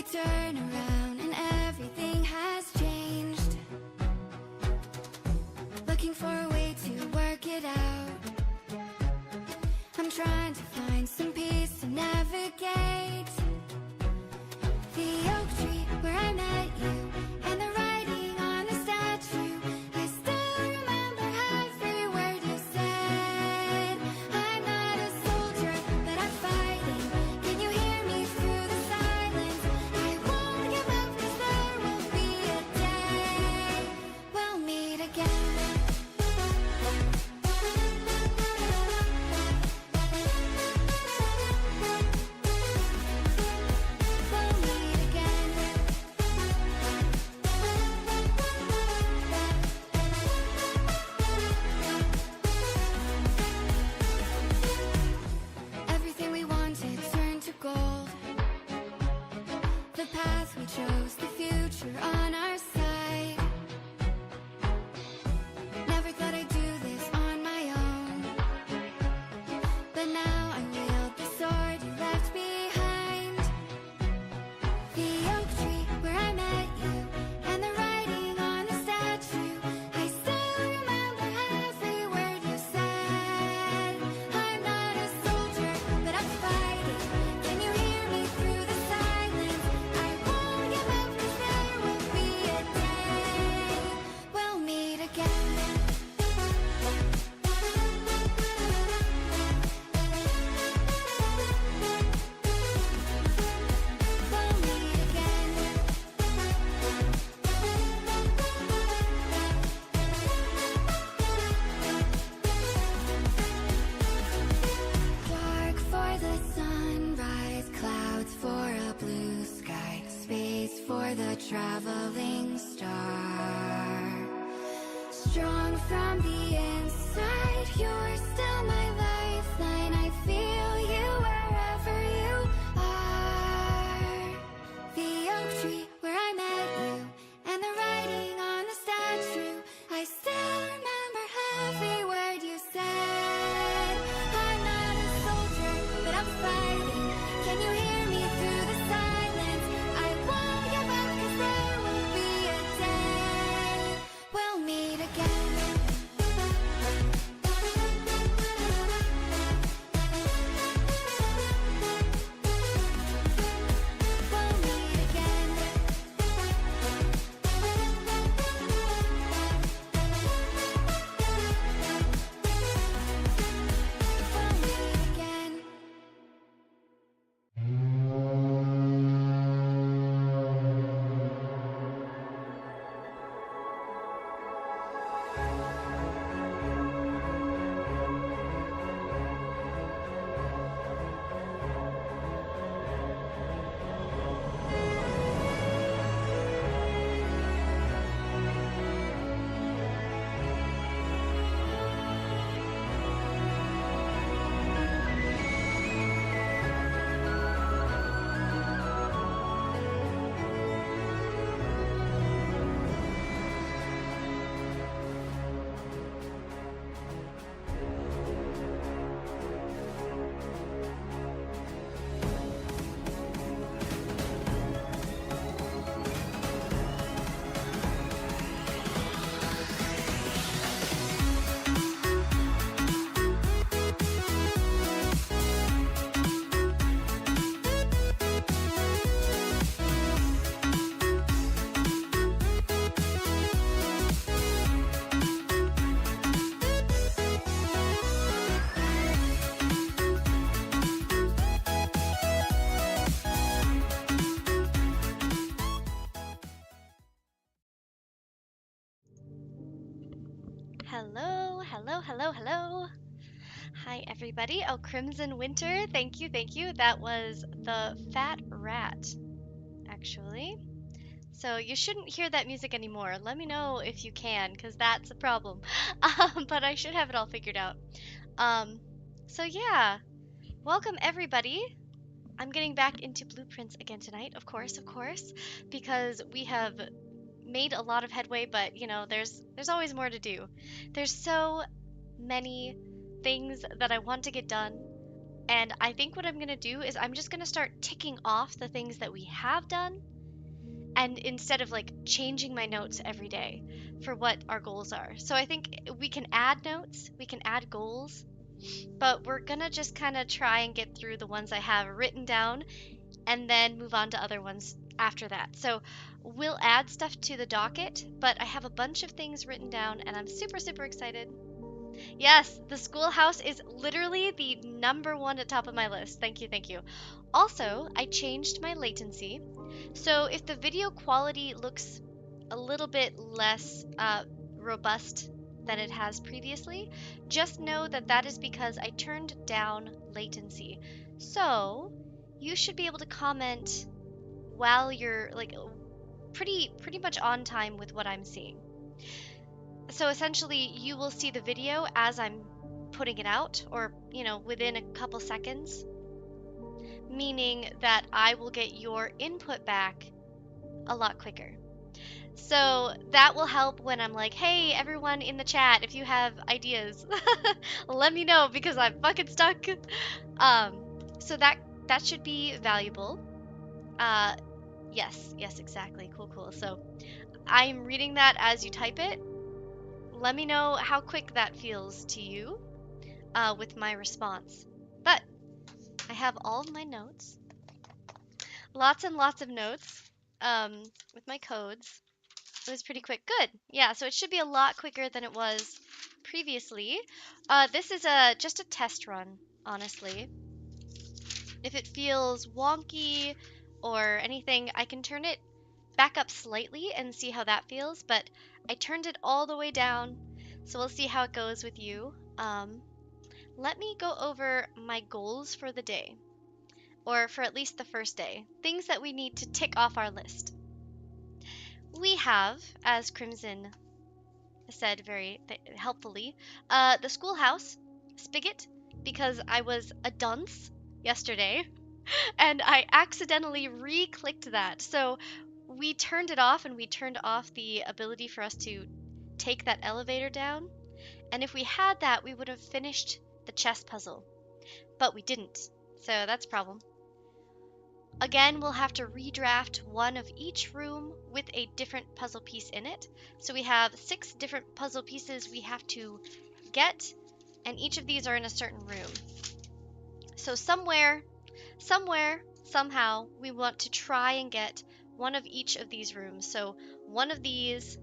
I turn around and everything has changed. Looking for a way to work it out. I'm trying to find some peace to navigate. The oak tree where I met you, and the writing on the statue. I still remember every word you said. I'm not a soldier, but I'm fighting. Can you hear me through the silence? I won't give up, 'cause there will be a day we'll meet again. Everything we wanted turned to gold. The path we chose, the future on our side. Never thought I'd do this on my own, but now I wield the sword you left behind. The oak tree where I met you, and the writing on the statue. I still remember every word you said. I'm not a soldier, but I'm fighting. Can you hear me through the silence? I won't give up, 'cause there will be a day we'll meet again. We'll meet again. Dark for the sunrise, clouds for a blue sky, space for the traveling star. Strong from the inside, you're still my lifeline. I feel you wherever you are. The oak tree where I met you, and the writing on the statue. I still remember every word you said. I'm not a soldier, but I'm fighting. Can you hear me through the silence? I won't give up, 'cause there will be a day we'll meet again. We'll meet again. We'll meet again. Hello, hello, hello, hello. Hi, everybody. Oh, Crimson Winter, thank you, thank you. That was the Fat Rat, actually. So you shouldn't hear that music anymore. Let me know if you can, because that's a problem. But I should have it all figured out. So yeah, welcome everybody. I'm getting back into blueprints again tonight, of course, because we have made a lot of headway, but you know, there's always more to do. There's so many things that I want to get done, And I think what I'm going to do is I'm just going to start ticking off the things that we have done, and instead of like changing my notes every day for what our goals are. So I think we can add notes, we can add goals, but we're going to just kind of try and get through the ones I have written down and then move on to other ones after that. So we'll add stuff to the docket, but I have a bunch of things written down and I'm super, super excited. Yes, the schoolhouse is literally the number one at top of my list. Thank you, thank you. Also, I changed my latency. So if the video quality looks a little bit less robust than it has previously, just know that that is because I turned down latency. So you should be able to comment while you're like pretty much on time with what I'm seeing. So essentially, you will see the video as I'm putting it out, or, within a couple seconds, meaning that I will get your input back a lot quicker. So that will help when I'm like, hey, everyone in the chat, if you have ideas, let me know because I'm fucking stuck. So that should be valuable. Yes, exactly. Cool. So I'm reading that as you type it. Let me know how quick that feels to you with my response. But I have all of my notes, lots and lots of notes with my codes. It was pretty quick. Good. Yeah, so it should be a lot quicker than it was previously. This is just a test run, honestly. If it feels wonky or anything, I can turn it back up slightly and see how that feels, but I turned it all the way down, so we'll see how it goes with you. Let me go over my goals for the day, or for at least the first day, things that we need to tick off our list. We have, as Crimson said very helpfully, the schoolhouse, Spigot, because I was a dunce yesterday and I accidentally re-clicked that. So we turned it off, and we turned off the ability for us to take that elevator down. And if we had that, we would have finished the chess puzzle. But we didn't. So that's a problem. Again, we'll have to redraft one of each room with a different puzzle piece in it. So we have 6 different puzzle pieces we have to get, and each of these are in a certain room. So somewhere, somehow, we want to try and get one of each of these rooms. So one of these,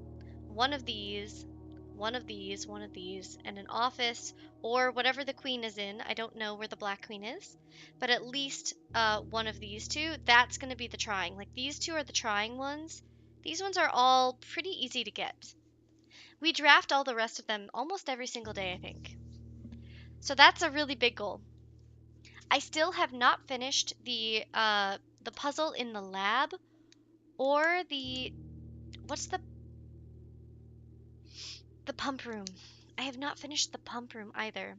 one of these, one of these, one of these, and an office, or whatever the queen is in. I don't know where the black queen is, but at least one of these two. That's going to be the trying. Like, these two are the trying ones. These ones are all pretty easy to get. We draft all the rest of them almost every single day, I think. So that's a really big goal. I still have not finished the puzzle in the lab, or what's the pump room. I have not finished the pump room either.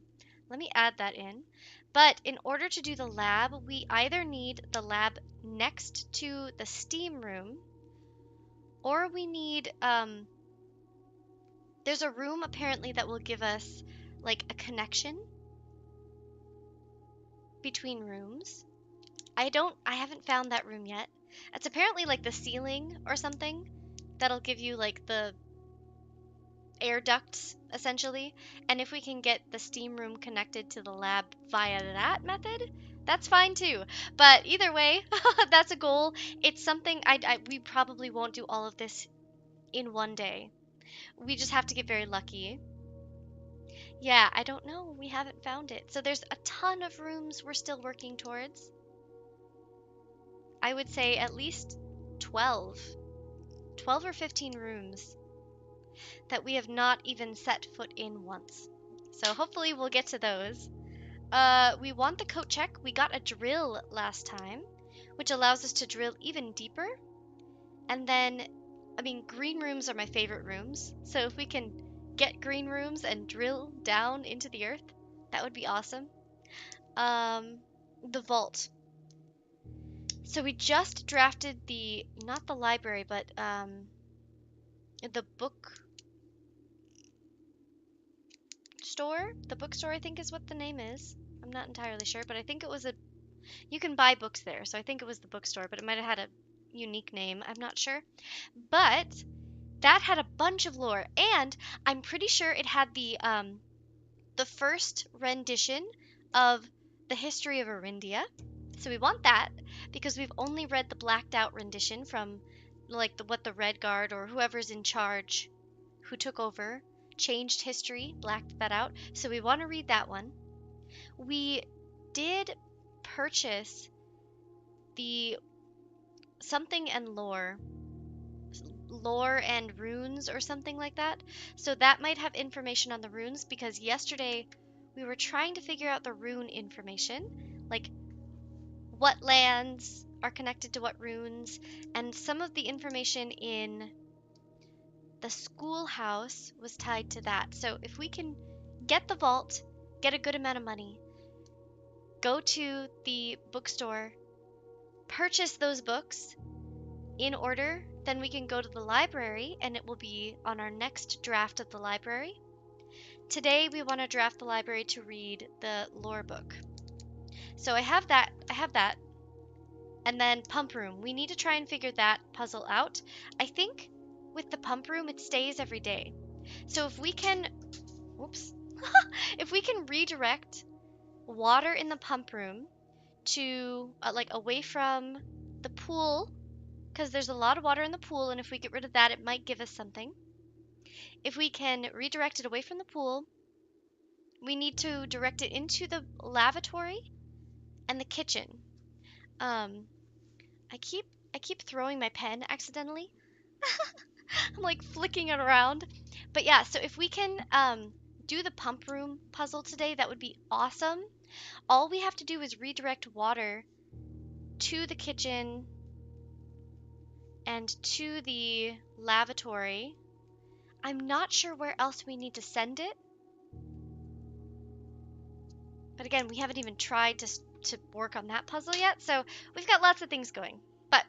Let me add that in. But in order to do the lab, we either need the lab next to the steam room, or we need there's a room apparently that will give us like a connection between rooms. I haven't found that room yet. It's apparently like the ceiling or something that'll give you like the air ducts essentially. And if we can get the steam room connected to the lab via that method, that's fine too. But either way, that's a goal. It's something we probably won't do all of this in one day. We just have to get very lucky. Yeah, I don't know. We haven't found it. So there's a ton of rooms we're still working towards. I would say at least 12 or 15 rooms that we have not even set foot in once. So hopefully we'll get to those. We want the coat check. We got a drill last time, which allows us to drill even deeper. And then, green rooms are my favorite rooms. So if we can get green rooms and drill down into the earth, that would be awesome. The vault. So we just drafted not the library, but the bookstore. The bookstore, I think, is what the name is. I'm not entirely sure, but I think it was a. You can buy books there, so I think it was the bookstore, but it might have had a unique name. I'm not sure. But that had a bunch of lore, and I'm pretty sure it had the first rendition of the history of Arindia. So we want that because we've only read the blacked out rendition from like what the Red Guard or whoever's in charge who took over changed history, blacked that out. So we want to read that one. We did purchase the something and lore and runes or something like that. So that might have information on the runes because yesterday we were trying to figure out the rune information, like what lands are connected to what runes, and some of the information in the schoolhouse was tied to that. So if we can get the vault, get a good amount of money, go to the bookstore, purchase those books in order, then we can go to the library and it will be on our next draft of the library. Today we want to draft the library to read the lore book. So I have that. And then pump room. We need to try and figure that puzzle out. I think with the pump room it stays every day. So if we can whoops. If we can redirect water in the pump room to like away from the pool because there's a lot of water in the pool and if we get rid of that it might give us something. If we can redirect it away from the pool, we need to direct it into the lavatory and the kitchen. Um, I keep I keep throwing my pen accidentally. I'm like flicking it around. But yeah, so if we can do the pump room puzzle today, that would be awesome. All we have to do is redirect water to the kitchen and to the lavatory. I'm not sure where else we need to send it. But again, we haven't even tried to work on that puzzle yet, so we've got lots of things going. But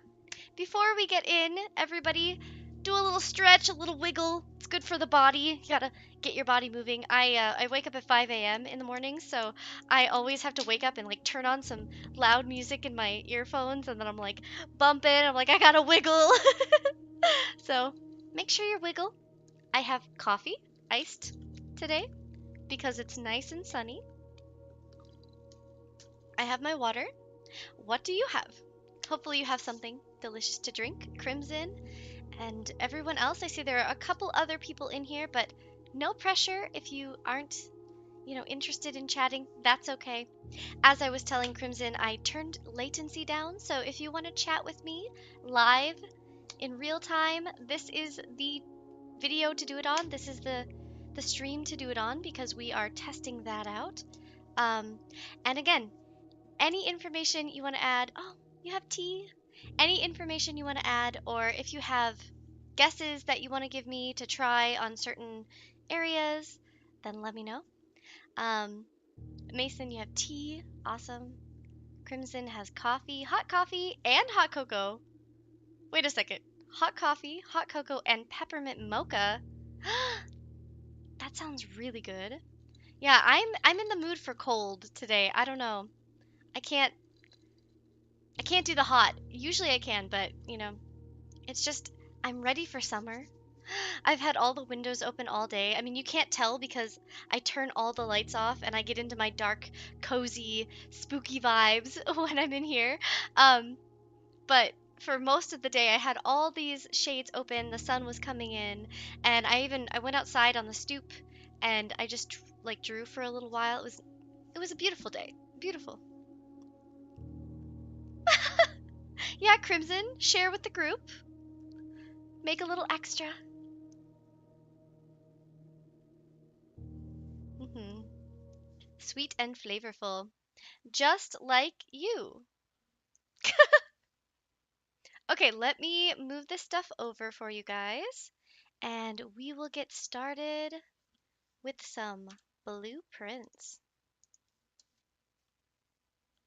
before we get in, everybody, do a little stretch, a little wiggle. It's good for the body. You gotta get your body moving. I wake up at 5 a.m. in the morning, so I always have to wake up and like turn on some loud music in my earphones, and then I'm like bumping. I'm like I gotta wiggle. So make sure you wiggle. I have coffee, iced today because it's nice and sunny. I have my water. What do you have? Hopefully you have something delicious to drink. Crimson and everyone else. I see there are a couple other people in here, but no pressure if you aren't, interested in chatting. That's okay. As I was telling Crimson, I turned latency down, so if you want to chat with me live in real time, this is the video to do it on. This is the stream to do it on because we are testing that out. Um, and again, any information you want to add. Oh, you have tea. Any information you want to add, or if you have guesses that you want to give me to try on certain areas, then let me know. Um, Mason, you have tea. Awesome. Crimson has coffee, and hot cocoa. Wait a second. Hot coffee, hot cocoa, and peppermint mocha. That sounds really good. Yeah, I'm in the mood for cold today. I don't know. I can't I can't do the hot. Usually I can, but it's just I'm ready for summer. I've had all the windows open all day. I mean, you can't tell because I turn all the lights off and I get into my dark, cozy, spooky vibes when I'm in here. Um, but for most of the day, I had all these shades open. The sun was coming in, and I went outside on the stoop, and I just like drew for a little while. It was a beautiful day. Beautiful. Yeah, Crimson, share with the group. Make a little extra. Hmm. Sweet and flavorful. Just like you. Okay, let me move this stuff over for you guys, and we will get started with some blueprints.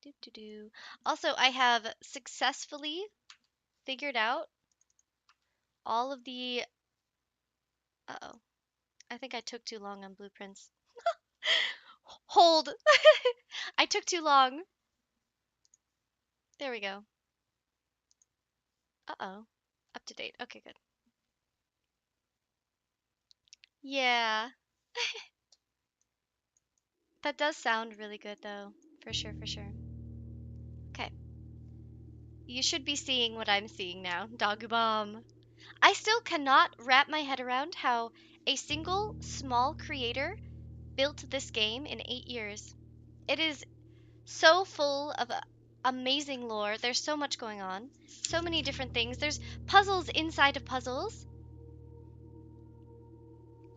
Doo -doo -doo. Also, I have successfully figured out all of the. Uh-oh, I think I took too long on blueprints. Hold. I took too long. There we go. Uh-oh. Up to date. Okay, good. Yeah. That does sound really good though. For sure, for sure. Okay. You should be seeing what I'm seeing now. Dog bomb. I still cannot wrap my head around how a single small creator built this game in 8 years. It is so full of amazing lore. There's so much going on. So many different things. There's puzzles inside of puzzles.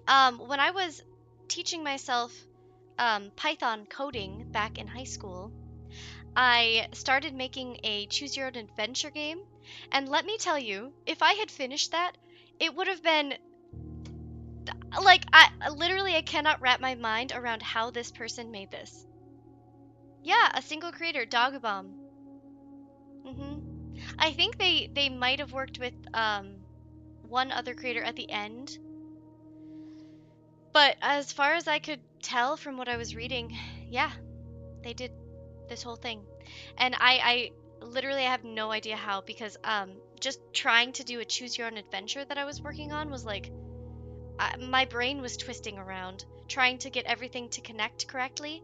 When I was teaching myself Python coding back in high school, I started making a choose your own adventure game. And let me tell you, if I had finished that, it would have been like I cannot wrap my mind around how this person made this. Yeah, a single creator, Dogabomb. I think they might have worked with one other creator at the end, but as far as I could tell from what I was reading, yeah, they did this whole thing. And I literally have no idea how, because just trying to do a choose your own adventure that I was working on was like my brain was twisting around trying to get everything to connect correctly.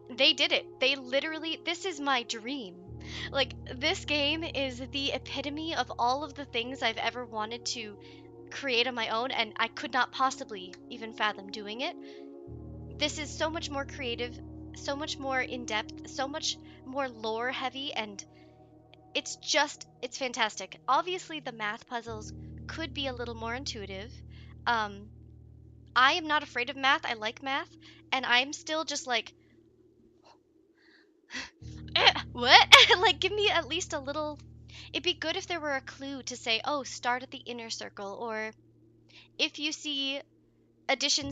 They did it. They literally, this is my dream. Like, this game is the epitome of all of the things I've ever wanted to create on my own, and I could not possibly even fathom doing it. This is so much more creative, so much more in depth, so much more lore heavy, and it's fantastic. Obviously, the math puzzles could be a little more intuitive. Um, I am not afraid of math. I like math, and I'm still just like, what? Like, give me at least a little. It'd be good if there were a clue to say, oh, start at the inner circle, or if you see addition,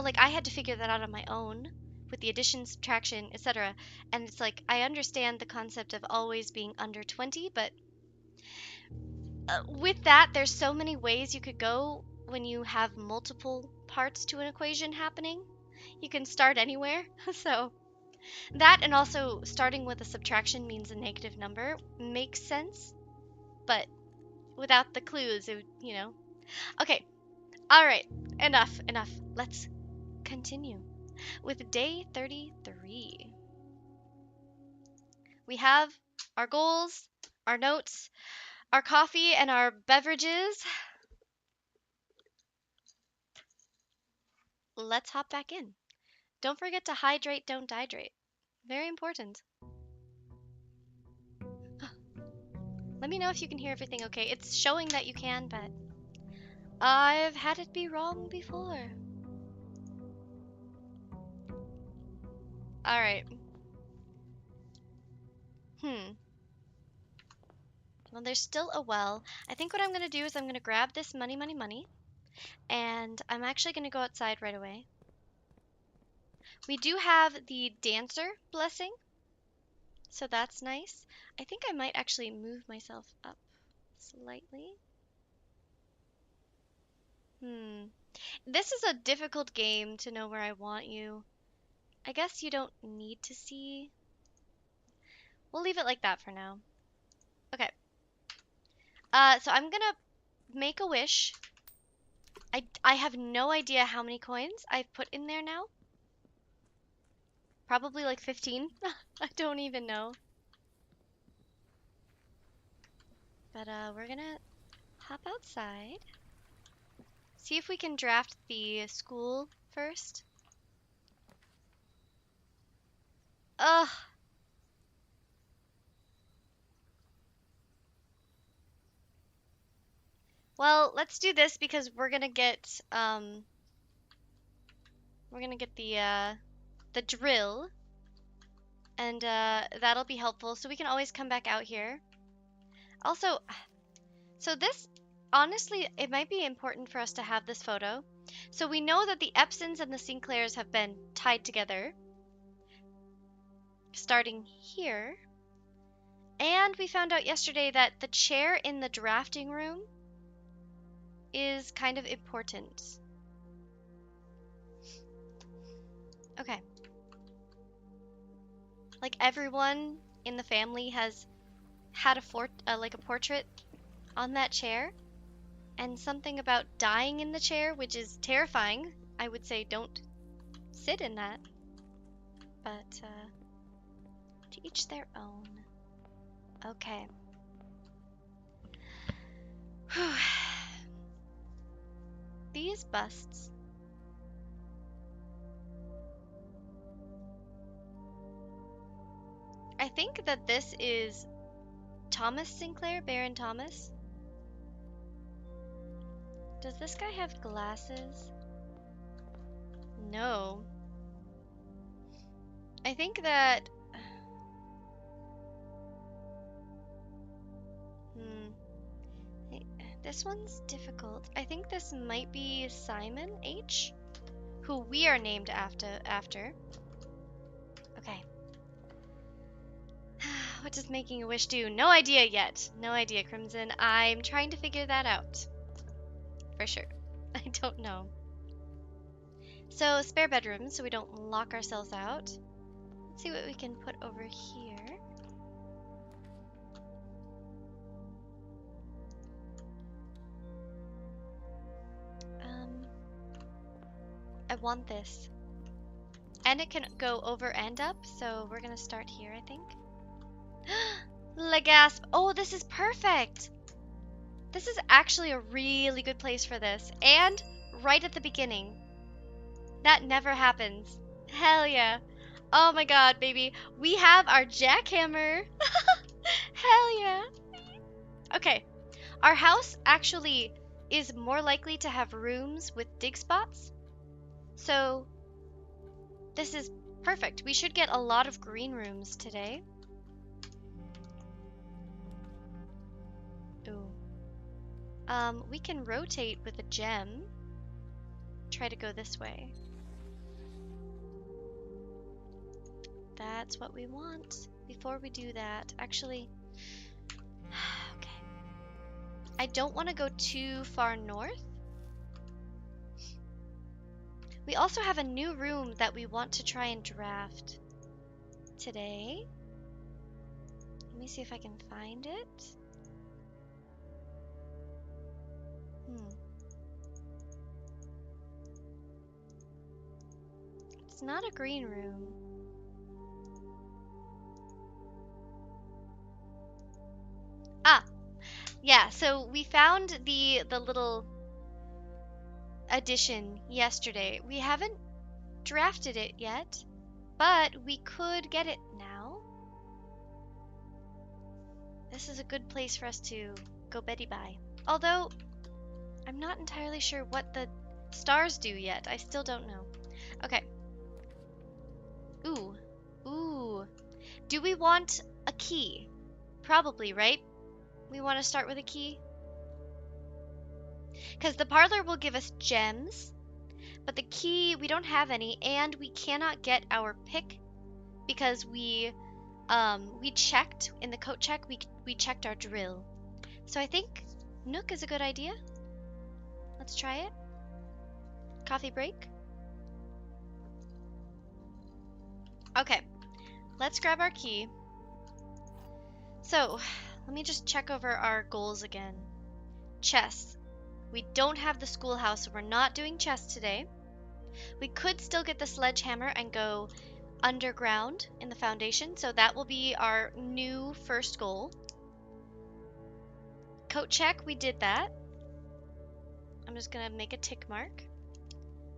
like I had to figure that out on my own with the addition, subtraction, etc. And it's like, I understand the concept of always being under 20, but with that, there's so many ways you could go when you have multiple parts to an equation happening. You can start anywhere. So that, and also starting with a subtraction means a negative number, makes sense, but without the clues, Okay, all right, enough. Let's continue with day 33. We have our goals, our notes, our coffee, and our beverages. Let's hop back in. Don't forget to hydrate, don't dehydrate. Very important. Let me know if you can hear everything okay. It's showing that you can, but I've had it be wrong before. All right. Hmm. Well, there's still a well. I think what I'm going to do is I'm going to grab this money, and I'm actually going to go outside right away. We do have the dancer blessing, so that's nice. I think I might actually move myself up slightly. This is a difficult game to know where I want you. I guess you don't need to see. We'll leave it like that for now. Okay. So I'm gonna make a wish. I have no idea how many coins I've put in there now. Probably like 15. I don't even know. But we're gonna hop outside. See if we can draft the school first. Ugh. Well, let's do this because we're gonna get the drill, and that'll be helpful. So we can always come back out here. Also, so this, honestly, it might be important for us to have this photo. So we know that the Epsons and the Sinclairs have been tied together, starting here. And we found out yesterday that the chair in the drafting room is kind of important. Okay. Like everyone in the family has had like a portrait on that chair, and something about dying in the chair, which is terrifying. I would say don't sit in that, but to each their own. Okay. These busts. I think that this is Thomas Sinclair, Baron Thomas. Does this guy have glasses? No. I think that... This one's difficult. I think this might be Simon H., who we are named after. Okay. What does making a wish do? No idea yet. No idea, Crimson. I'm trying to figure that out. For sure. I don't know. So, spare bedroom, so we don't lock ourselves out. Let's see what we can put over here. I want this. And it can go over and up, so we're gonna start here, I think. Legasp! Oh, this is perfect! This is actually a really good place for this. And right at the beginning. That never happens. Hell yeah. Oh my god, baby. We have our jackhammer. Hell yeah. Okay. Our house actually is more likely to have rooms with dig spots. So this is perfect. We should get a lot of green rooms today. Ooh. We can rotate with a gem. Try to go this way. That's what we want. Before we do that, actually, okay. I don't want to go too far north. We also have a new room that we want to try and draft today. Let me see if I can find it. It's not a green room. Ah, yeah, so we found the little addition yesterday. We haven't drafted it yet, but we could get it now. This is a good place for us to go Betty by. Although, I'm not entirely sure what the stars do yet. I still don't know. Okay. Ooh. Ooh. Do we want a key? Probably, right? We want to start with a key? Because the parlor will give us gems, but the key, we don't have any, and we cannot get our pick because we checked in the coat check, we checked our drill. So I think Nook is a good idea. Let's try it. Coffee break. Okay, let's grab our key. So, let me just check over our goals again. Chess. We don't have the schoolhouse, so we're not doing chess today. We could still get the sledgehammer and go underground in the foundation, so that will be our new first goal. Coat check, we did that. I'm just gonna make a tick mark.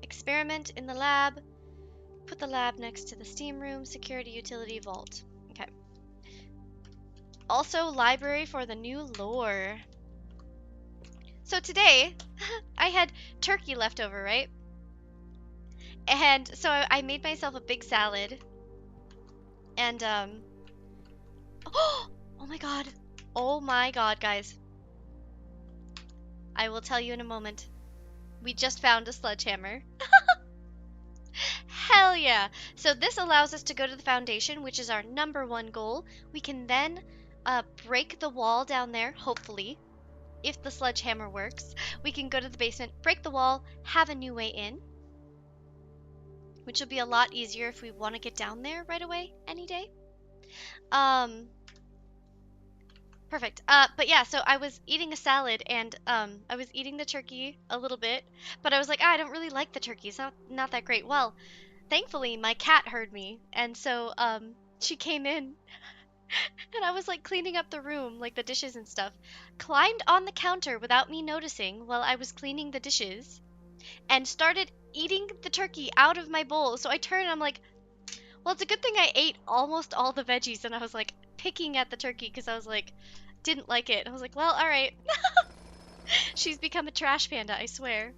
Experiment in the lab. Put the lab next to the steam room, security, utility, vault. Okay. Also, library for the new lore. So today, I had turkey left over, right? And so I made myself a big salad. And, oh my god. Oh my god, guys. I will tell you in a moment. We just found a sledgehammer. Hell yeah! So this allows us to go to the foundation, which is our #1 goal. We can then break the wall down there, hopefully. If the sledgehammer works, we can go to the basement, break the wall, have a new way in. Which will be a lot easier if we want to get down there right away, any day. Um, Perfect. But yeah, so I was eating a salad and I was eating the turkey a little bit, but I was like, I don't really like the turkey. It's not that great. Well, thankfully my cat heard me, and so she came in and I was like cleaning up the room, like the dishes and stuff, climbed on the counter without me noticing while I was cleaning the dishes and started eating the turkey out of my bowl. So I turned and I'm like, well, it's a good thing I ate almost all the veggies, and I was like picking at the turkey because I was like, didn't like it. I was like, well, all right. She's become a trash panda, I swear.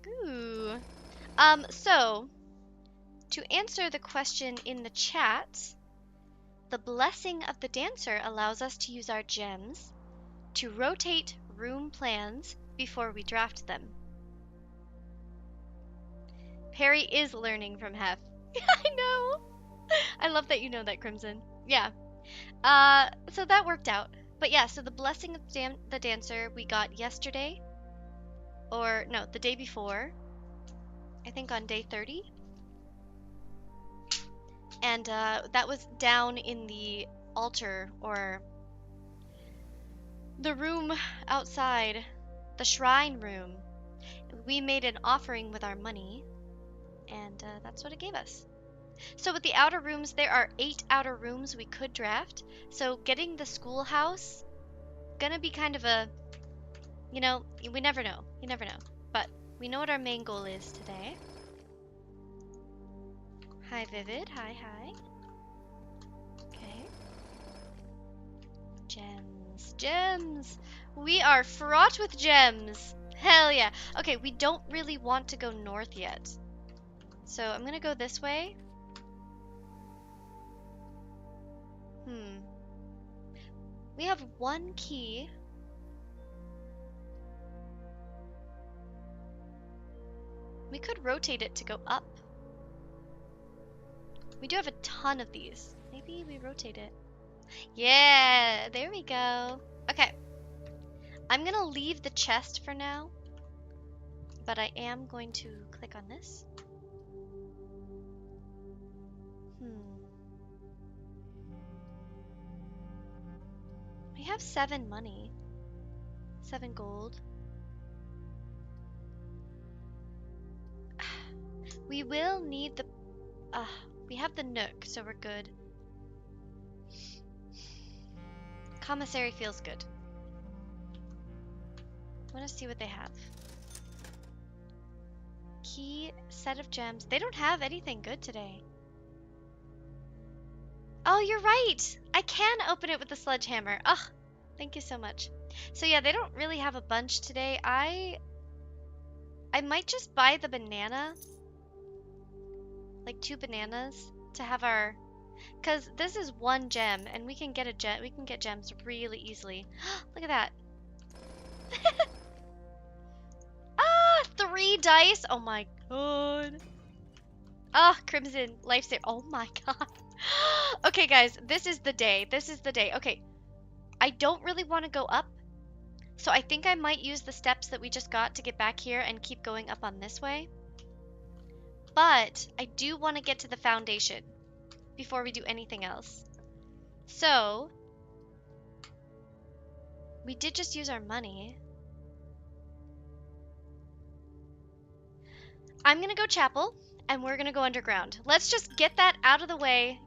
Ooh. So to answer the question in the chat, the blessing of the dancer allows us to use our gems to rotate room plans before we draft them. Perry is learning from Hef. I know. I love that you know that, Crimson. Yeah. So that worked out. But yeah, so the blessing of the dancer we got yesterday, or no, the day before, I think on day 30. And that was down in the altar, or the room outside, the shrine room. We made an offering with our money, and that's what it gave us. So with the outer rooms, there are 8 outer rooms we could draft. So getting the schoolhouse, gonna be kind of a, you know, we never know. You never know. But we know what our main goal is today. Hi, Vivid. Hi, hi. Okay. Gems. Gems! We are fraught with gems! Hell yeah. Okay, we don't really want to go north yet. So I'm gonna go this way. We have 1 key. We could rotate it to go up. We do have a ton of these. Maybe we rotate it. Yeah, there we go. Okay. I'm gonna leave the chest for now, but I am going to click on this. We have 7 money. 7 gold. We will need the... we have the nook, so we're good. Commissary feels good. I want to see what they have. Key, set of gems. They don't have anything good today. Oh, you're right! I can open it with the sledgehammer. Ugh, thank you so much. So yeah, they don't really have a bunch today. I might just buy the banana. Like 2 bananas to have our... Because this is 1 gem, and we can get gems really easily. Look at that. 3 dice! Oh my god. Crimson lifesaver. Oh my god. Okay, guys, this is the day. This is the day. Okay, I don't really want to go up, so I think I might use the steps that we just got to get back here and keep going up on this way. But I do want to get to the foundation before we do anything else. So, we did just use our money. I'm gonna go chapel, and we're gonna go underground. Let's just get that out of the way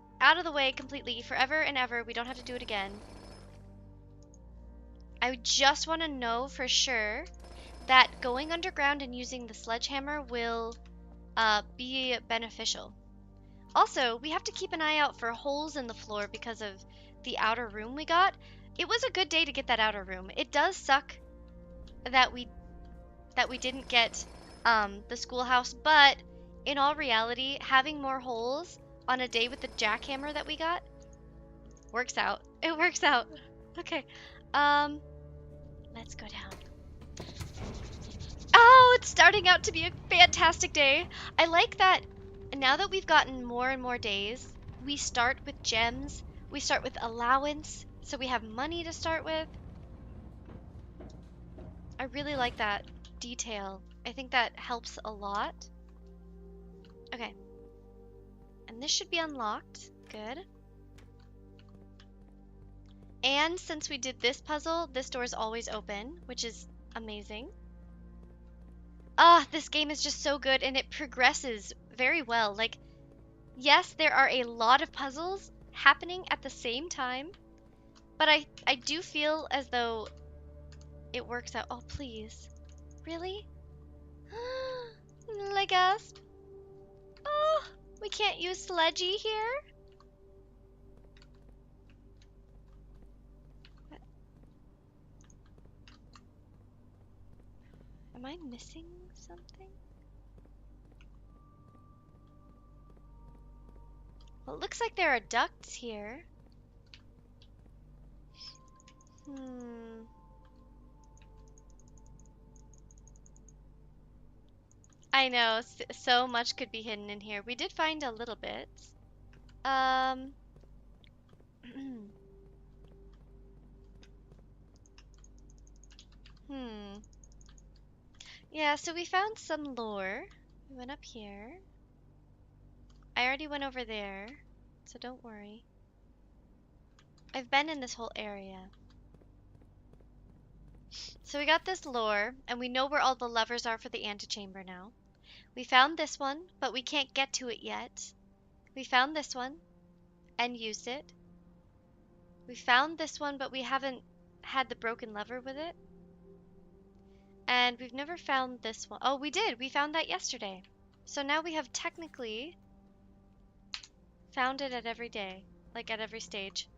completely, forever and ever. We don't have to do it again. I just want to know for sure that going underground and using the sledgehammer will be beneficial. Also, we have to keep an eye out for holes in the floor because of the outer room we got. It was a good day to get that outer room. It does suck that we didn't get the schoolhouse, but in all reality, having more holes on a day with the jackhammer that we got works out. It works out. Okay. Let's go down. Oh, it's starting out to be a fantastic day. I like that now that we've gotten more and more days, we start with gems. We start with allowance, so we have money to start with. I really like that detail. I think that helps a lot. Okay. And this should be unlocked. Good. And since we did this puzzle, this door is always open, which is amazing. Ah, this game is just so good and it progresses very well. Like, yes, there are a lot of puzzles happening at the same time, but I do feel as though it works out. Oh, please. Really? Like us? Oh, we can't use Sledgy here? Am I missing something? Well, it looks like there are ducts here. Hmm. I know, so much could be hidden in here. We did find a little bit. Um. Hmm. Yeah, so we found some lore. We went up here. I already went over there, so don't worry. I've been in this whole area. So we got this lore, and we know where all the levers are for the antechamber now. We found this one, but we can't get to it yet. We found this one, and used it. We found this one, but we haven't had the broken lever with it. And we've never found this one. Oh, we did! We found that yesterday. So now we have technically found it at every day. Like at every stage.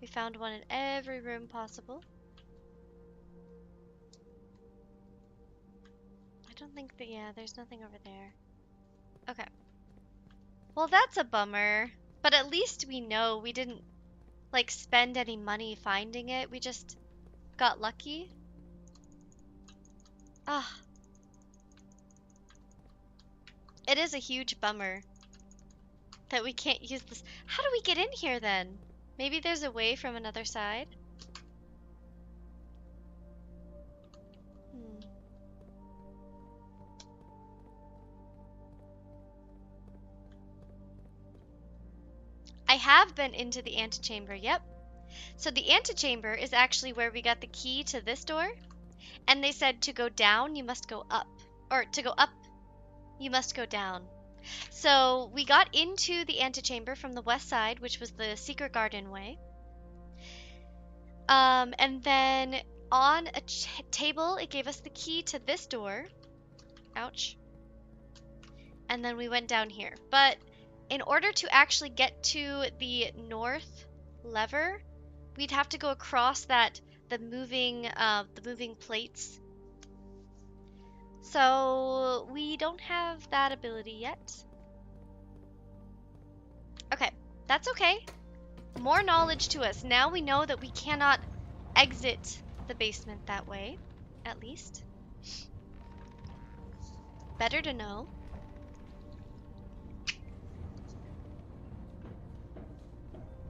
We found one in every room possible. I don't think that, yeah, there's nothing over there. Okay. Well, that's a bummer. But at least we know we didn't, like, spend any money finding it. We just got lucky. Ah. It is a huge bummer that we can't use this. How do we get in here then? Maybe there's a way from another side? Hmm. I have been into the antechamber, yep. So the antechamber is actually where we got the key to this door. And they said to go down, you must go up. Or to go up, you must go down. So we got into the antechamber from the west side, which was the secret garden way. And then on a table, it gave us the key to this door. Ouch. And then we went down here. But in order to actually get to the north lever, we'd have to go across that the moving plates. So we don't have that ability yet. Okay, that's okay. More knowledge to us. Now we know that we cannot exit the basement that way, at least. Better to know.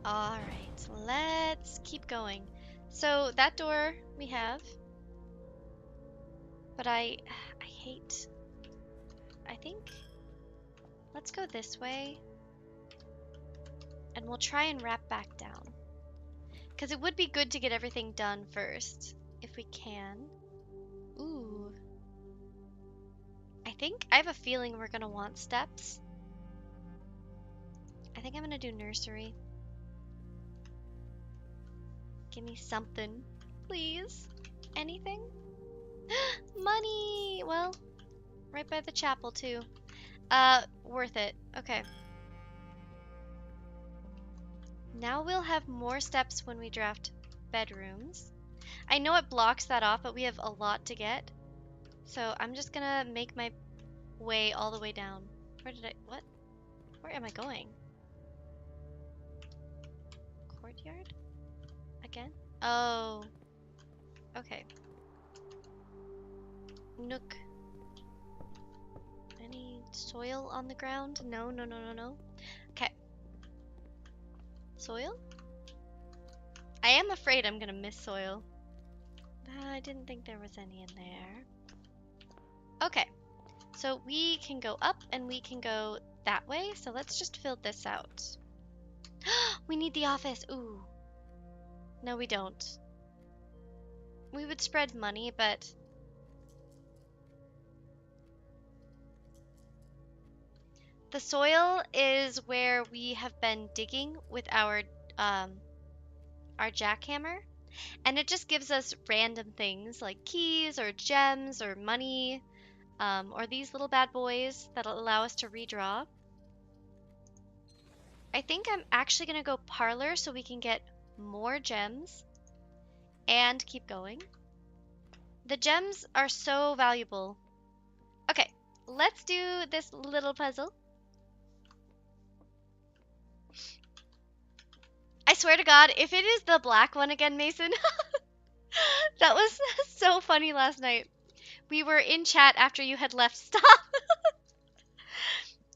Alright, let's keep going. So that door we have. But I hate... I think... Let's go this way. And we'll try and wrap back down. Because it would be good to get everything done first, if we can. Ooh. I have a feeling we're gonna want steps. I think I'm gonna do nursery. Give me something, please. Anything? Money! Well, right by the chapel, too. Worth it. Okay. Now we'll have more steps when we draft bedrooms. I know it blocks that off, but we have a lot to get. So I'm just gonna make my way all the way down. What? Where am I going? Courtyard? Again? Oh. Okay. Nook. Any soil on the ground? No, no, no, no, no. Okay. Soil? I am afraid I'm gonna miss soil. I didn't think there was any in there. Okay. So we can go up and we can go that way. So let's just fill this out. We need the office. Ooh. No, we don't. We would spread money, but the soil is where we have been digging with our jackhammer, and it just gives us random things like keys or gems or money, or these little bad boys that'll allow us to redraw. I think I'm actually gonna go parlor so we can get more gems and keep going. The gems are so valuable. Okay, let's do this little puzzle. I swear to God, if it is the black one again, Mason, that was so funny last night. We were in chat after you had left. Stop!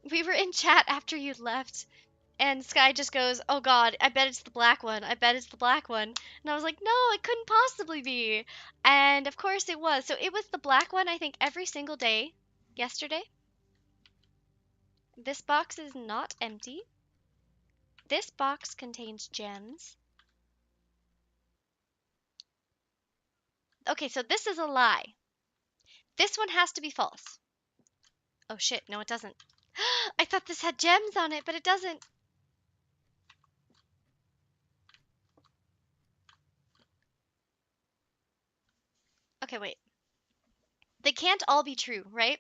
We were in chat after you left, and Sky just goes, "Oh God, I bet it's the black one. I bet it's the black one." And I was like, "No, it couldn't possibly be." And of course it was. So it was the black one, I think, every single day yesterday. This box is not empty. This box contains gems. Okay, so this is a lie. This one has to be false. Oh shit, no it doesn't. I thought this had gems on it, but it doesn't. Okay, wait. They can't all be true, right?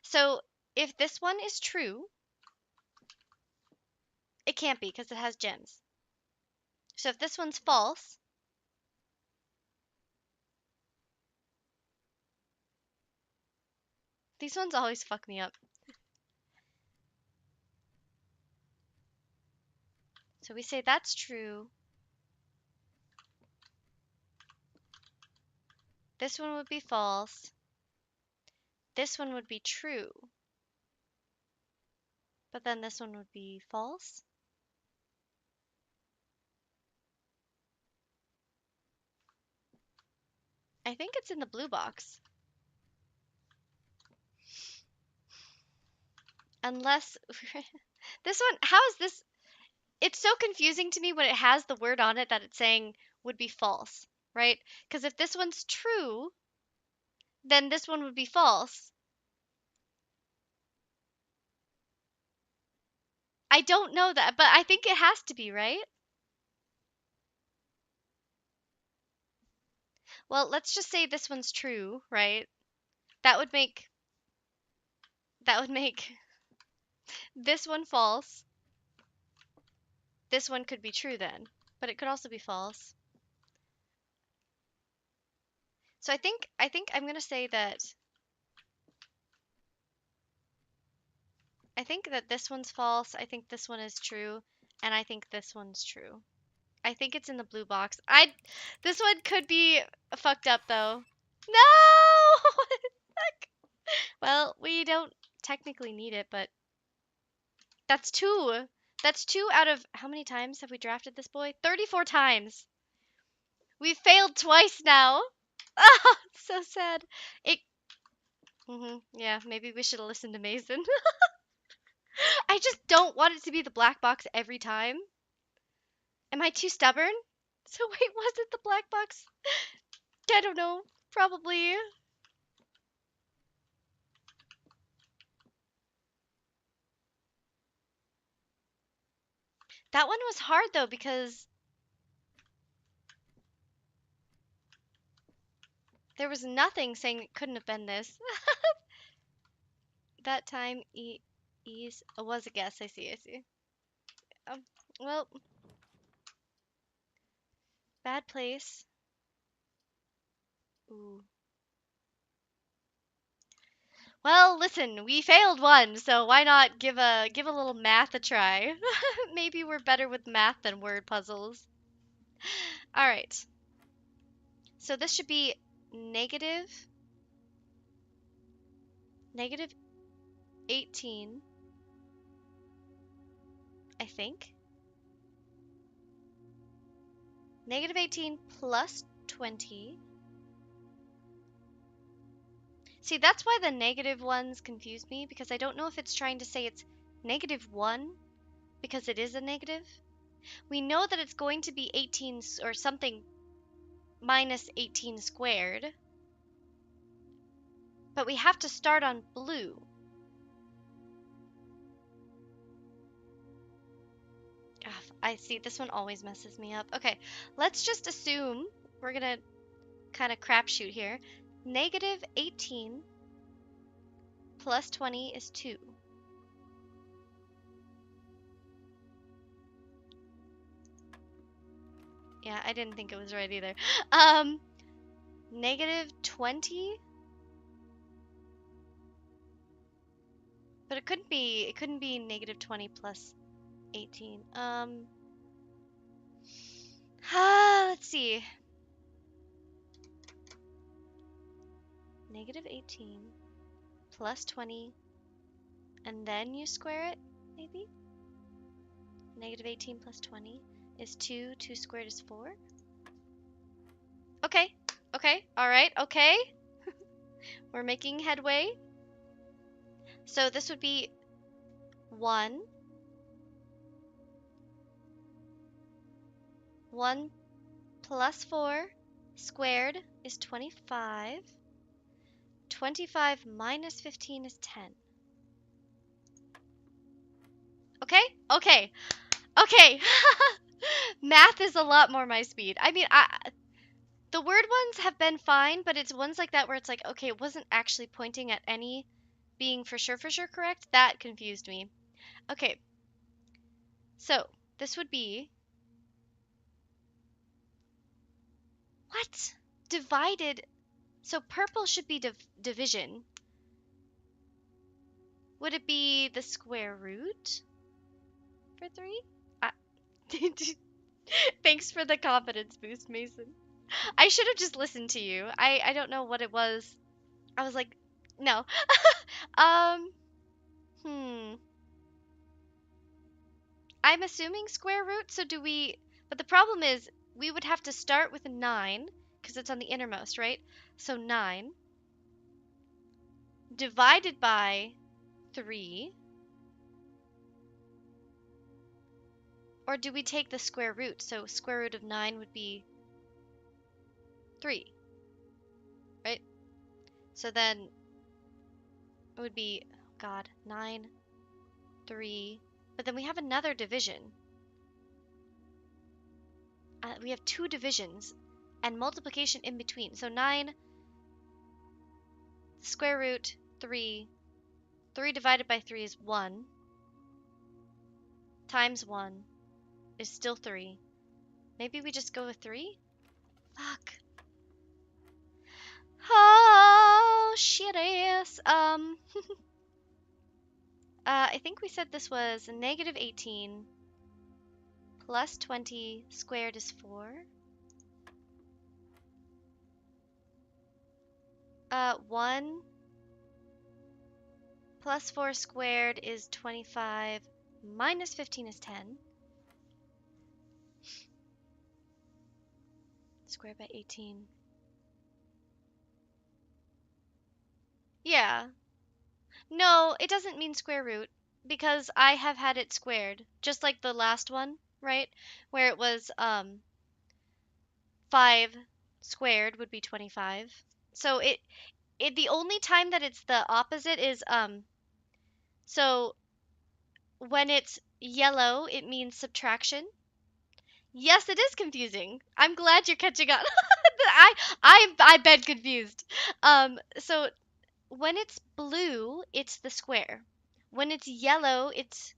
So if this one is true, it can't be because it has gems. So if this one's false, these ones always fuck me up. So we say that's true. This one would be false. This one would be true. But then this one would be false. I think it's in the blue box. Unless this one, how is this? It's so confusing to me when it has the word on it that it's saying would be false, right? Because if this one's true, then this one would be false. I don't know that, but I think it has to be, right? Well, let's just say this one's true, right? That would make that would make this one false. This one could be true then, but it could also be false. So I think I'm going to say that I think that this one's false, I think this one is true, and I think this one's true. I think it's in the blue box. This one could be fucked up though. No! What the fuck? Well, we don't technically need it, but that's two. That's two out of how many times have we drafted this boy? 34 times. We've failed twice now. Ah, so sad. It. Yeah, maybe we should have listened to Mason. I just don't want it to be the black box every time. Am I too stubborn? So wait, was it the black box? I don't know. Probably. That one was hard though because there was nothing saying it couldn't have been this. That time, ease was a guess. I see. I see. Um, well, bad place. Ooh. Well, listen, we failed one, so why not give a little math a try? Maybe we're better with math than word puzzles. All right. So this should be negative negative 18, I think. Negative 18 plus 20. See, that's why the negative ones confuse me, because I don't know if it's trying to say it's -1 because it is a negative. We know that it's going to be 18 or something minus 18 squared, but we have to start on blue. Ugh, I see, this one always messes me up. Okay, let's just assume we're gonna kind of crapshoot here. Negative 18 plus 20 is 2. Yeah, I didn't think it was right either. Negative 20? But it couldn't be negative 20 plus 18. Let's see. Negative 18 plus 20, and then you square it, maybe? Negative 18 plus 20 is 2. 2 squared is 4. Okay. Okay. All right. Okay. We're making headway. So this would be 1. 1 plus 4 squared is 25. 25 minus 15 is 10. Okay? Okay. Okay. Math is a lot more my speed. I mean, the word ones have been fine, but it's ones like that where it's like, okay, it wasn't actually pointing at any being for sure correct. That confused me. Okay. So, this would be what? Divided. So purple should be division. Would it be the square root for 3? Uh, Thanks for the confidence boost, Mason. I should have just listened to you. I don't know what it was. I was like, no. um, hmm. I'm assuming square root, so do we... But the problem is, we would have to start with a 9, because it's on the innermost, right? So 9 divided by 3. Or do we take the square root? So square root of 9 would be 3, right? So then it would be, oh God, 9, 3. But then we have another division. We have 2 divisions and multiplication in between. So 9 square root 3. 3 divided by 3 is 1. Times 1 is still 3. Maybe we just go with 3? Fuck. Oh, shit ass. I think we said this was negative 18 plus 20 squared is 4. 1 plus 4 squared is 25 minus 15 is 10. Squared by 18. Yeah. No, it doesn't mean square root because I have had it squared, just like the last one, right? Where it was 5 squared would be 25. So it the only time that it's the opposite is so when it's yellow, it means subtraction. Yes, it is confusing. I'm glad you're catching on. I've been confused. So when it's blue, it's the square. When it's yellow, it's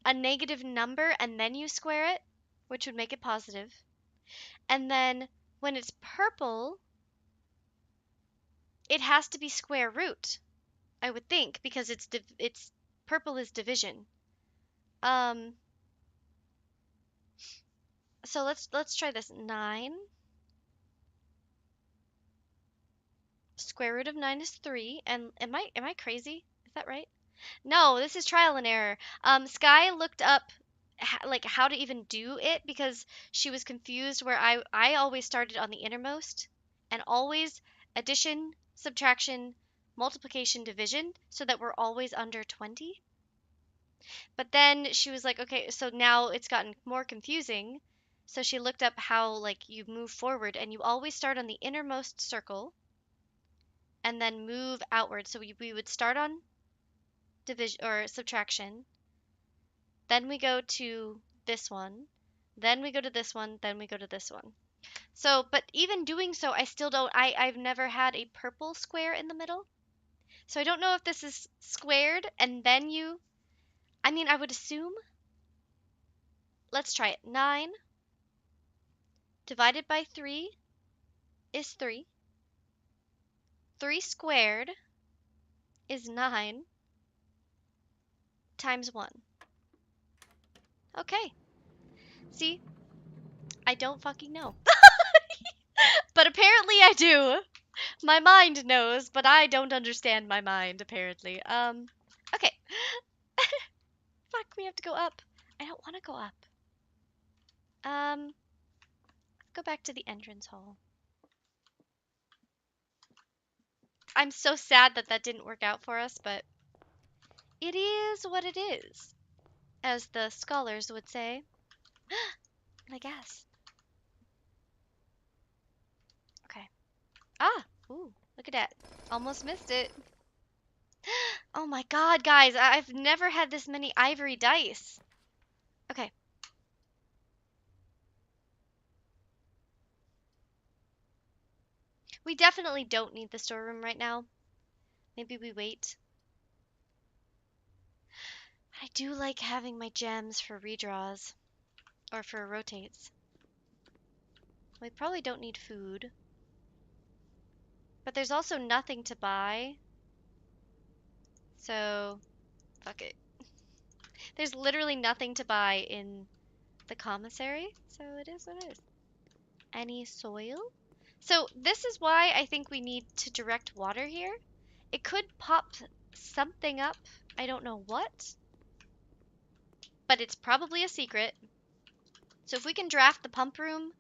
a negative number and then you square it, which would make it positive. And then when it's purple, it has to be square root, I would think, because it's purple is division. Um, so let's try this. 9 square root of 9 is 3. And am I crazy? Is that right? No, this is trial and error. Sky looked up like how to even do it because she was confused where I always started on the innermost and always addition, subtraction, multiplication, division so that we're always under 20. But then she was like, okay, so now it's gotten more confusing. So she looked up how like you move forward and you always start on the innermost circle and then move outward. So we would start on division or subtraction, then we go to this one, then we go to this one, then we go to this one. So, but even doing so, I still don't, I've never had a purple square in the middle. So I don't know if this is squared and then you, I mean, I would assume, let's try it. 9 divided by 3 is 3. 3 squared is 9 times 1. Okay, see, I don't fucking know. But apparently I do. My mind knows, but I don't understand my mind, apparently. Okay. Fuck, we have to go up. I don't want to go up. Um, go back to the entrance hall. I'm so sad that that didn't work out for us, but it is what it is, as the scholars would say. I guess. Okay. Ah! Ooh, look at that. Almost missed it. Oh my god, guys, I've never had this many ivory dice. Okay. We definitely don't need the storeroom right now. Maybe we wait. I do like having my gems for redraws. Or for rotates. We probably don't need food. But there's also nothing to buy. So, fuck it. There's literally nothing to buy in the commissary. So it is what it is. Any soil? So this is why I think we need to direct water here. It could pop something up. I don't know what. But it's probably a secret. So if we can draft the pump room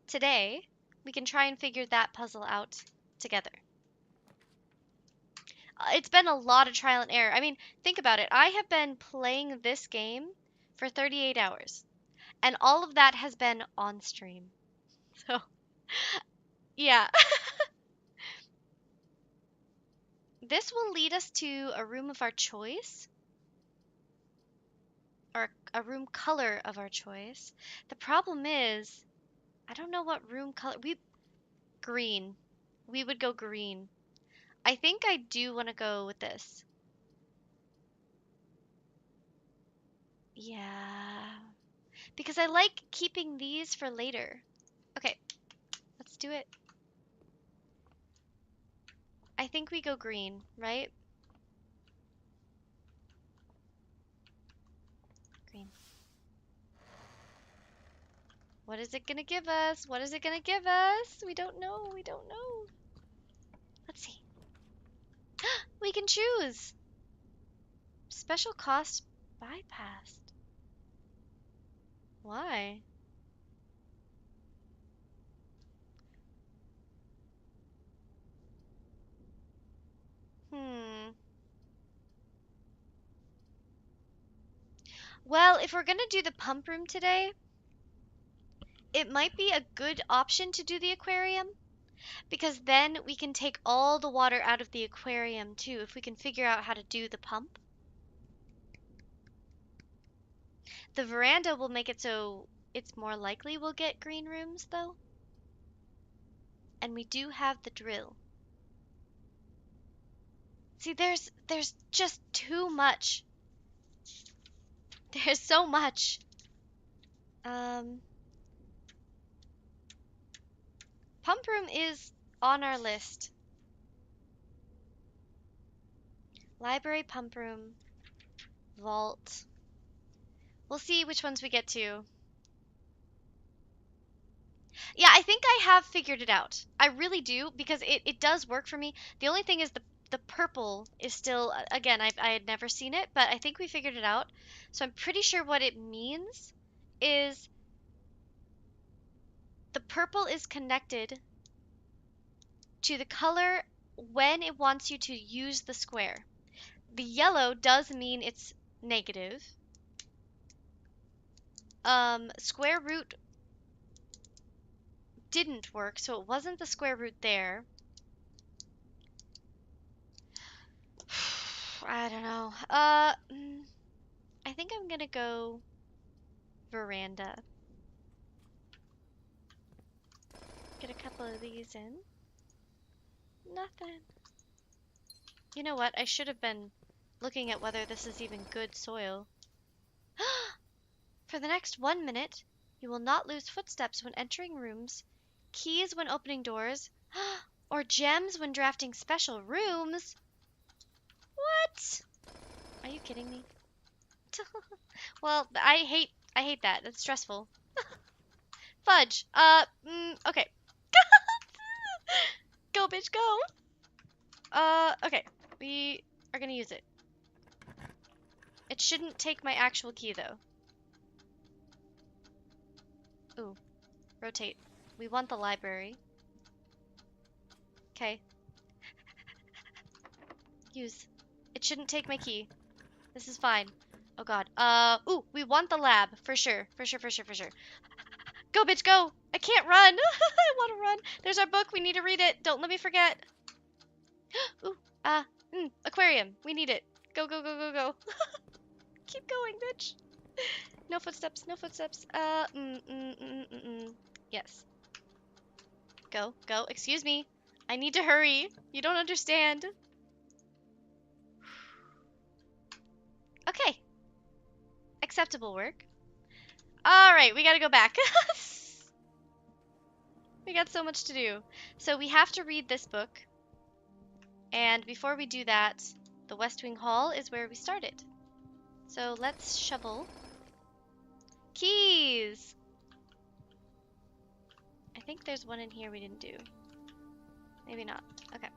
today, we can try and figure that puzzle out together. It's been a lot of trial and error. I mean, think about it. I have been playing this game for 38 hours, and all of that has been on stream. So, yeah. This will lead us to a room of our choice, or a room color of our choice. The problem is, I don't know what room color. Green. We would go green. I think I do want to go with this. Yeah. Because I like keeping these for later. Okay, let's do it. I think we go green, right? Green. What is it gonna give us? What is it gonna give us? We don't know. We don't know. Let's see. We can choose. Special cost bypassed. Why? Hmm. Well, if we're gonna do the pump room today, it might be a good option to do the aquarium because then we can take all the water out of the aquarium too if we can figure out how to do the pump. The veranda will make it so it's more likely we'll get green rooms though. And we do have the drill. See, there's just too much. There's so much. Um, Pump room is on our list. Library, pump room, vault. We'll see which ones we get to. Yeah, I think I have figured it out. I really do because it does work for me. The only thing is the purple is still, again, I had never seen it, but I think we figured it out. So I'm pretty sure what it means is the purple is connected to the color when it wants you to use the square. The yellow does mean it's negative. Square root didn't work, so it wasn't the square root there. I don't know. I think I'm gonna go veranda. Get a couple of these in. Nothing. You know what? I should have been looking at whether this is even good soil. For the next 1 minute, you will not lose footsteps when entering rooms, keys when opening doors, or gems when drafting special rooms. What? Are you kidding me? Well, I hate that. That's stressful. Fudge. Okay. Go, bitch, go. Okay. We are gonna use it. It shouldn't take my actual key, though. Ooh. Rotate. We want the library. Okay. Use. It shouldn't take my key. This is fine. Oh god. Ooh, we want the lab. For sure. For sure, for sure, for sure. Go, bitch, go! I can't run! I want to run. There's our book. We need to read it. Don't let me forget. Ooh, aquarium. We need it. Go, go, go, go, go. Keep going, bitch. No footsteps, no footsteps. Yes. Go, go. Excuse me. I need to hurry. You don't understand. Okay. Acceptable work. Alright, we gotta go back. We got so much to do. So we have to read this book. And before we do that, the West Wing Hall is where we started. So let's shovel. Keys! I think there's one in here we didn't do. Maybe not. Okay.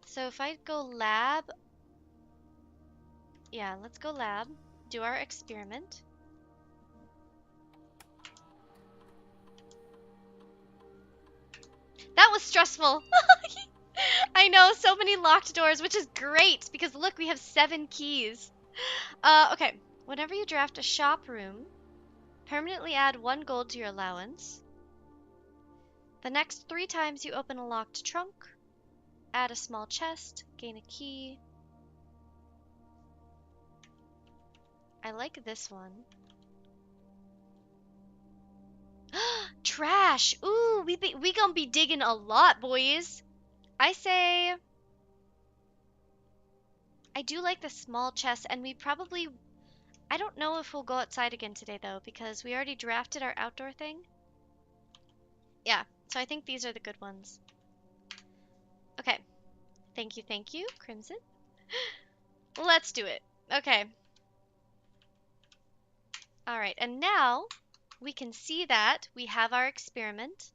So if I go lab... Yeah, let's go lab. Do our experiment. That was stressful! I know, so many locked doors, which is great, because look, we have 7 keys. Okay. Whenever you draft a shop room, permanently add 1 gold to your allowance. The next 3 times you open a locked trunk, add a small chest, gain a key. I like this one. Trash! Ooh, we gonna be digging a lot, boys. I say... I do like the small chest, and we probably... I don't know if we'll go outside again today, though, because we already drafted our outdoor thing. Yeah, so I think these are the good ones. Okay. Thank you, Crimson. Let's do it. Okay. Alright, and now we can see that we have our experiment.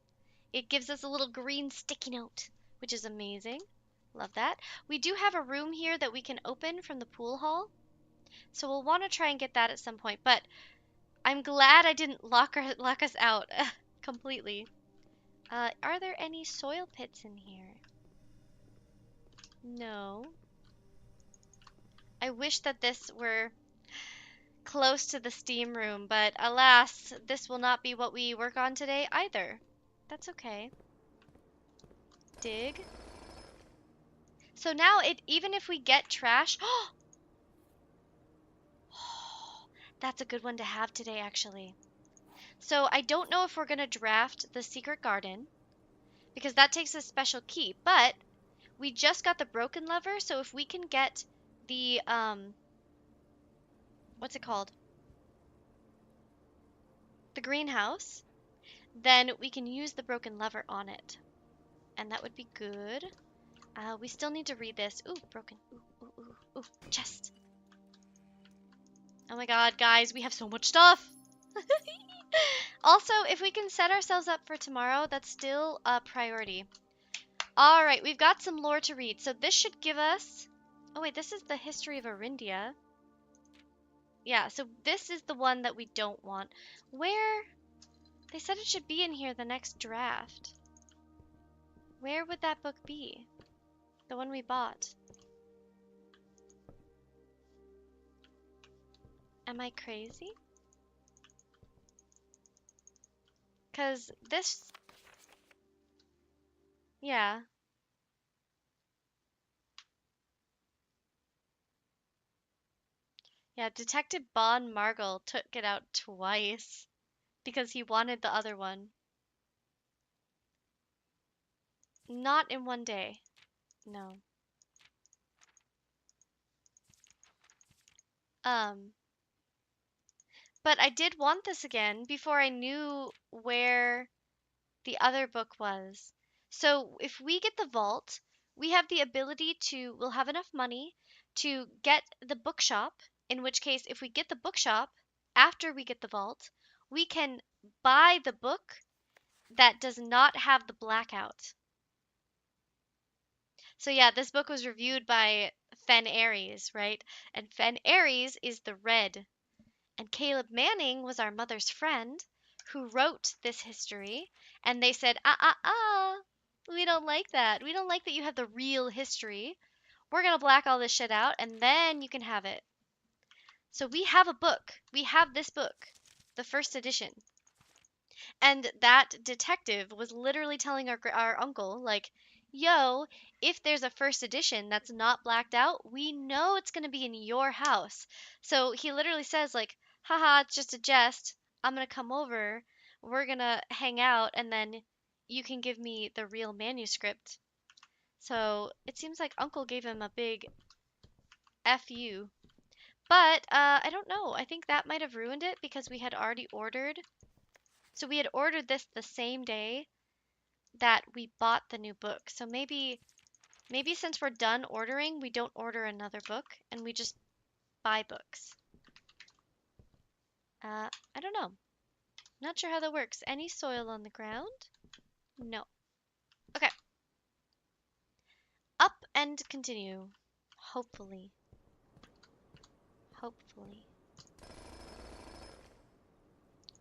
It gives us a little green sticky note, which is amazing. Love that. We do have a room here that we can open from the pool hall. So we'll want to try and get that at some point. But I'm glad I didn't lock us out completely. Are there any soil pits in here? No. I wish that this were close to the steam room, but alas, this will not be what we work on today either. That's okay. Dig. So now, even if we get trash... That's a good one to have today, actually. So I don't know if we're going to draft the secret garden, because that takes a special key, but we just got the broken lever, so if we can get the, what's it called? The greenhouse, then we can use the broken lever on it. And that would be good. We still need to read this. Ooh, broken. Ooh, chest. Oh my god, guys, we have so much stuff! Also, if we can set ourselves up for tomorrow, that's still a priority. Alright, we've got some lore to read. So this should give us... Oh wait, this is the history of Arindia. Yeah, so this is the one that we don't want. Where... They said it should be in here the next draft. Where would that book be? The one we bought. Am I crazy? Because this, yeah. Yeah, Detective Bon Margle took it out twice because he wanted the other one. Not in one day. No. Um, but I did want this again before I knew where the other book was. So if we get the vault, we have the ability to, we'll have enough money to get the bookshop, in which case, if we get the bookshop after we get the vault, we can buy the book that does not have the blackout. So yeah, this book was reviewed by Fen Aries, right? And Fen Aries is the red. And Caleb Manning was our mother's friend who wrote this history. And they said, we don't like that. We don't like that you have the real history. We're going to black all this shit out and then you can have it. So we have a book. We have this book, the first edition. And that detective was literally telling our uncle, like, yo, if there's a first edition that's not blacked out, we know it's going to be in your house. So he literally says, like, haha, it's just a jest. I'm going to come over. We're going to hang out, and then you can give me the real manuscript. So it seems like Uncle gave him a big F you. But I don't know. I think that might have ruined it because we had already ordered. So we had ordered this the same day that we bought the new book. So maybe since we're done ordering, we don't order another book and we just buy books. I don't know. Not sure how that works. Any soil on the ground? No. Okay. Up and continue. Hopefully. Hopefully.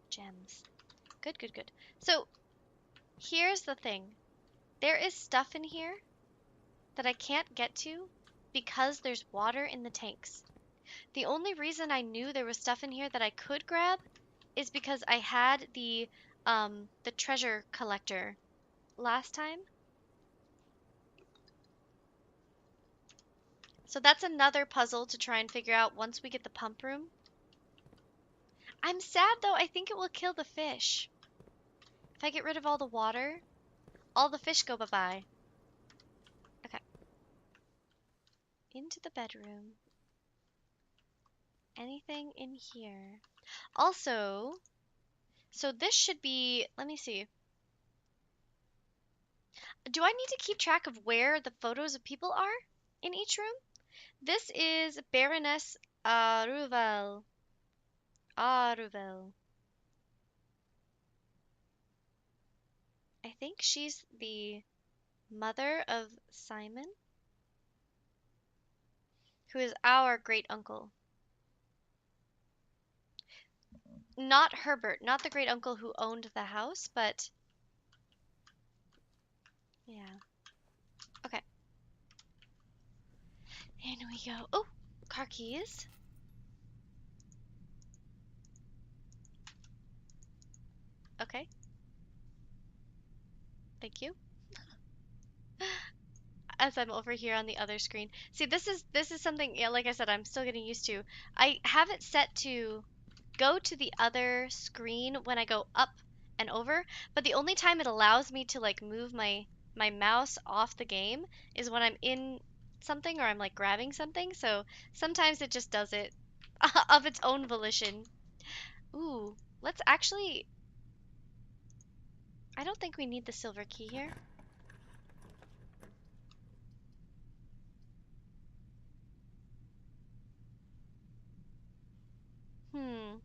Gems. Good, good, good. So here's the thing. There is stuff in here that I can't get to because there's water in the tanks. The only reason I knew there was stuff in here that I could grab is because I had the treasure collector last time. So that's another puzzle to try and figure out once we get the pump room. I'm sad though, I think it will kill the fish. If I get rid of all the water, all the fish go bye-bye. Okay. Into the bedroom. Anything in here? Also, so this should be, let me see. Do I need to keep track of where the photos of people are in each room? This is Baroness Aruvel. Aruvel. I think she's the mother of Simon, who is our great uncle. Not Herbert, not the great uncle who owned the house, but yeah. Okay. In we go. Oh, car keys. Okay. Thank you. As I'm over here on the other screen. See, this is something, yeah, like I said, I'm still getting used to. I have it set to go to the other screen when I go up and over, but the only time it allows me to like move my mouse off the game is when I'm in something or I'm like grabbing something. So sometimes it just does it of its own volition. Ooh, let's actually I don't think we need the silver key here. Hmm.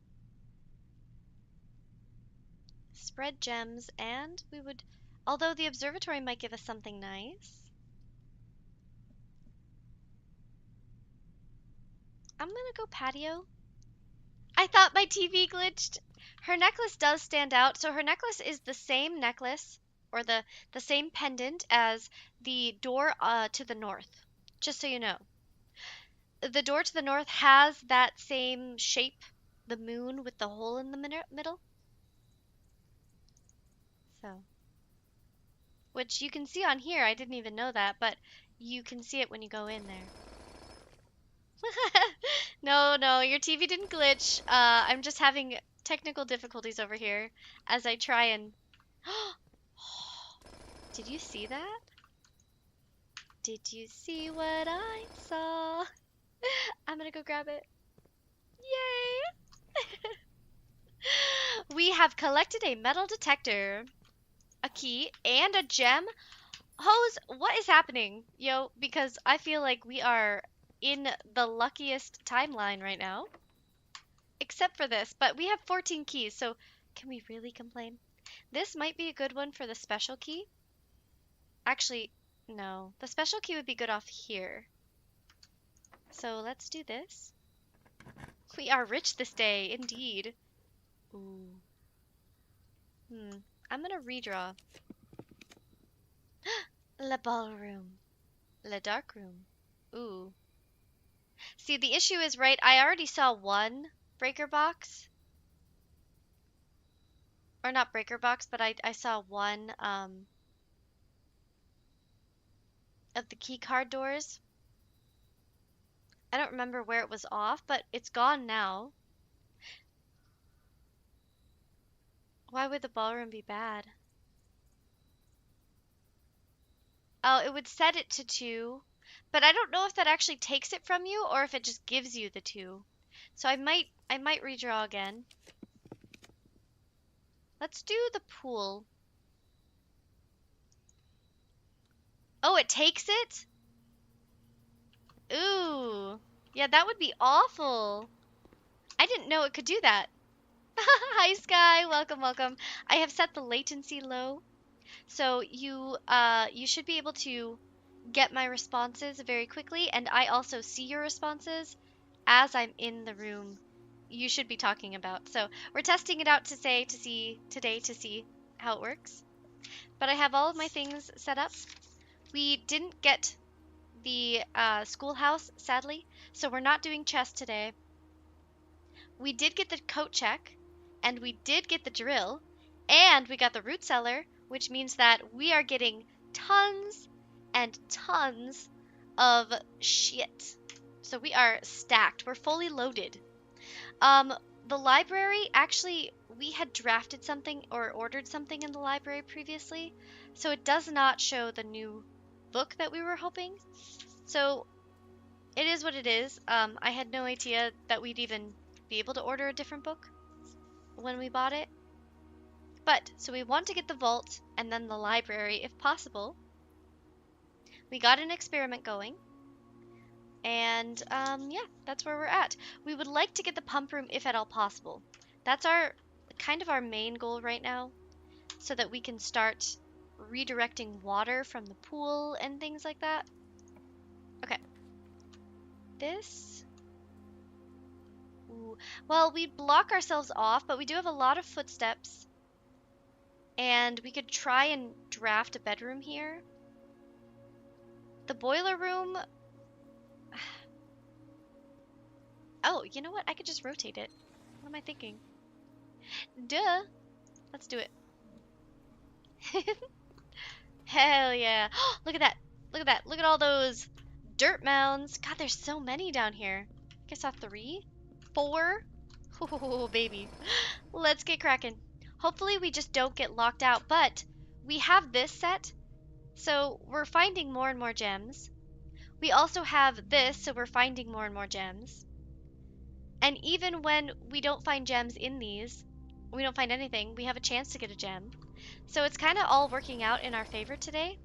Spread gems and we would although the observatory might give us something nice. I'm gonna go patio. I thought my TV glitched. Her necklace does stand out. So her necklace is the same necklace or the same pendant as the door to the north. Just so you know. The door to the north has that same shape, the moon with the hole in the middle. So, which you can see on here. I didn't even know that, but you can see it when you go in there. No, no, your TV didn't glitch. I'm just having technical difficulties over here as I try and. Did you see that? Did you see what I saw? I'm gonna go grab it. Yay! We have collected a metal detector, a key, and a gem. Hose, what is happening? Yo, because I feel like we are in the luckiest timeline right now. Except for this, but we have 14 keys, so can we really complain? This might be a good one for the special key. Actually, no. The special key would be good off here. So let's do this. We are rich this day, indeed. Ooh. I'm gonna redraw. Le ballroom. Le dark room. Ooh. See, the issue is, right, I already saw one breaker box. Or not breaker box, but I saw one of the key card doors. I don't remember where it was off, but it's gone now. Why would the ballroom be bad? Oh, it would set it to 2, but I don't know if that actually takes it from you or if it just gives you the 2. So I might redraw again. Let's do the pool. Oh, it takes it? Ooh. Yeah, that would be awful. I didn't know it could do that. Hi, Sky. Welcome, welcome. I have set the latency low, so you should be able to get my responses very quickly, and I also see your responses as I'm in the room you should be talking about. So we're testing it out today to see how it works. But I have all of my things set up. We didn't get the schoolhouse, sadly, so we're not doing chess today. We did get the coat check, and we did get the drill, and we got the root cellar, which means that we are getting tons and tons of shit. So we are stacked. We're fully loaded. The library, actually, we had drafted something or ordered something in the library previously, so it does not show the new book that we were hoping. So it is what it is. I had no idea that we'd even be able to order a different book when we bought it. But, so we want to get the vault and then the library if possible. We got an experiment going. And, yeah, that's where we're at. We would like to get the pump room if at all possible. That's kind of our main goal right now, so that we can start redirecting water from the pool and things like that. Okay. This. Ooh. Well, we block ourselves off, but we do have a lot of footsteps. And we could try and draft a bedroom here. The boiler room. Oh, you know what? I could just rotate it. What am I thinking? Duh. Let's do it. Hell yeah. Look at that. Look at that. Look at all those dirt mounds. God, there's so many down here. I guess I saw 3, 4. Oh, baby. Let's get cracking. Hopefully we just don't get locked out, but we have this set, so we're finding more and more gems. We also have this, so we're finding more and more gems. And even when we don't find gems in these, we don't find anything, we have a chance to get a gem. So it's kind of all working out in our favor today.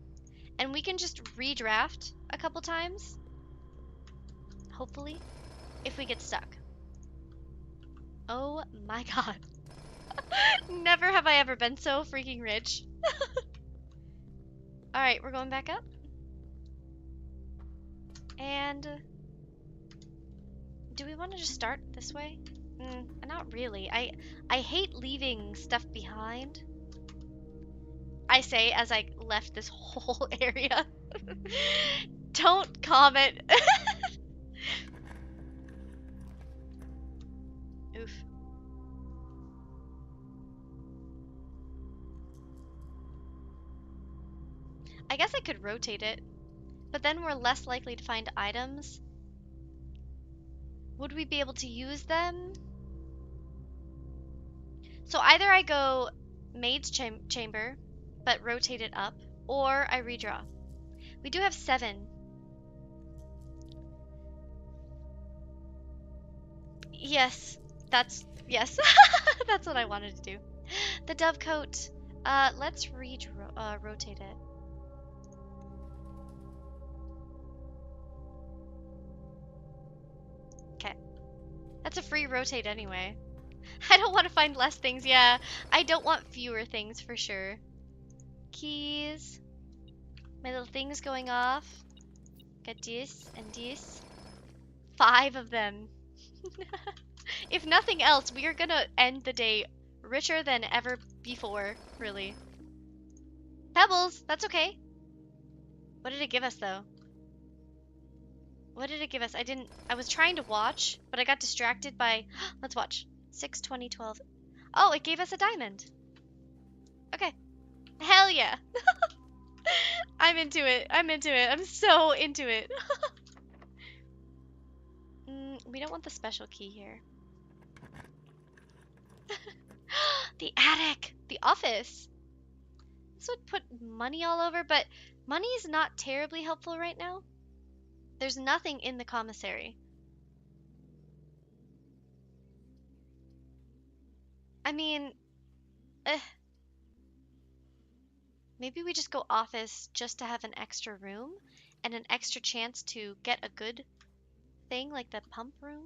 And we can just redraft a couple times, hopefully, if we get stuck. Oh my god. Never have I ever been so freaking rich. Alright, we're going back up. And do we want to just start this way? Not really. I hate leaving stuff behind. I say as I left this whole area. Don't comment. Oof. I guess I could rotate it, but then we're less likely to find items. Would we be able to use them? So either I go maid's chamber, but rotate it up, or I redraw. We do have 7. Yes, yes, that's what I wanted to do. The dove coat. Let's rotate it. Okay, that's a free rotate anyway. I don't want to find less things. Yeah, I don't want fewer things for sure. Keys. My little things going off. Got this and this. 5 of them. If nothing else, we are gonna end the day richer than ever before, really. Pebbles, that's okay. What did it give us though? What did it give us? I was trying to watch, but I got distracted by, let's watch. 6, 20, 12. Oh, it gave us a diamond. Okay. Hell yeah. I'm into it. I'm into it. I'm so into it. We don't want the special key here. The attic. The office. This would put money all over, but money is not terribly helpful right now. There's nothing in the commissary. I mean, maybe we just go office just to have an extra room and an extra chance to get a good thing like the pump room.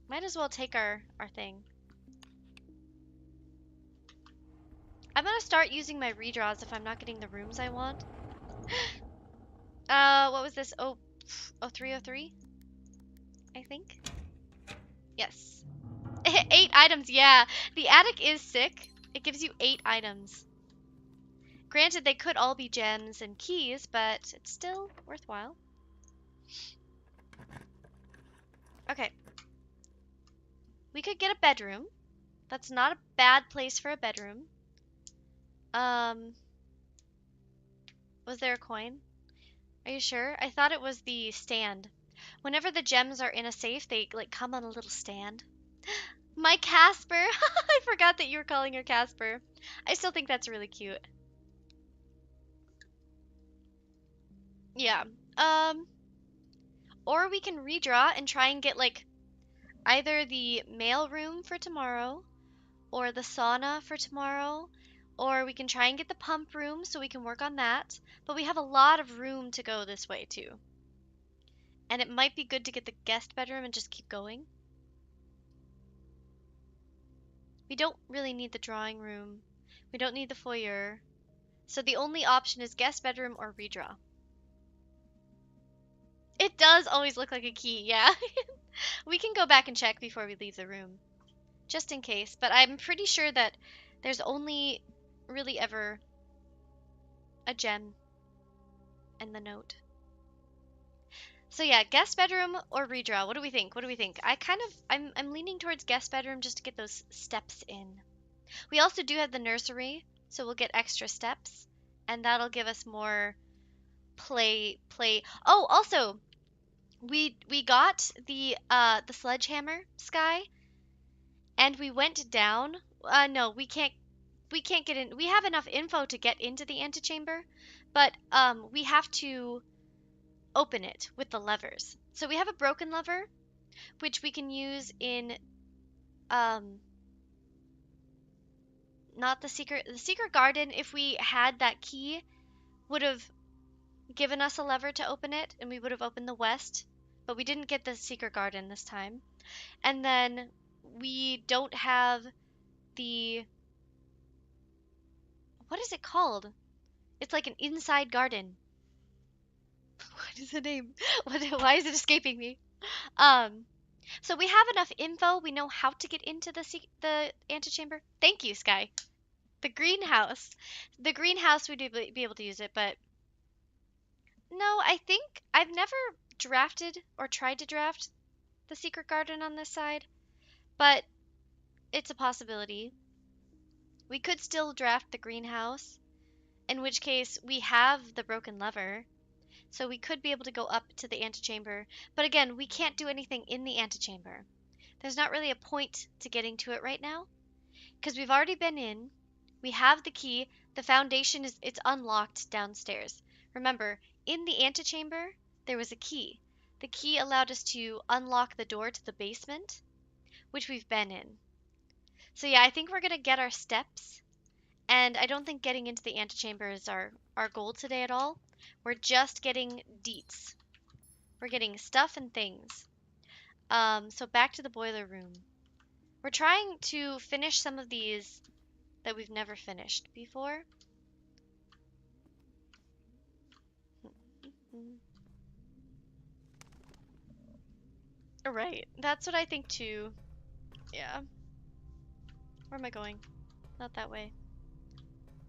Might as well take our thing. I'm gonna start using my redraws if I'm not getting the rooms I want. What was this? Oh, 0303? I think. Yes. 8 items, yeah. The attic is sick. It gives you 8 items. Granted, they could all be gems and keys, but it's still worthwhile. Okay. We could get a bedroom. That's not a bad place for a bedroom. Was there a coin? Are you sure? I thought it was the stand. Whenever the gems are in a safe, they like come on a little stand. My Casper! I forgot that you were calling her Casper. I still think that's really cute. Yeah. Or we can redraw and try and get like either the mail room for tomorrow or the sauna for tomorrow, or we can try and get the pump room so we can work on that. But we have a lot of room to go this way too. And it might be good to get the guest bedroom and just keep going. We don't really need the drawing room. We don't need the foyer. So the only option is guest bedroom or redraw. It does always look like a key, yeah. We can go back and check before we leave the room, just in case. But I'm pretty sure that there's only really ever a gem and the note. So yeah, guest bedroom or redraw. What do we think? What do we think? I'm leaning towards guest bedroom just to get those steps in. We also do have the nursery, so we'll get extra steps, and that'll give us more play. Oh, also, we got the sledgehammer sky, and we went down. No, we can't get in. We have enough info to get into the antechamber, but we have to open it with the levers. So we have a broken lever, which we can use in not the secret garden. If we had that key, would have given us a lever to open it, and we would have opened the west, but we didn't get the secret garden this time. And then we don't have the, what is it called? It's like an inside garden. What is the name? Why is it escaping me? So we have enough info. We know how to get into the antechamber. Thank you, Sky. The greenhouse. The greenhouse, we'd be able to use it, but no, I think I've never drafted or tried to draft the secret garden on this side. but it's a possibility. We could still draft the greenhouse, in which case we have the broken lever, so we could be able to go up to the antechamber. But again, we can't do anything in the antechamber. There's not really a point to getting to it right now, because we've already been in. We have the key. The foundation it's unlocked downstairs. Remember, in the antechamber, there was a key. The key allowed us to unlock the door to the basement, which we've been in. So yeah, I think we're gonna get our steps, and I don't think getting into the antechamber is our goal today at all. We're just getting deets. We're getting stuff and things. So back to the boiler room. We're trying to finish some of these that we've never finished before. Right, that's what I think too. Yeah. Where am I going? Not that way.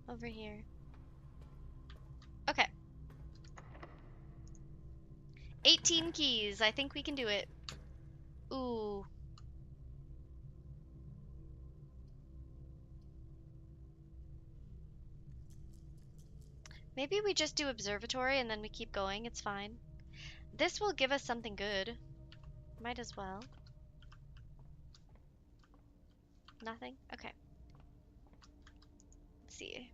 Over here. Okay. 18 keys. I think we can do it. Ooh. Maybe we just do observatory and then we keep going. It's fine. This will give us something good. Might as well. Nothing? Okay. Let's see.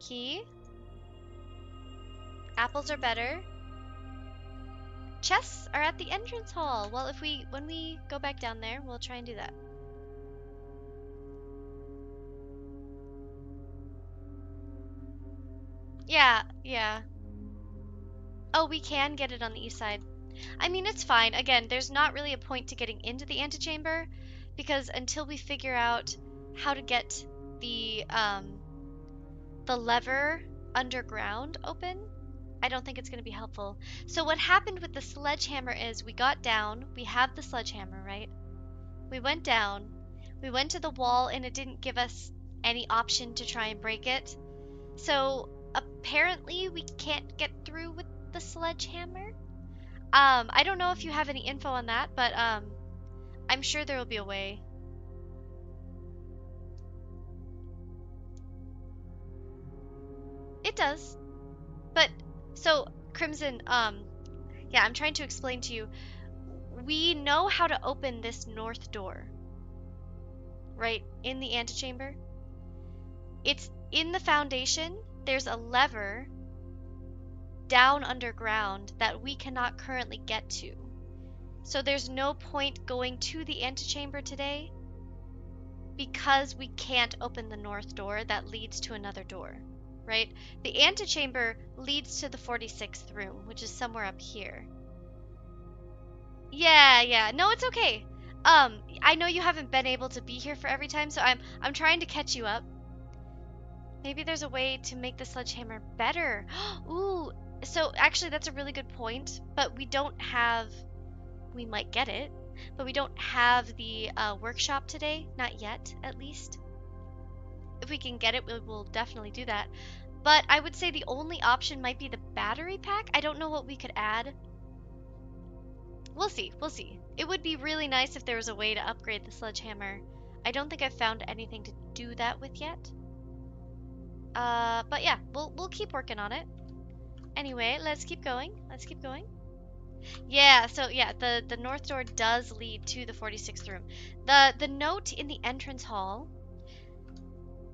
Key. Apples are better. Chests are at the entrance hall. Well, when we go back down there, we'll try and do that. Yeah. Oh, we can get it on the east side. I mean, it's fine. Again, there's not really a point to getting into the antechamber, because until we figure out how to get the lever underground open, I don't think it's going to be helpful. So what happened with the sledgehammer is we got down, we have the sledgehammer, right? We went down, we went to the wall, and it didn't give us any option to try and break it. So apparently we can't get through with the sledgehammer. I don't know if you have any info on that, but I'm sure there will be a way. It does. But so Crimson, yeah, I'm trying to explain to you. We know how to open this north door. Right in the antechamber. It's in the foundation. There's a lever down underground that we cannot currently get to. So there's no point going to the antechamber today because we can't open the north door that leads to another door, right? The antechamber leads to the 46th room, which is somewhere up here. Yeah. No, it's okay. I know you haven't been able to be here for every time, so I'm trying to catch you up. Maybe there's a way to make the sledgehammer better. Ooh, so actually that's a really good point, but we might get it, but we don't have the workshop today, not yet, at least. If we can get it, we will definitely do that. But I would say the only option might be the battery pack. I don't know what we could add. We'll see. It would be really nice if there was a way to upgrade the sledgehammer. I don't think I've found anything to do that with yet. But yeah, we'll keep working on it. Anyway, let's keep going. Yeah, so yeah, the north door does lead to the 46th room. The note in the entrance hall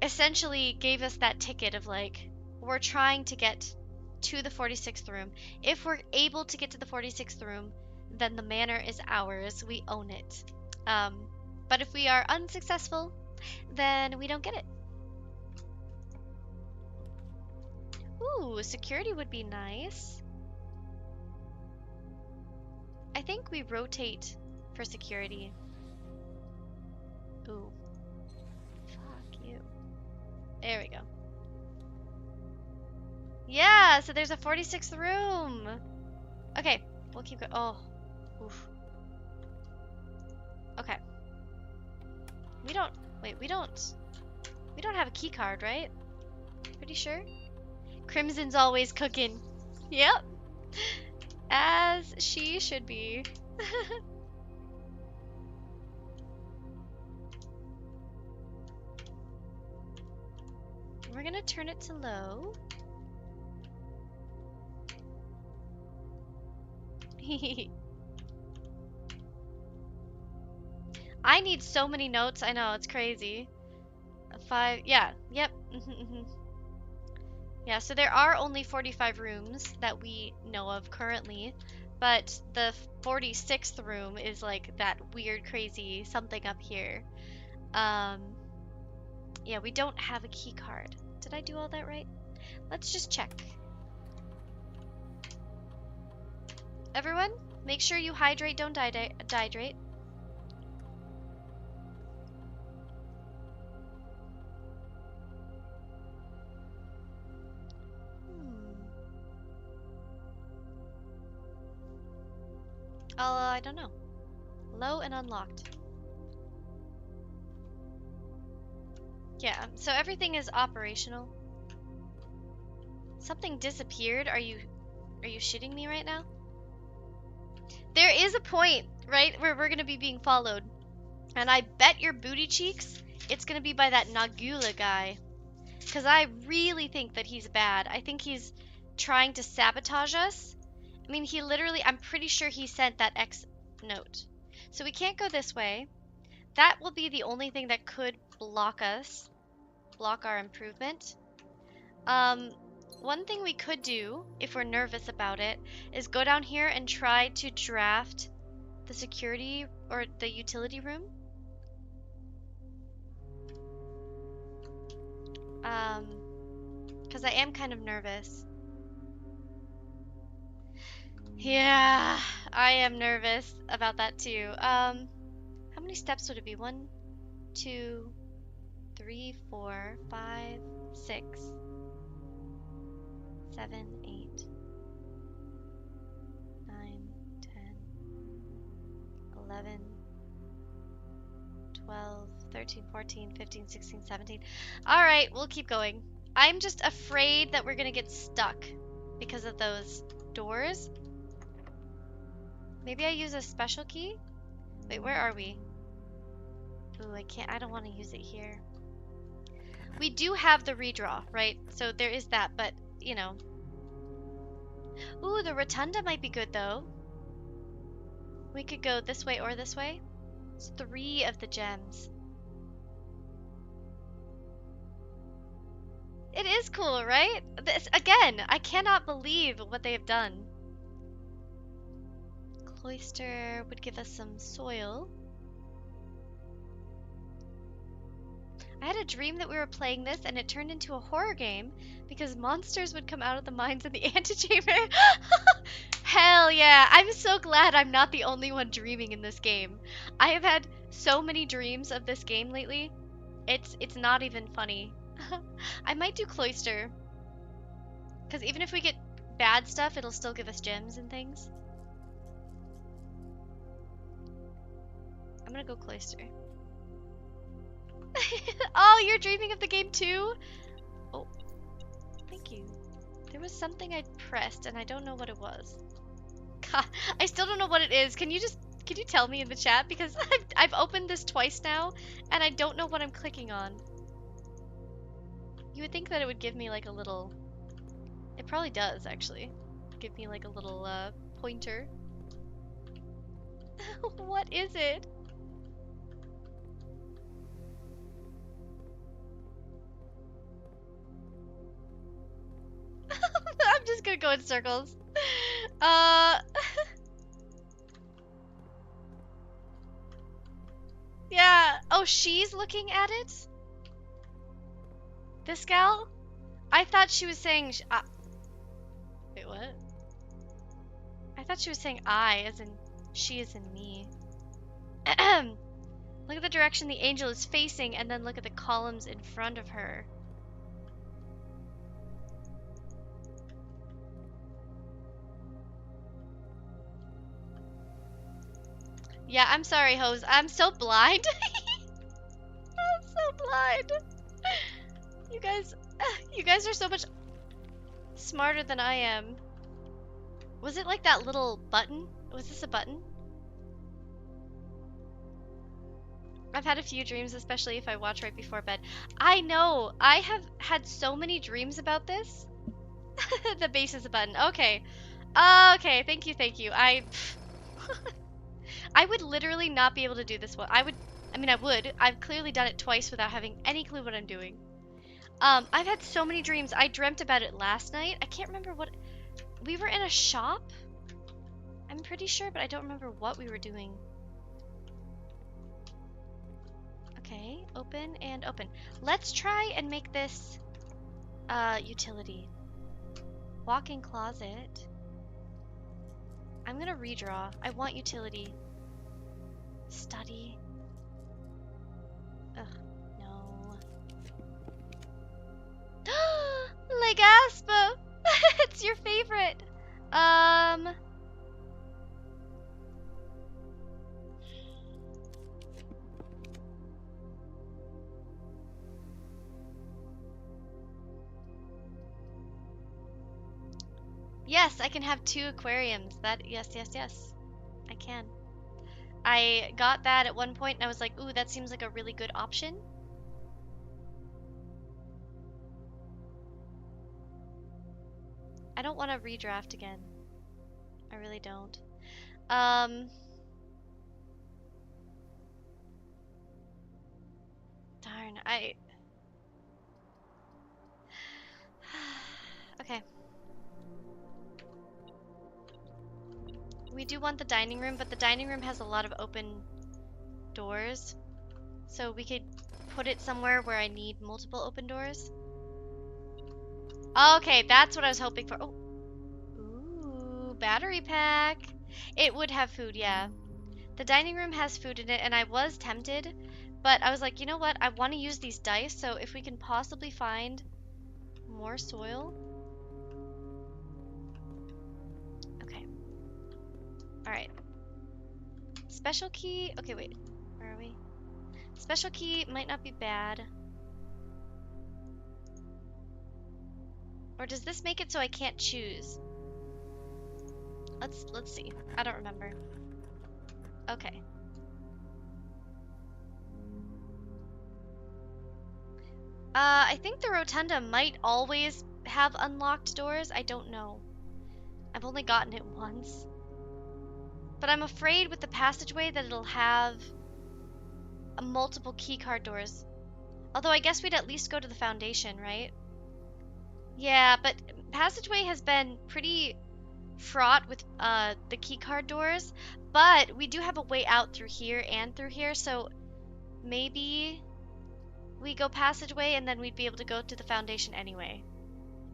essentially gave us that ticket of like, we're trying to get to the 46th room. If we're able to get to the 46th room, then the manor is ours. We own it. But if we are unsuccessful, then we don't get it. Ooh, security would be nice. I think we rotate for security. Ooh. Fuck you. There we go. Yeah, so there's a 46th room. Okay, we'll keep going. Oh. Oof. Okay. We don't have a key card, right? Pretty sure. Crimson's always cooking. Yep. As she should be. We're gonna turn it to low. I need so many notes. I know, it's crazy. 5, yeah, yep. Yeah, so there are only 45 rooms that we know of currently, but the 46th room is like that weird, crazy something up here. Yeah, we don't have a key card. Did I do all that right? Let's just check. Everyone, make sure you hydrate, don't dehydrate. I don't know. Low and unlocked. Yeah, so everything is operational. Something disappeared? Are you shitting me right now? There is a point, right, where we're gonna be being followed. And I bet your booty cheeks it's gonna be by that Nagula guy. Because I really think that he's bad. I think he's trying to sabotage us. I mean, he literally, I'm pretty sure he sent that X note. So we can't go this way. That will be the only thing that could block us. Block our improvement. One thing we could do, if we're nervous about it, is go down here and try to draft the security or the utility room. Because I am kind of nervous. Yeah, I am nervous about that too. How many steps would it be? 1, 2, 3, 4, 5, 6, 7, 8, 9, 10, 11, 12, 13, 14, 15, 16, 17. Alright, we'll keep going. I'm just afraid that we're gonna get stuck because of those doors. Maybe I use a special key? Wait, where are we? Ooh, I don't want to use it here. We do have the redraw, right? So there is that, but, you know. Ooh, the rotunda might be good, though. We could go this way or this way. It's 3 of the gems. It is cool, right? Again, I cannot believe what they have done. Cloister would give us some soil. I had a dream that we were playing this and it turned into a horror game because monsters would come out of the mines in the antechamber. Hell yeah! I'm so glad I'm not the only one dreaming in this game. I have had so many dreams of this game lately. It's not even funny. I might do Cloister. Because even if we get bad stuff, it'll still give us gems and things. I'm gonna go Cloister. Oh, you're dreaming of the game too? Oh, thank you. There was something I pressed and I don't know what it was. God, I still don't know what it is. Can you tell me in the chat? Because I've opened this twice now and I don't know what I'm clicking on. You would think that it would give me like a little... It probably does, actually. Give me like a little pointer. What is it? I'm just gonna go in circles. Yeah. Oh, she's looking at it? This gal? I thought she was saying... Wait, what? I thought she was saying I, as in she as in me. Look at the direction the angel is facing, and then look at the columns in front of her. Yeah, I'm sorry, Hose. I'm so blind. I'm so blind. You guys are so much smarter than I am. Was it like that little button? Was this a button? I've had a few dreams, especially if I watch right before bed. I know! I have had so many dreams about this. The base is a button. Okay. Okay, thank you, thank you. I would literally not be able to do this one. I mean, I would. I've clearly done it twice without having any clue what I'm doing. I've had so many dreams. I dreamt about it last night. I can't remember what... We were in a shop? I'm pretty sure, but I don't remember what we were doing. Okay, open and open. Let's try and make this utility. Walk-in closet. I'm gonna redraw. I want utility. Study. Ugh, no. Legaspa! It's your favorite. Yes, I can have 2 aquariums. Yes, yes, yes. I can. I got that at one point and I was like, ooh, that seems like a really good option. I don't want to redraft again. I really don't. Darn, okay. We do want the dining room, but the dining room has a lot of open doors. So we could put it somewhere where I need multiple open doors. Okay, that's what I was hoping for. Oh. Ooh, battery pack. It would have food, yeah. The dining room has food in it, and I was tempted, but I was like, you know what? I want to use these dice, so if we can possibly find more soil. Okay. Alright. Special key. Okay, wait. Where are we? Special key might not be bad. Or does this make it so I can't choose? Let's see. I don't remember. Okay. I think the rotunda might always have unlocked doors. I don't know. I've only gotten it once. But I'm afraid with the passageway that it'll have multiple keycard doors. Although I guess we'd at least go to the foundation, right? Yeah, but passageway has been pretty fraught with the keycard doors, but we do have a way out through here and through here, so maybe we go passageway and then we'd be able to go to the foundation anyway.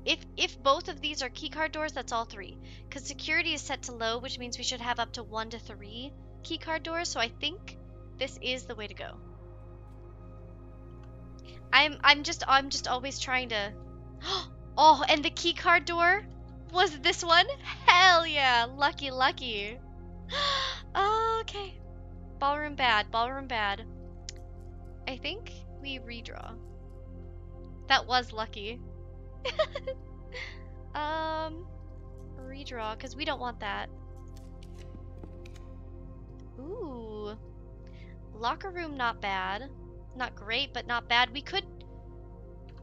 If both of these are keycard doors, that's all 3. Because security is set to low, which means we should have up to 1 to 3 keycard doors, so I think this is the way to go. I'm just always trying to... Oh, and the keycard door was this one? Hell yeah! Lucky, lucky. Okay. Ballroom bad, ballroom bad. I think we redraw. That was lucky. Redraw, because we don't want that. Ooh. Locker room, not bad. Not great, but not bad. We could...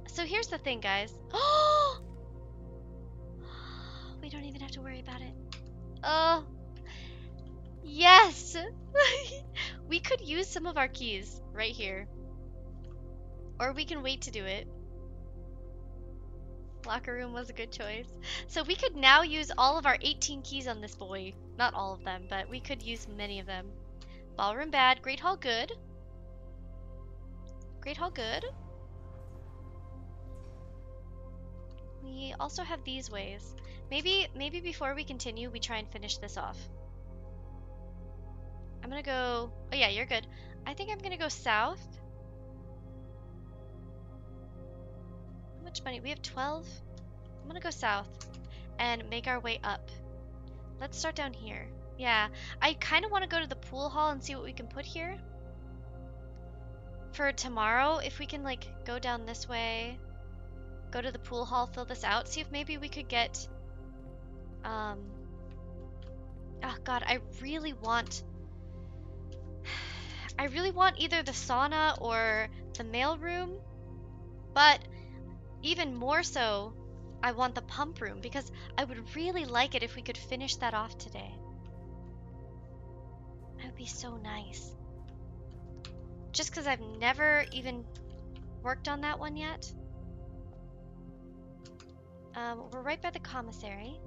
So here's the thing, guys. Oh! We don't even have to worry about it. Oh. Yes! We could use some of our keys right here. Or we can wait to do it. Locker room was a good choice. So we could now use all of our 18 keys on this boy. Not all of them, but we could use many of them. Ballroom bad. Great hall good. Great hall good. We also have these ways. Maybe before we continue, we try and finish this off. I'm gonna go... Oh yeah, you're good. I think I'm gonna go south. How much money? We have 12. I'm gonna go south and make our way up. Let's start down here. Yeah, I kind of want to go to the pool hall and see what we can put here. For tomorrow, if we can like go down this way, go to the pool hall, fill this out, see if maybe we could get... Oh god, I really want I really want either the sauna or the mailroom, but even more so, I want the pump room because I would really like it if we could finish that off today. That would be so nice. Just because I've never even worked on that one yet. We're right by the commissary.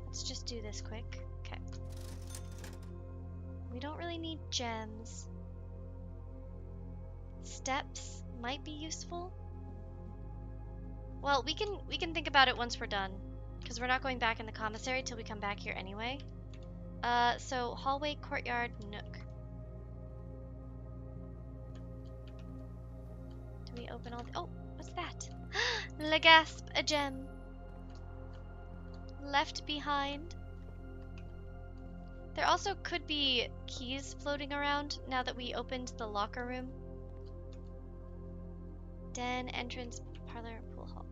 Let's just do this quick. Okay. We don't really need gems. Steps might be useful. Well, we can think about it once we're done, because we're not going back in the commissary till we come back here anyway. So hallway, courtyard, nook. Do we open all the— oh, what's that? Le gasp, a gem. Left behind. There also could be keys floating around now that we opened the locker room. Den, entrance, parlor, pool hall.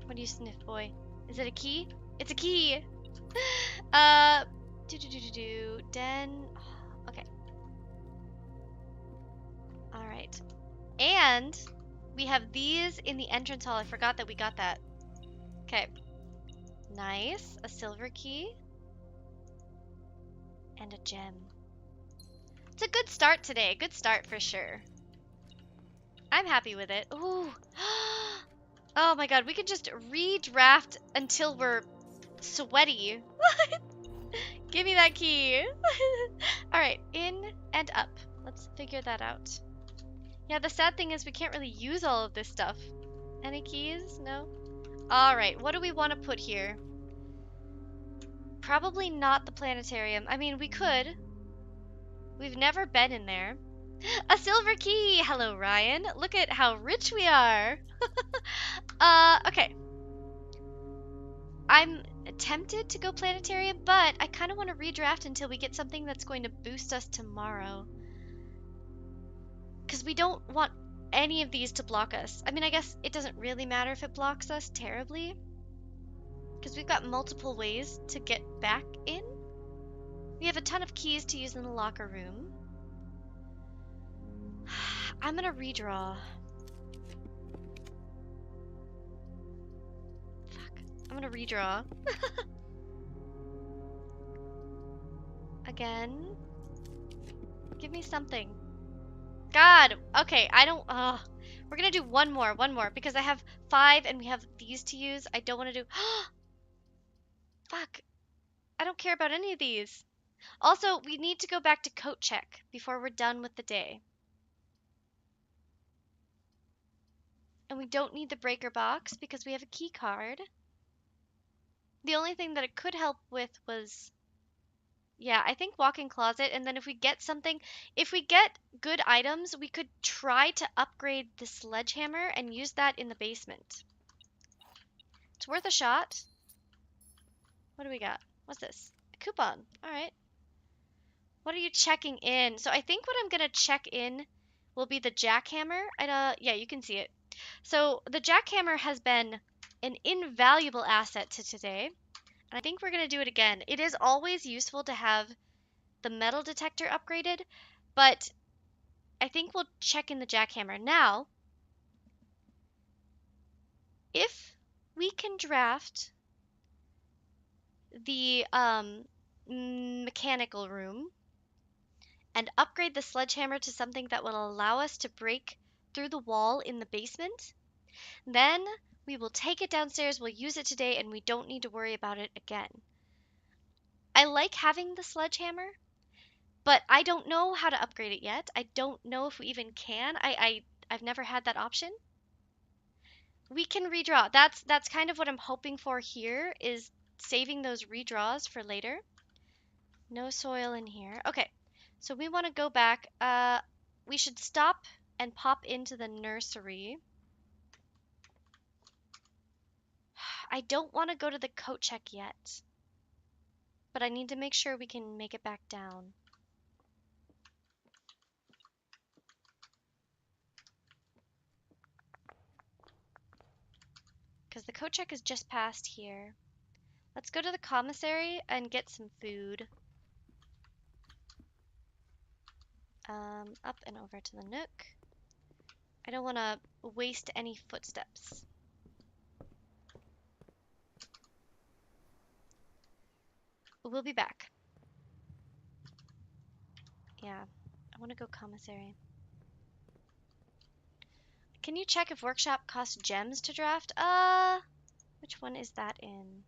What do you sniff, boy? Is it a key? It's a key! Den. Okay. Alright. And we have these in the entrance hall. I forgot that we got that. Okay. Nice. A silver key. And a gem. It's a good start today. Good start for sure. I'm happy with it. Ooh. Oh my god, we can just redraft until we're sweaty. Give me that key. Alright, in and up. Let's figure that out. Yeah, the sad thing is we can't really use all of this stuff. Any keys? No? Alright, what do we want to put here? Probably not the planetarium. I mean, we could. We've never been in there. A silver key! Hello, Ryan. Look at how rich we are. Okay. I'm tempted to go planetarium, but I kind of want to redraft until we get something that's going to boost us tomorrow. Because we don't want any of these to block us. I mean, I guess it doesn't really matter if it blocks us terribly. Because we've got multiple ways to get back in. We have a ton of keys to use in the locker room. I'm gonna redraw. Fuck. I'm gonna redraw. Again. Give me something. God! Okay, I don't... we're gonna do one more, because I have 5 and we have these to use. I don't want to do... Fuck. I don't care about any of these. Also, we need to go back to coat check before we're done with the day. And we don't need the breaker box because we have a key card. The only thing that it could help with was... yeah, I think walk-in closet, and then if we get something, if we get good items, we could try to upgrade the sledgehammer and use that in the basement. It's worth a shot. What do we got? What's this? A coupon. All right. What are you checking in? So I think what I'm going to check in will be the jackhammer. Yeah, you can see it. So the jackhammer has been an invaluable asset to today. And I think we're going to do it again. It is always useful to have the metal detector upgraded, but I think we'll check in the jackhammer. Now, if we can draft the mechanical room and upgrade the sledgehammer to something that will allow us to break through the wall in the basement, then we will take it downstairs, we'll use it today, and we don't need to worry about it again. I like having the sledgehammer, but I don't know how to upgrade it yet. I don't know if we even can. I've never had that option. We can redraw. That's kind of what I'm hoping for here, is saving those redraws for later. No soil in here. Okay, so we want to go back. We should stop and pop into the nursery. I don't want to go to the coat check yet, but I need to make sure we can make it back down. Because the coat check is just past here. Let's go to the commissary and get some food. Up and over to the nook. I don't want to waste any footsteps. We'll be back. Yeah, I want to go commissary. Can you check if workshop costs gems to draft? Which one is that in?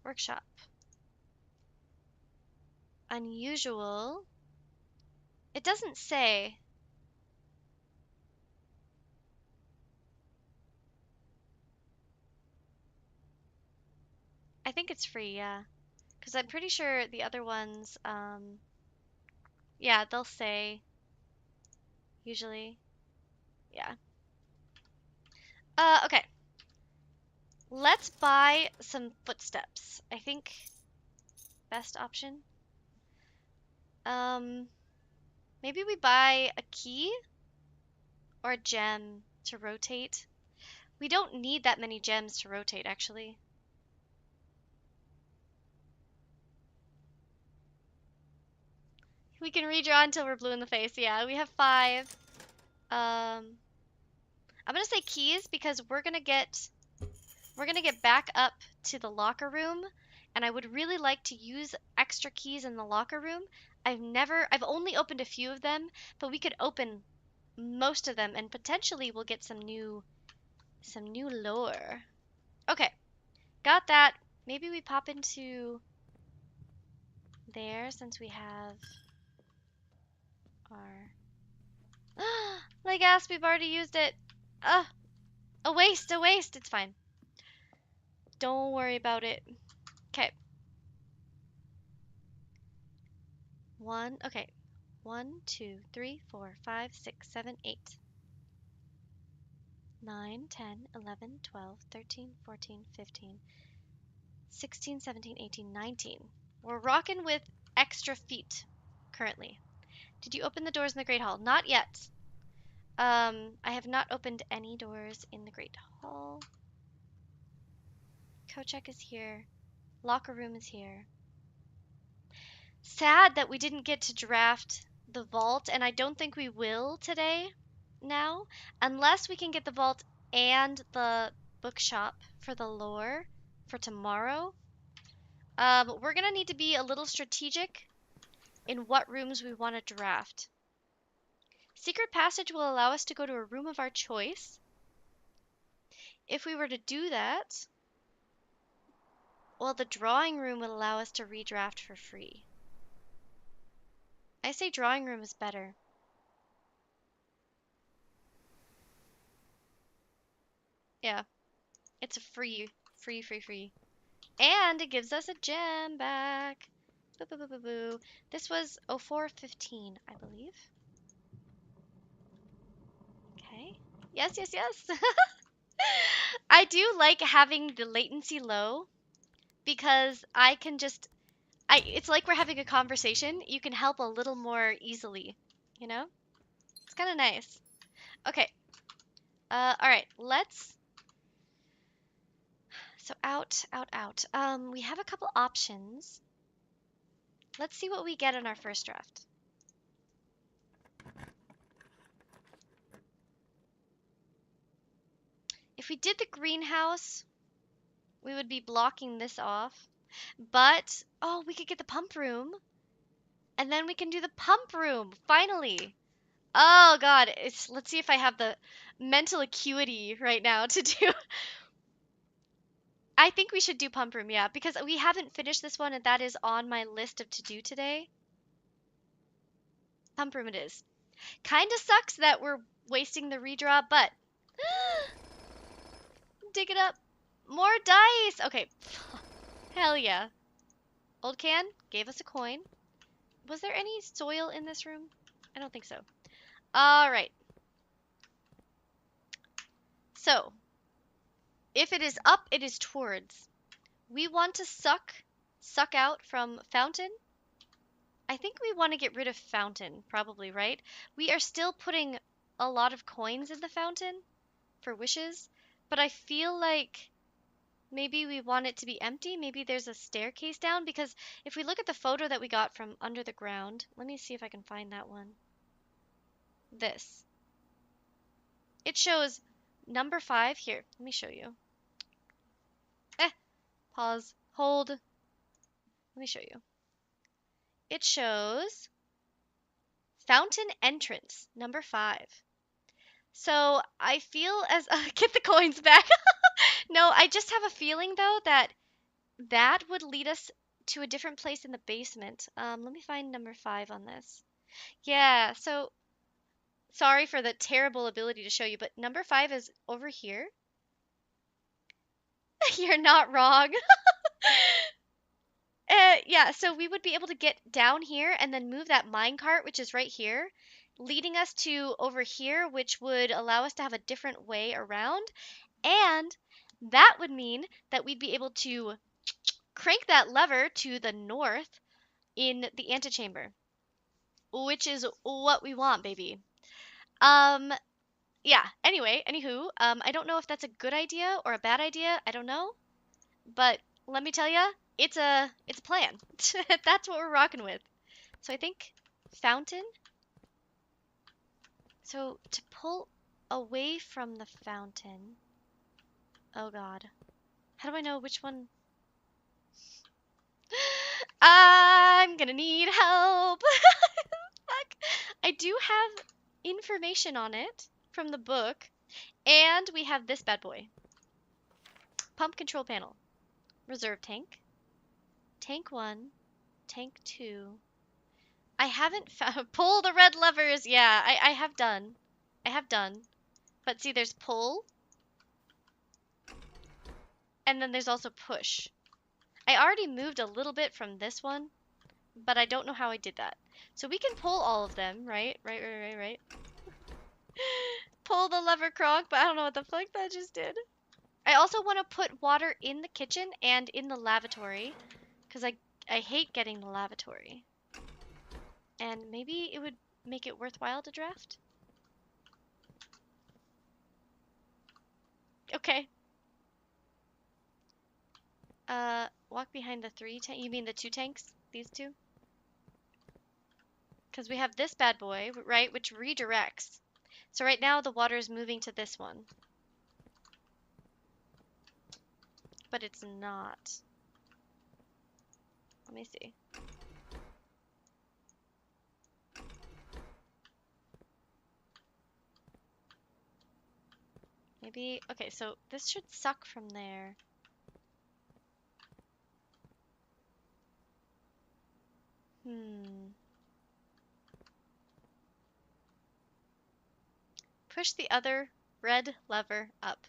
Workshop. Unusual. It doesn't say. I think it's free, yeah. Because I'm pretty sure the other ones, yeah, they'll say, usually. Yeah. Okay. Let's buy some footsteps. I think best option. Maybe we buy a key or a gem to rotate. We don't need that many gems to rotate, actually. We can redraw until we're blue in the face. Yeah, we have 5. I'm gonna say keys because we're gonna get back up to the locker room, and I would really like to use extra keys in the locker room. I've only opened a few of them, but we could open most of them and potentially we'll get some new lore. Okay, got that. Maybe we pop into there since we have our like ass, we've already used it. A waste, a waste. It's fine. Don't worry about it. Okay. Okay. 1, 2, 3, 4, 5, 6, 7, 8, 9, 10, 11, 12, 13, 14, 15, 16, 17, 18, 19. We're rocking with extra feet currently. Did you open the doors in the Great Hall? Not yet. I have not opened any doors in the Great Hall. Kochek is here. Locker room is here. Sad that we didn't get to draft the vault, and I don't think we will today now, unless we can get the vault and the bookshop for the lore for tomorrow. We're gonna need to be a little strategic in what rooms we want to draft. Secret passage will allow us to go to a room of our choice. If we were to do that, well, the drawing room would allow us to redraft for free. I say drawing room is better. Yeah, it's a free. And it gives us a gem back. Boo, boo, boo, boo, boo. This was 0415, I believe. Okay. Yes, yes, yes. I do like having the latency low because I can just it's like we're having a conversation. You can help a little more easily, you know? It's kind of nice. Okay. All right. So out. We have a couple options. Let's see what we get in our first draft. If we did the greenhouse, we would be blocking this off. But, oh, we could get the pump room. And then we can do the pump room, finally. Oh, God. Let's see if I have the mental acuity right now to do. I think we should do pump room, yeah, because we haven't finished this one, and that is on my list of to-do today. Pump room it is. Kinda sucks that we're wasting the redraw, but dig it up. More dice. Okay. Hell yeah. Old can gave us a coin. Was there any soil in this room? I don't think so. All right. So, if it is up, it is towards. We want to suck out from fountain. I think we want to get rid of fountain, probably, right? We are still putting a lot of coins in the fountain for wishes, but I feel like Maybe we want it to be empty. Maybe there's a staircase down because if we look at the photo that we got from under the ground, let me see if I can find that one. This. It shows number 5 here. Let me show you. Pause. Hold. Let me show you. It shows fountain entrance, number 5. So I feel as get the coins back. No, I just have a feeling though that that would lead us to a different place in the basement. Let me find number 5 on this. Yeah, so sorry for the terrible ability to show you, but number 5 is over here. You're not wrong. Yeah, so we would be able to get down here and then move that minecart, which is right here, leading us to over here, which would allow us to have a different way around. And that would mean that we'd be able to crank that lever to the north in the antechamber, which is what we want, baby. Um, yeah, anyway, anywho, I don't know if that's a good idea or a bad idea. I don't know. But let me tell ya, it's a plan. That's what we're rocking with. So I think fountain. So to pull away from the fountain. Oh God. How do I know which one? I'm gonna need help. Fuck. I do have information on it from the book. And we have this bad boy. Pump control panel. Reserve tank. Tank 1. Tank 2. I haven't found pull the red levers. Yeah, I have done. I have done. But see, there's pull, and then there's also push. I already moved a little bit from this one, but I don't know how I did that. So we can pull all of them, right? Right. Pull the lever, Kronk, but I don't know what the fuck that just did. I also want to put water in the kitchen and in the lavatory, because I hate getting the lavatory. And maybe it would make it worthwhile to draft? Okay. Walk behind the 3 tank. You mean the 2 tanks? These 2? Because we have this bad boy, right, which redirects. So right now the water is moving to this one. But it's not. Let me see. Maybe, okay, so this should suck from there. Push the other red lever up.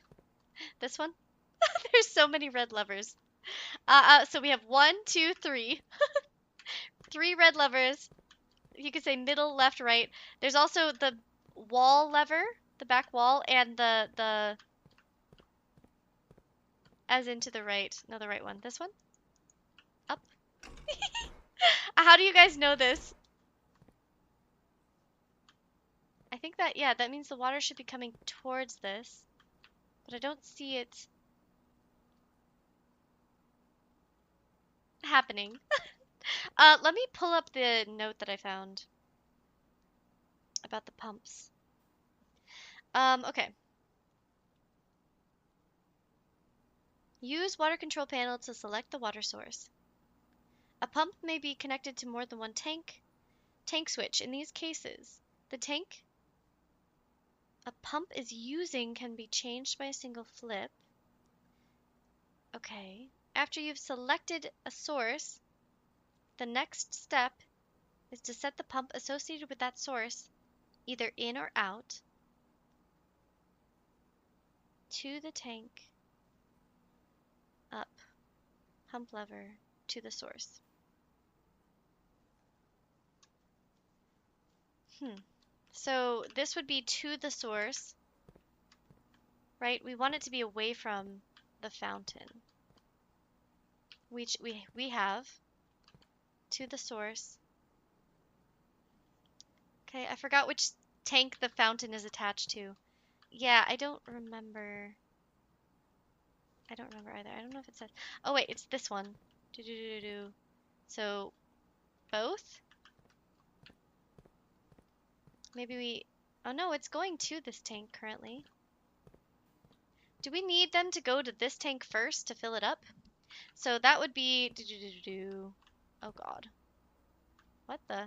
This one? There's so many red levers. So we have 1, 2, 3. 3 red levers. You could say middle, left, right. There's also the wall lever, the back wall, and the as into the right. No, the right one. This one? Up. How do you guys know this? I think that, yeah, that means the water should be coming towards this. But I don't see it happening. Let me pull up the note that I found about the pumps. Okay. Use water control panel to select the water source. A pump may be connected to more than one tank. Tank switch. In these cases, the tank a pump is using can be changed by a single flip. Okay. After you've selected a source, the next step is to set the pump associated with that source, either in or out, to the tank, up, pump lever, to the source. So this would be to the source, right? We want it to be away from the fountain, which we have to the source. Okay, I forgot which tank the fountain is attached to. Yeah, I don't remember. I don't remember either. I don't know if it says. Oh wait, it's this one. Do do do do do. So both? Maybe we. Oh no, it's going to this tank currently. Do we need them to go to this tank first to fill it up? So that would be. Do do do do do. Oh god. What the?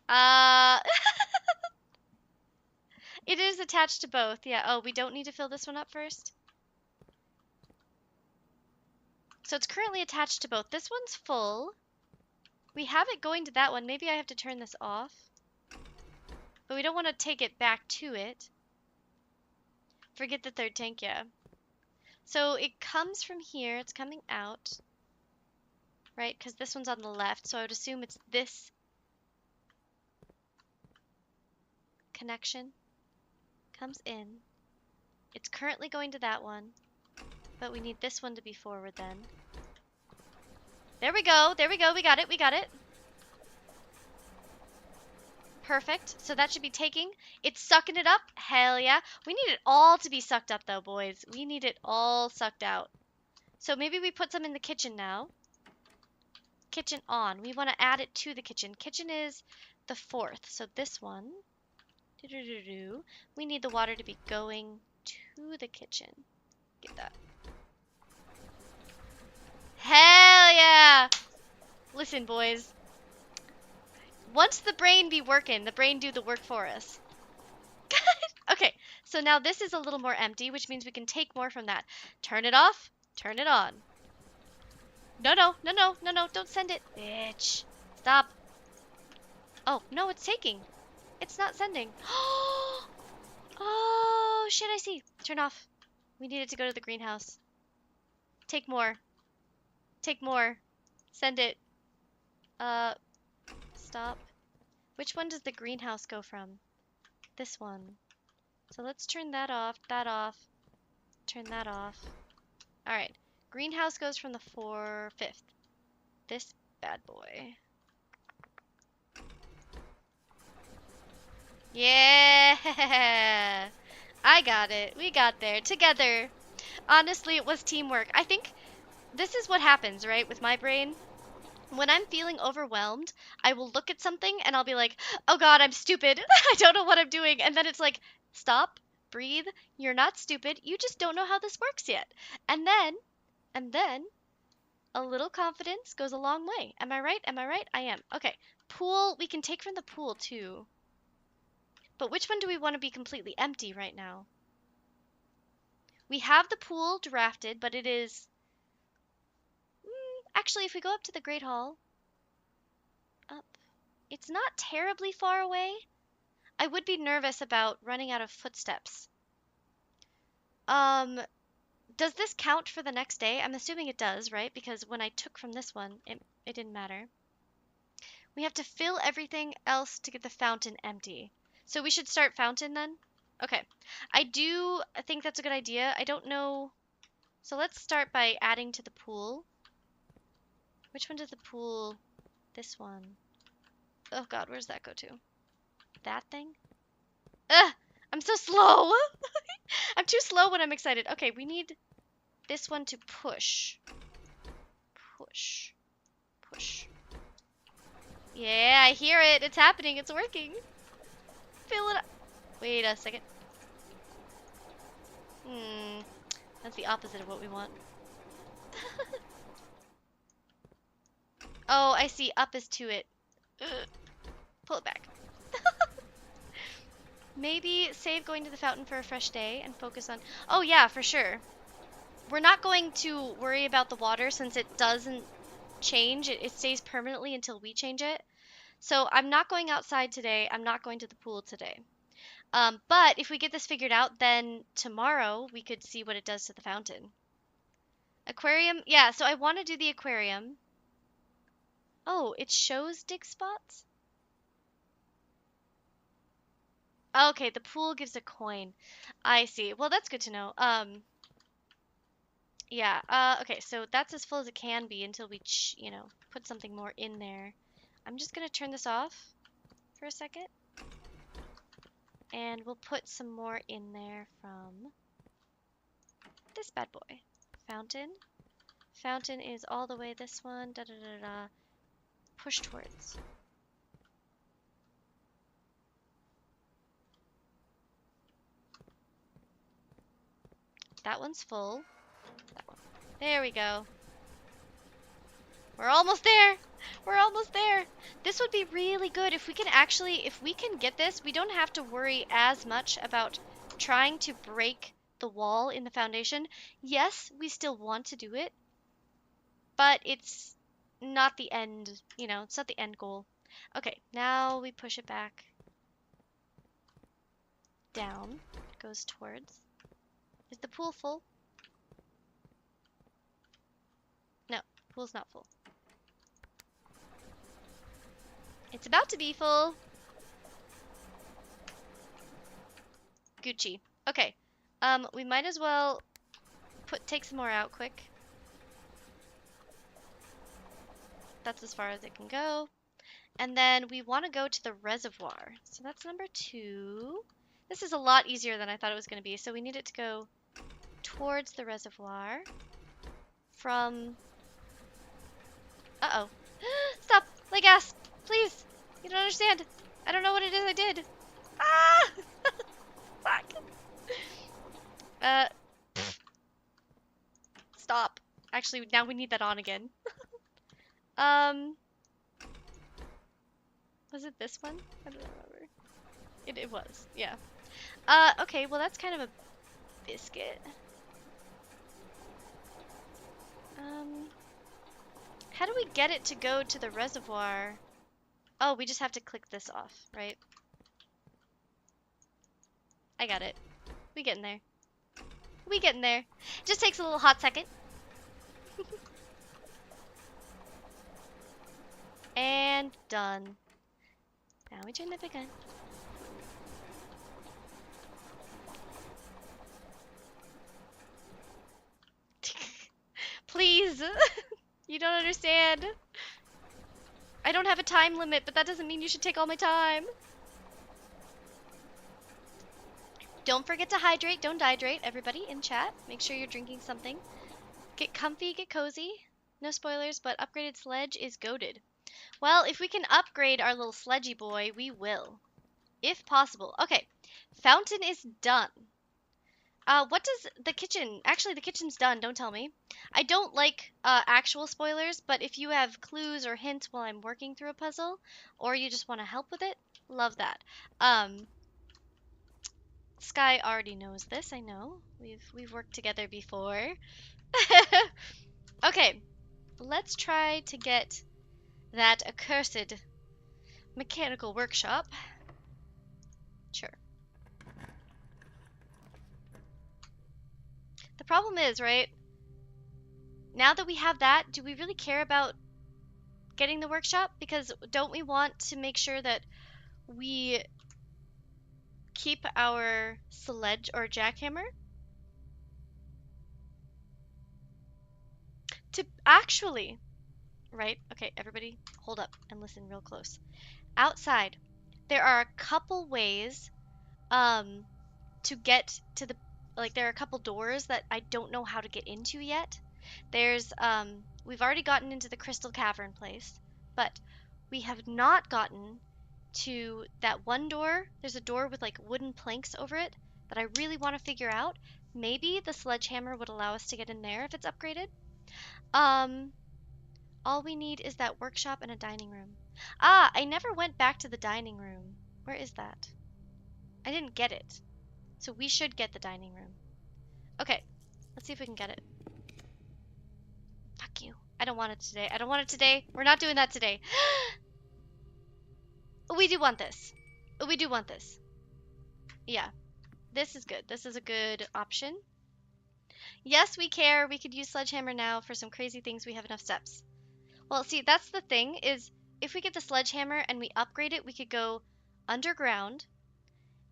Uh. It is attached to both. Yeah. Oh, we don't need to fill this one up first. So it's currently attached to both. This one's full. We have it going to that one. Maybe I have to turn this off. But we don't want to take it back to it. Forget the third tank, yeah. So it comes from here. It's coming out. Right? Because this one's on the left. So I would assume it's this connection. Comes in. It's currently going to that one. But we need this one to be forward then. There we go. There we go. We got it. We got it. Perfect. So that should be taking. It's sucking it up. Hell yeah. We need it all to be sucked up though, boys. We need it all sucked out. So maybe we put some in the kitchen now. Kitchen on. We want to add it to the kitchen. Kitchen is the fourth. So this one. We need the water to be going to the kitchen. Get that. Hell yeah. Listen, boys. Once the brain be working, the brain do the work for us. Okay, so now this is a little more empty, which means we can take more from that. Turn it off, turn it on. No, no, no, no, no, no, don't send it. Bitch. Stop. Oh, no, it's taking. It's not sending. Oh, shit, I see. Turn off. We need it to go to the greenhouse. Take more. Take more. Send it. Stop. Which one does the greenhouse go from? This one. So let's turn that off, turn that off. Alright. Greenhouse goes from the 5th. This bad boy. Yeah! I got it. We got there. Together. Honestly, it was teamwork. I think this is what happens, right, with my brain. When I'm feeling overwhelmed, I will look at something and I'll be like, oh god, I'm stupid. I don't know what I'm doing. And then it's like, stop, breathe. You're not stupid. You just don't know how this works yet. And then, a little confidence goes a long way. Am I right? Am I right? I am. Okay. Pool, we can take from the pool too. But which one do we want to be completely empty right now? We have the pool drafted, but it is... Actually, if we go up to the Great Hall... Up. It's not terribly far away. I would be nervous about running out of footsteps. Does this count for the next day? I'm assuming it does, right? Because when I took from this one, it didn't matter. We have to fill everything else to get the fountain empty. So we should start fountain then? Okay. I think that's a good idea. I don't know. So let's start by adding to the pool. Which one does the pool? This one. Oh god, where's that go to? That thing? Ugh! I'm so slow! I'm too slow when I'm excited. Okay, we need this one to push. Push. Push. Yeah, I hear it. It's happening. It's working. Fill it up. Wait a second. That's the opposite of what we want. Oh, I see. Up is to it. Ugh. Pull it back. Maybe save going to the fountain for a fresh day and focus on... Oh, yeah, for sure. We're not going to worry about the water since it doesn't change. It stays permanently until we change it. So I'm not going outside today. I'm not going to the pool today. But if we get this figured out, then tomorrow we could see what it does to the fountain. Aquarium. Yeah, so I want to do the aquarium. Oh, it shows dig spots? Okay, the pool gives a coin. I see. Well, that's good to know. Yeah, okay, so that's as full as it can be until we, put something more in there. I'm just gonna turn this off for a second. And we'll put some more in there from this bad boy. Fountain. Fountain is all the way this one. Da da da da. Push towards. That one's full. That one. There we go. We're almost there. We're almost there. This would be really good if we can actually, if we can get this, we don't have to worry as much about trying to break the wall in the foundation. Yes, we still want to do it, but it's not the end, you know, it's not the end goal. Okay, now we push it back down. It goes towards. Is the pool full? No, pool's not full. It's about to be full. Gucci. Okay. We might as well take some more out quick. That's as far as it can go. And then we want to go to the reservoir. So that's number 2. This is a lot easier than I thought it was going to be. So we need it to go towards the reservoir from... Uh-oh. Stop! Lay gas! Please! You don't understand. I don't know what it is I did. Ah! Fuck. Stop. Actually, now we need that on again. Was it this one? I don't remember. It was, yeah. Okay, well that's kind of a biscuit. How do we get it to go to the reservoir? Oh, we just have to click this off, right? I got it. We getting there. We getting there. Just takes a little hot second. And done. Now we turn the big gun. Please! You don't understand. I don't have a time limit, but that doesn't mean you should take all my time. Don't forget to hydrate. Don't dehydrate. Everybody in chat, make sure you're drinking something. Get comfy, get cozy. No spoilers, but upgraded sledge is goated. Well, if we can upgrade our little sledgy boy, we will. If possible. Okay, fountain is done. What does the kitchen... Actually, the kitchen's done, don't tell me. I don't like actual spoilers, but if you have clues or hints while I'm working through a puzzle, or you just want to help with it, love that. Sky already knows this, I know. We've worked together before. Okay, let's try to get that accursed mechanical workshop. Sure. The problem is, right? Now that we have that, do we really care about getting the workshop? Because don't we want to make sure that we keep our sledge or jackhammer? To actually, right? Okay, everybody hold up and listen real close. Outside, there are a couple ways to get to the, like, there are a couple doors that I don't know how to get into yet. There's we've already gotten into the crystal cavern place, but we have not gotten to that one door. There's a door with like wooden planks over it that I really want to figure out. Maybe the sledgehammer would allow us to get in there if it's upgraded. All we need is that workshop and a dining room. Ah, I never went back to the dining room. Where is that? I didn't get it. So we should get the dining room. Okay, let's see if we can get it. Fuck you. I don't want it today. I don't want it today. We're not doing that today. We do want this. We do want this. Yeah, this is good. This is a good option. Yes, we care. We could use sledgehammer now for some crazy things. We have enough steps. Well, see, that's the thing is if we get the sledgehammer and we upgrade it, we could go underground.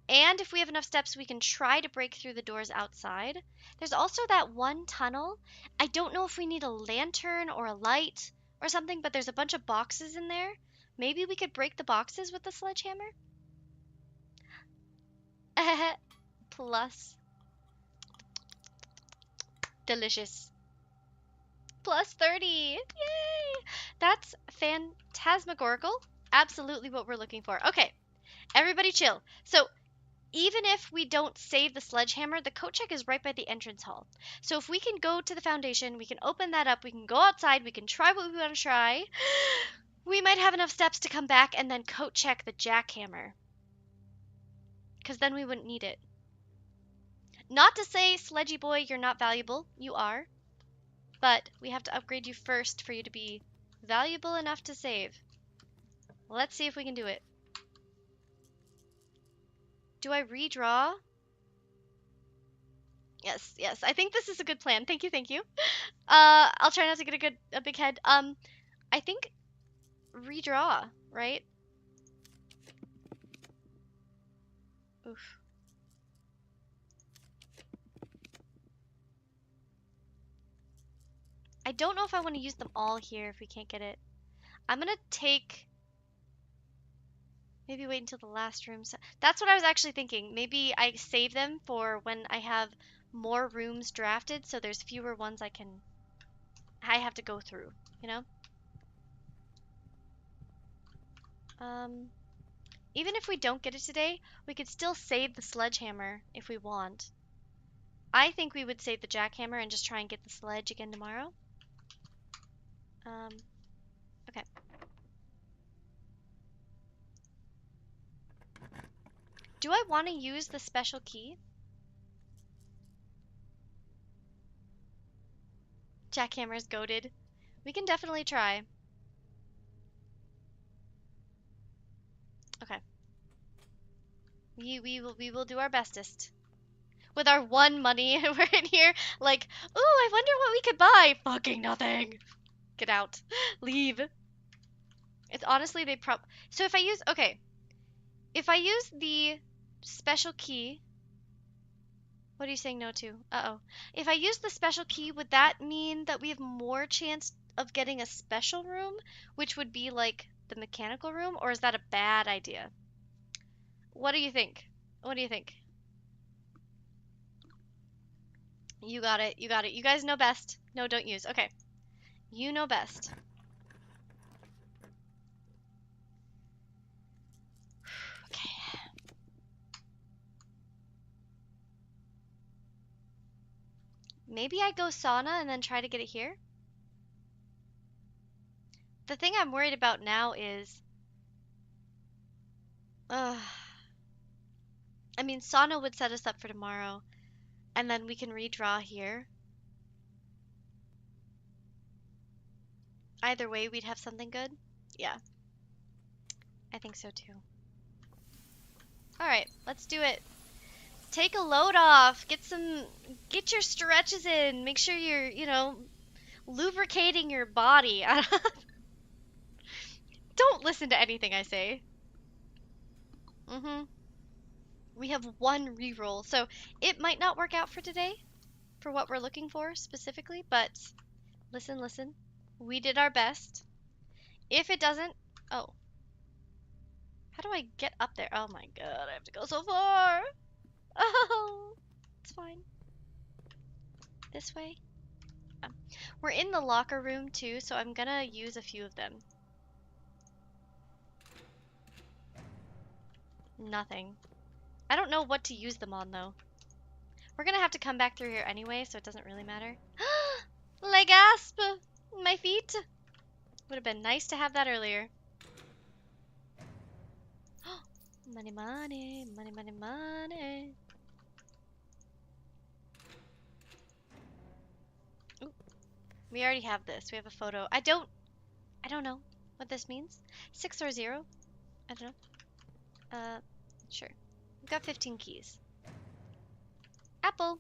And if we have enough steps, we can try to break through the doors outside. There's also that one tunnel. I don't know if we need a lantern or a light or something, but there's a bunch of boxes in there. Maybe we could break the boxes with the sledgehammer? Plus. Delicious. Plus 30. Yay! That's phantasmagorical. Absolutely what we're looking for. Okay, everybody chill. So, even if we don't save the sledgehammer, the coat check is right by the entrance hall. So if we can go to the foundation, we can open that up, we can go outside, we can try what we want to try. We might have enough steps to come back and then coat check the jackhammer. Because then we wouldn't need it. Not to say, Sledgy Boy, you're not valuable. You are. But we have to upgrade you first for you to be valuable enough to save. Let's see if we can do it. Do I redraw? Yes, yes. I think this is a good plan. Thank you, thank you. I'll try not to get a big head. I think redraw, right? Oof. I don't know if I want to use them all here if we can't get it. I'm gonna take... Maybe wait until the last room. That's what I was actually thinking. Maybe I save them for when I have more rooms drafted, so there's fewer ones I have to go through, you know? Even if we don't get it today, we could still save the sledgehammer if we want. I think we would save the jackhammer and just try and get the sledge again tomorrow. Okay. Do I want to use the special key? Jackhammer's goated. We can definitely try. Okay. We will do our bestest. With our one money, we're in here like, ooh, I wonder what we could buy. Fucking nothing. Get out. Leave. It's honestly, so if I use, okay. If I use the special key, what are you saying no to? Uh-oh. If I use the special key, would that mean that we have more chance of getting a special room, which would be like the mechanical room, or is that a bad idea? What do you think? What do you think? You got it. You got it. You guys know best. No, don't use. Okay. You know best. Okay. Maybe I go sauna and then try to get it here? The thing I'm worried about now is... I mean, sauna would set us up for tomorrow, and then we can redraw here. Either way, we'd have something good. Yeah. I think so too. Alright, let's do it. Take a load off. Get your stretches in. Make sure you're, lubricating your body. Don't listen to anything I say. We have one reroll, so it might not work out for today, for what we're looking for specifically, but listen. We did our best. If it doesn't, oh. How do I get up there? Oh my god, I have to go so far. Oh, it's fine. This way. We're in the locker room too, so I'm gonna use a few of them. Nothing. I don't know what to use them on though. We're gonna have to come back through here anyway, so it doesn't really matter. Leg asp! My feet! Would have been nice to have that earlier. Money, money, money, money, money. Ooh. We already have this. We have a photo. I don't know what this means. 6 or 0? I don't know. Sure. We've got 15 keys. Apple.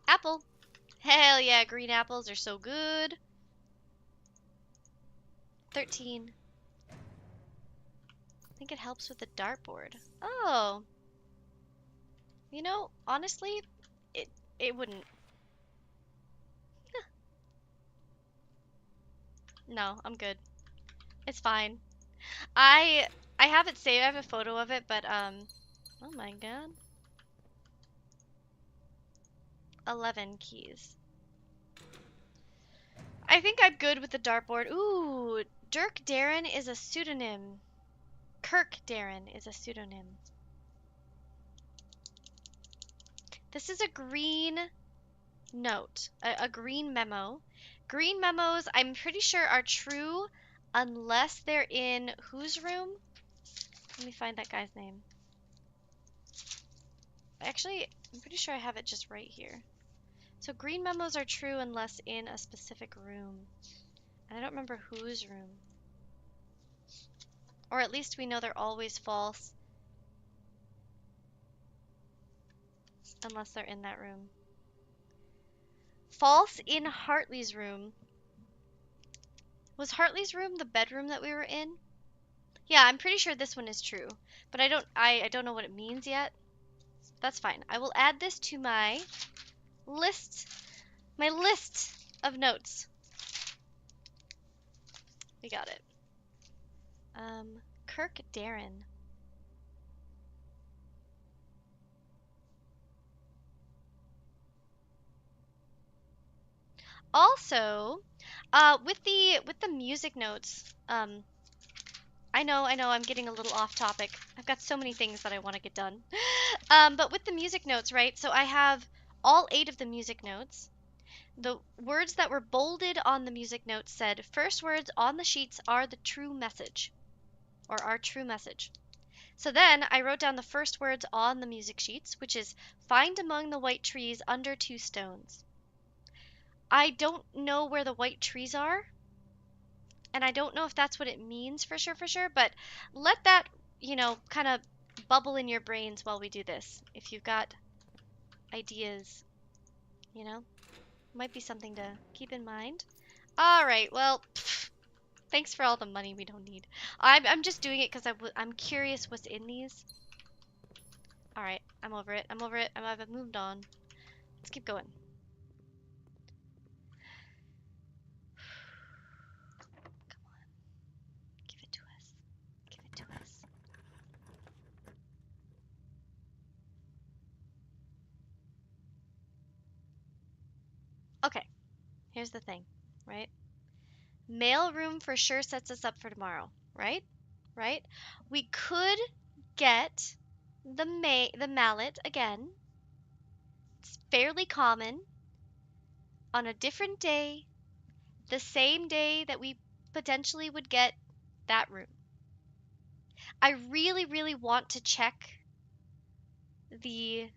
Apple. Hell yeah, green apples are so good. 13. I think it helps with the dartboard. Oh. You know, honestly, it wouldn't. No, I'm good. It's fine. I have it saved. I have a photo of it, but Oh my god. 11 keys. I think I'm good with the dartboard. Ooh, Dirk Darren is a pseudonym. Kirk Darren is a pseudonym. This is a green note, a green memo. Green memos, I'm pretty sure, are true unless they're in whose room? Let me find that guy's name. Actually, I'm pretty sure I have it just right here. So green memos are true unless in a specific room. And I don't remember whose room. Or at least we know they're always false unless they're in that room. False in Hartley's room. Was Hartley's room the bedroom that we were in? Yeah, I'm pretty sure this one is true. But I don't know what it means yet. That's fine. I will add this to my list of notes. We got it. Kirk Darren. Also, with the music notes, I know, I'm getting a little off topic. I've got so many things that I want to get done. But with the music notes, right? So I have all 8 of the music notes. The words that were bolded on the music notes said, first words on the sheets are the true message, or our true message. So then I wrote down the first words on the music sheets, which is find among the white trees under 2 stones. I don't know where the white trees are, and I don't know if that's what it means for sure, but let that, kind of bubble in your brains while we do this. If you've got ideas, might be something to keep in mind. All right, well, thanks for all the money we don't need. I'm just doing it because I'm curious what's in these. All right, I'm over it. I've moved on. Let's keep going. Come on. Give it to us. Give it to us. Okay, here's the thing, right? Mail room for sure sets us up for tomorrow, right? Right? We could get the mallet again. It's fairly common on a different day, the same day that we potentially would get that room. I really, really want to check the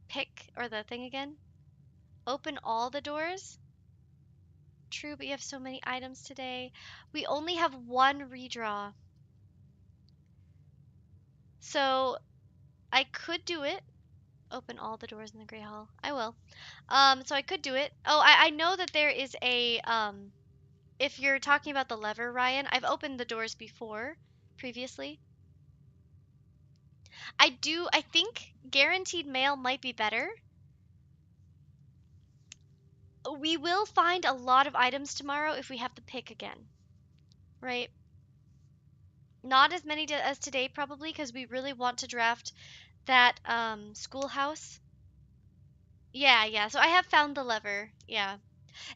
pick or the thing again. Open all the doors. True, but you have so many items today. We only have one redraw. So I could do it. Open all the doors in the Great Hall. I will. So I could do it. Oh, I know that there is a, if you're talking about the lever, Ryan, I've opened the doors before, previously. I think guaranteed mail might be better. We will find a lot of items tomorrow if we have the pick again, right? Not as many as today, probably, because we really want to draft that schoolhouse. Yeah. So I have found the lever. Yeah.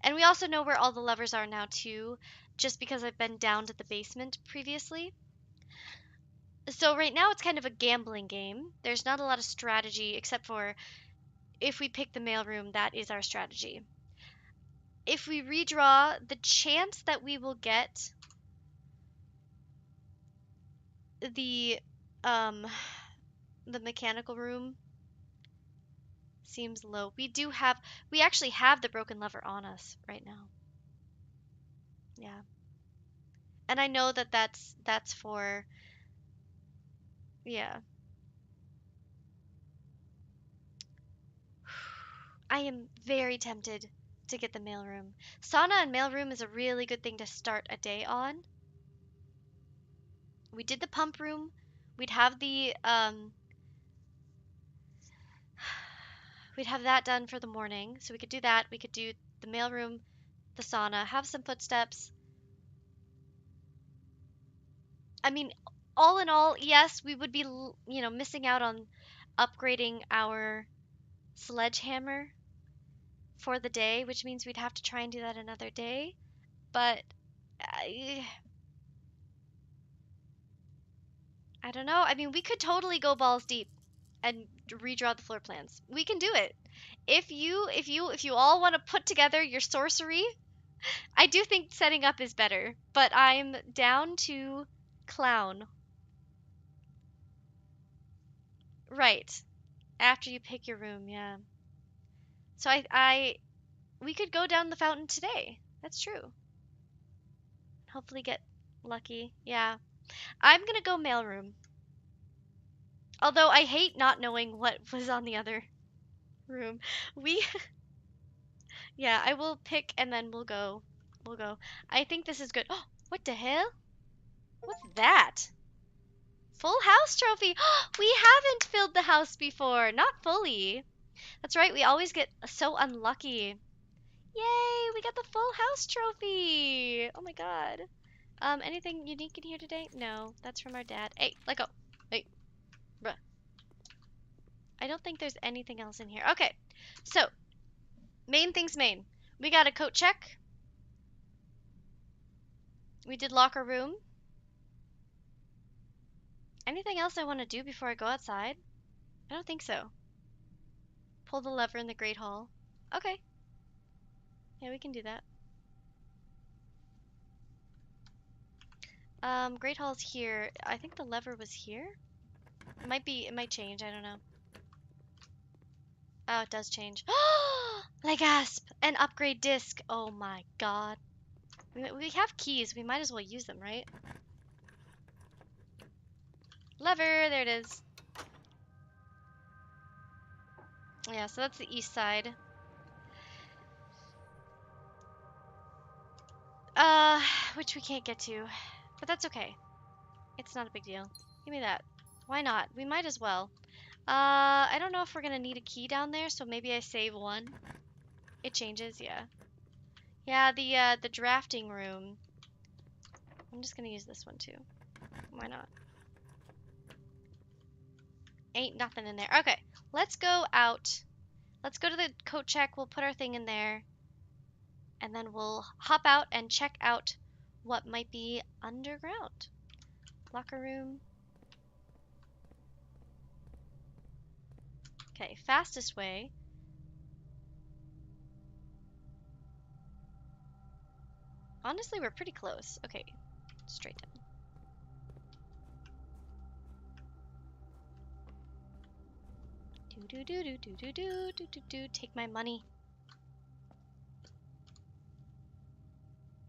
And we also know where all the levers are now too, just because I've been down to the basement previously. So right now it's kind of a gambling game. There's not a lot of strategy except for if we pick the mailroom, that is our strategy. If we redraw, the chance that we will get the um the mechanical room seems low. We actually have the broken lever on us right now. Yeah. And I know that that's for, yeah. I am very tempted to get the mailroom. Sauna and mailroom is a really good thing to start a day on. We did the pump room. We'd have we'd have that done for the morning. So we could do that. We could do the mailroom, the sauna, have some footsteps. I mean, all in all, yes, we would be, missing out on upgrading our sledgehammer for the day, which means we'd have to try and do that another day. But I, I don't know. I mean, we could totally go balls deep and redraw the floor plans. We can do it. If you all want to put together your sorcery, I do think setting up is better, but I'm down to clown. Right. After you pick your room, yeah. So we could go down the fountain today. That's true. Hopefully get lucky. Yeah. I'm gonna go mailroom. Although I hate not knowing what was on the other room. We, yeah, I will pick and then we'll go. We'll go. I think this is good. Oh, what the hell? What's that? Full house trophy. We haven't filled the house before. Not fully. That's right. We always get so unlucky. Yay, we got the full house trophy. Oh my god. Anything unique in here today? No, that's from our dad. Hey, let go. Hey, bruh. I don't think there's anything else in here. Okay, so main things main. We got a coat check. We did locker room. Anything else I want to do before I go outside? I don't think so. Pull the lever in the Great Hall. Okay. Yeah, we can do that. Great Hall's here. I think the lever was here. It might change. I don't know. Oh, it does change. Like gasp! An upgrade disc. Oh my god. We have keys. We might as well use them, right? Lever. There it is. Yeah, so that's the east side. Uh, which we can't get to. But that's okay. It's not a big deal. Give me that. Why not? We might as well. I don't know if we're gonna need a key down there, so maybe I save one. It changes, yeah. Yeah, the drafting room. I'm just gonna use this one too. Why not? Ain't nothing in there. Okay, let's go out. Let's go to the coat check. We'll put our thing in there. And then we'll hop out and check out what might be underground. Locker room. Okay, fastest way. Honestly, we're pretty close. Okay, straight down. Do do do do do do do do do. Take my money.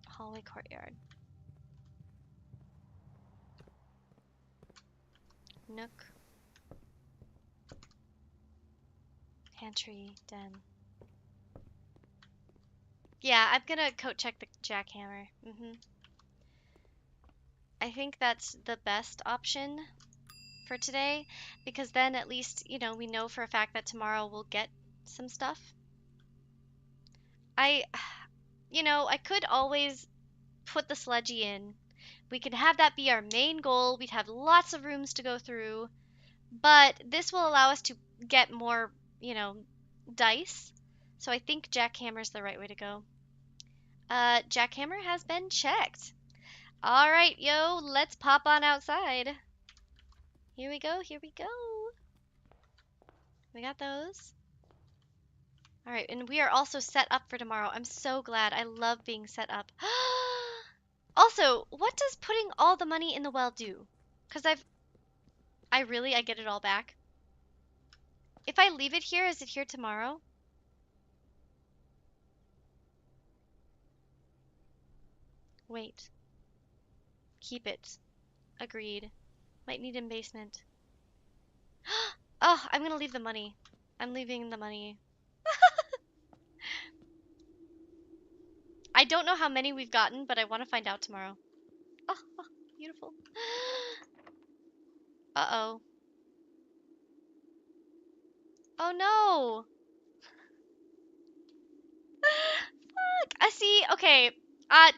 Hallway courtyard. Nook. Pantry. Den. Yeah, I'm gonna coat check the jackhammer. I think that's the best option for today, because then at least, we know for a fact that tomorrow we'll get some stuff. I could always put the sledgy in. We could have that be our main goal. We'd have lots of rooms to go through, but this will allow us to get more, dice. So I think jackhammer's the right way to go. Jackhammer has been checked. All right, yo, let's pop on outside. Here we go, here we go. We got those. All right, and we are also set up for tomorrow. I'm so glad. I love being set up. Also, what does putting all the money in the well do? Because I get it all back. If I leave it here, is it here tomorrow? Wait. Keep it. Agreed. Might need in basement. Oh, I'm gonna leave the money. I'm leaving the money. I don't know how many we've gotten, but I want to find out tomorrow. Oh, oh, beautiful. Uh-oh. Oh no! Fuck! I see, okay.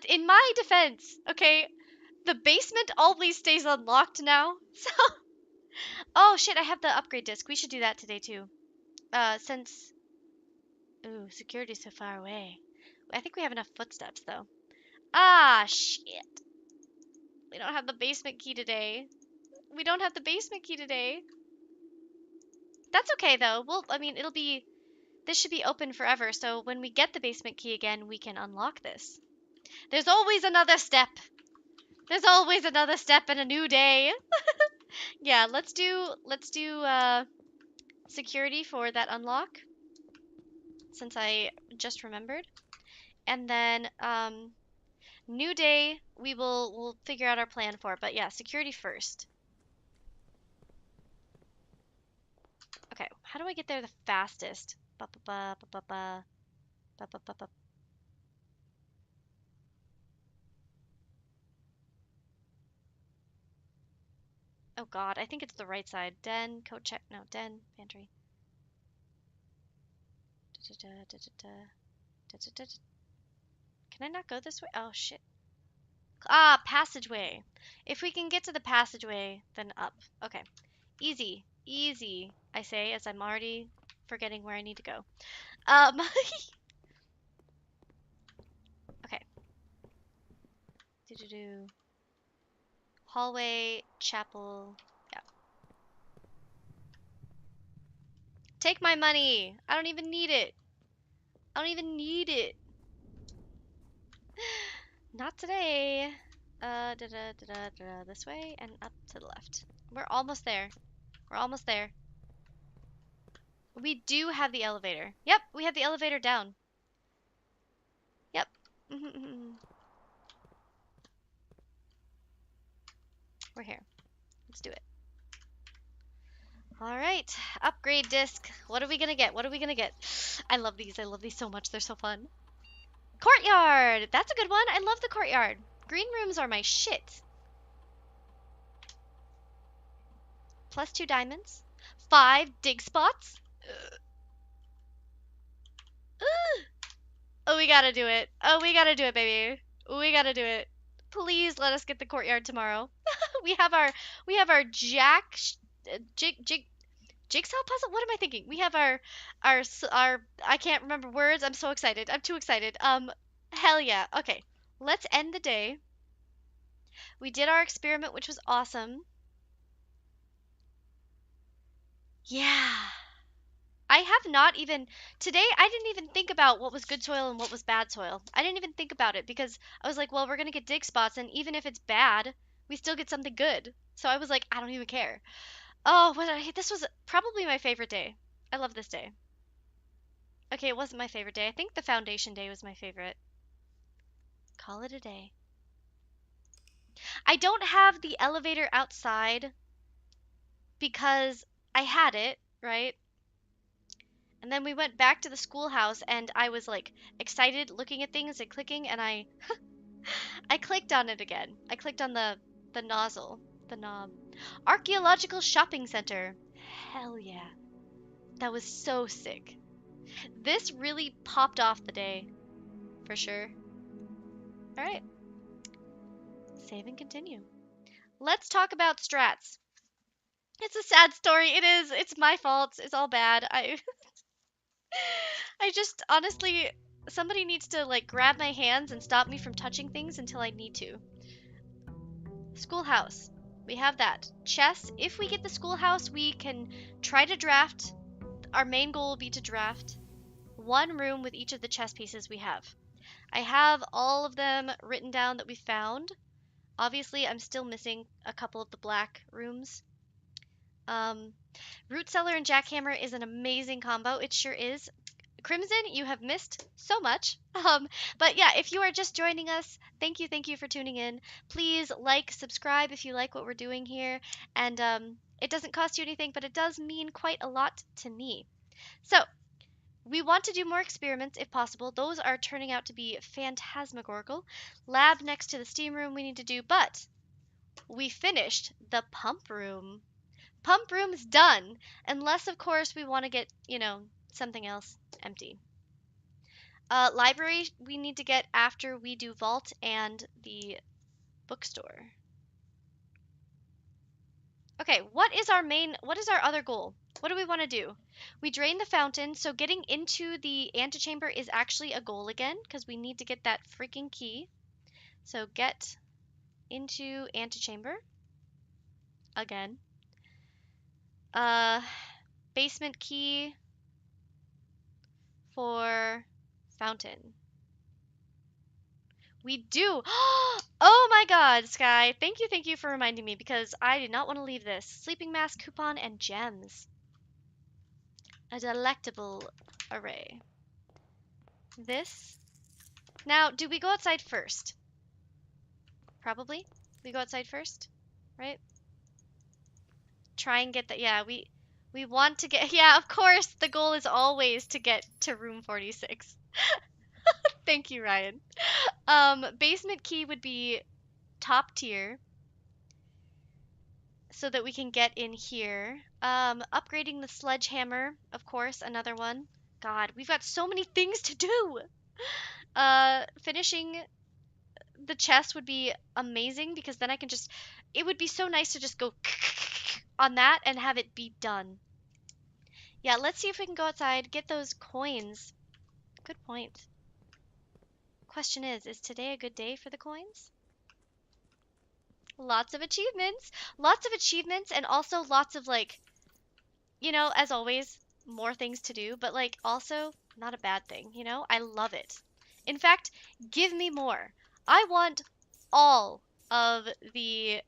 In my defense, okay, The basement always stays unlocked now. So, oh shit, I have the upgrade disc. We should do that today too. Since, ooh, security's so far away. I think we have enough footsteps though. Ah, shit. We don't have the basement key today. We don't have the basement key today. That's okay though. I mean, this should be open forever. So when we get the basement key again, we can unlock this. There's always another step. There's always another step and a new day. Yeah, let's do security for that unlock since I just remembered. And then new day we'll figure out our plan for. But yeah, security first. Okay, how do I get there the fastest? Ba ba ba ba ba ba ba ba ba ba. Oh god, I think it's the right side. Den, coat check. No, den, pantry. Da, da, da, da, da, da, da, da, da. Can I not go this way? Oh shit. Ah, passageway. If we can get to the passageway, then up. Okay. Easy. Easy, I say, as I'm already forgetting where I need to go. Okay. Do-do-do. Hallway, chapel. Yeah. Take my money! I don't even need it. I don't even need it. Not today. Da da da da da. This way and up to the left. We're almost there. We're almost there. We do have the elevator. Yep, we have the elevator down. Yep. We're here. Let's do it. All right. Upgrade disc. What are we gonna get? What are we gonna get? I love these. I love these so much. They're so fun. Courtyard. That's a good one. I love the courtyard. Green rooms are my shit. Plus 2 diamonds. 5 dig spots. Oh, we gotta do it. Oh, we gotta do it, baby. We gotta do it. Please let us get the courtyard tomorrow. we have our jigsaw puzzle. What am I thinking? We have our I can't remember words. I'm so excited. I'm too excited. Hell yeah. Okay. Let's end the day. We did our experiment, which was awesome. Yeah. I have not even today I didn't even think about what was good soil and what was bad soil. I didn't even think about it because I was like, well, we're going to get dig spots and even if it's bad, we still get something good. So I was like, I don't even care. Oh, this was probably my favorite day. I love this day. Okay, it wasn't my favorite day. I think the foundation day was my favorite. Call it a day. I don't have the elevator outside because I had it, right? And then we went back to the schoolhouse and I was like excited looking at things and clicking and I clicked on it again. I clicked on the nozzle, the knob. Archaeological shopping center. Hell yeah. That was so sick. This really popped off the day for sure. All right. Save and continue. Let's talk about strats. It's a sad story. It is. It's my fault. It's all bad. I just honestly somebody needs to like grab my hands and stop me from touching things until I need to. Schoolhouse. We have that. Chess. If we get the schoolhouse, we can try to draft. Our main goal will be to draft one room with each of the chess pieces we have. I have all of them written down that we found. Obviously, I'm still missing a couple of the black rooms. Root Cellar and Jackhammer is an amazing combo. It sure is. Crimson, you have missed so much. But yeah, if you are just joining us, thank you for tuning in. Please like, subscribe if you like what we're doing here. And it doesn't cost you anything, but it does mean quite a lot to me. So, we want to do more experiments if possible. Those are turning out to be phantasmagorical. Lab next to the steam room we need to do, but we finished the pump room. Pump room's done, unless of course we want to get, something else empty. Library we need to get after we do vault and the Bookstore. Okay, what is our other goal? What do we want to do? We drain the fountain, so getting into the antechamber is actually a goal again, because we need to get that freaking key. So get into antechamber again. Basement key for fountain. We do. Oh my god, Sky. Thank you for reminding me because I did not want to leave this. Sleeping mask coupon and gems. A delectable array. This. Now, do we go outside first? Probably. We go outside first, right? Try and get that. Yeah, we want to get. Yeah, of course. The goal is always to get to room 46. Thank you, Ryan. Basement key would be top tier so that we can get in here. Upgrading the sledgehammer, of course, another one. God, we've got so many things to do. Finishing the chest would be amazing because then I can just, it would be so nice to just go on that and have it be done. Yeah, let's see if we can go outside, get those coins. Good point. Question is today a good day for the coins? Lots of achievements. Lots of achievements and also lots of like, you know, as always, more things to do, but like also not a bad thing, you know? I love it. In fact, give me more. I want all of the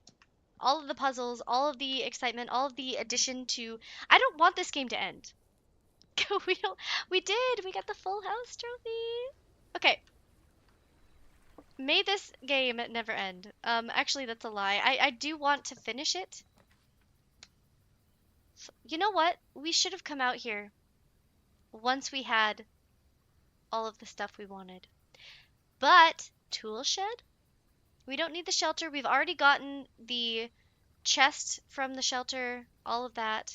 all of the puzzles, all of the excitement, all of the addition to I don't want this game to end. we don't we did. We got the full house trophy. Okay. May this game never end. Actually that's a lie. I do want to finish it. You know what? We should have come out here once we had all of the stuff we wanted. But tool shed? We don't need the shelter. We've already gotten the chest from the shelter, all of that.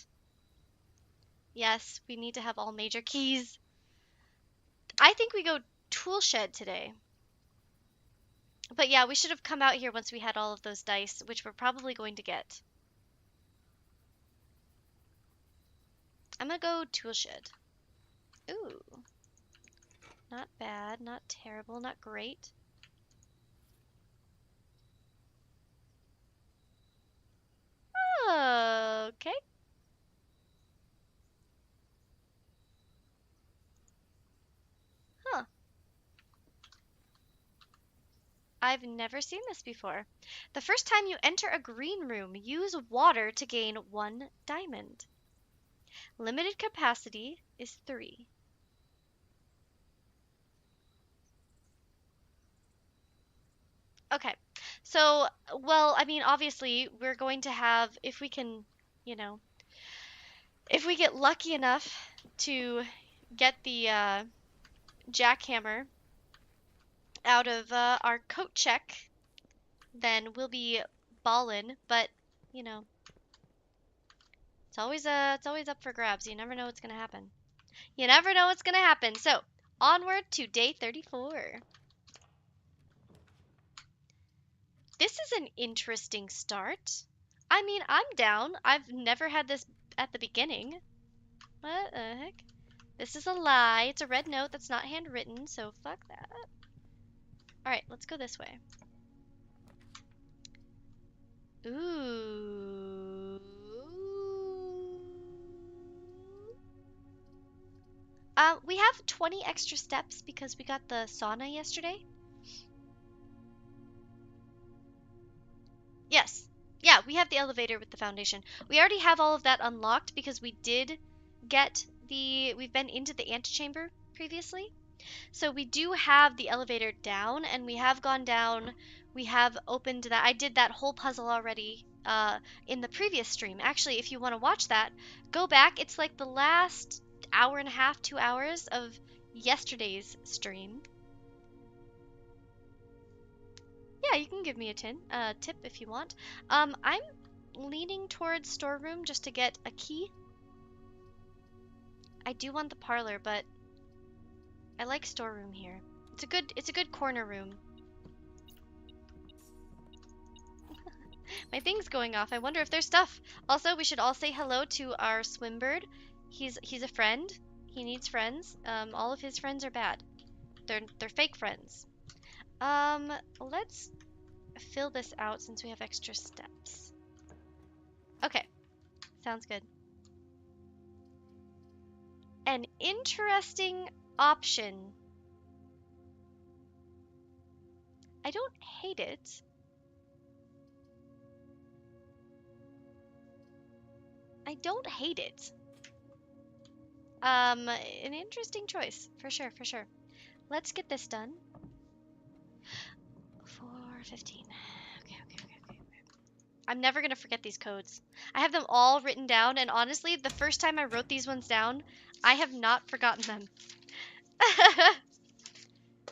Yes, we need to have all major keys. I think we go tool shed today. But yeah, we should have come out here once we had all of those dice, which we're probably going to get. I'm gonna go tool shed. Ooh. Not bad, not terrible, not great. Okay. Huh. I've never seen this before. The first time you enter a green room, use water to gain 1 diamond. Limited capacity is 3. Okay. So, well, I mean, obviously, we're going to have, if we can, you know, if we get lucky enough to get the jackhammer out of our coat check, then we'll be ballin'. But, you know, it's always up for grabs. You never know what's gonna happen. You never know what's gonna happen. So, onward to day 34. This is an interesting start. I mean, I'm down. I've never had this at the beginning. What the heck? This is a lie. It's a red note that's not handwritten, so fuck that. Alright, let's go this way. Ooh. We have 20 extra steps because we got the sauna yesterday. Yes. Yeah, we have the elevator with the foundation. We already have all of that unlocked because we did get we've been into the antechamber previously. So we do have the elevator down and we have gone down. We have opened that. I did that whole puzzle already in the previous stream. Actually, if you want to watch that, go back. It's like the last hour and a half, 2 hours of yesterday's stream. Yeah, you can give me a tip if you want. I'm leaning towards storeroom just to get a key. I do want the parlor, but I like storeroom here. It's a good corner room. My thing's going off. I wonder if there's stuff. Also, we should all say hello to our swim bird. He's a friend. He needs friends. All of his friends are bad. They're fake friends. Let's fill this out since we have extra steps. Okay, sounds good. An interesting option. I don't hate it. I don't hate it. An interesting choice, for sure, for sure. Let's get this done. 4:15. Okay. I'm never gonna forget these codes. I have them all written down, and honestly, the first time I wrote these ones down, I have not forgotten them.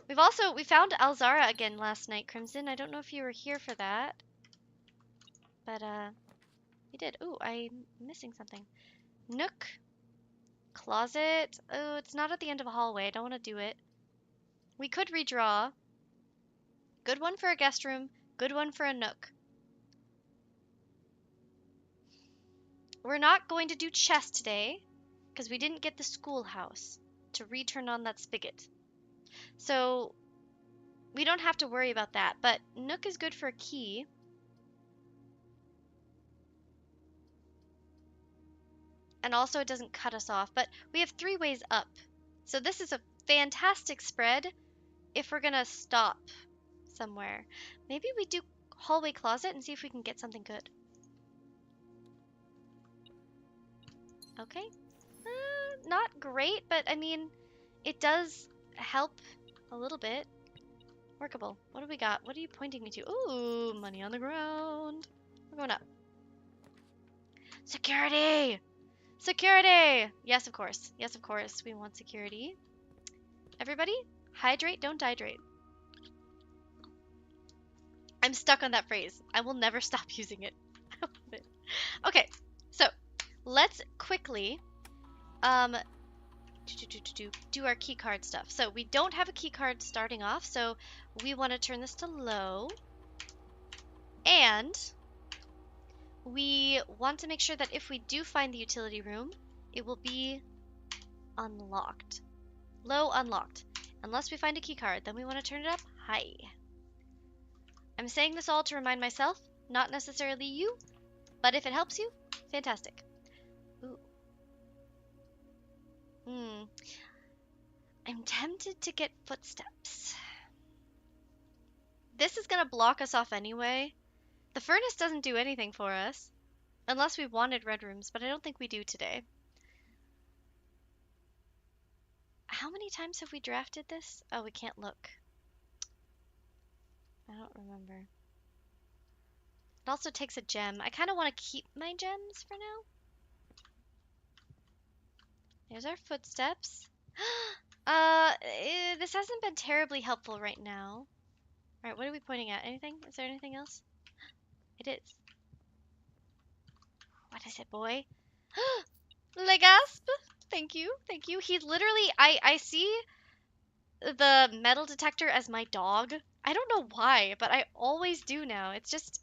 We found Alzara again last night, Crimson. I don't know if you were here for that, but we did. Ooh, I'm missing something. Nook, closet. Oh, it's not at the end of a hallway. I don't want to do it. We could redraw. Good one for a guest room. Good one for a nook. We're not going to do chest today because we didn't get the schoolhouse to return on that spigot. So we don't have to worry about that, but nook is good for a key. And also it doesn't cut us off, but we have 3 ways up. So this is a fantastic spread if we're gonna stop somewhere. Maybe we do hallway closet and see if we can get something good. Okay. Not great, but I mean, it does help a little bit. Workable. What do we got? What are you pointing me to? Ooh, money on the ground. We're going up. Security! Security! Yes, of course. Yes, of course. We want security. Everybody, hydrate, don't dehydrate. I'm stuck on that phrase. I will never stop using it. Okay, so let's quickly do our key card stuff. So we don't have a key card starting off, so we want to turn this to low. And we want to make sure that if we do find the utility room, it will be unlocked. Low unlocked. Unless we find a key card, then we want to turn it up high. I'm saying this all to remind myself, not necessarily you, but if it helps you, fantastic. Ooh. I'm tempted to get footsteps. This is gonna block us off anyway. The furnace doesn't do anything for us. Unless we wanted red rooms, but I don't think we do today. How many times have we drafted this? Oh, we can't look. I don't remember. It also takes a gem. I kind of want to keep my gems for now. There's our footsteps. This hasn't been terribly helpful right now. Alright, what are we pointing at? Anything? Is there anything else? It is. What is it, boy? Legasp! Thank you, thank you. He's literally, I see the metal detector as my dog. I don't know why, but I always do now. It's just,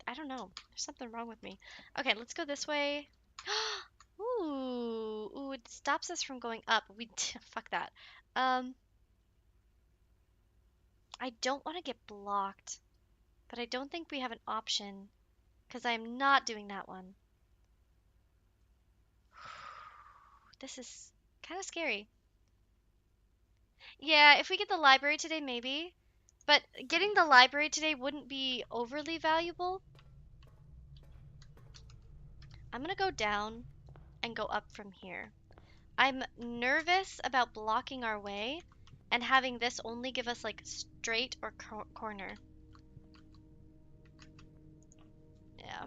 I don't know. There's something wrong with me. Okay, let's go this way. Ooh, it stops us from going up. Fuck that. I don't want to get blocked, but I don't think we have an option because I'm not doing that one. This is kind of scary. Yeah, if we get the library today, maybe. But getting the library today wouldn't be overly valuable. I'm gonna go down and go up from here. I'm nervous about blocking our way and having this only give us like straight or corner. Yeah.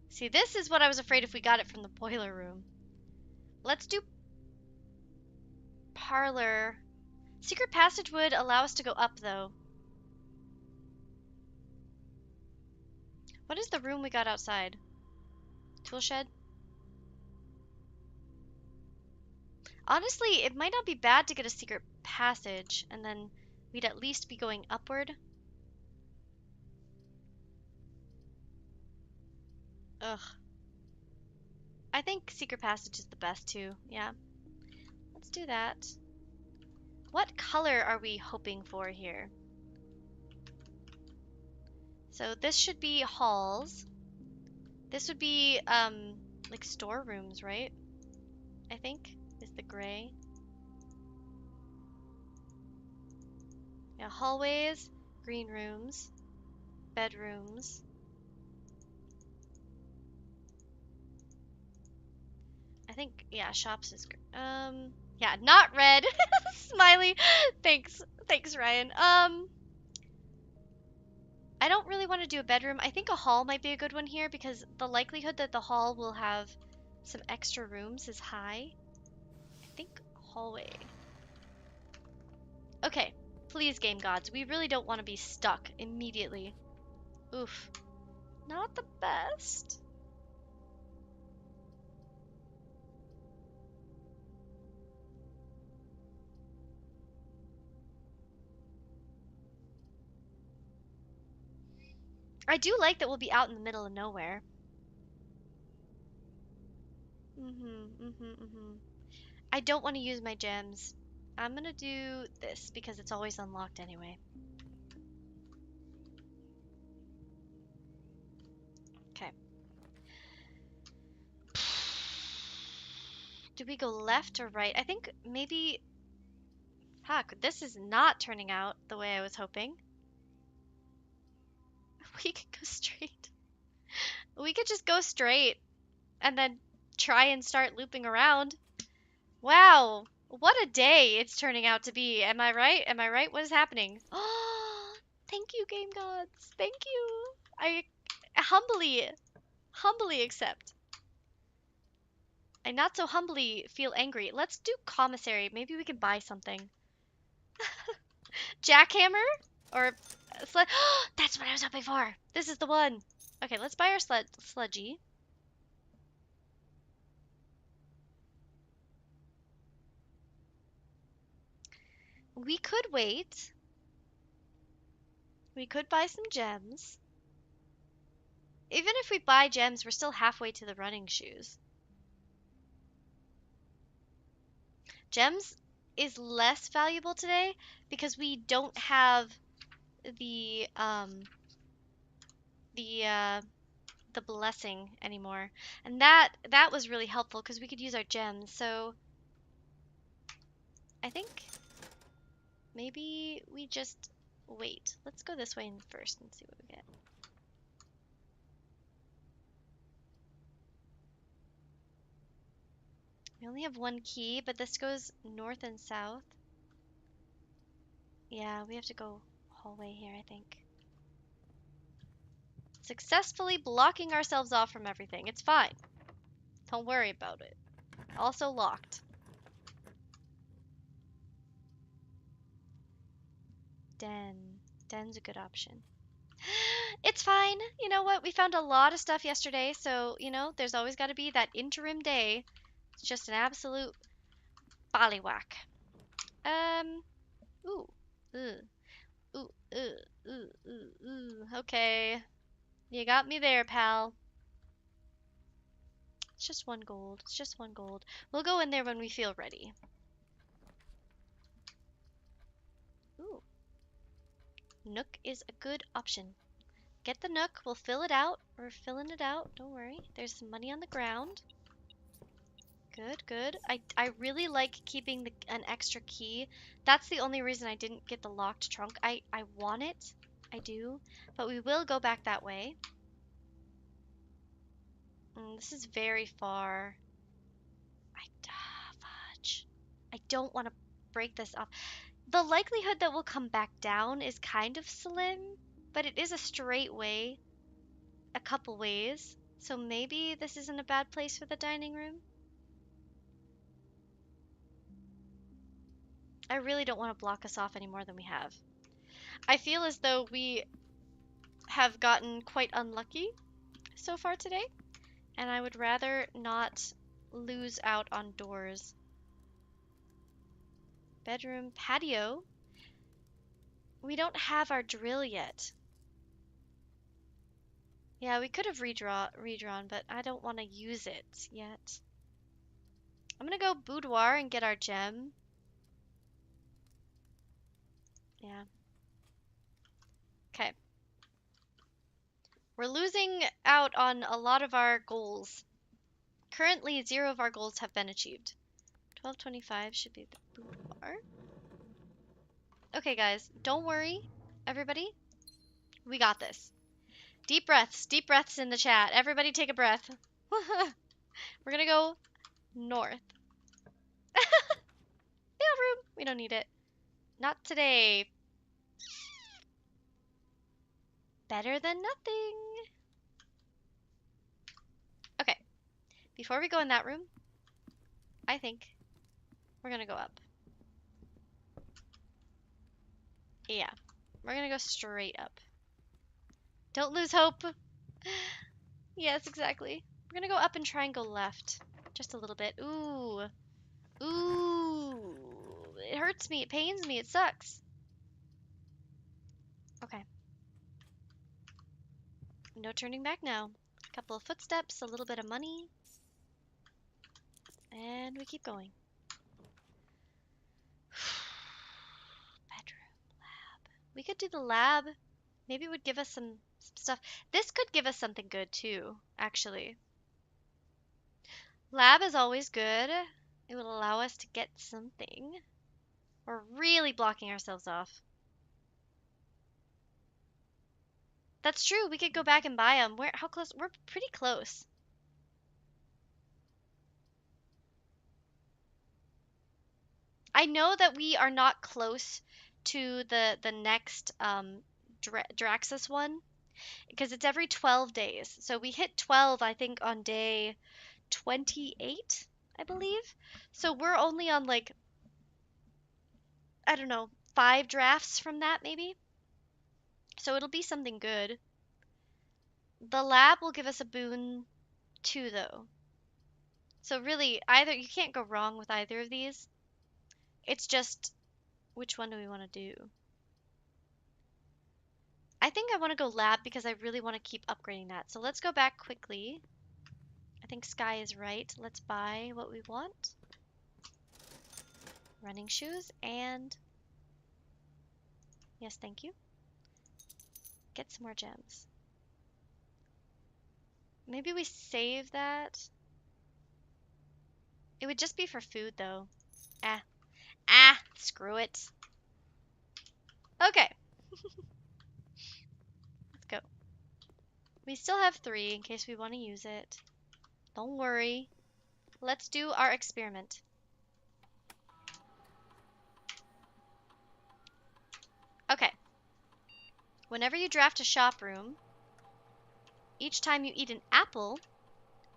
See, this is what I was afraid if we got it from the boiler room. Let's do parlor. Secret passage would allow us to go up, though. What is the room we got outside? Tool shed? Honestly, it might not be bad to get a secret passage, and then we'd at least be going upward. Ugh. I think secret passage is the best too. Yeah. Let's do that. What color are we hoping for here? So this should be halls. This would be like storerooms, right? I think is the gray. Yeah, hallways, green rooms, bedrooms. I think yeah, shops is yeah, not red. Smiley. Thanks. Thanks, Ryan. I don't really want to do a bedroom. I think a hall might be a good one here because the likelihood that the hall will have some extra rooms is high. I think hallway. Okay, please, game gods. We really don't want to be stuck immediately. Oof. Not the best. I do like that we'll be out in the middle of nowhere. I don't want to use my gems. I'm gonna do this because it's always unlocked anyway. Okay. Do we go left or right? I think maybe... Fuck, this is not turning out the way I was hoping. We could go straight. We could just go straight and then try and start looping around. Wow, what a day it's turning out to be. Am I right? Am I right? What is happening? Oh, thank you, game gods. Thank you. I humbly accept. I not so humbly feel angry. Let's do commissary. Maybe we can buy something. Jackhammer? Or sled? That's what I was hoping for. This is the one. Okay, let's buy our sludgy. We could wait. We could buy some gems. Even if we buy gems, we're still halfway to the running shoes. Gems is less valuable today because we don't have the the uh the blessing anymore. And that was really helpful because we could use our gems. So I think maybe we just wait. Let's go this way first and see what we get. We only have one key, but this goes north and south. Yeah, we have to go hallway here, I think. Successfully blocking ourselves off from everything. It's fine. Don't worry about it. Also locked. Den. Den's a good option. It's fine. You know what? We found a lot of stuff yesterday, so, you know, there's always got to be that interim day. It's just an absolute ballywhack. Ooh. Ooh. Ooh. Ooh. Ooh. Ooh. Ooh. Okay. You got me there, pal. It's just one gold. It's just one gold. We'll go in there when we feel ready. Ooh. Nook is a good option. Get the Nook. We'll fill it out. We're filling it out. Don't worry. There's some money on the ground. Good, good. I really like keeping an extra key. That's the only reason I didn't get the locked trunk. I want it. I do. But we will go back that way. This is very far. Fudge. I don't want to break this off. The likelihood that we'll come back down is kind of slim, but it is a straight way, a couple ways. So maybe this isn't a bad place for the dining room. I really don't want to block us off any more than we have. I feel as though we have gotten quite unlucky so far today, and I would rather not lose out on doors. Bedroom, patio. We don't have our drill yet. Yeah, we could have redrawn, but I don't want to use it yet. I'm gonna go boudoir and get our gem. Yeah. Okay. We're losing out on a lot of our goals. Currently, 0 of our goals have been achieved. 1225 should be the boudoir. Okay, guys, don't worry, everybody. We got this. Deep breaths in the chat. Everybody take a breath. We're gonna go north. Mailroom. We don't need it. Not today. Better than nothing. Okay, before we go in that room, I think we're gonna go up. Yeah, we're gonna go straight up. Don't lose hope. Yes, exactly. We're gonna go up and try and go left. Just a little bit. Ooh. Ooh. It hurts me. It pains me. It sucks. Okay. No turning back now. A couple of footsteps, a little bit of money. And we keep going. Bedroom, lab. We could do the lab. Maybe it would give us some stuff. This could give us something good too, actually. Lab is always good. It will allow us to get something. We're really blocking ourselves off. That's true. We could go back and buy them. How close? We're pretty close. I know that we are not close to the next Draxus one because it's every 12 days. So we hit 12, I think, on day 28, I believe. So we're only on like, I don't know, 5 drafts from that maybe. So it'll be something good. The lab will give us a boon too, though. So really, either you can't go wrong with either of these. It's just which one do we want to do? I think I want to go lab because I really want to keep upgrading that. So let's go back quickly. I think sky is right. Let's buy what we want. Running shoes and yes, thank you. Get some more gems. Maybe we save that. It would just be for food though. Screw it. Okay. Let's go. We still have 3 in case we want to use it. Don't worry. Let's do our experiment. Okay. Whenever you draft a shop room, each time you eat an apple,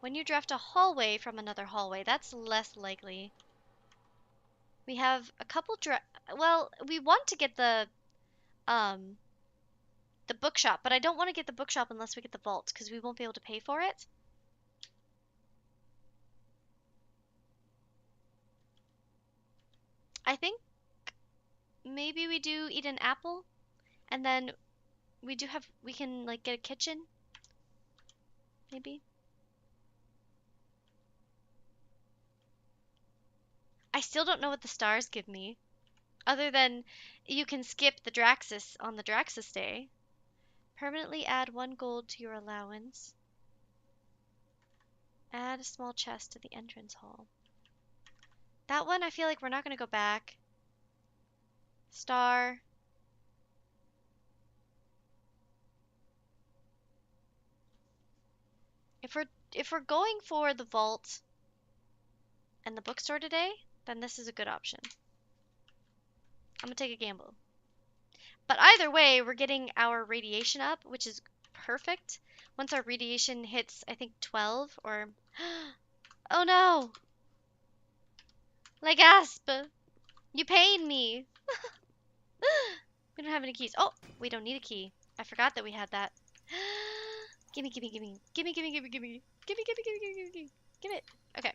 when you draft a hallway from another hallway, that's less likely. We have a couple well, we want to get the bookshop, but I don't want to get the bookshop unless we get the vault because we won't be able to pay for it. I think maybe we do eat an apple and then we can like get a kitchen. Maybe. I still don't know what the stars give me. Other than you can skip the Draxus on the Draxus day. Permanently add 1 gold to your allowance. Add a small chest to the entrance hall. That one I feel like we're not going to go back. Star. If we're going for the vault and the bookstore today, then this is a good option. I'm gonna take a gamble. But either way, we're getting our radiation up, which is perfect. Once our radiation hits, I think 12 or oh no! Like Asp! You paid me! We don't have any keys. Oh, we don't need a key. I forgot that we had that. Gimme, gimme, gimme. Gimme, gimme, gimme, gimme. Gimme, gimme, gimme, gimme, gimme. Give it. Okay.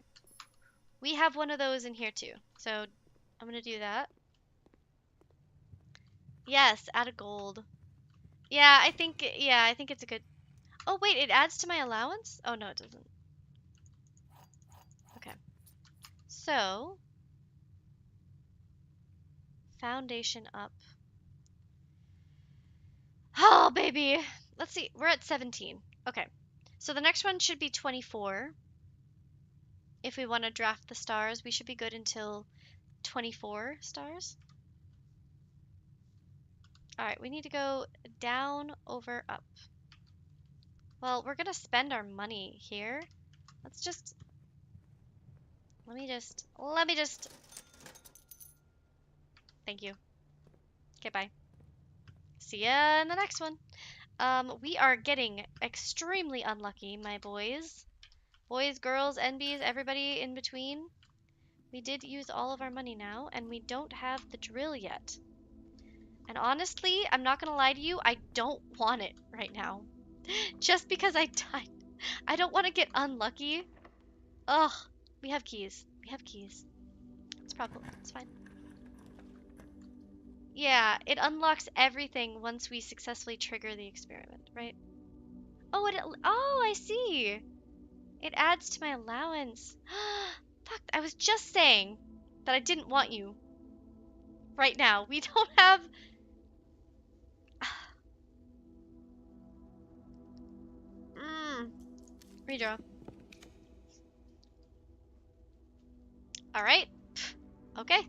We have one of those in here too. So I'm gonna do that. Yes, add a gold. Yeah, I think it's a good. Oh, wait, it adds to my allowance? Oh, no, it doesn't. Okay. So, foundation up. Oh, baby. Let's see. We're at 17. Okay. So the next one should be 24. If we want to draft the stars, we should be good until 24 stars. All right, we need to go down, over, up. Well, we're going to spend our money here. Let's just, let me just, thank you. Okay, bye. See ya in the next one. We are getting extremely unlucky, my boys. Boys, girls, NBs, everybody in between. We did use all of our money now, and we don't have the drill yet. And honestly, I'm not gonna lie to you, I don't want it right now. Just because I died. I don't want to get unlucky. Ugh. We have keys. We have keys. It's fine. Yeah, it unlocks everything once we successfully trigger the experiment, right? Oh, oh, I see. It adds to my allowance. Fuck, I was just saying that I didn't want you right now. We don't have... Redraw. Alright. Okay.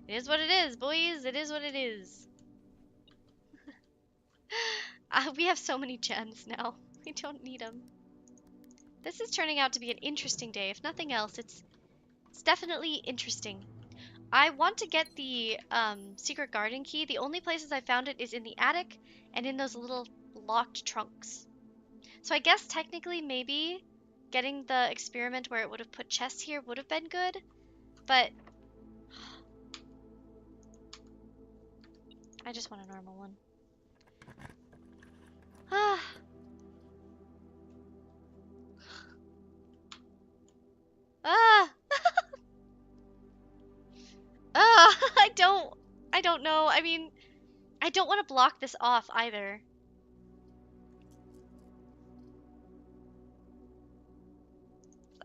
It is what it is, boys. It is what it is. We have so many gems now. We don't need them. This is turning out to be an interesting day. If nothing else, it's definitely interesting. I want to get the secret garden key. The only places I found it is in the attic and in those little locked trunks. So I guess technically maybe getting the experiment where it would have put chests here would have been good, but I just want a normal one. Ah. Ah. Ah. I don't know. I mean, I don't want to block this off either.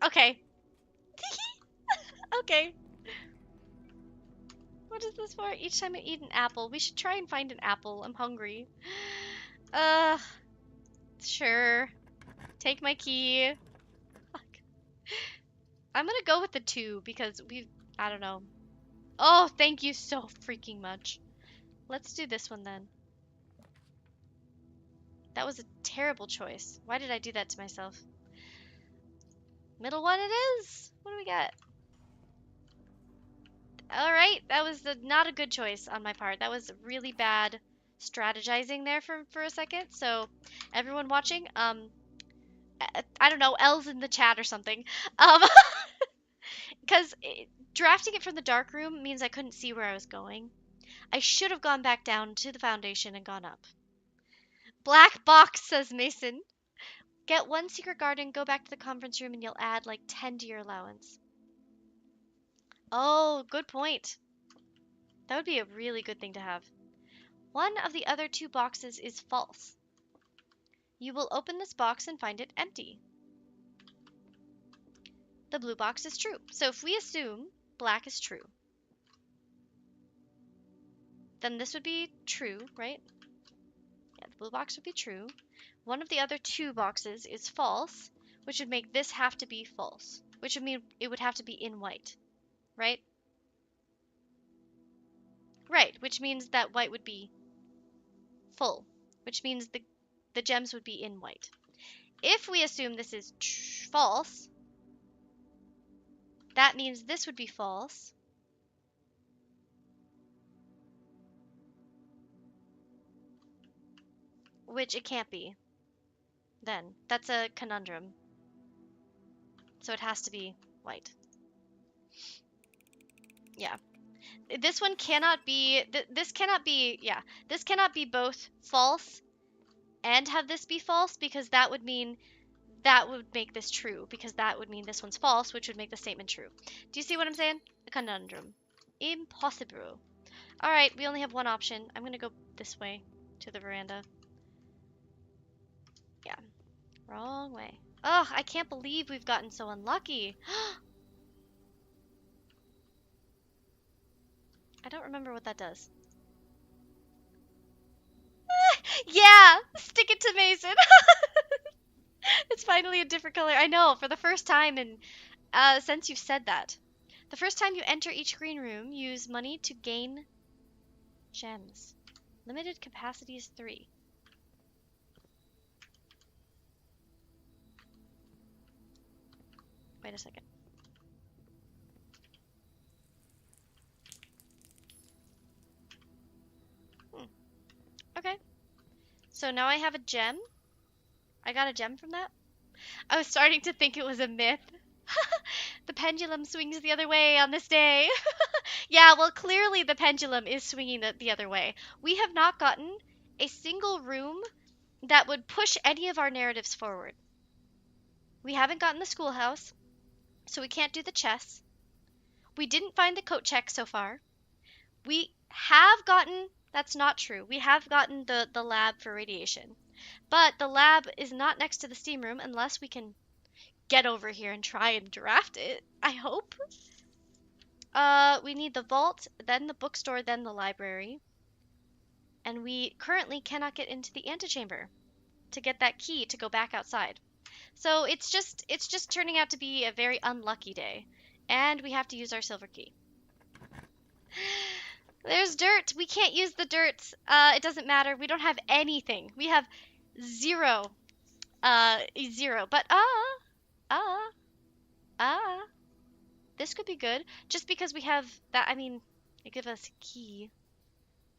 Okay. Okay. What is this for? Each time I eat an apple. We should try and find an apple. I'm hungry. Uh, sure. Take my key. Fuck. I'm gonna go with the 2 because I don't know. Oh, thank you so freaking much. Let's do this one then. That was a terrible choice. Why did I do that to myself? Middle one it is. What do we got? All right, that was not a good choice on my part. That was really bad strategizing there for a second. So, everyone watching, I don't know, L's in the chat or something. Because drafting it from the dark room means I couldn't see where I was going. I should have gone back down to the foundation and gone up. Black box, says Mason. Get 1 secret garden, go back to the conference room, and you'll add like 10 to your allowance. Oh, good point. That would be a really good thing to have. One of the other 2 boxes is false. You will open this box and find it empty. The blue box is true. So if we assume black is true, then this would be true, right? Yeah, the blue box would be true. One of the other 2 boxes is false, which would make this have to be false, which would mean it would have to be in white, right? Right, which means that white would be full, which means the gems would be in white. If we assume this is false, that means this would be false, which it can't be. Then that's a conundrum. So it has to be white. Yeah. This one cannot be, this cannot be, yeah. This cannot be both false and have this be false, because that would mean that would make this true, because that would mean this one's false, which would make the statement true. Do you see what I'm saying? A conundrum. Impossible. Alright, we only have one option. I'm gonna go this way to the veranda. Yeah. Wrong way. Ugh, I can't believe we've gotten so unlucky. I don't remember what that does. Yeah! Stick it to Mason! It's finally a different color. I know, for the first time in since you've said that. The first time you enter each green room, use money to gain gems. Limited capacity is 3. Wait a second. Okay. So now I have a gem. I got a gem from that. I was starting to think it was a myth. The pendulum swings the other way on this day. Yeah, well, clearly the pendulum is swinging the other way. We have not gotten a single room that would push any of our narratives forward. We haven't gotten the schoolhouse, so we can't do the chess. We didn't find the coat check so far. We have gotten, that's not true. We have gotten the lab for radiation. But the lab is not next to the steam room unless we can get over here and try and draft it, I hope. We need the vault, then the bookstore, then the library. And we currently cannot get into the antechamber to get that key to go back outside. So it's just turning out to be a very unlucky day. And we have to use our silver key. There's dirt. We can't use the dirt. It doesn't matter. We don't have anything. We have 0. 0. But this could be good. Just because we have that, I mean, they give us a key.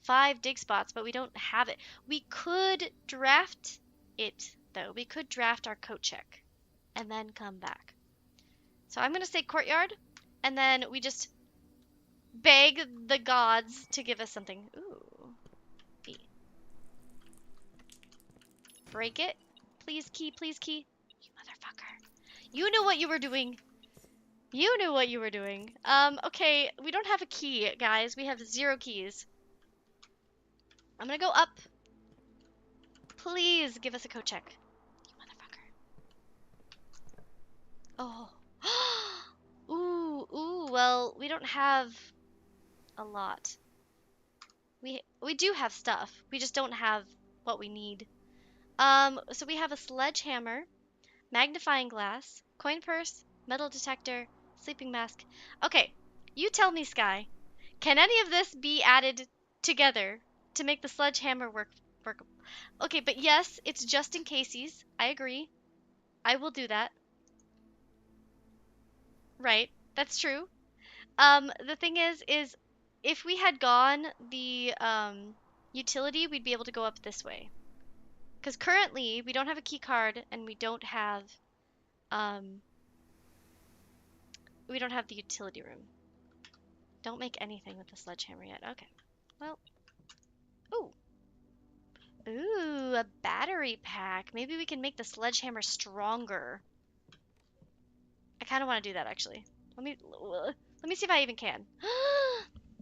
5 dig spots, but we don't have it. We could draft it, though. We could draft our coat check and then come back. So I'm going to say courtyard, and then we just beg the gods to give us something. Ooh. B. Break it. Please key, please key. You motherfucker. You knew what you were doing. You knew what you were doing. Okay, we don't have a key, guys. We have 0 keys. I'm gonna go up. Please give us a coat check. You motherfucker. Oh. Ooh, well, we don't have a lot. We do have stuff. We just don't have what we need. So we have a sledgehammer, magnifying glass, coin purse, metal detector, sleeping mask. Okay, you tell me, Sky. Can any of this be added together to make the sledgehammer work? Okay, but yes, it's just in cases. I agree. I will do that. Right, that's true. The thing is if we had gone the utility, we'd be able to go up this way. Because currently we don't have a key card and um we don't have the utility room. Don't make anything with the sledgehammer yet. Okay. Well. Ooh. Ooh, a battery pack. Maybe we can make the sledgehammer stronger. I kind of want to do that actually. Let me see if I even can.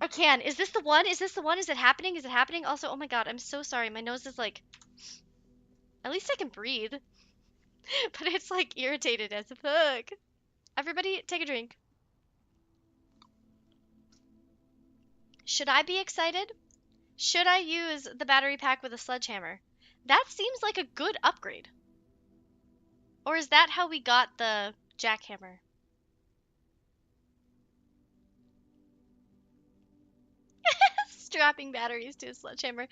I can. Is this the one? Is this the one? Is it happening? Is it happening? Also, oh my god, I'm so sorry. My nose is like... At least I can breathe. But it's like irritated as fuck. Everybody, take a drink. Should I be excited? Should I use the battery pack with a sledgehammer? That seems like a good upgrade. Or is that how we got the jackhammer? Strapping batteries to a sledgehammer.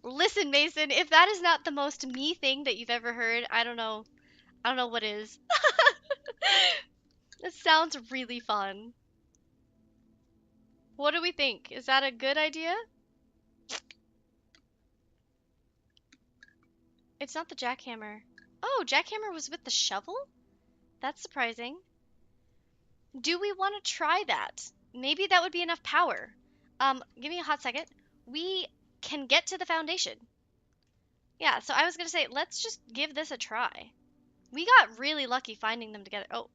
Listen, Mason, if that is not the most me thing that you've ever heard, I don't know. I don't know what is. This sounds really fun. What do we think? Is that a good idea? It's not the jackhammer. Oh, jackhammer was with the shovel? That's surprising. Do we want to try that? Maybe that would be enough power. Give me a hot second. We can get to the foundation. Yeah, so I was gonna say, let's just give this a try. We got really lucky finding them together. Oh.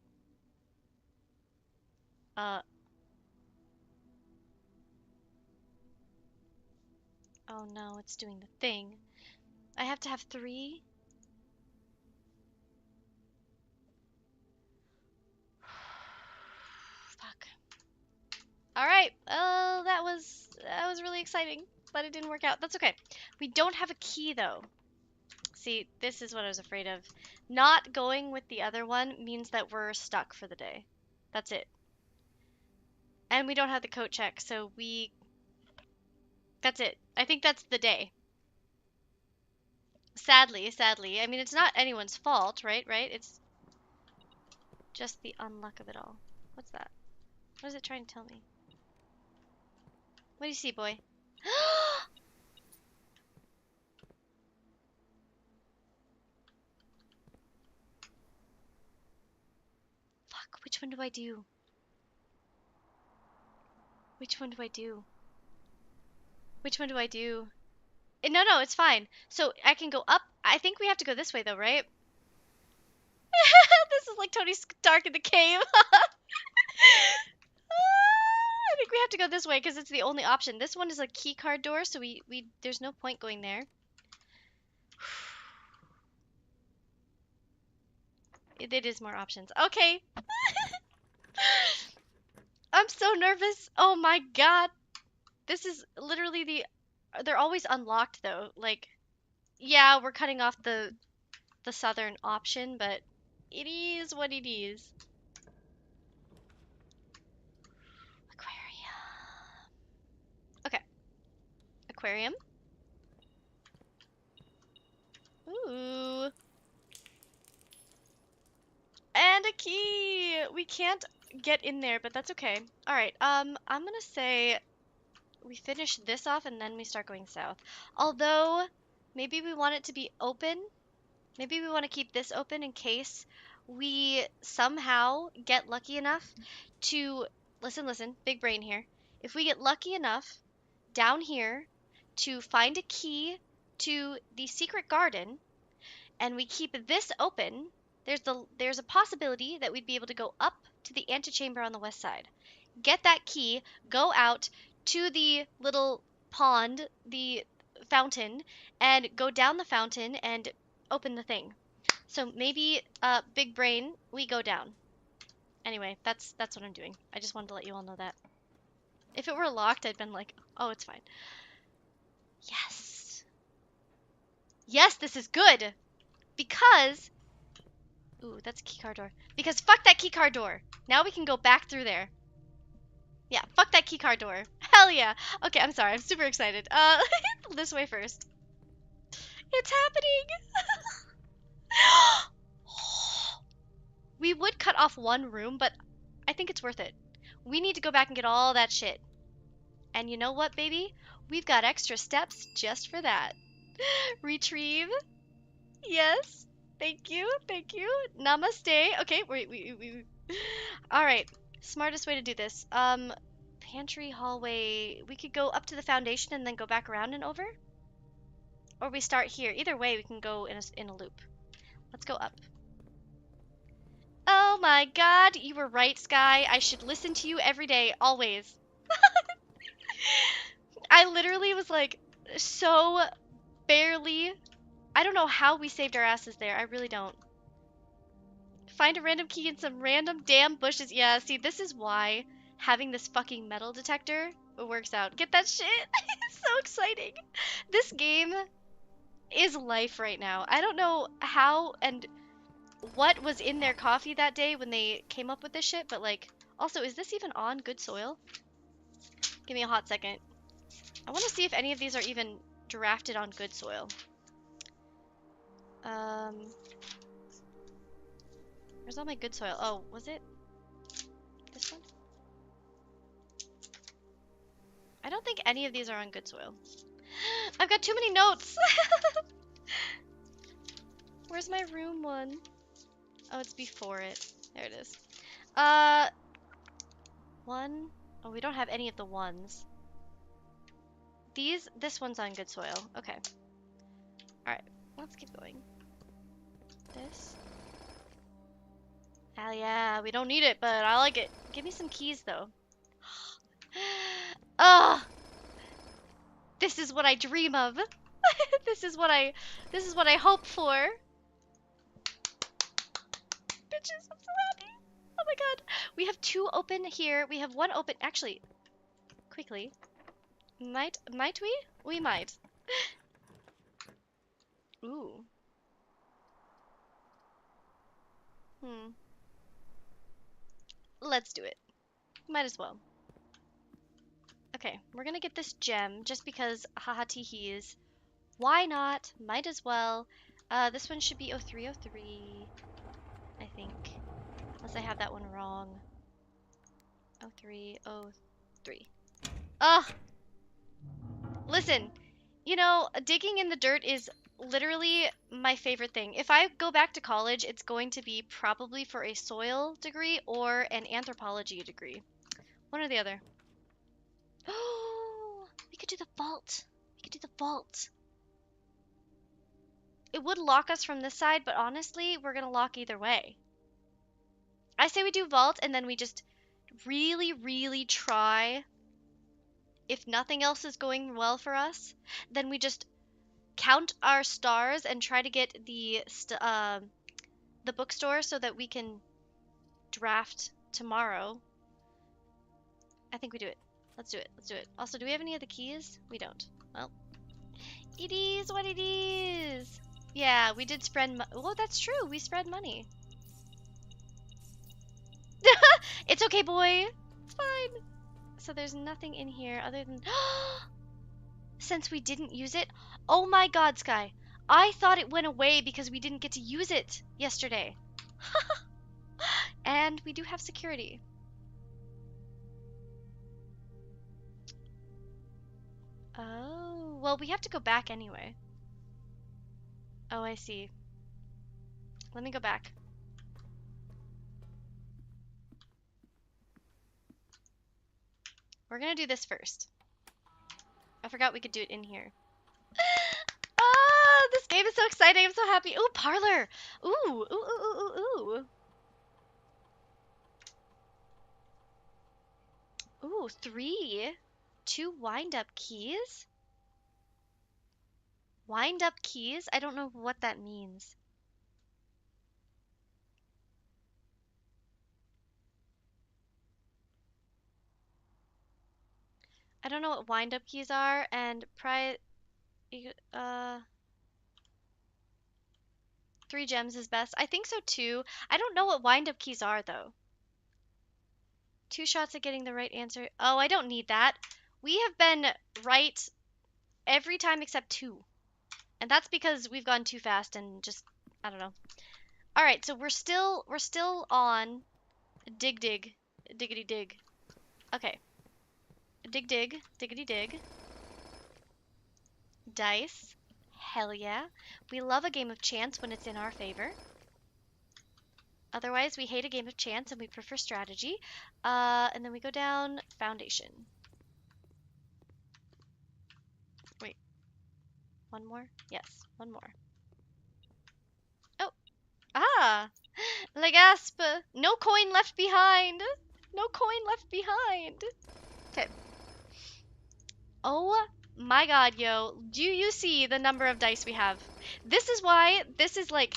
Oh no, it's doing the thing. I have to have 3. All right. That was really exciting, but it didn't work out. That's okay. We don't have a key though. See, this is what I was afraid of. Not going with the other one means that we're stuck for the day. That's it. And we don't have the coat check, so that's it. I think that's the day. Sadly, sadly. I mean, it's not anyone's fault, right? Right? It's just the unluck of it all. What's that? What is it trying to tell me? What do you see, boy? Fuck, which one do I do? Which one do I do? Which one do I do? No, no, it's fine. So I can go up. I think we have to go this way though, right? This is like Tony Stark in the cave. I think we have to go this way because it's the only option. This one is a key card door, so we there's no point going there. It is more options. Okay. I'm so nervous. Oh my god. This is literally they're always unlocked though. Like, yeah, we're cutting off the southern option, but it is what it is. Aquarium. Okay. Aquarium. Ooh. And a key! We can't get in there, but that's okay. Alright, I'm gonna say we finish this off and then we start going south. Although, maybe we want it to be open. Maybe we want to keep this open in case we somehow get lucky enough to... Listen, big brain here. If we get lucky enough down here to find a key to the secret garden, and we keep this open, there's a possibility that we'd be able to go up to the antechamber on the west side. Get that key, go out to the little pond, the fountain, and go down the fountain and open the thing. So maybe, big brain, we go down. Anyway, that's what I'm doing. I just wanted to let you all know that. If it were locked, I'd been like, oh, it's fine. Yes. Yes, this is good. Because... Ooh, that's a keycard door. Because fuck that keycard door. Now we can go back through there. Yeah, fuck that keycard door. Hell yeah. Okay, I'm sorry. I'm super excited. This way first. It's happening. We would cut off one room, but I think it's worth it. We need to go back and get all that shit. And you know what, baby? We've got extra steps just for that. Retrieve. Yes. Thank you. Thank you. Namaste. Okay, we. All right. Smartest way to do this. Pantry, hallway. We could go up to the foundation and then go back around and over. Or we start here. Either way, we can go in a loop. Let's go up. Oh my god, you were right, Sky. I should listen to you every day, always. I literally was like, so barely. I don't know how we saved our asses there. I really don't. Find a random key in some random damn bushes. Yeah, see, this is why having this fucking metal detector works out. Get that shit? It's so exciting. This game is life right now. I don't know how and what was in their coffee that day when they came up with this shit, but like, also, is this even on good soil? Give me a hot second. I want to see if any of these are even drafted on good soil. Where's all my good soil? Oh, was it this one? I don't think any of these are on good soil. I've got too many notes! Where's my room one? Oh, it's before it. There it is. One. Oh, we don't have any of the ones. This one's on good soil. Okay. Alright, let's keep going. This. Hell yeah, we don't need it, but I like it. Give me some keys, though. Ugh! This is what I dream of. This is what I hope for. Bitches, I'm so happy. Oh my god. We have two open here. We have one open. Actually, quickly. Might we? We might. Ooh. Let's do it. Might as well. Okay, we're gonna get this gem just because haha teehees. Why not? Might as well. This one should be 0303, I think. Unless I have that one wrong. 0303. Ugh! Listen, you know, digging in the dirt is literally my favorite thing. If I go back to college, it's going to be probably for a soil degree or an anthropology degree. One or the other. Oh, we could do the vault. We could do the vault. It would lock us from this side, but honestly, we're gonna lock either way. I say we do vault and then we just really, really try. If nothing else is going well for us, then we just count our stars and try to get the bookstore so that we can draft tomorrow. I think we do it. Let's do it. Let's do it. Also, do we have any of the keys? We don't. Well, it is what it is. Yeah, we did spread well, that's true. We spread money. It's okay, boy. It's fine. So there's nothing in here other than since we didn't use it. Oh my god, Sky. I thought it went away because we didn't get to use it yesterday. And we do have security. Oh, well, we have to go back anyway. Oh, I see. Let me go back. We're gonna do this first. I forgot we could do it in here. Ah, this game is so exciting. I'm so happy. Ooh, parlor. Ooh, ooh, ooh, ooh, ooh, ooh. Ooh, 3. 2 wind-up keys? Wind-up keys? I don't know what that means. I don't know what wind-up keys are, and uh, 3 gems is best. I think so too. I don't know what wind-up keys are though. 2 shots at getting the right answer. Oh, I don't need that. We have been right every time except 2. And that's because we've gone too fast and just I don't know. All right, so we're still on dig diggity dig. Okay. Dig dig diggity dig. Dice. Hell yeah. We love a game of chance when it's in our favor. Otherwise, we hate a game of chance and we prefer strategy. And then we go down foundation. Wait. One more? Yes, one more. Oh. Ah! La gasp! No coin left behind! No coin left behind! Okay. Oh my god, yo. Do you see the number of dice we have? This is why this is like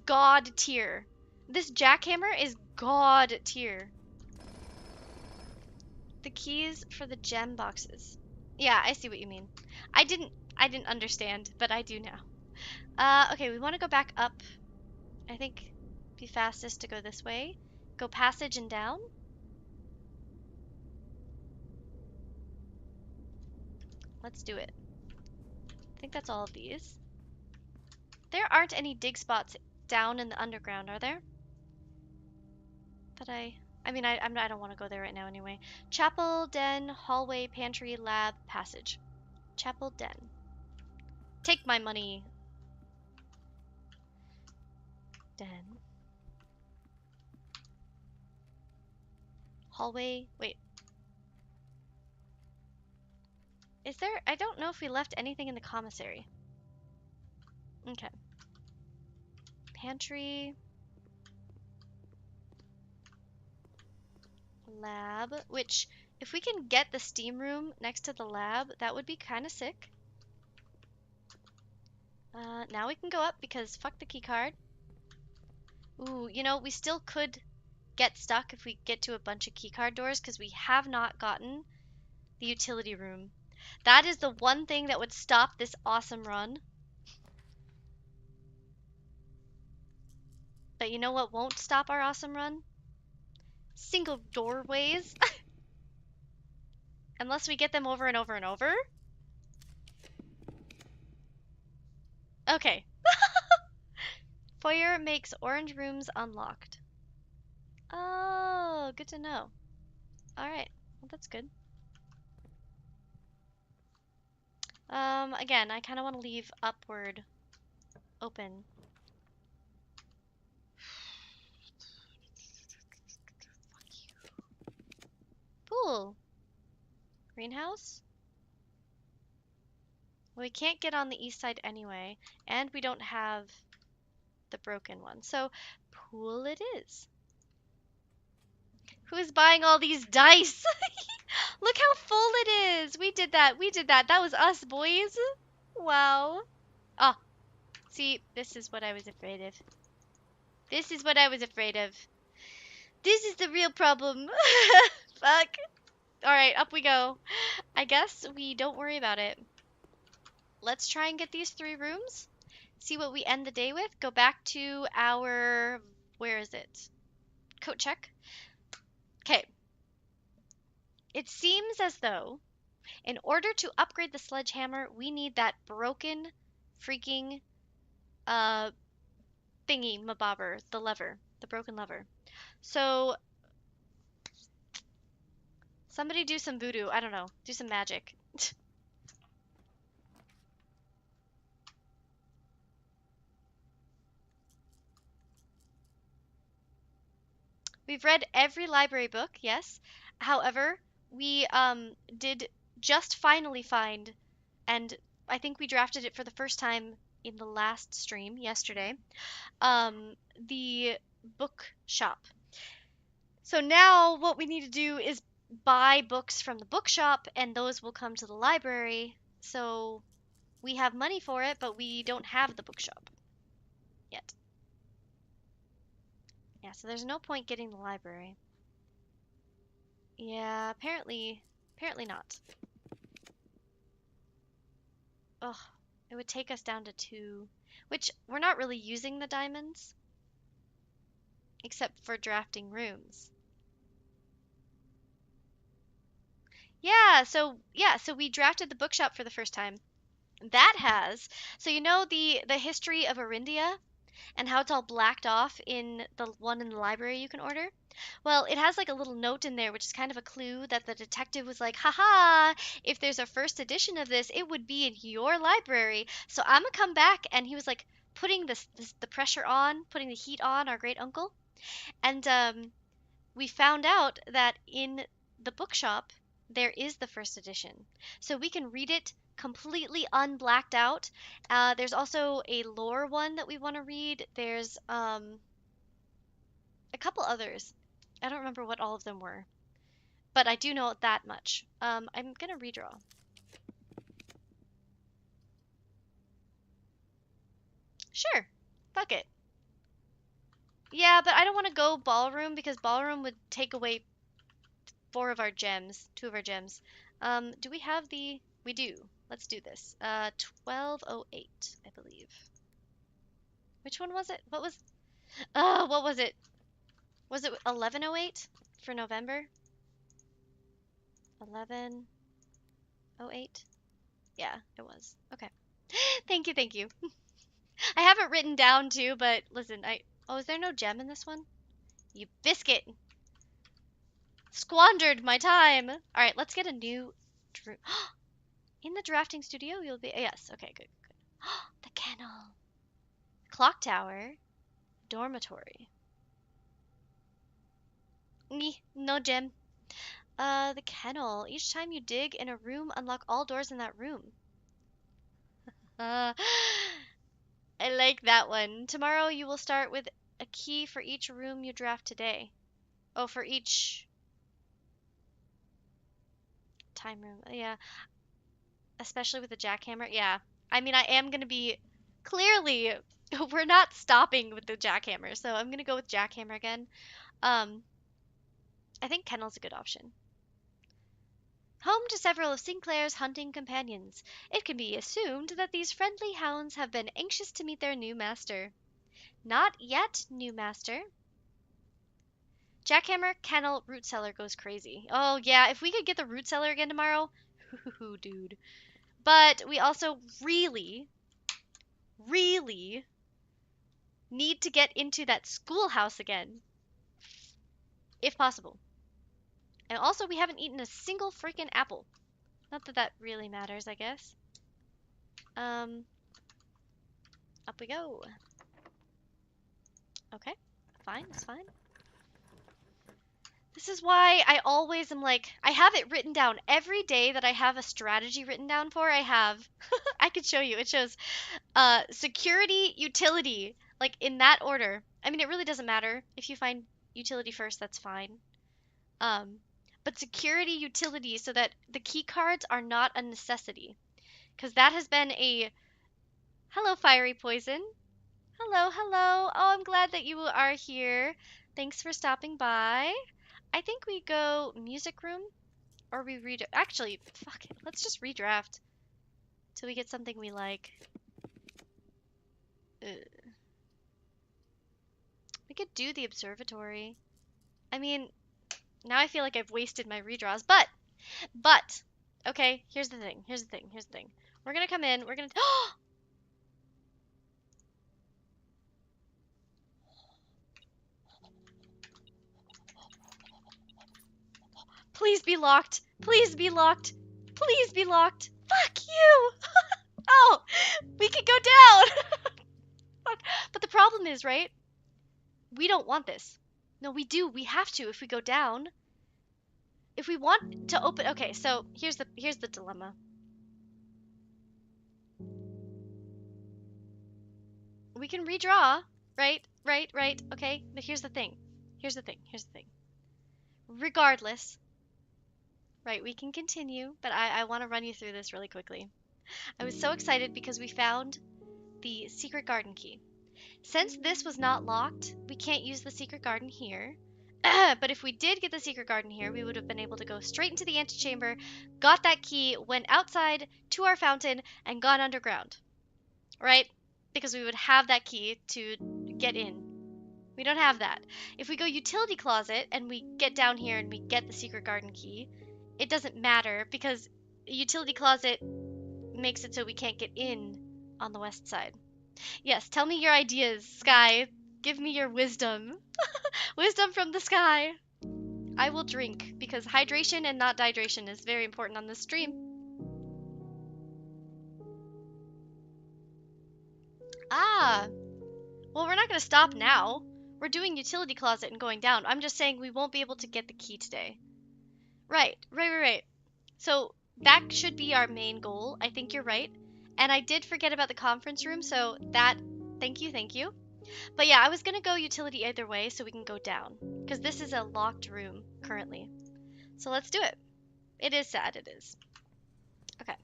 god tier. This jackhammer is god tier. The keys for the gem boxes. Yeah, I see what you mean. I didn't understand, but I do now. Okay, we want to go back up. I think it'd be fastest to go this way. Go passage and down. Let's do it. I think that's all of these. There aren't any dig spots down in the underground, are there? But I mean, I don't want to go there right now anyway. Chapel, den, hallway, pantry, lab, passage. Chapel, den. Take my money. Den. Hallway. Wait. Is there? I don't know if we left anything in the commissary. Okay. Pantry. Lab. Which, if we can get the steam room next to the lab, that would be kind of sick. Now we can go up because fuck the key card. Ooh, you know, we still could get stuck if we get to a bunch of keycard doors because we have not gotten The utility room. That is the one thing that would stop this awesome run. But you know what won't stop our awesome run? Single doorways. Unless we get them over and over and over. Okay. Foyer makes orange rooms unlocked. Oh, good to know. Alright, well that's good. Again, I kind of want to leave upward open. Pool. Greenhouse? Well, we can't get on the east side anyway, and we don't have the broken one. So, pool it is. Who's buying all these dice? Look how full it is. We did that. We did that. That was us, boys. Wow. Oh, see, this is what I was afraid of. This is what I was afraid of. This is the real problem. Fuck. Alright, up we go. I guess we don't worry about it. Let's try and get these 3 rooms. See what we end the day with. Go back to our... Where is it? Coat check. Okay. It seems as though in order to upgrade the sledgehammer, we need that broken freaking uh thingy mabobber, the lever, the broken lever. So somebody do some voodoo, I don't know, do some magic. We've read every library book, yes. However, we did just finally find, and I think we drafted it for the first time in the last stream yesterday, the bookshop. So now what we need to do is buy books from the bookshop, and those will come to the library. So we have money for it, but we don't have the bookshop yet. Yeah, so there's no point getting the library. Yeah, apparently not. Ugh, it would take us down to 2, which we're not really using the diamonds, except for drafting rooms. Yeah, so we drafted the bookshop for the first time. That has, so you know the history of Arindia and how it's all blacked off in the one in the library you can order? Well, it has like a little note in there, which is kind of a clue that the detective was like, haha, if there's a first edition of this, it would be in your library. So I'm gonna come back. And he was like putting the pressure on, putting the heat on our great uncle. And we found out that in the bookshop, there is the first edition. So we can read it completely unblacked out. There's also a lore one that we want to read. There's a couple others. I don't remember what all of them were, but I do know that much. I'm gonna redraw. Sure, fuck it. Yeah, but I don't want to go ballroom because ballroom would take away 4 of our gems, 2 of our gems. Do we have the? We do. Let's do this. 1208, I believe. Which one was it? What was it? Was it 1108 for November? 1108? Yeah, it was. Okay. Thank you, thank you. I have it written down too, but listen, oh, is there no gem in this one? You biscuit! Squandered my time! Alright, let's get a new in the drafting studio, you'll be. Yes, okay, good, good. The kennel. Clock tower. Dormitory. No gem. The kennel. Each time you dig in a room, unlock all doors in that room. Uh, I like that one. Tomorrow you will start with a key for each room you draft today. Oh, for each time room. Yeah, especially with the jackhammer. Yeah. I mean, I am going to be clearly we're not stopping with the jackhammer, so I'm going to go with jackhammer again. I think kennel's a good option. Home to several of Sinclair's hunting companions, it can be assumed that these friendly hounds have been anxious to meet their new master. Not yet, new master. Jackhammer Kennel Root Cellar goes crazy. Oh, yeah, if we could get the Root Cellar again tomorrow, dude. But we also really, really need to get into that schoolhouse again, if possible. And also, we haven't eaten a single freaking apple. Not that that really matters, I guess. Up we go. Okay, fine, it's fine. This is why I always am like, I have it written down. Every day that I have a strategy written down for, I have, I could show you. It shows security, utility, like in that order. I mean, it really doesn't matter. If you find utility first, that's fine. Um, but security, utility, so that the key cards are not a necessity. Because that has been a, hello, fiery poison. Hello, hello. Oh, I'm glad that you are here. Thanks for stopping by. I think we go music room or we read. Actually, fuck it. Let's just redraft till we get something we like. We could do the observatory. I mean, now I feel like I've wasted my redraws, but, okay, here's the thing. Here's the thing. Here's the thing. We're gonna come in. We're gonna. Please be locked. Please be locked. Please be locked. Fuck you. Oh, we could go down. But the problem is, right? We don't want this. No, we do. We have to if we go down. If we want to open, okay, so here's the dilemma. We can redraw, right? Right. Okay, but here's the thing. Here's the thing. Here's the thing. Regardless, right, we can continue, but I want to run you through this really quickly. I was so excited because we found the secret garden key. Since this was not locked, we can't use the secret garden here. But if we did get the secret garden here, we would have been able to go straight into the antechamber, got that key, went outside to our fountain, and gone underground. Right? Because we would have that key to get in. We don't have that. If we go utility closet and we get down here and we get the secret garden key, it doesn't matter because utility closet makes it so we can't get in on the west side. Yes, tell me your ideas, Sky. Give me your wisdom. Wisdom from the sky. I will drink because hydration and not dehydration is very important on this stream. Ah, well, we're not going to stop now. We're doing utility closet and going down. I'm just saying we won't be able to get the key today. Right. So that should be our main goal. I think you're right. And I did forget about the conference room, so that, thank you. But yeah, I was gonna go utility either way so we can go down. Because this is a locked room currently. So let's do it. It is sad, it is. Okay.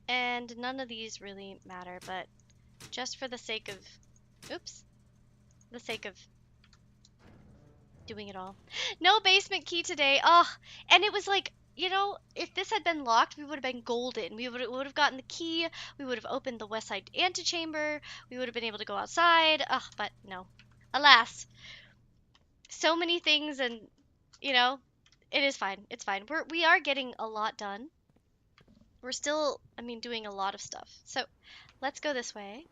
And none of these really matter, but just for the sake of, oops, the sake of doing it all. No basement key today. Oh, and it was like, you know, if this had been locked, we would have been golden. We would have gotten the key. We would have opened the west side antechamber. We would have been able to go outside. Ugh, but no. Alas. So many things and, you know, it is fine. It's fine. We are getting a lot done. We're still, I mean, doing a lot of stuff. So, let's go this way.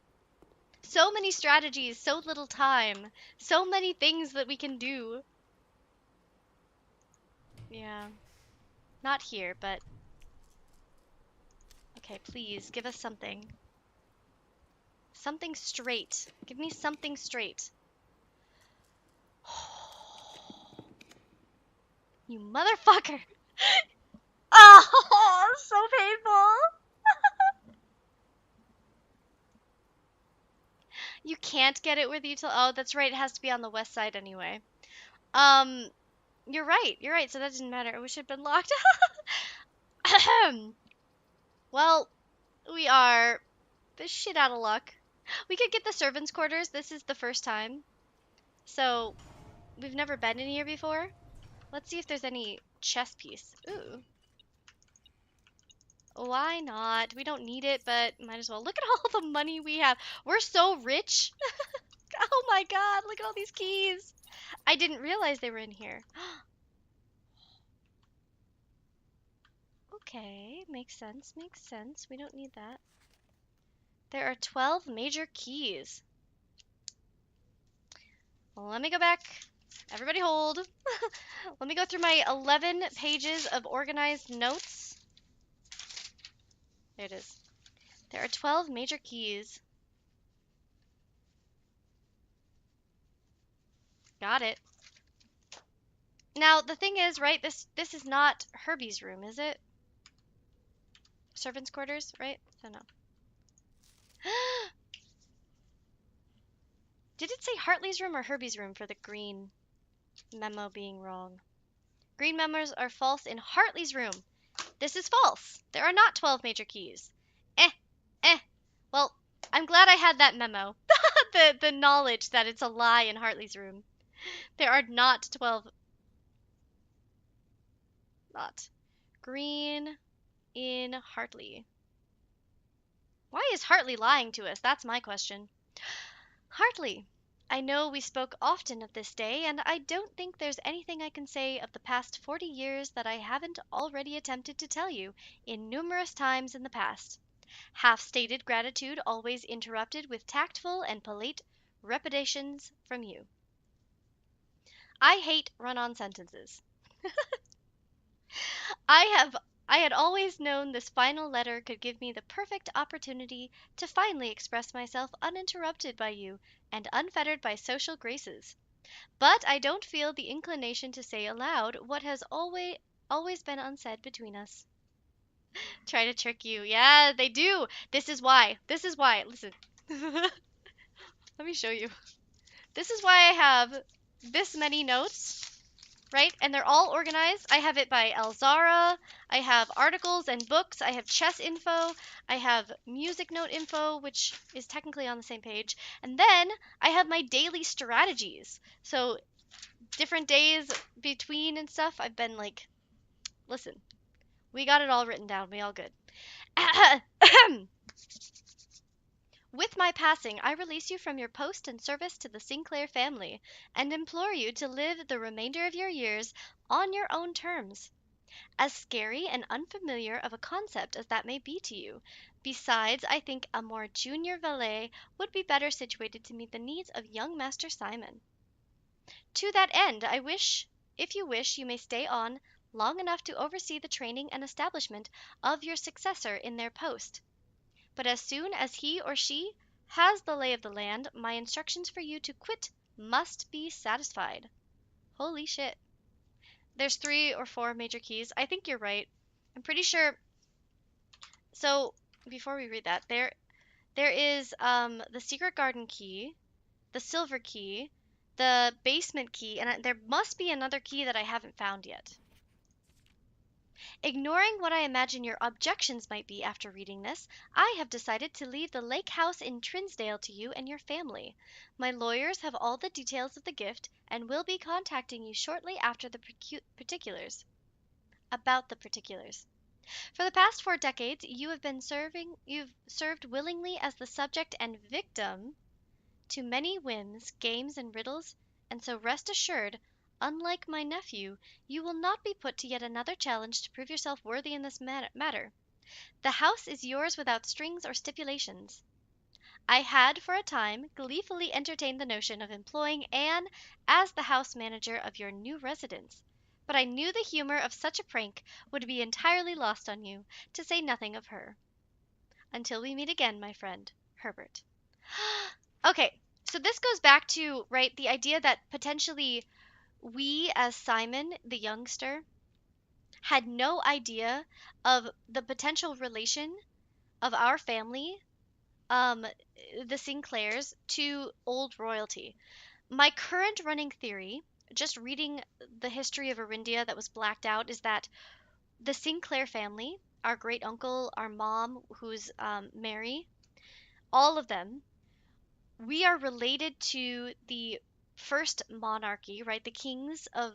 So many strategies, so little time. So many things that we can do. Yeah. Not here, but... Okay, please, give us something. Something straight. Give me something straight. You motherfucker! Oh, so painful! You can't get it with utility. Oh, that's right, it has to be on the west side anyway. You're right, so that doesn't matter. I wish it had been locked. Well, we are the shit out of luck. We could get the servants' quarters. This is the first time. So, we've never been in here before. Let's see if there's any chess piece. Ooh. Why not? We don't need it, but might as well. Look at all the money we have. We're so rich. Oh my god, look at all these keys. I didn't realize they were in here. Okay, makes sense, makes sense. We don't need that. There are 12 major keys. Let me go back. Everybody hold. Let me go through my 11 pages of organized notes. There it is. There are 12 major keys. Got it. Now, the thing is, right, this is not Herbie's room, is it? Servants' quarters, right? So no. Did it say Hartley's room or Herbie's room for the green memo being wrong? Green memos are false in Hartley's room. This is false. There are not 12 major keys. Eh, eh. Well, I'm glad I had that memo. The knowledge that it's a lie in Hartley's room. There are not 12. Not. Green in Hartley. Why is Hartley lying to us? That's my question. Hartley, I know we spoke often of this day, and I don't think there's anything I can say of the past 40 years that I haven't already attempted to tell you in numerous times in the past. Half-stated gratitude always interrupted with tactful and polite repudiations from you. I hate run-on sentences. I had always known this final letter could give me the perfect opportunity to finally express myself uninterrupted by you and unfettered by social graces. But I don't feel the inclination to say aloud what has always been unsaid between us. Try to trick you. Yeah, they do. This is why. This is why. Listen. Let me show you. This is why I have this many notes, right? And they're all organized. I have it by Elzara. I have articles and books. I have chess info. I have music note info, which is technically on the same page. And then I have my daily strategies. So different days between and stuff, I've been like, listen, we got it all written down. We all good. With my passing, I release you from your post and service to the Sinclair family, and implore you to live the remainder of your years on your own terms. As scary and unfamiliar of a concept as that may be to you, besides, I think a more junior valet would be better situated to meet the needs of young Master Simon. To that end, I wish, if you wish, you may stay on long enough to oversee the training and establishment of your successor in their post. But as soon as he or she has the lay of the land, my instructions for you to quit must be satisfied. Holy shit. There's 3 or 4 major keys. I think you're right. I'm pretty sure. So before we read that, there is the secret garden key, the silver key, the basement key, and there must be another key that I haven't found yet. Ignoring what I imagine your objections might be after reading this, I have decided to leave the lake house in Trinsdale to you and your family. My lawyers have all the details of the gift and will be contacting you shortly after the particulars. About the particulars. For the past 4 decades, you've served willingly as the subject and victim to many whims, games, and riddles, and so rest assured, unlike my nephew, you will not be put to yet another challenge to prove yourself worthy in this matter. The house is yours without strings or stipulations. I had, for a time, gleefully entertained the notion of employing Anne as the house manager of your new residence, but I knew the humor of such a prank would be entirely lost on you, to say nothing of her. Until we meet again, my friend, Herbert. Okay, so this goes back to, right, the idea that potentially we, as Simon, the youngster, had no idea of the potential relation of our family, um, the Sinclairs, to old royalty. My current running theory, just reading the history of Arindia that was blacked out, is that the Sinclair family, our great uncle, our mom, who's Mary, all of them, we are related to the first monarchy, right? The kings of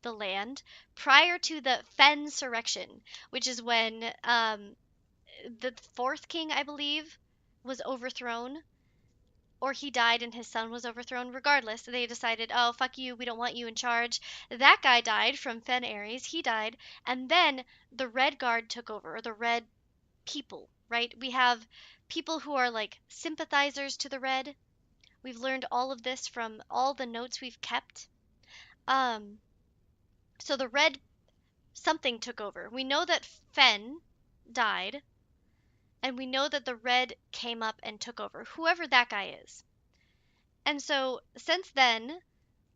the land prior to the Fensurrection, which is when the fourth king, I believe, was overthrown, or he died and his son was overthrown. Regardless, they decided, oh, fuck you, we don't want you in charge. That guy died from Fen Ares, he died, and then the Red Guard took over, or the Red people, right? We have people who are like sympathizers to the Red. We've learned all of this from all the notes we've kept. Um, so the Red something took over. We know that Fen died, and we know that the Red came up and took over, whoever that guy is. And so since then,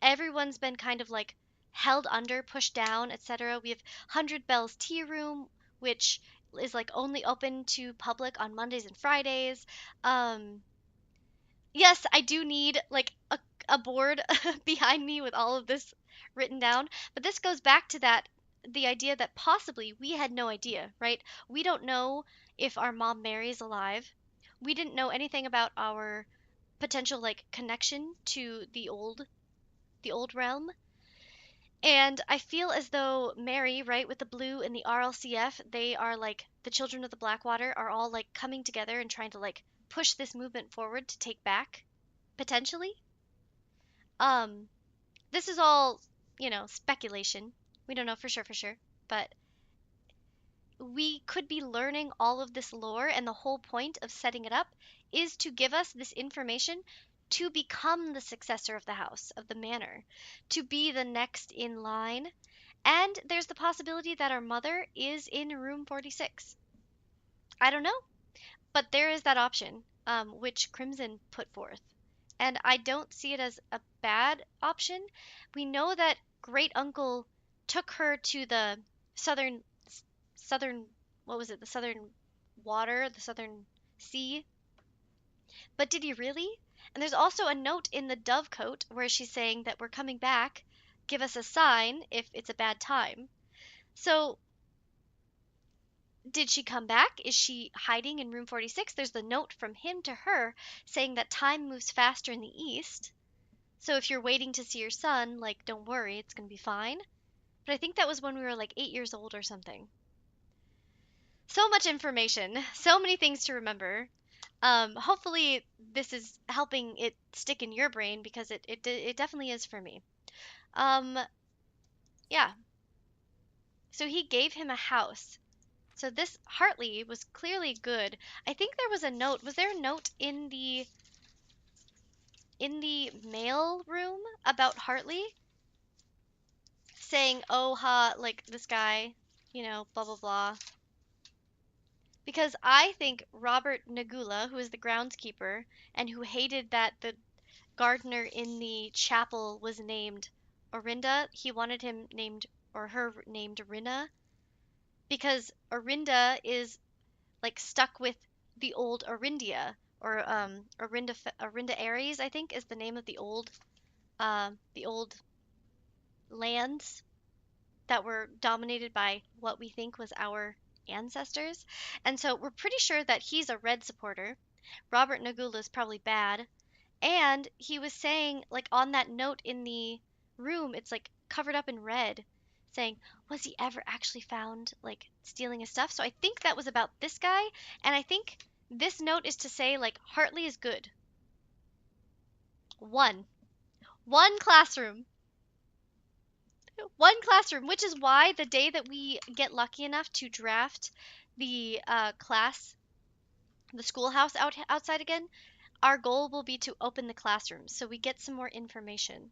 everyone's been kind of like held under, pushed down, etc. We have 100 Bells Tea Room, which is like only open to public on Mondays and Fridays. Um, yes, I do need like a board behind me with all of this written down, but this goes back to that the idea that possibly we had no idea, right? We don't know if our mom Mary's alive. We didn't know anything about our potential like connection to the old realm. And I feel as though Mary, right, with the blue and the RLCF, they are like the children of the Blackwater are all like coming together and trying to like push this movement forward to take back, potentially. Um, this is all, speculation. We don't know for sure, but we could be learning all of this lore, and the whole point of setting it up is to give us this information to become the successor of the house, of the manor, to be the next in line. And there's the possibility that our mother is in room 46. I don't know, but there is that option, which Crimson put forth. And I don't see it as a bad option. We know that great uncle took her to the southern southern what was it? The southern water, the southern sea. But did he really? And there's also a note in the Dovecote where she's saying that we're coming back. Give us a sign if it's a bad time. So did she come back? Is she hiding in room 46? There's the note from him to her saying that time moves faster in the east. So if you're waiting to see your son, like, don't worry, it's going to be fine. But I think that was when we were like 8 years old or something. So much information, so many things to remember. Hopefully this is helping it stick in your brain because it definitely is for me. Um, yeah. So he gave him a house. So this Hartley was clearly good. I think there was a note. Was there a note in the mail room about Hartley saying, "Oh ha, like this guy, blah blah blah." Because I think Robert Nagula, who is the groundskeeper and who hated that the gardener in the chapel was named Orinda, he wanted him named or her named Rinna because Orinda is like stuck with the old Orindia or Orinda Aries, I think is the name of the old lands that were dominated by what we think was our ancestors. And so we're pretty sure that he's a red supporter. Robert Nagula is probably bad. And he was saying, like, on that note in the room, it's like covered up in red, saying, was he ever actually found, like, stealing his stuff? So I think that was about this guy. And I think this note is to say, like, Hartley is good. One. One classroom. One classroom, which is why the day that we get lucky enough to draft the the schoolhouse outside again, our goal will be to open the classrooms so we get some more information.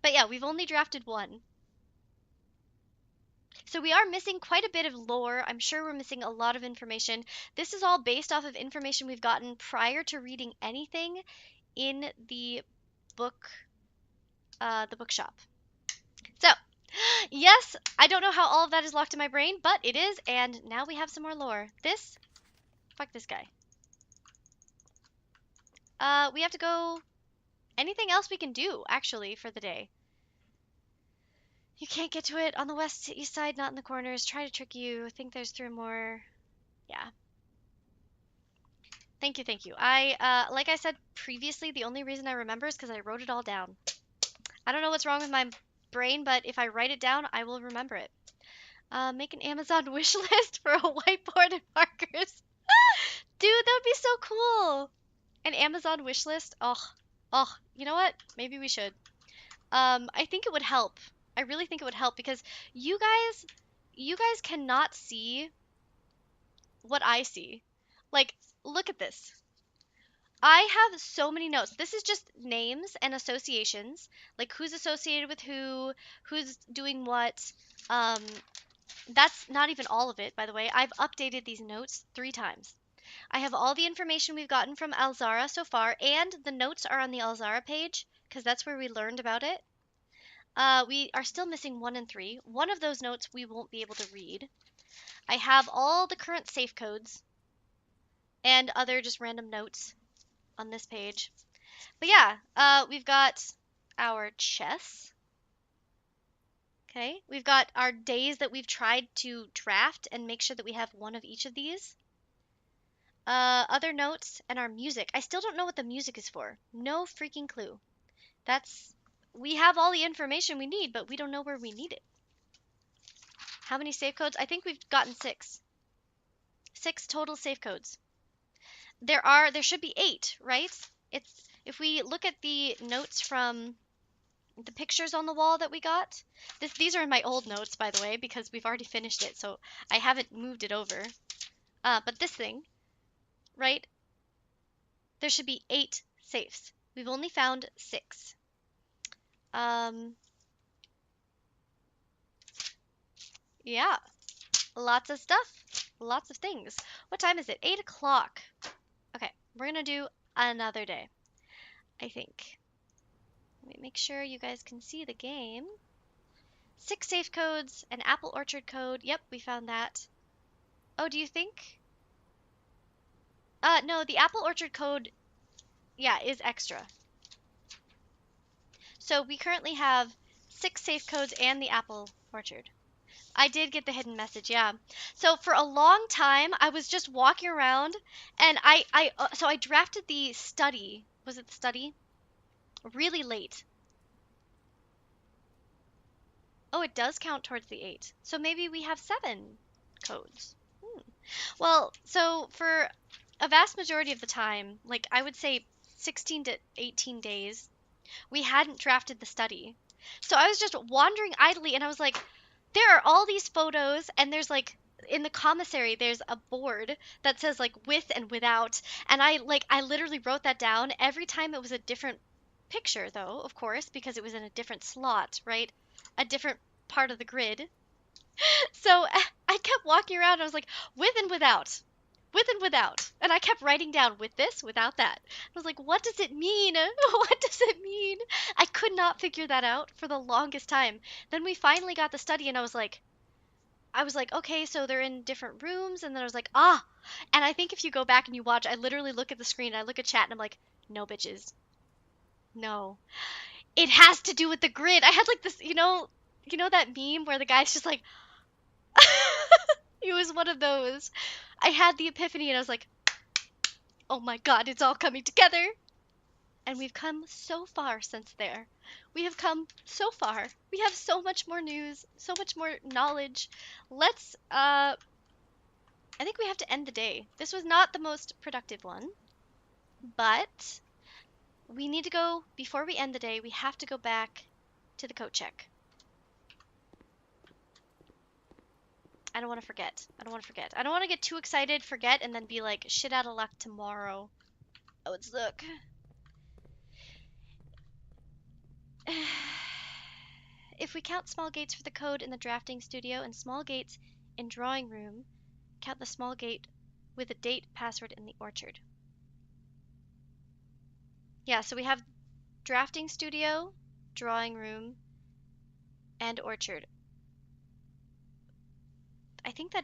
But yeah, we've only drafted one. So we are missing quite a bit of lore. I'm sure we're missing a lot of information. This is all based off of information we've gotten prior to reading anything in book, the bookshop. So, yes, I don't know how all of that is locked in my brain, but it is, and now we have some more lore. Fuck this guy. We have to go. Anything else we can do, actually, for the day? You can't get to it on the west east side, not in the corners. Try to trick you. Think there's 3 more. Yeah. Thank you, thank you. Like I said previously, the only reason I remember is because I wrote it all down. I don't know what's wrong with my brain, but if I write it down, I will remember it. Make an Amazon wish list for a whiteboard and markers. Dude, that would be so cool. An Amazon wish list. Oh, you know what? Maybe we should. I think it would help. I really think it would help because you guys cannot see what I see. Like, look at this. I have so many notes. This is just names and associations, like who's associated with who's doing what. Um, that's not even all of it, by the way. I've updated these notes 3 times. I have all the information we've gotten from Alzara so far, and the notes are on the Alzara page because that's where we learned about it. We are still missing 1 and 3. One of those notes we won't be able to read. I have all the current safe codes and other just random notes on this page. But yeah, we've got our chess. Okay, we've got our days that we've tried to draft and make sure that we have one of each of these. Other notes and our music. I still don't know what the music is for. No freaking clue. We have all the information we need, but we don't know where we need it. How many safe codes? I think we've gotten 6. 6 total safe codes. There should be 8, right? If we look at the notes from the pictures on the wall that we got. These are in my old notes, by the way, because we've already finished it, so I haven't moved it over. But this thing, right? There should be 8 safes. We've only found 6. Yeah, lots of stuff, lots of things. What time is it? 8 o'clock. Okay, we're gonna do another day, I think. Let me make sure you guys can see the game. 6 safe codes, an apple orchard code. Yep, we found that. Oh, do you think? No, the apple orchard code, yeah, is extra. So we currently have 6 safe codes and the apple orchard. I did get the hidden message, yeah. So for a long time, I was just walking around, and so I drafted the study. Was it the study? Really late. Oh, it does count towards the 8. So maybe we have 7 codes. Well, so for a vast majority of the time, like I would say 16 to 18 days, we hadn't drafted the study. So I was just wandering idly, and I was like, there are all these photos, and there's like in the commissary there's a board that says like with and without, and I literally wrote that down. Every time it was a different picture, though, of course, because it was in a different slot, right? A different part of the grid. So I kept walking around, and I was like, with and without, with and without. And I kept writing down with this, without that. I was like, what does it mean? What does it mean? I could not figure that out for the longest time. Then we finally got the study, and I was like, okay, so they're in different rooms. And then I was like, ah. And I think if you go back and you watch, I literally look at the screen, I look at chat, and I'm like, no, bitches. No. It has to do with the grid. I had like this, that meme where the guy's just like, it was one of those. I had the epiphany, and I was like, oh my god, it's all coming together. And we've come so far since there. We have come so far. We have so much more news, so much more knowledge. I think we have to end the day. This was not the most productive one, but we need to go, before we end the day, we have to go back to the code check. I don't want to forget. I don't want to forget. I don't want to get too excited, forget, and then be like, shit out of luck tomorrow. Oh, let's look. If we count small gates for the code in the drafting studio and small gates in drawing room, count the small gate with a date password in the orchard. Yeah, so we have drafting studio, drawing room, and orchard. I think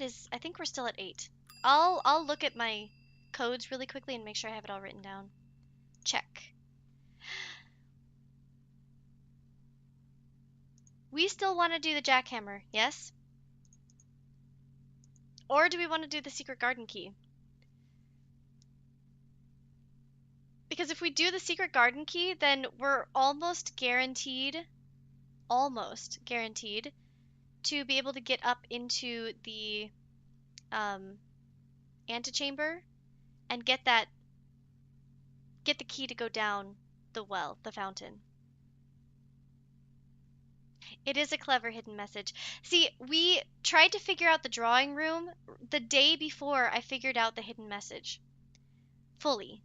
we're still at 8. I'll look at my codes really quickly and make sure I have it all written down. Check. We still want to do the jackhammer, yes? Or do we want to do the secret garden key? Because if we do the secret garden key, then we're almost guaranteed almost guaranteed to be able to get up into the um, antechamber and get the key to go down the well, the fountain. It is a clever hidden message. See, we tried to figure out the drawing room the day before I figured out the hidden message fully.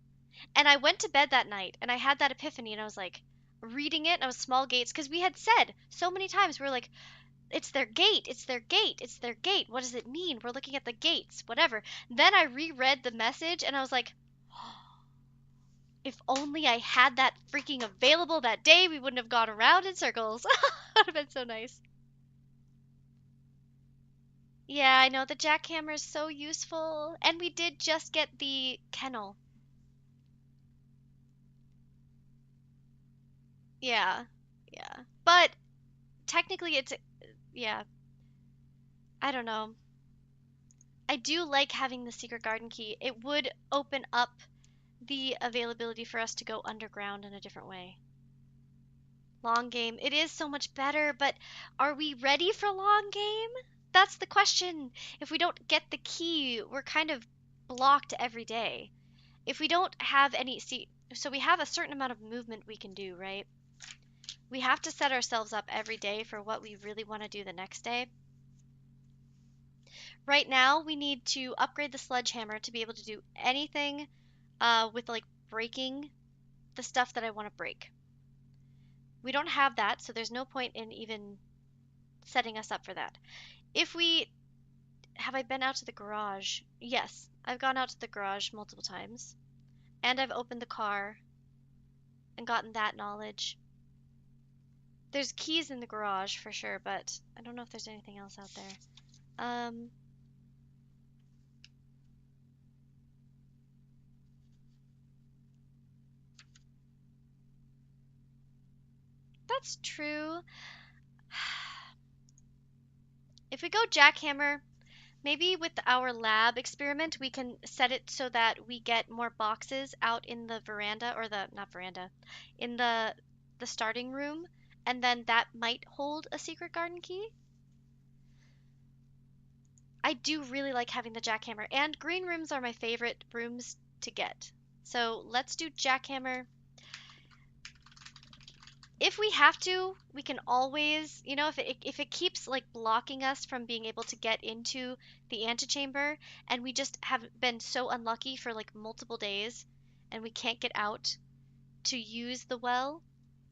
And I went to bed that night and I had that epiphany and I was like reading it and I was small gates because we had said so many times we were like, it's their gate, it's their gate, it's their gate. What does it mean? We're looking at the gates, whatever. Then I reread the message and I was like, if only I had that freaking available that day, we wouldn't have gone around in circles. That would have been so nice. Yeah, I know the jackhammer is so useful. And we did just get the kennel. Yeah, yeah. But technically it's, yeah, I don't know. I do like having the secret garden key. It would open up the availability for us to go underground in a different way. Long game. It is so much better, but are we ready for long game? That's the question. If we don't get the key, we're kind of blocked every day. If we don't have any, see, so we have a certain amount of movement we can do, right? We have to set ourselves up every day for what we really want to do the next day. Right now, we need to upgrade the sledgehammer to be able to do anything with like breaking the stuff that I want to break. We don't have that, so there's no point in even setting us up for that. If we have I been out to the garage? Yes, I've gone out to the garage multiple times. And I've opened the car and gotten that knowledge. There's keys in the garage for sure, but I don't know if there's anything else out there. Um, that's true. If we go jackhammer, maybe with our lab experiment, we can set it so that we get more boxes out in the veranda or the not veranda, in the starting room, and then that might hold a secret garden key. I do really like having the jackhammer, and green rooms are my favorite rooms to get. So let's do jackhammer. If we have to, we can always, if it keeps like blocking us from being able to get into the antechamber, and we just have been so unlucky for like multiple days, and we can't get out to use the well,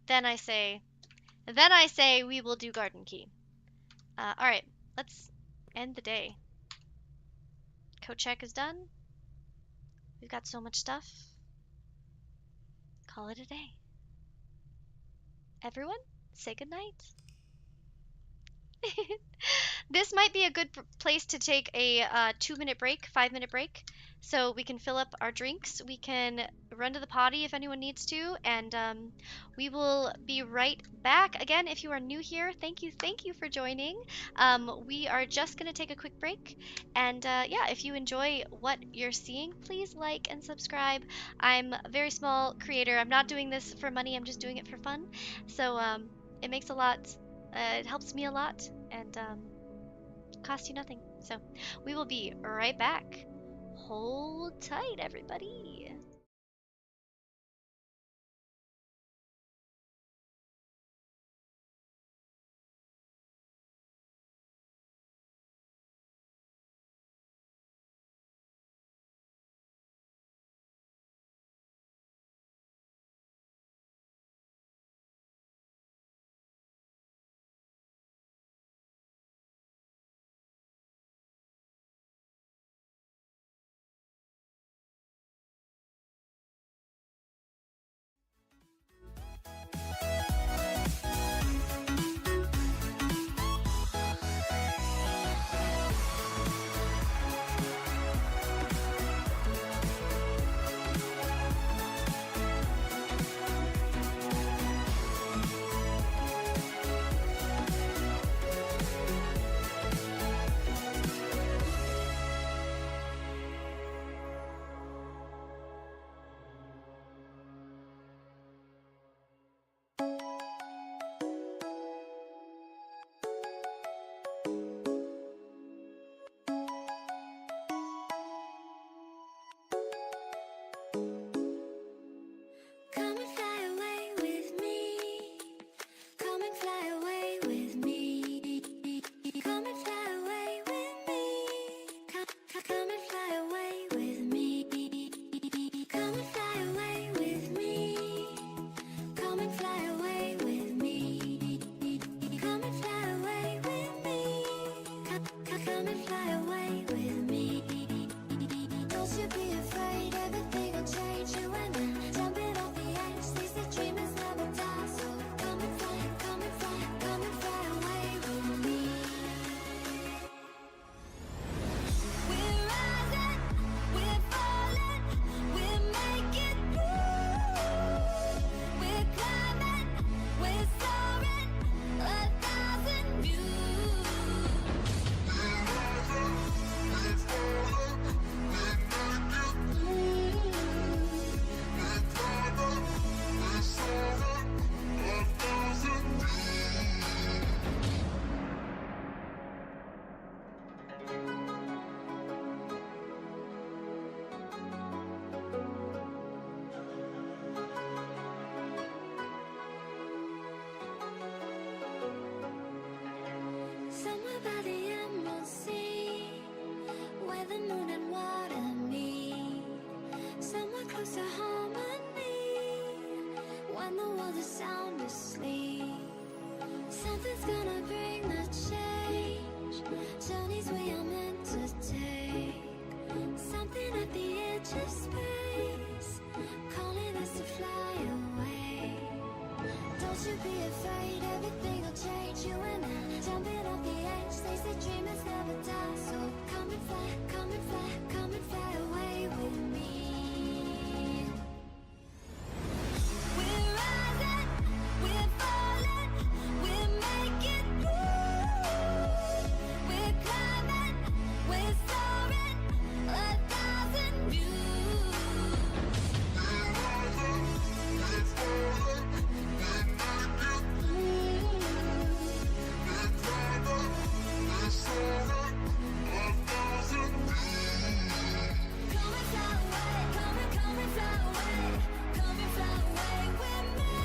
then I say we will do garden key. All right, let's end the day. Coat check is done. We've got so much stuff. Call it a day. Everyone, say goodnight. This might be a good place to take a 2 minute break, 5 minute break, so we can fill up our drinks. We can run to the potty if anyone needs to, and we will be right back. Again, if you are new here, thank you for joining. We are just going to take a quick break, and yeah, if you enjoy what you're seeing, please like and subscribe. I'm a very small creator. I'm not doing this for money, I'm just doing it for fun. So it makes a lot, it helps me a lot, and cost you nothing. So we will be right back. Hold tight, everybody. by the emerald sea, where the moon and water meet, somewhere close to harmony, when the world is sound asleep. Something's gonna bring the change, journeys we are meant to take, something at the edge of space, calling us to fly away. Don't you be afraid, everything will change. You and I, jumping off the edge. They say dreamers never die, so come and fly, come and fly, come and fly away with me. We're rising, we're falling, we're making through. We're climbing, we're soaring, 1,000 views. We're rising, we're falling, we're making through. We're climbing, we're soaring, 1,000 views. Come and fly away, come and fly away, come and fly away with me.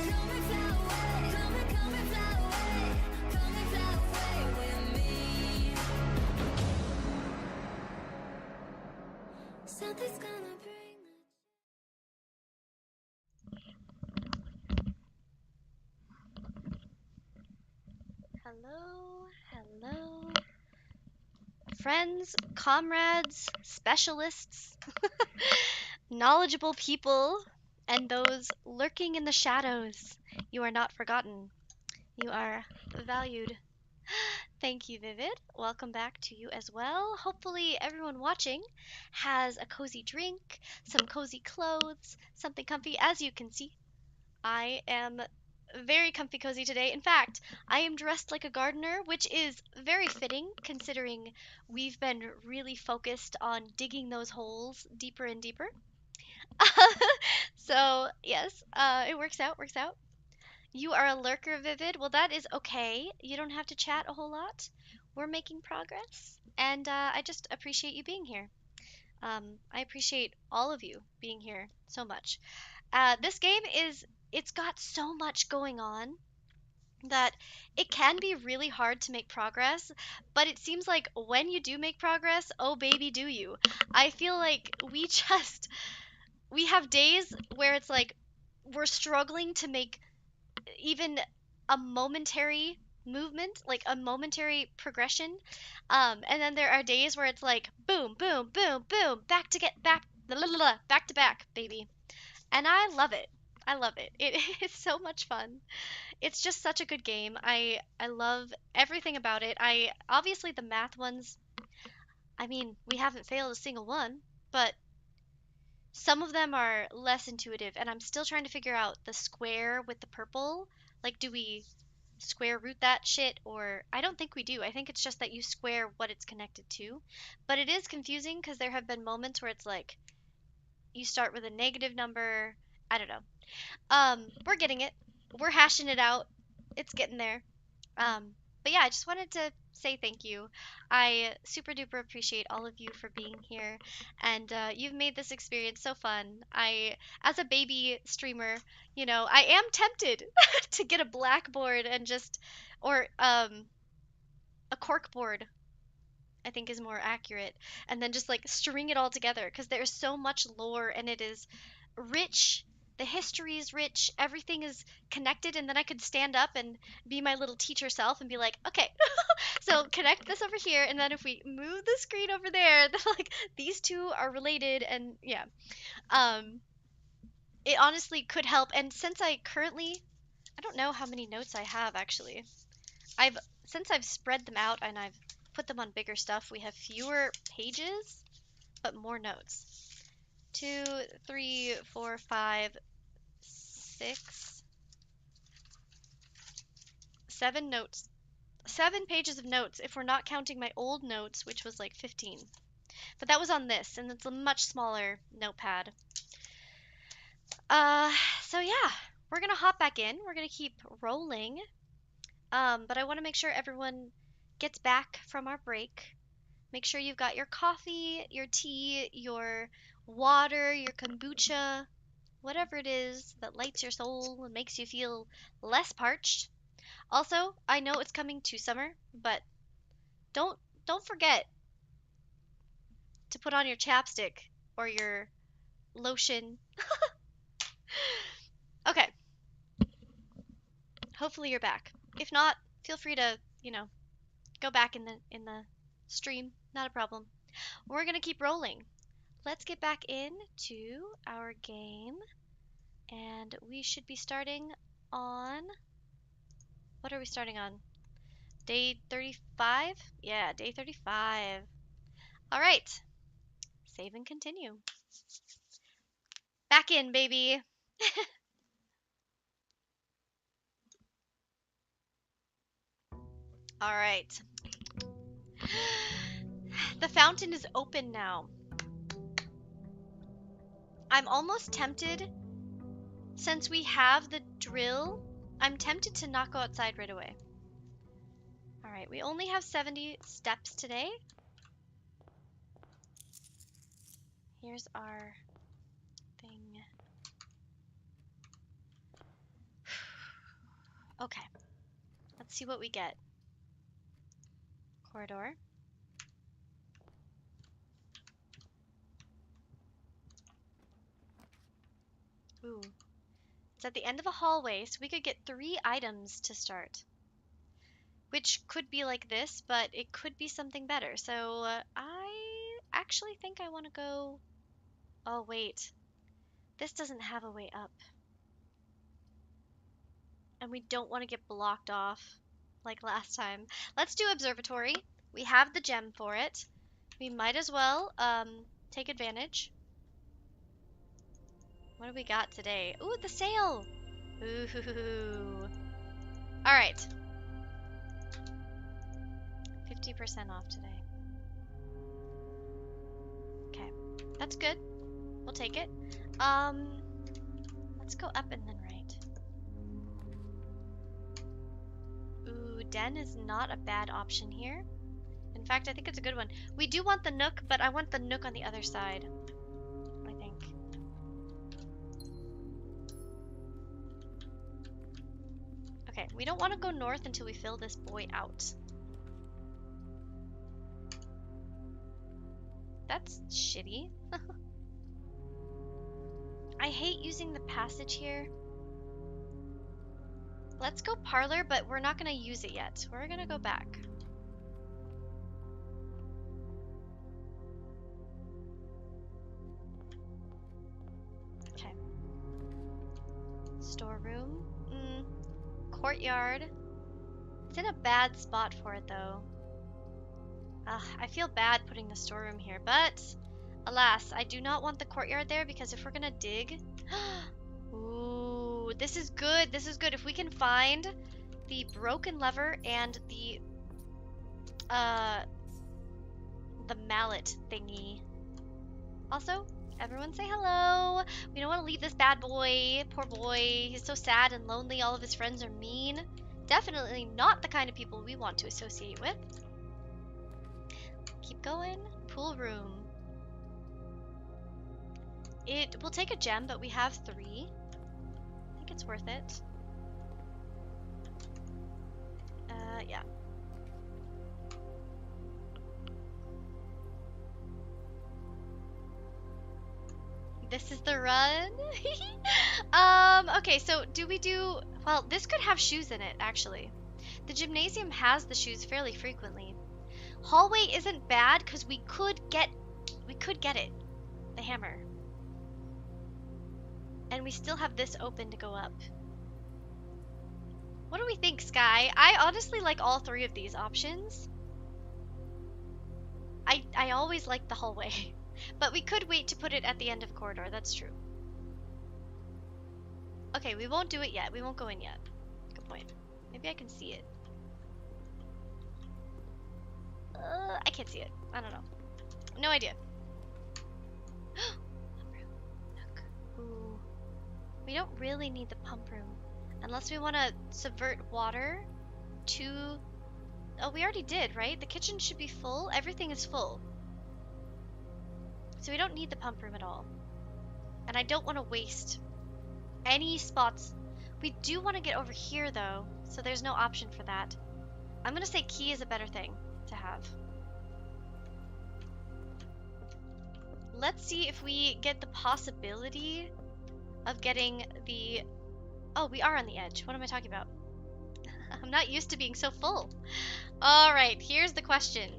Come and fly away, come and fly away, come and fly away with me. Something's gonna bring the Hello, hello. Friends, comrades, specialists, knowledgeable people, and those lurking in the shadows. You are not forgotten. You are valued. Thank you, Vivid. Welcome back to you as well. Hopefully, everyone watching has a cozy drink, some cozy clothes, something comfy. As you can see, I am very comfy cozy today. In fact, I am dressed like a gardener, which is very fitting considering we've been really focused on digging those holes deeper and deeper. So, yes, it works out, works out. You are a lurker, Vivid. Well, that is okay. You don't have to chat a whole lot. We're making progress, and I just appreciate you being here. I appreciate all of you being here so much. This game it's got so much going on that it can be really hard to make progress, but it seems like when you do make progress, oh baby, do you. I feel like we have days where it's like we're struggling to make even a momentary movement, like a momentary progression. And then there are days where it's like boom, boom, boom, boom, back to get back, blah, blah, blah, back to back, baby. And I love it. I love it. It is so much fun. It's just such a good game. I love everything about it. I obviously the math ones, I mean, we haven't failed a single one, but some of them are less intuitive and I'm still trying to figure out the square with the purple. Like do we square root that shit or I don't think we do. I think it's just that you square what it's connected to. But it is confusing because there have been moments where it's like you start with a negative number. I don't know. We're getting it. We're hashing it out. It's getting there. Um, but yeah, I just wanted to say thank you. I super duper appreciate all of you for being here, and you've made this experience so fun. As a baby streamer, I am tempted to get a blackboard and just, or a cork board, I think is more accurate, and then just like string it all together because there's so much lore and it is rich. The history is rich, everything is connected, and then I could stand up and be my little teacher self and be like, okay, so connect this over here, and then if we move the screen over there, then like these two are related, and yeah, um, it honestly could help. And since I don't know how many notes I have actually. I've since I've spread them out and I've put them on bigger stuff, we have fewer pages, but more notes. 2, 3, 4, 5, 6, 7 notes. 7 pages of notes if we're not counting my old notes, which was like 15. But that was on this, and it's a much smaller notepad. Uh, so yeah, we're gonna hop back in. We're gonna keep rolling. But I want to make sure everyone gets back from our break. Make sure you've got your coffee, your tea, your water, your kombucha, whatever it is that lights your soul and makes you feel less parched. Also, I know it's coming to summer, but don't don't forget to put on your chapstick or your lotion. Okay, hopefully you're back. If not, feel free to, go back in the stream. Not a problem. We're gonna keep rolling. Let's get back into our game, and we should be starting on, what are we starting on? Day 35? Yeah, day 35. All right, save and continue. Back in, baby. All right. The fountain is open now. I'm almost tempted, since we have the drill, I'm tempted to not go outside right away. All right, we only have 70 steps today. Here's our thing. Okay, let's see what we get. Corridor. Ooh. It's at the end of a hallway, so we could get 3 items to start. Which could be like this, but it could be something better. So I actually think I want to go... Oh, wait. This doesn't have a way up. And we don't want to get blocked off like last time. Let's do observatory. We have the gem for it. We might as well take advantage. What do we got today? Ooh, the sale! Ooh. Alright. 50% off today. Okay. That's good. We'll take it. Let's go up and then right. Ooh, den is not a bad option here. In fact, I think it's a good one. We do want the nook, but I want the nook on the other side, I think. Okay, we don't want to go north until we fill this boy out. That's shitty. I hate using the passage here. Let's go parlor, but we're not going to use it yet. We're going to go back. Okay. Storeroom. Courtyard. It's in a bad spot for it, though. I feel bad putting the storeroom here, but alas, I do not want the courtyard there because if we're going to dig... Ooh, this is good. This is good. If we can find the broken lever and the mallet thingy. Also, everyone say hello. We don't want to leave this bad boy. Poor boy. He's so sad and lonely. All of his friends are mean. Definitely not the kind of people we want to associate with. Keep going. Pool room. It will take a gem, but we have 3. I think it's worth it. Yeah. This is the run. Okay, so do we do... Well, this could have shoes in it, actually. The gymnasium has the shoes fairly frequently. Hallway isn't bad, because we could get it. The hammer. And we still have this open to go up. What do we think, Sky? I honestly like all 3 of these options. I always like the hallway. But we could wait to put it at the end of corridor, that's true. Okay, we won't do it yet. We won't go in yet. Good point. Maybe I can see it. I can't see it. I don't know. No idea. Ooh. We don't really need the pump room. Unless we want to subvert water to... Oh, we already did, right? The kitchen should be full. Everything is full. So we don't need the pump room at all. And I don't want to waste any spots. We do want to get over here, though, so there's no option for that. I'm going to say key is a better thing to have. Let's see if we get the possibility of getting the... Oh, we are on the edge. What am I talking about? I'm not used to being so full. All right, here's the question.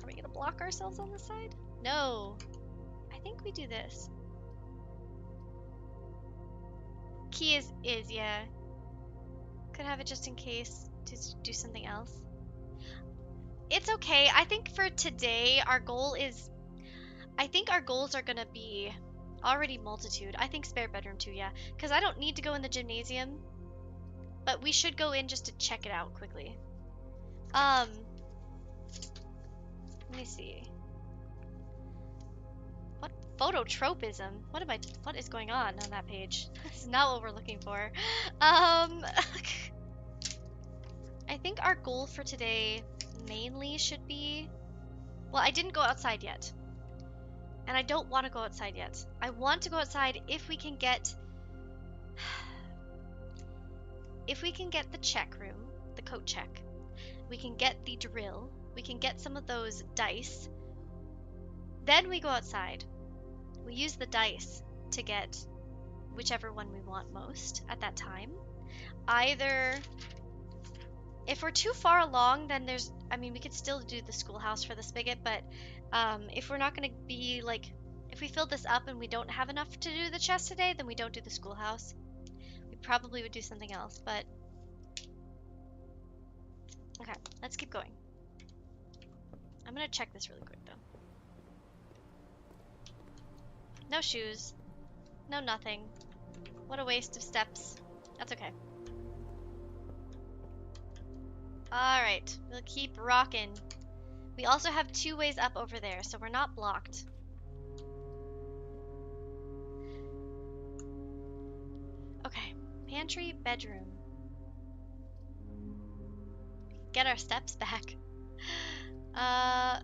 Are we going to block ourselves on this side? No. I think we do this. Key is, yeah. Could have it just in case to do something else. It's okay. I think for today, our goal is... I think our goals are going to be already multitude. I think spare bedroom too, yeah. Because I don't need to go in the gymnasium. But we should go in just to check it out quickly. Let me see. What phototropism? What is going on that page? This is not what we're looking for. I think our goal for today mainly should be... Well, I didn't go outside yet. And I don't want to go outside yet. I want to go outside if we can get... If we can get the check room, the coat check, we can get the drill, we can get some of those dice, then we go outside. We use the dice to get whichever one we want most at that time. Either, if we're too far along, then there's, I mean, we could still do the schoolhouse for the spigot, but if we're not going to be like, if we fill this up and we don't have enough to do the chest today, then we don't do the schoolhouse. We probably would do something else, but okay, let's keep going. I'm gonna check this really quick though. No shoes. No nothing. What a waste of steps. That's okay. Alright, we'll keep rocking. We also have 2 ways up over there, so we're not blocked. Okay, pantry, bedroom. Get our steps back. I'm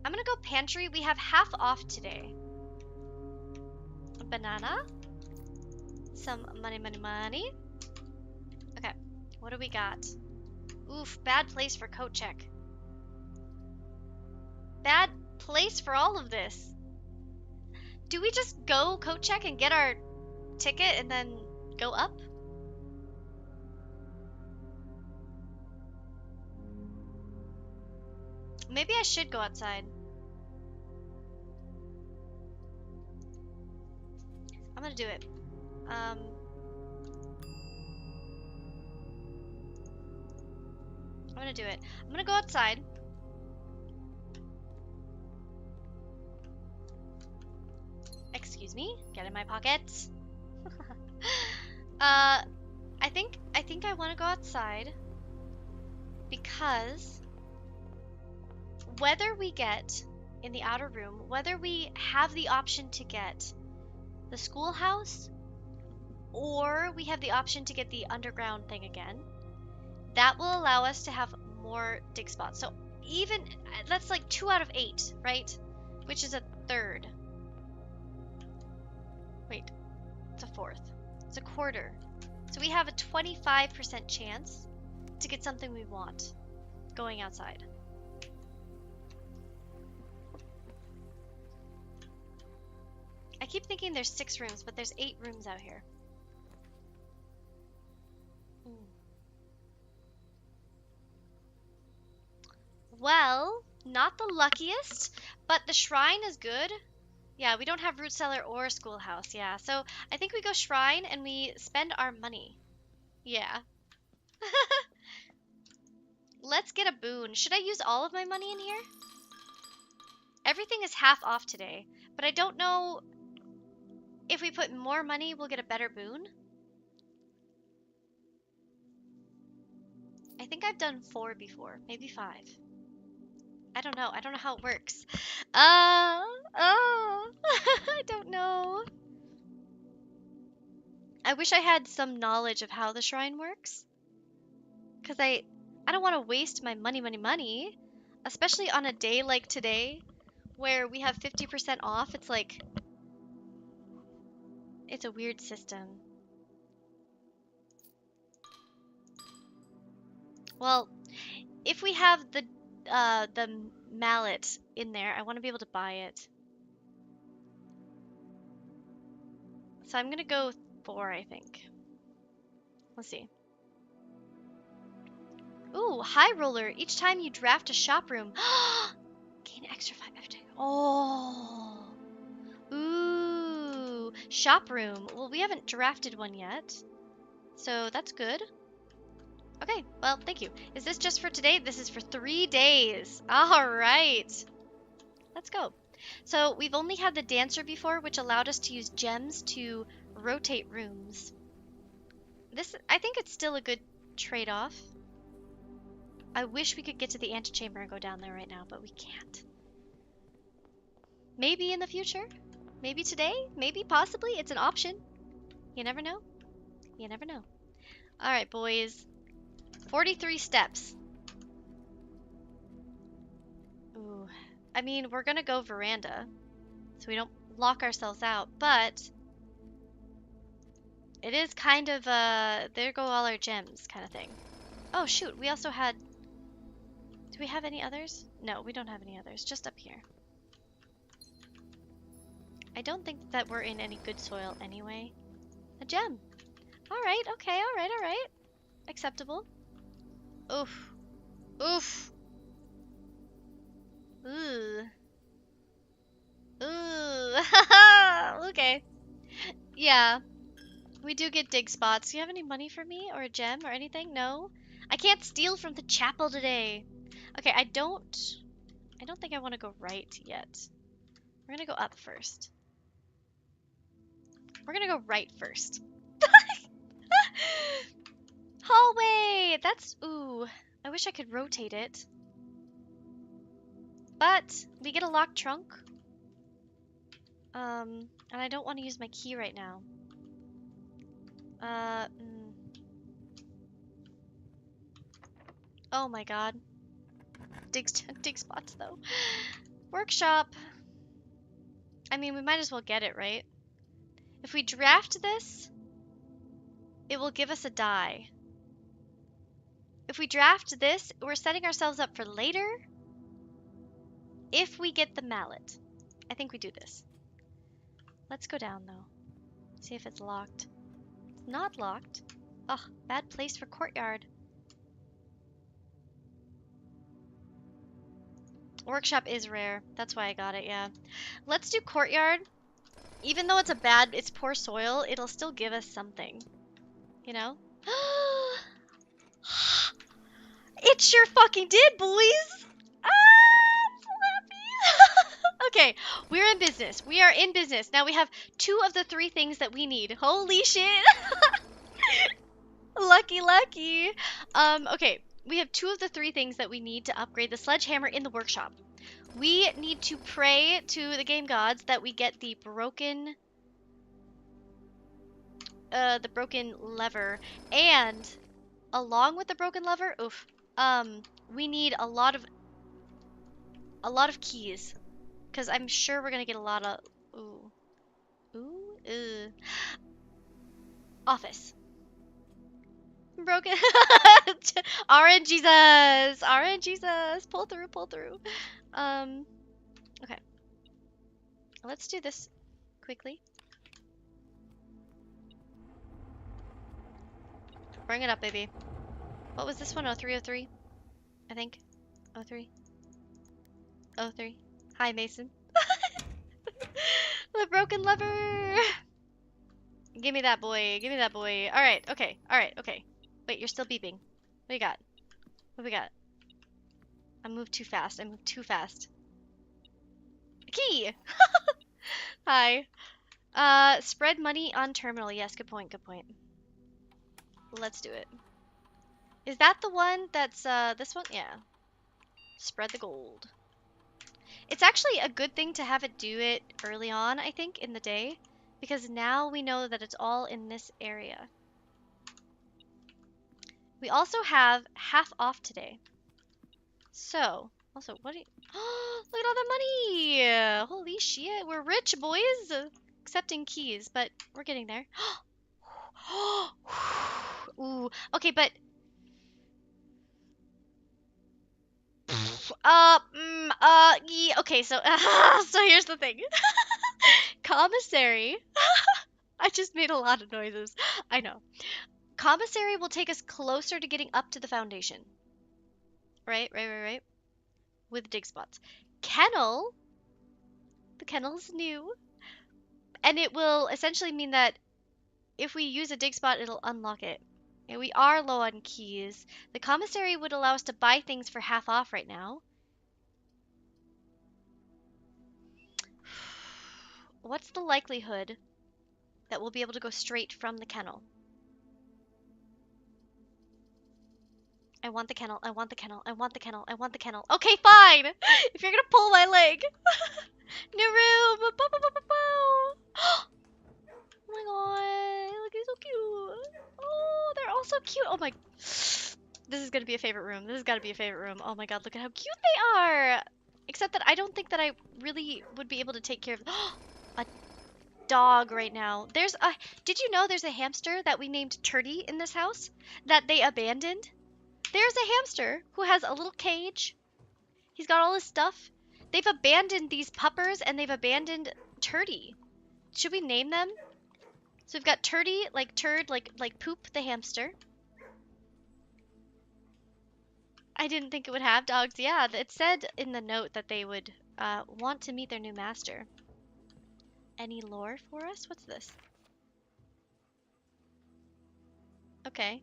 gonna go pantry. We have half off today. A banana. Some money, money, money. Okay, what do we got? Oof, bad place for coat check. Bad place for all of this. Do we just go coat check and get our ticket and then go up? Maybe I should go outside. I'm gonna do it. I'm gonna do it. I'm gonna go outside. Excuse me. Get in my pockets. I think I want to go outside because whether we get in the outer room, whether we have the option to get the schoolhouse or we have the option to get the underground thing again, that will allow us to have more dig spots. So even that's like 2 out of 8, right? Which is a third. Wait, it's a fourth. It's a quarter. So we have a 25% chance to get something we want going outside. I keep thinking there's 6 rooms, but there's 8 rooms out here. Well, not the luckiest, but the shrine is good. Yeah, we don't have root cellar or schoolhouse. Yeah, so I think we go shrine and we spend our money. Yeah. Let's get a boon. Should I use all of my money in here? Everything is half off today, but I don't know if we put more money, we'll get a better boon. I think I've done 4 before, maybe 5. I don't know. I don't know how it works. I don't know. I wish I had some knowledge of how the shrine works. Because I don't want to waste my money. Especially on a day like today, where we have 50% off. It's like... It's a weird system. Well, if we have the mallet in there, I want to be able to buy it. So I'm gonna go 4, I think. Let's see. Ooh, high roller. Each time you draft a shop room, gain extra 5 every time. Oh. Ooh, shop room. Well, we haven't drafted one yet, so that's good. Okay, well, thank you. Is this just for today? This is for 3 days. All right. Let's go. So we've only had the dancer before, which allowed us to use gems to rotate rooms. I think it's still a good trade-off. I wish we could get to the antechamber and go down there right now, but we can't. Maybe in the future? Maybe today? Maybe, possibly. It's an option. You never know. You never know. All right, boys. 43 steps. Ooh. I mean, we're gonna go veranda, so we don't lock ourselves out, but it is kind of there go all our gems kind of thing. Oh shoot, we also had, do we have any others? No, we don't have any others, just up here. I don't think that we're in any good soil anyway. A gem. Alright, okay, alright. Acceptable. Oof. Oof. Ooh. Ooh. Okay. Yeah. We do get dig spots. Do you have any money for me or a gem or anything? No? I can't steal from the chapel today. Okay, I don't think I want to go right yet. We're gonna go up first. We're gonna go right first. Hallway! That's, ooh. I wish I could rotate it. But we get a locked trunk. And I don't want to use my key right now. Oh my god. Dig spots though. Workshop. I mean, we might as well get it, right? If we draft this, it will give us a die. If we draft this, we're setting ourselves up for later. If we get the mallet. I think we do this. Let's go down though. See if it's locked. It's not locked. Ugh, bad place for courtyard. Workshop is rare. That's why I got it, yeah. Let's do courtyard. Even though it's poor soil, it'll still give us something. You know? It sure fucking did, boys! Ah, I'm so happy! Okay, we're in business. We are in business. Now we have 2 of the 3 things that we need. Holy shit! Lucky, lucky. Okay, we have 2 of the 3 things that we need to upgrade the sledgehammer in the workshop. We need to pray to the game gods that we get the broken lever, and along with the broken lever, we need a lot of keys, because I'm sure we're gonna get a lot of office. Broken. RNGesus, pull through. Okay, let's do this quickly. Bring it up, baby. What was this one? 0303, I think. 03. 03. Hi, Mason. The broken lever. Give me that boy. Give me that boy. All right. Okay. All right. Okay. Wait, you're still beeping. What you got? What we got? I moved too fast. Key. Hi. Spread money on terminal. Yes, good point. Let's do it. Is that the one that's this one? Yeah. Spread the gold. It's actually a good thing to have it do it early on, I think, in the day, because now we know that it's all in this area. We also have half off today. So, also, what do you... Oh, look at all that money! Holy shit, we're rich, boys! accepting keys, but we're getting there. Ooh. Okay, but okay, so so here's the thing. Commissary. I just made a lot of noises. I know. Commissary will take us closer to getting up to the foundation. Right. With dig spots. Kennel. The kennel's new. And it will essentially mean that if we use a dig spot, it'll unlock it. And we are low on keys. The commissary would allow us to buy things for half off right now. What's the likelihood that we'll be able to go straight from the kennel? I want the kennel. I want the kennel. I want the kennel. I want the kennel. Okay, fine. If you're gonna pull my leg. New room. Bow, bow, bow, bow, bow. Oh my god. Look, he's so cute. Oh, they're all so cute. Oh my. This is gonna be a favorite room. This has got to be a favorite room. Oh my god, look at how cute they are. Except that I don't think that I really would be able to take care of a dog right now. Did you know there's a hamster that we named Turdy in this house that they abandoned? There's a hamster who has a little cage. He's got all his stuff. They've abandoned these puppers and they've abandoned Turdy. Should we name them? So we've got Turdy, like turd, like poop the hamster. I didn't think it would have dogs. Yeah, it said in the note that they would want to meet their new master. Any lore for us? What's this? Okay.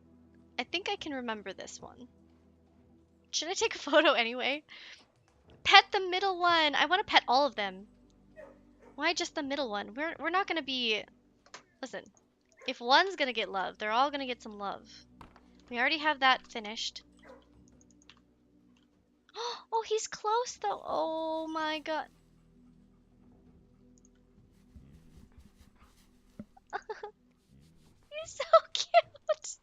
I think I can remember this one. Should I take a photo anyway? Pet the middle one. I want to pet all of them. Why just the middle one? We're not going to be... Listen, if one's going to get love, they're all going to get some love. We already have that finished. Oh, he's close though. Oh my god. He's so cute.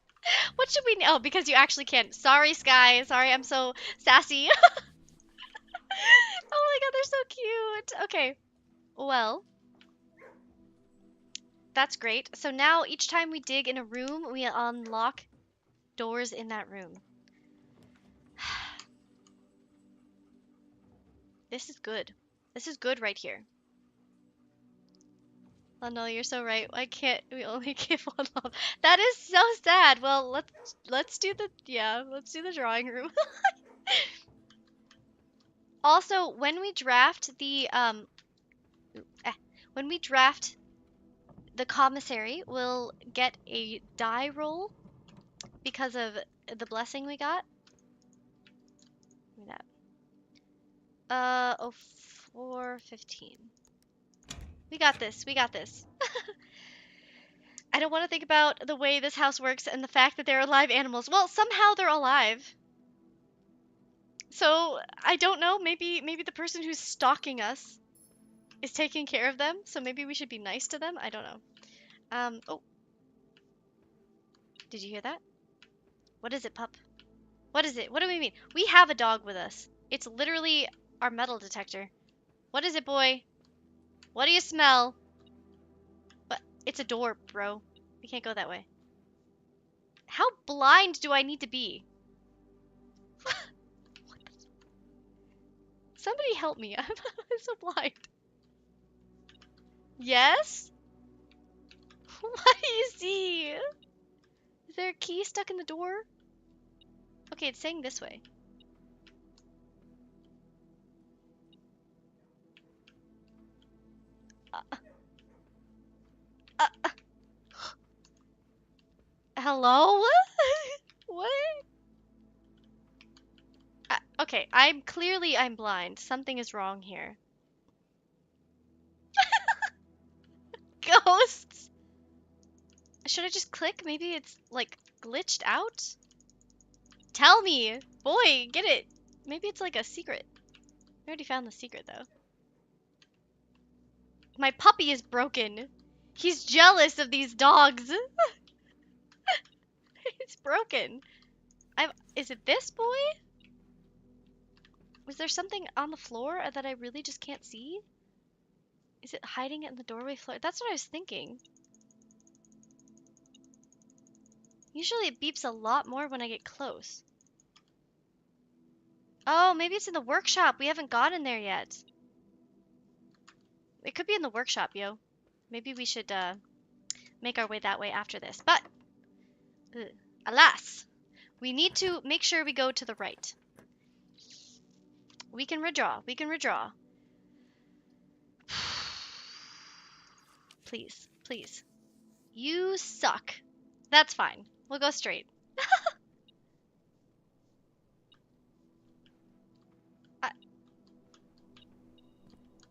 What should we... Oh, because you actually can't. Sorry, Sky. Sorry, I'm so sassy. Oh my god, they're so cute. Okay. Well, that's great. So now each time we dig in a room, we unlock doors in that room. This is good. This is good right here. Oh no, you're so right. Why can't we only give one love? That is so sad. Well, let's do the drawing room. Also, when we draft the commissary, we'll get a die roll because of the blessing we got. Look at that. Oh, 415. We got this. We got this. I don't want to think about the way this house works and the fact that they're alive animals. Well, somehow they're alive. So, I don't know. Maybe the person who's stalking us is taking care of them. So maybe we should be nice to them. I don't know. Oh. Did you hear that? What is it, pup? What is it? What do we mean? We have a dog with us. It's literally our metal detector. What is it, boy? What do you smell? What? It's a door, bro. We can't go that way. How blind do I need to be? Somebody help me. I'm so blind. Yes? What do you see? Is there a key stuck in the door? Okay, it's saying this way. Hello? What? Okay, I'm blind. Something is wrong here. Ghosts? Should I just click? Maybe it's like glitched out? Tell me! Boy, get it! Maybe it's like a secret. I already found the secret though. My puppy is broken. He's jealous of these dogs. It's broken. Is it this boy? Was there something on the floor that I really just can't see? Is it hiding it in the doorway floor? That's what I was thinking. Usually it beeps a lot more when I get close. Oh, maybe it's in the workshop. We haven't gotten there yet. It could be in the workshop, yo. Maybe we should make our way that way after this. But, ugh, alas, we need to make sure we go to the right. We can redraw. We can redraw. Please, please. You suck. That's fine. We'll go straight.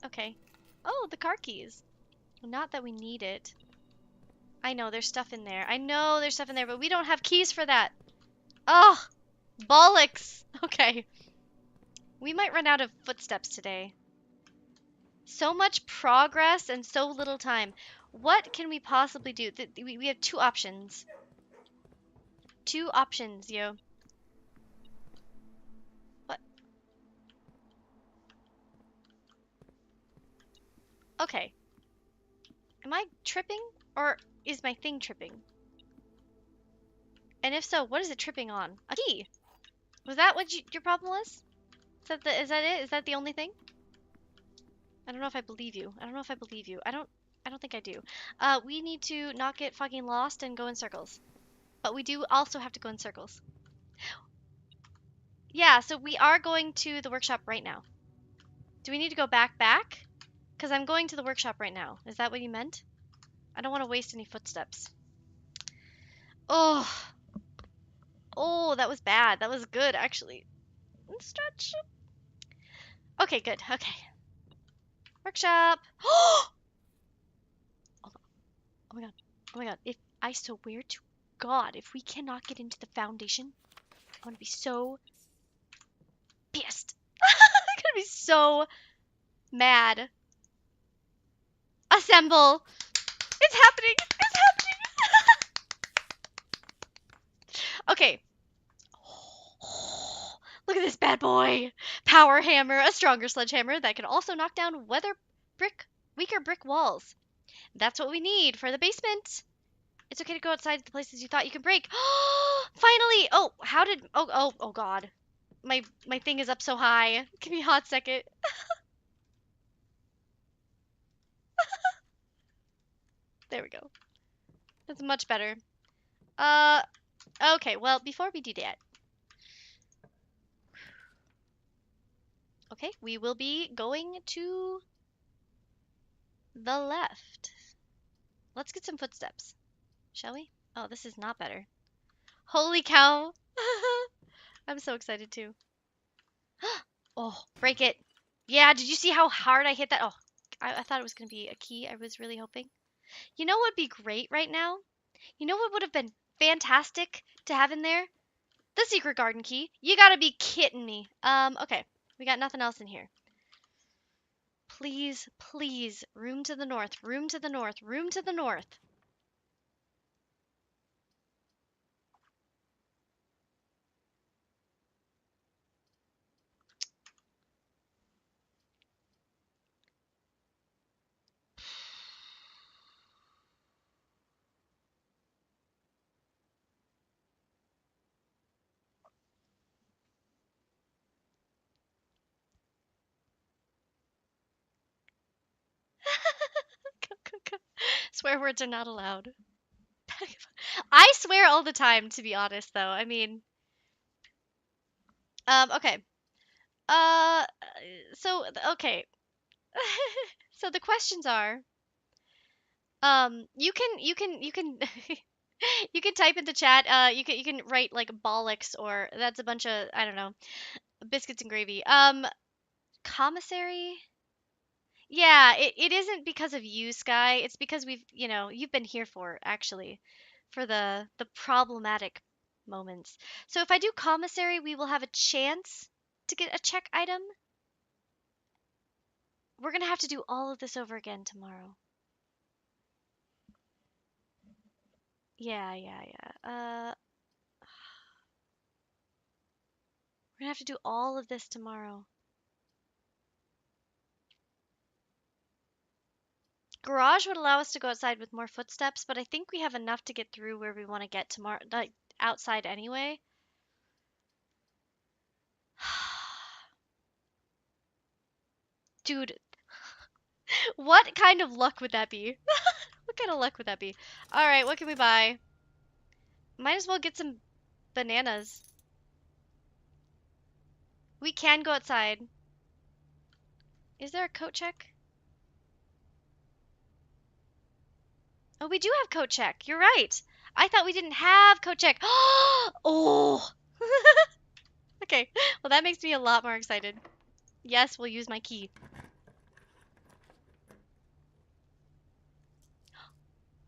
Okay. Oh, the car keys. Not that we need it. I know there's stuff in there. I know there's stuff in there, but we don't have keys for that. Oh, bollocks. Okay. We might run out of footsteps today. So much progress and so little time. What can we possibly do? We have two options. Two options, yo. What? Okay. Am I tripping? Or is my thing tripping? And if so, what is it tripping on? A key. Was that what your problem was? Is that it? Is that the only thing? I don't know if I believe you. I don't know if I believe you. I don't think I do. We need to not get fucking lost and go in circles. But we do also have to go in circles. Yeah, so we are going to the workshop right now. Do we need to go back? Because I'm going to the workshop right now. Is that what you meant? I don't want to waste any footsteps. Oh. Oh, that was bad. That was good, actually. Stretch. Okay, good. Okay. Workshop. Oh my god. Oh my god. If I swear to God, if we cannot get into the foundation, I'm gonna be so pissed. I'm gonna be so mad. Assemble. It's happening. It's happening. Okay. Look at this bad boy. Power hammer, a stronger sledgehammer that can also knock down weaker brick walls. That's what we need for the basement. It's okay to go outside the places you thought you could break. Finally! Oh, oh god. My thing is up so high. Give me a hot second. There we go. That's much better. Okay, well, before we do that. Okay, we will be going to the left. Let's get some footsteps, shall we? Oh, this is not better. Holy cow! I'm so excited too. Oh, break it. Yeah, did you see how hard I hit that? Oh, I thought it was going to be a key. I was really hoping. You know what would be great right now? You know what would have been fantastic to have in there? The secret garden key. You gotta be kidding me. Okay. We got nothing else in here. Please, please. Room to the north. Room to the north. Room to the north. Swear words are not allowed. I swear all the time, to be honest, though. I mean, okay. Uh, okay. So the questions are, you can you can type into chat. You can write like bollocks or that's a bunch of I don't know biscuits and gravy. Commissary. Yeah, it isn't because of you, Sky. It's because you've been here actually for the problematic moments. So if I do commissary, we will have a chance to get a check item. We're gonna have to do all of this over again tomorrow. Yeah, yeah, yeah. We're gonna have to do all of this tomorrow. Garage would allow us to go outside with more footsteps, but I think we have enough to get through where we want to get tomorrow, like outside anyway. Dude, what kind of luck would that be? What kind of luck would that be? All right, what can we buy? Might as well get some bananas. We can go outside. Is there a coat check? Oh, we do have coat check. You're right. I thought we didn't have coat check. Oh. Okay. Well, that makes me a lot more excited. Yes, we'll use my key.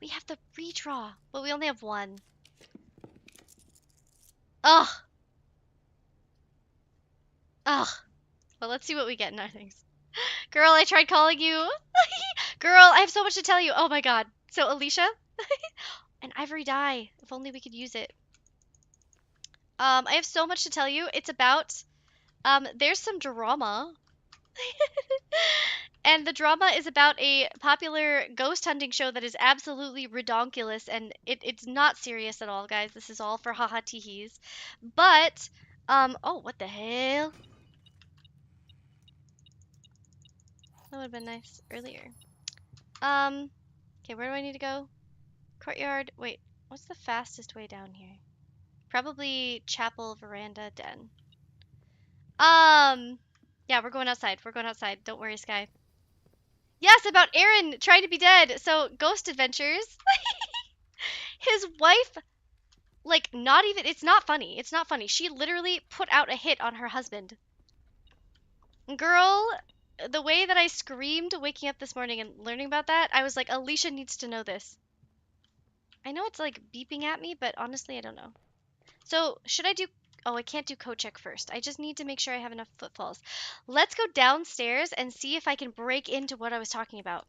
We have the redraw, but we only have one. Ugh. Ugh. Well, let's see what we get in our things. Girl, I tried calling you. Girl, I have so much to tell you. Oh my god. So, Alicia? An ivory dye. If only we could use it. I have so much to tell you. It's about, there's some drama. And the drama is about a popular ghost hunting show that is absolutely redonkulous, and it's not serious at all, guys. This is all for haha teehees. But, oh, what the hell? That would have been nice earlier. Okay, where do I need to go? Courtyard. Wait, what's the fastest way down here? Probably chapel, veranda, den. Yeah, we're going outside. We're going outside. Don't worry, Sky. Yes, about Aaron trying to be dead. So, Ghost Adventures. His wife, like, not even, it's not funny. It's not funny. She literally put out a hit on her husband. Girl, the way that I screamed waking up this morning and learning about that, I was like, Alicia needs to know this. I know it's like beeping at me, but honestly, I don't know. So, should I do... Oh, I can't do coat check first. I just need to make sure I have enough footfalls. Let's go downstairs and see if I can break into what I was talking about.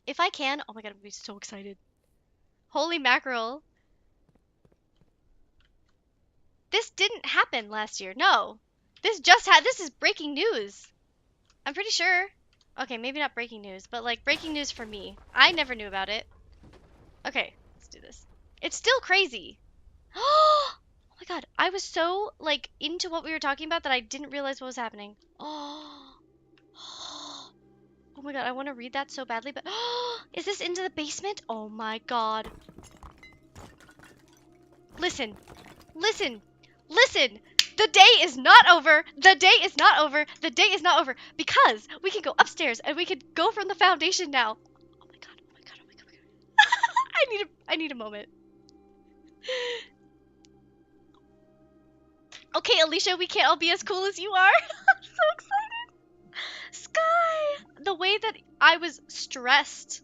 If I can... Oh my god, I'm gonna be so excited. Holy mackerel. This didn't happen last year. No. This just had... This is breaking news. I'm pretty sure. Okay, maybe not breaking news, but like breaking news for me. I never knew about it. Okay, let's do this. It's still crazy. Oh my god, I was so like into what we were talking about that I didn't realize what was happening. Oh, oh my god, I want to read that so badly, but is this into the basement? Oh my god. Listen, listen, listen. The day is not over. The day is not over. The day is not over because we can go upstairs and we could go from the foundation now. Oh my god, oh my god, oh my god, oh my god. I need a moment. Okay, Alicia, we can't all be as cool as you are. I'm so excited. Sky! The way that I was stressed.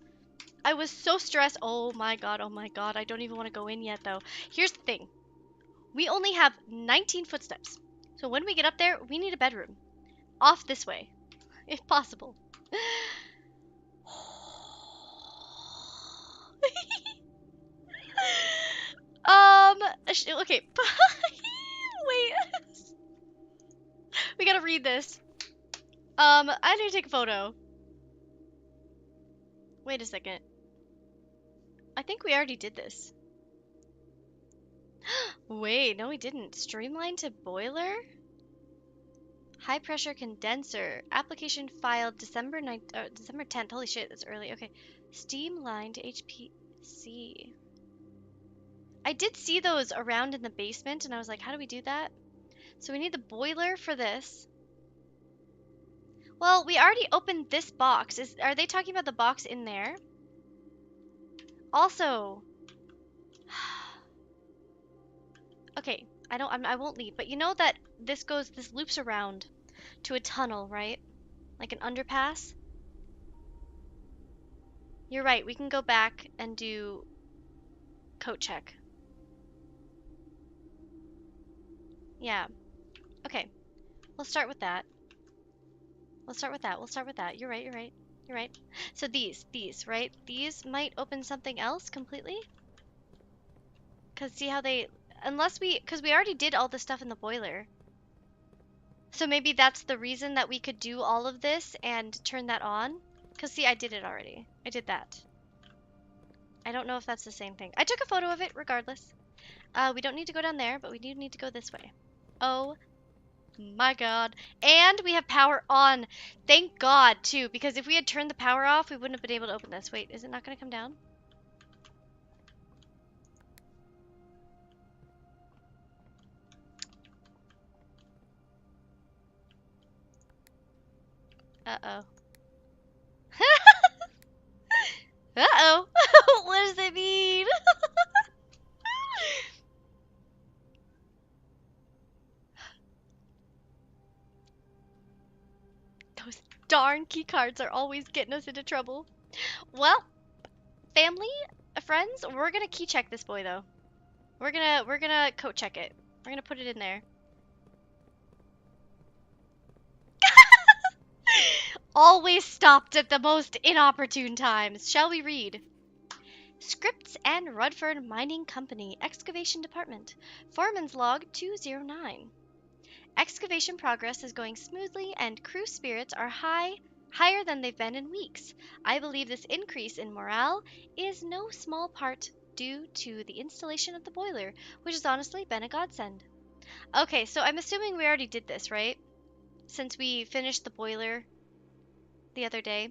I was so stressed. Oh my god, oh my god. I don't even want to go in yet, though. Here's the thing. We only have 19 footsteps. So when we get up there, we need a bedroom. Off this way, if possible. Okay. Wait. We gotta read this. I need to take a photo. Wait a second. I think we already did this. Wait, no we didn't. Streamline to boiler? High pressure condenser. Application filed December 9th, December 10th. Holy shit, that's early. Okay. Steam line to HPC. I did see those around in the basement and I was like, how do we do that? So we need the boiler for this. Well, we already opened this box. Are they talking about the box in there? Also, okay, I won't leave, but you know that this loops around to a tunnel, right? Like an underpass? You're right, we can go back and do coat check. Yeah. Okay. We'll start with that. We'll start with that. We'll start with that. You're right, you're right. You're right. So these, right? These might open something else completely. Cause see how they, cause we already did all the stuff in the boiler. So maybe that's the reason that we could do all of this and turn that on. Cause see, I did it already. I did that. I don't know if that's the same thing. I took a photo of it regardless. We don't need to go down there, but we do need to go this way. Oh my god. And we have power on. Thank God, too, because if we had turned the power off, we wouldn't have been able to open this. Wait, is it not gonna come down? Uh-oh. Uh-oh. What does it mean? Those darn key cards are always getting us into trouble. Well, family, friends, we're gonna key check this boy though. We're gonna coat check it. We're gonna put it in there. Always stopped at the most inopportune times. Shall we read? Scripts and Rudford Mining Company, Excavation Department. Foreman's Log 209. Excavation progress is going smoothly and crew spirits are higher than they've been in weeks. I believe this increase in morale is no small part due to the installation of the boiler, which has honestly been a godsend. Okay, so I'm assuming we already did this, right? Since we finished the boiler the other day.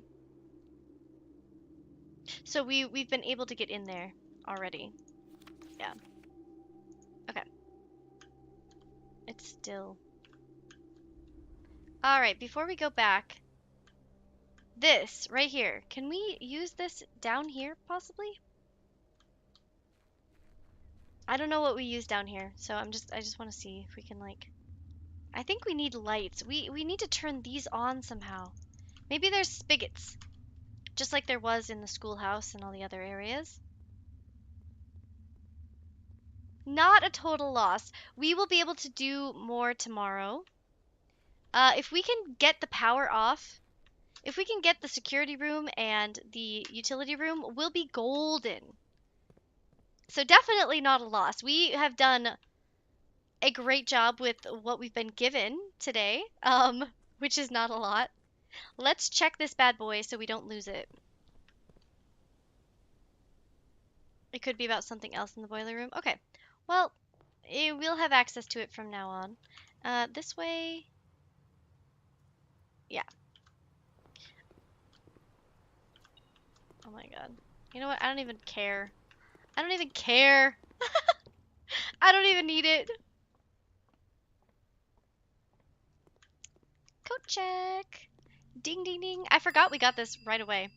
So we've been able to get in there already. Yeah. Okay. It's still. All right, before we go back, this right here. Can we use this down here possibly? I don't know what we use down here, so I just want to see if we can like I think we need lights. We need to turn these on somehow. Maybe there's spigots, just like there was in the schoolhouse and all the other areas. Not a total loss. We will be able to do more tomorrow. If we can get the power off, if we can get the security room and the utility room, we'll be golden. So definitely not a loss. We have done a great job with what we've been given today, which is not a lot. Let's check this bad boy so we don't lose it. It could be about something else in the boiler room. Okay, well, we'll have access to it from now on. This way, yeah. Oh my god. You know what? I don't even care. I don't even care. I don't even need it. Code check. Ding, ding, ding. I forgot we got this right away.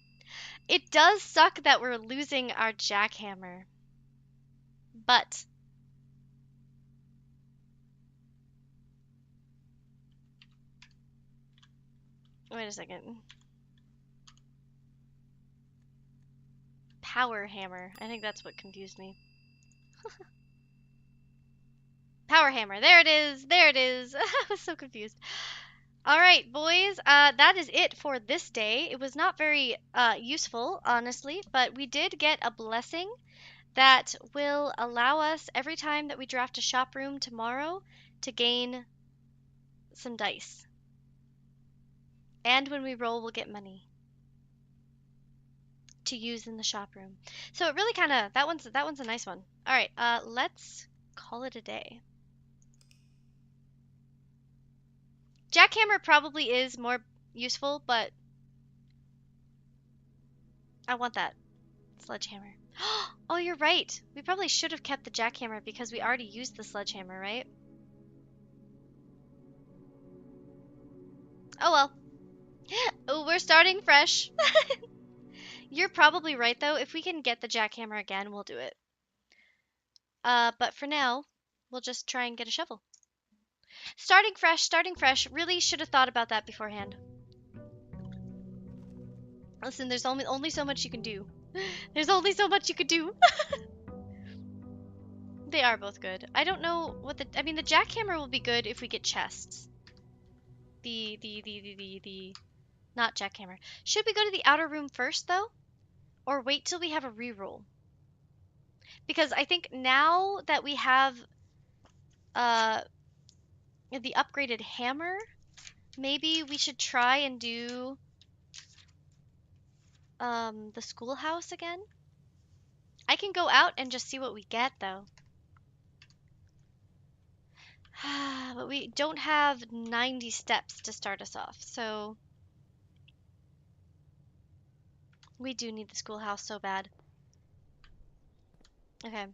It does suck that we're losing our jackhammer. But wait a second. Power hammer. I think that's what confused me. Power hammer. There it is. There it is. I was so confused. All right, boys. That is it for this day. It was not very useful, honestly, but we did get a blessing that will allow us every time that we draft a shop room tomorrow to gain some dice. And when we roll, we'll get money to use in the shop room. So it really kind of that one's a nice one. All right, let's call it a day. Jackhammer probably is more useful, but I want that sledgehammer. Oh, you're right. We probably should have kept the jackhammer because we already used the sledgehammer, right? Oh well. Oh, we're starting fresh. You're probably right though. If we can get the jackhammer again, we'll do it. But for now, we'll just try and get a shovel. Starting fresh, starting fresh. Really should have thought about that beforehand. Listen, there's only so much you can do. There's only so much you could do. They are both good. I don't know what the I mean the jackhammer will be good if we get chests. The not jackhammer. Should we go to the outer room first though? Or wait till we have a reroll? Because I think now that we have uh the upgraded hammer, maybe we should try and do the schoolhouse again. I can go out and just see what we get, though. But we don't have 90 steps to start us off, so we do need the schoolhouse so bad. Okay.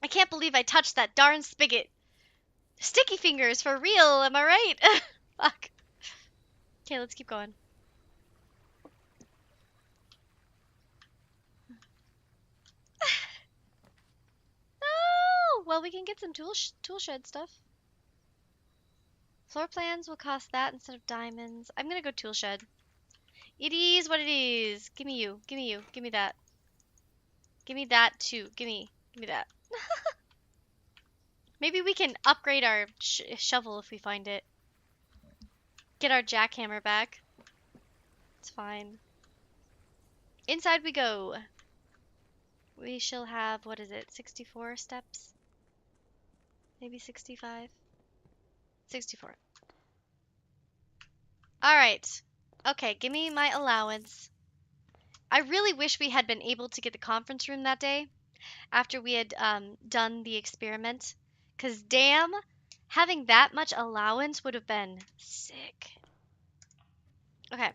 I can't believe I touched that darn spigot. Sticky fingers for real, am I right? Fuck. Okay, let's keep going. No! Well, we can get some tool shed stuff. Floor plans will cost that instead of diamonds. I'm gonna go tool shed. It is what it is. Give me you. Give me you. Give me that. Give me that too. Give me that. Maybe we can upgrade our shovel if we find it. Get our jackhammer back. It's fine. Inside we go. We shall have, what is it, 64 steps? Maybe 65? 64. Alright. Okay, give me my allowance. I really wish we had been able to get the conference room that day after we had done the experiment. Because damn, having that much allowance would have been sick. Okay.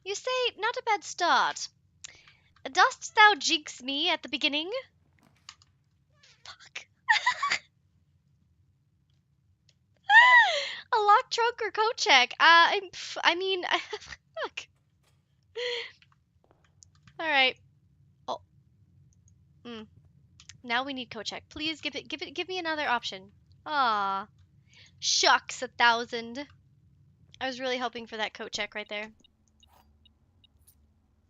You say, not a bad start. Dost thou jinx me at the beginning? Fuck. A lock, trunk, or coat check? I mean, fuck. Alright. Oh. Now we need coat check. Please give me another option. Ah. Shucks, 1,000. I was really hoping for that coat check right there.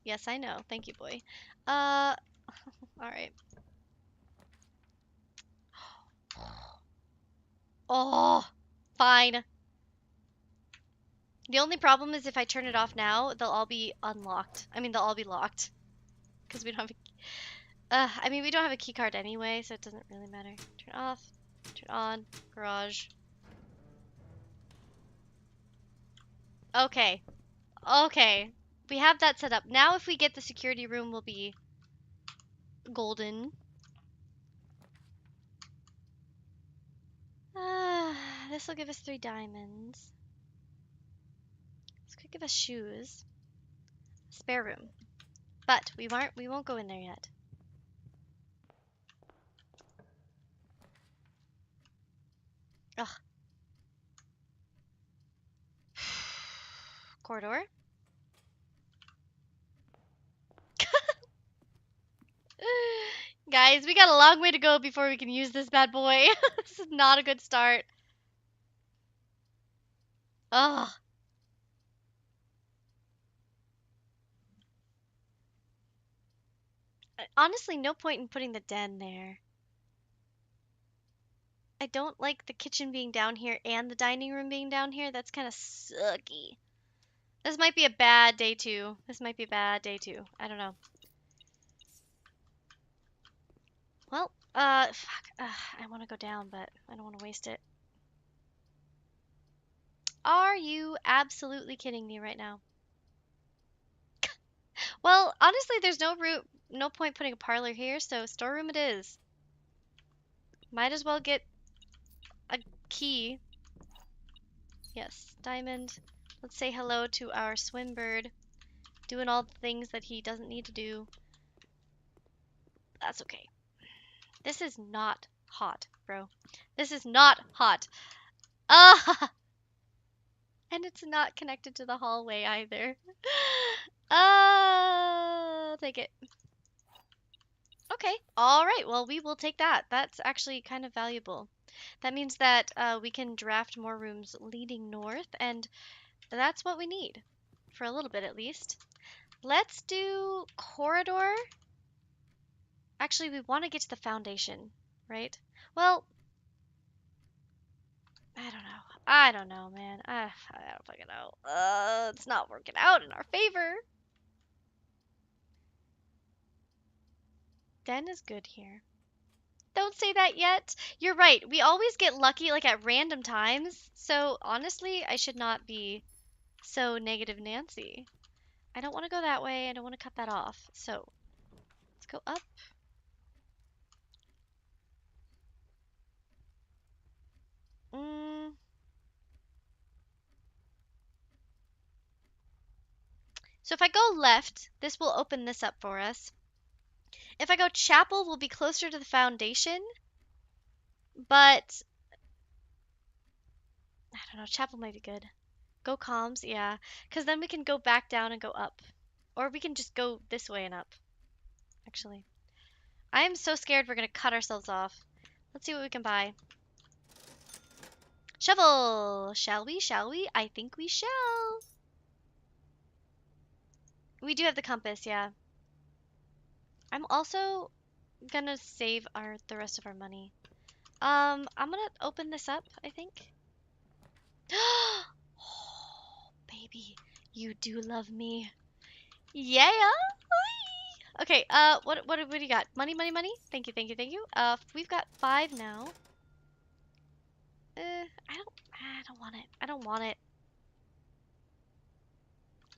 Yes, I know. Thank you, boy. Alright. Oh, fine. The only problem is if I turn it off now, they'll all be unlocked. I mean, they'll all be locked. Because we don't have I mean, we don't have a key card anyway, so it doesn't really matter. Turn off, turn on, garage. Okay. Okay. We have that set up. Now if we get the security room, we'll be golden. This will give us 3 diamonds. This could give us shoes. Spare room. But we won't go in there yet. Ugh. Corridor. Guys, we got a long way to go before we can use this bad boy. This is not a good start. Ugh. Honestly, no point in putting the den there. I don't like the kitchen being down here and the dining room being down here. That's kind of sucky. This might be a bad day too. This might be a bad day too. I don't know. Well, fuck. I want to go down, but I don't want to waste it. Are you absolutely kidding me right now? Well, honestly, there's no point putting a parlor here, so storeroom it is. Might as well get a key. Yes, diamond. Let's say hello to our swim bird, doing all the things that he doesn't need to do. That's okay. This is not hot, bro. This is not hot. Ah! And it's not connected to the hallway either. I'll take it. Okay. All right. Well, we will take that. That's actually kind of valuable. That means that we can draft more rooms leading north, and that's what we need. For a little bit, at least. Let's do corridor. Actually, we want to get to the foundation, right? Well, I don't know. I don't know, man. I don't fucking know. It's not working out in our favor. Den is good here. Don't say that yet. You're right. We always get lucky like at random times. So honestly, I should not be so negative Nancy. I don't want to go that way. I don't want to cut that off. So let's go up. Mm. So if I go left, this will open this up for us. If I go chapel, we'll be closer to the foundation. But I don't know. Chapel might be good. Go comms, yeah. Because then we can go back down and go up. Or we can just go this way and up, actually. I am so scared we're going to cut ourselves off. Let's see what we can buy. Shovel! Shall we? Shall we? I think we shall. We do have the compass, yeah. I'm also gonna save the rest of our money. I'm gonna open this up, I think. Oh, baby, you do love me. Yeah. Okay, what do you got? Money, money, money? Thank you, thank you, thank you. We've got 5 now. I don't want it. I don't want it.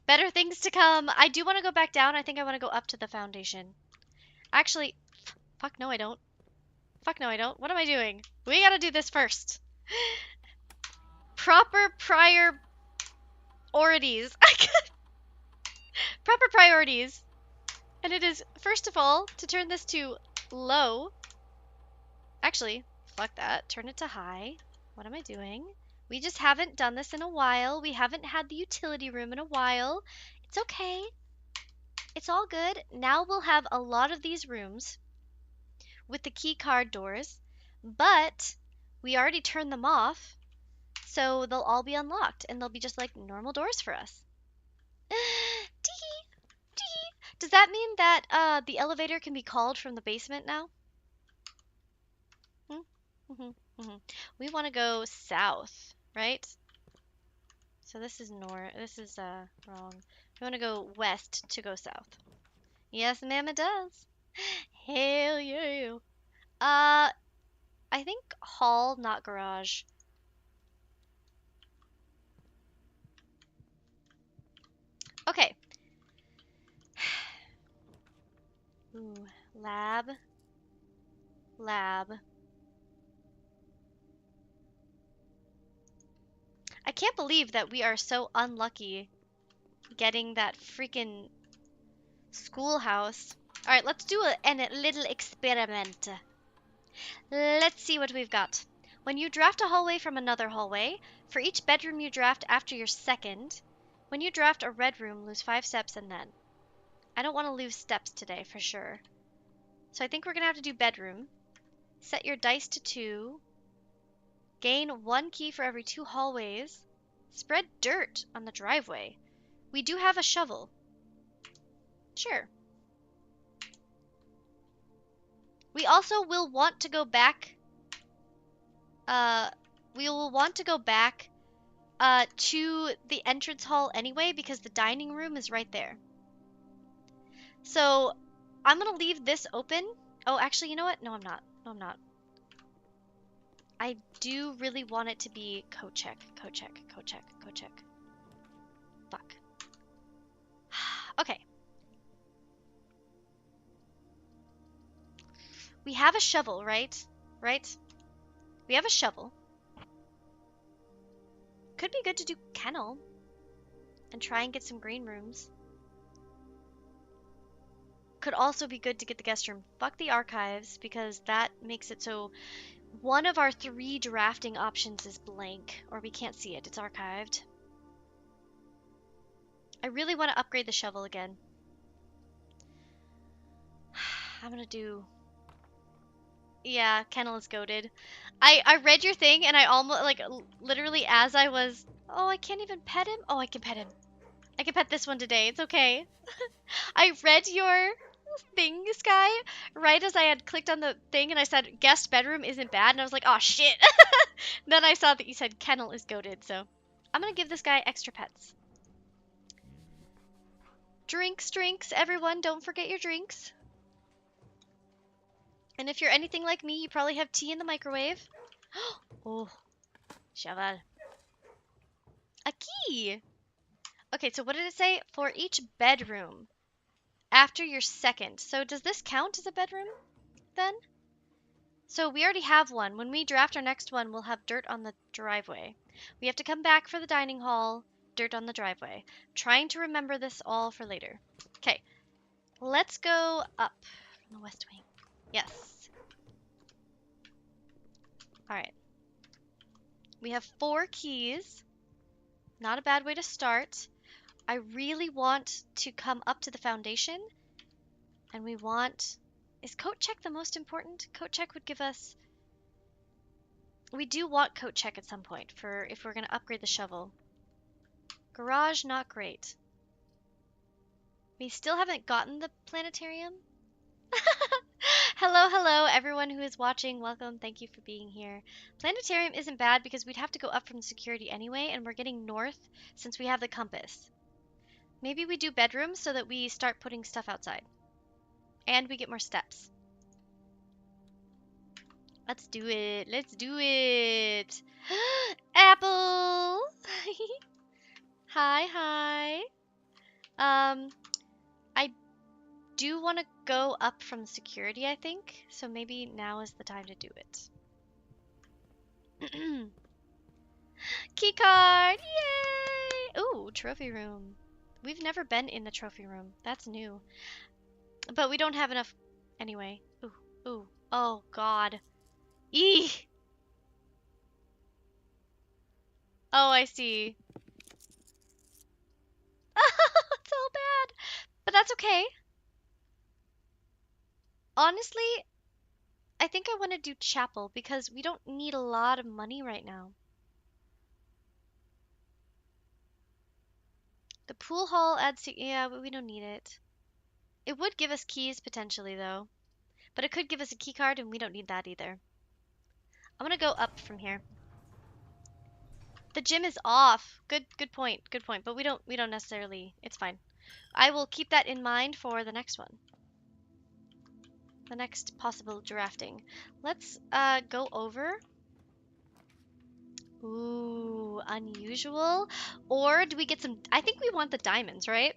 Better things to come. I do want to go back down. I think I want to go up to the foundation. Actually, fuck no I don't. Fuck no I don't. What am I doing? We gotta do this first. Proper priorities. Proper priorities. And it is, first of all, to turn this to low. Actually, fuck that. Turn it to high. What am I doing? We just haven't done this in a while. We haven't had the utility room in a while. It's okay. It's all good. Now we'll have a lot of these rooms with the key card doors, but we already turned them off, so they'll all be unlocked, and they'll be just like normal doors for us. Does that mean that the elevator can be called from the basement now? We want to go south, right? So this is north. This is wrong. We want to go west to go south. Yes, ma'am, it does. Hell yeah. I think hall, not garage. Okay. Ooh, lab. Lab. I can't believe that we are so unlucky getting that freaking schoolhouse. Alright, let's do a little experiment. Let's see what we've got. When you draft a hallway from another hallway, for each bedroom you draft after your second, when you draft a red room, lose 5 steps and then. I don't want to lose steps today, for sure. So I think we're going to have to do bedroom. Set your dice to 2. Gain 1 key for every 2 hallways. Spread dirt on the driveway. We do have a shovel. Sure. We also will want to go back. We will want to go back to the entrance hall anyway because the dining room is right there. So I'm gonna leave this open. Oh, actually, you know what? No, I'm not. No, I'm not. I do really want it to be co-check, co-check, co-check, co-check. Fuck. Okay. We have a shovel, right? Right? We have a shovel. Could be good to do kennel and try and get some green rooms. Could also be good to get the guest room. Fuck the archives because that makes it so one of our 3 drafting options is blank or we can't see it. It's archived. I really want to upgrade the shovel again. I'm gonna do... Yeah, kennel is goated. I read your thing and I almost, like, literally as I was... Oh, I can't even pet him? Oh, I can pet him. I can pet this one today. It's okay. I read your thing, Sky, right as I had clicked on the thing and I said guest bedroom isn't bad and I was like, oh shit. Then I saw that you said kennel is goated, so I'm gonna give this guy extra pets. Drinks, drinks, everyone, don't forget your drinks. And if you're anything like me, you probably have tea in the microwave. Oh, Cheval. A key! Okay, so what did it say? For each bedroom after your second. So does this count as a bedroom then? So we already have one. When we draft our next one, we'll have dirt on the driveway. We have to come back for the dining hall, dirt on the driveway. Trying to remember this all for later. Okay, let's go up from the west wing. Yes. All right. We have 4 keys. Not a bad way to start. I really want to come up to the foundation, and we want... Is coat check the most important? Coat check would give us... We do want coat check at some point for if we're going to upgrade the shovel. Garage, not great. We still haven't gotten the planetarium. Hello, hello, everyone who is watching. Welcome. Thank you for being here. Planetarium isn't bad because we'd have to go up from the security anyway, and we're getting north since we have the compass. Maybe we do bedrooms so that we start putting stuff outside. And we get more steps. Let's do it. Let's do it. Apple. Hi, hi. I do want to go up from security, I think. So maybe now is the time to do it. Key card! Yay! Ooh, trophy room. We've never been in the trophy room. That's new. But we don't have enough anyway. Ooh, ooh. Oh, God. Eee! Oh, I see. It's all bad. But that's okay. Honestly, I think I want to do chapel because we don't need a lot of money right now. The pool hall adds to... Yeah, but we don't need it. It would give us keys potentially, though. But it could give us a key card, and we don't need that either. I'm gonna go up from here. The gym is off. Good point. Good point. But we don't necessarily... It's fine. I will keep that in mind for the next one. The next possible drafting. Let's go over. Ooh, unusual. Or do we get some... I think we want the diamonds, right?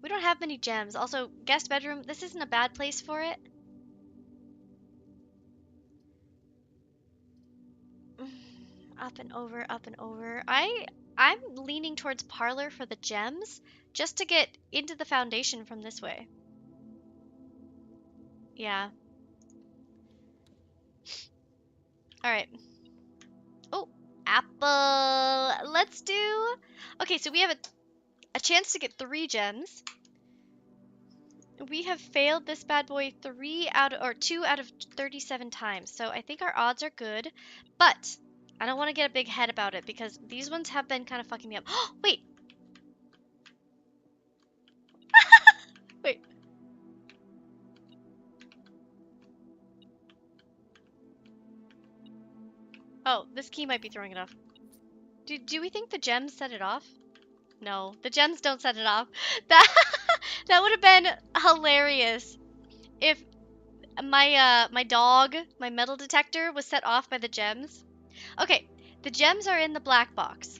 We don't have many gems. Also, guest bedroom. This isn't a bad place for it. Up and over, up and over. I'm leaning towards parlor for the gems, just to get into the foundation from this way. Yeah. All right. Oh, apple. Let's do... Okay, so we have a chance to get 3 gems. We have failed this bad boy 2 out of 37 times. So I think our odds are good, but I don't want to get a big head about it because these ones have been kind of fucking me up. Wait. Wait. Oh, this key might be throwing it off. Do we think the gems set it off? No, the gems don't set it off. That that would have been hilarious if my dog, my metal detector was set off by the gems. Okay, the gems are in the black box.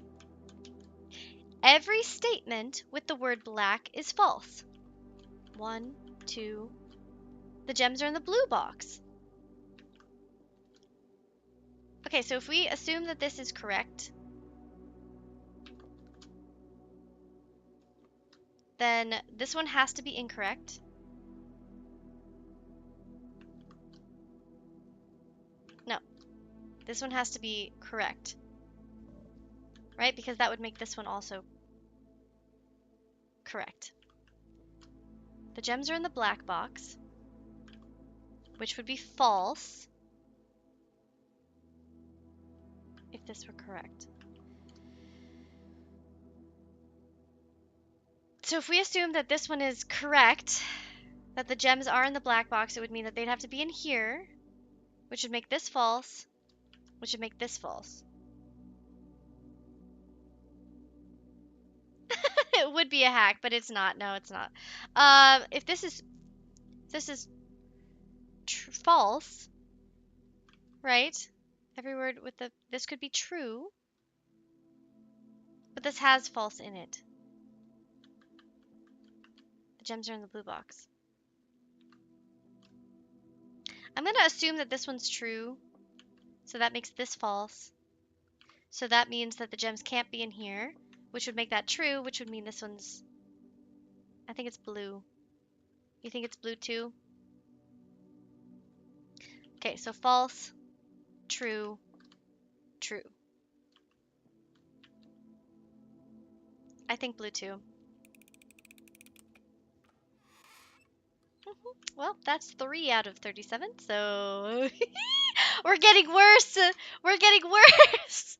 Every statement with the word black is false. 1, 2. The gems are in the blue box. Okay, so if we assume that this is correct, then this one has to be incorrect. No, this one has to be correct. Right? Because that would make this one also correct. The gems are in the black box, which would be false if this were correct. So if we assume that this one is correct, that the gems are in the black box, it would mean that they'd have to be in here, which would make this false, which would make this false. It would be a hack, but it's not. No, it's not. If this is false, right? Every word with this could be true, but this has false in it. The gems are in the blue box. I'm gonna assume that this one's true, so that makes this false. So that means that the gems can't be in here, which would make that true, which would mean this one's... I think it's blue. You think it's blue too? Okay, so false, true, true. I think blue too. Well, that's 3 out of 37, so... We're getting worse! We're getting worse!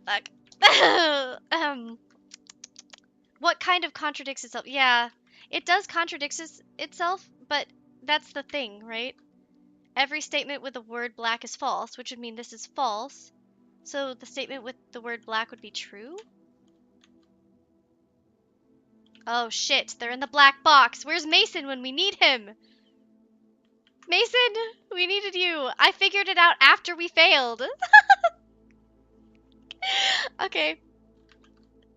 Fuck. What kind of contradicts itself? Yeah, it does contradict itself, but that's the thing, right? Every statement with the word black is false, which would mean this is false. So the statement with the word black would be true? Oh shit, they're in the black box. Where's Mason when we need him? Mason, we needed you. I figured it out after we failed. Okay.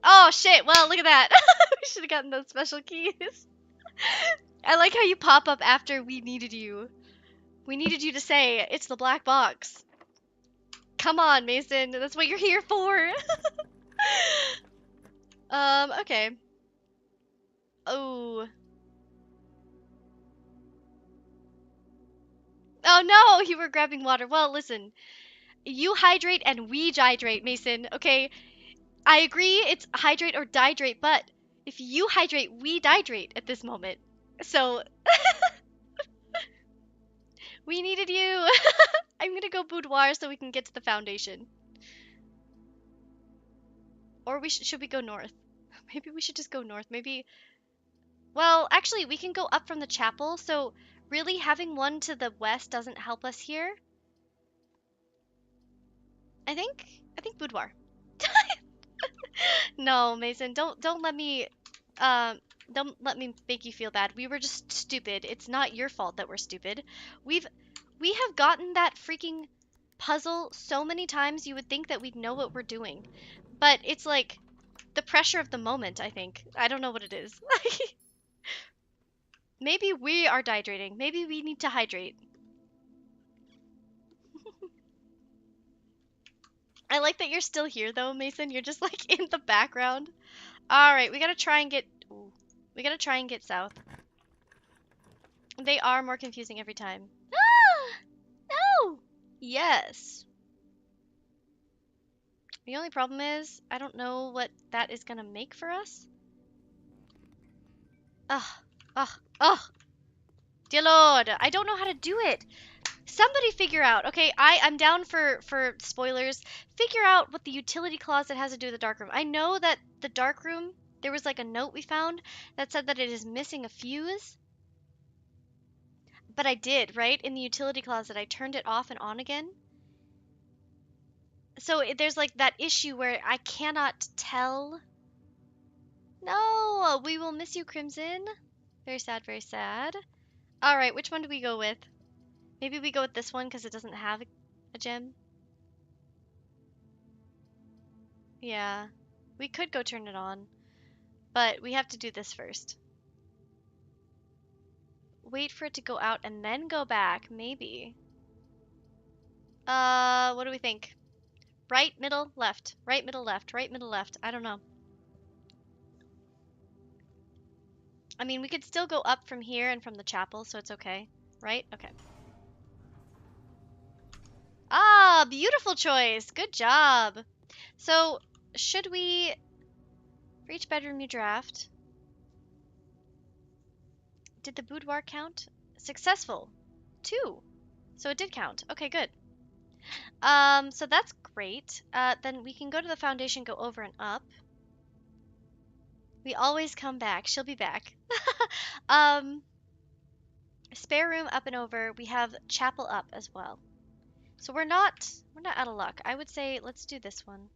Oh shit, well look at that. We should have gotten those special keys. I like how you pop up after we needed you. We needed you to say, it's the black box. Come on, Mason. That's what you're here for. Okay. Oh. Oh no, you were grabbing water. Well, listen. You hydrate and we hydrate, Mason, okay? I agree it's hydrate or dihydrate, but if you hydrate, we dihydrate at this moment. So, we needed you. I'm gonna go boudoir so we can get to the foundation. Or should we go north? Maybe we should just go north. Maybe... Well, actually, we can go up from the chapel, so really having one to the west doesn't help us here. I think boudoir. No, Mason, don't let me don't let me make you feel bad. We were just stupid. It's not your fault that we're stupid. We have gotten that freaking puzzle so many times you would think that we'd know what we're doing. But it's like the pressure of the moment, I think. I don't know what it is. Maybe we are dehydrating. Maybe we need to hydrate. I like that you're still here though, Mason. You're just like in the background. All right, we gotta try and get... Ooh, we gotta try and get south. They are more confusing every time. Ah! No! Yes. The only problem is, I don't know what that is gonna make for us. Ugh. Ugh. Ugh. Dear Lord, I don't know how to do it. Somebody figure out. Okay, I'm down for spoilers. Figure out what the utility closet has to do with the dark room. I know that the dark room, there was like a note we found that said that it is missing a fuse. But I did, right? In the utility closet, I turned it off and on again. So there's like that issue where I cannot tell. No, we will miss you, Crimson. Very sad, very sad. All right, which one do we go with? Maybe we go with this one because it doesn't have a gem. Yeah, we could go turn it on, but we have to do this first. Wait for it to go out and then go back, maybe. What do we think? Right, middle, left. Right, middle, left. Right, middle, left. I don't know. I mean, we could still go up from here and from the chapel, so it's okay. Right? Okay. Ah, beautiful choice. Good job. So, should we... For each bedroom you draft... Did the boudoir count? Successful. 2. So it did count. Okay, good. So that's great. Then we can go to the foundation, go over and up. We always come back. She'll be back. Spare room up and over. We have chapel up as well. So we're not out of luck. I would say let's do this one.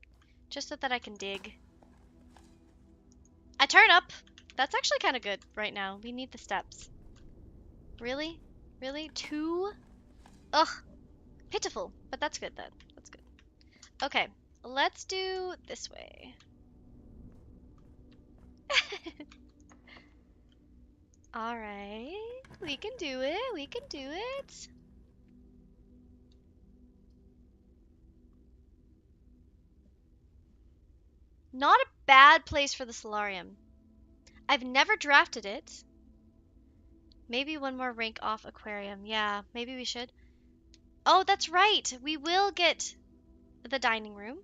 Just so that I can dig. I turn up. That's actually kind of good right now. We need the steps. Really? Really? 2? Ugh. Pitiful. But that's good then. That's good. Okay. Let's do this way. Alright. We can do it. We can do it. Not a bad place for the solarium. I've never drafted it. Maybe one more rank off aquarium. Yeah, maybe we should. Oh, that's right. We will get the dining room.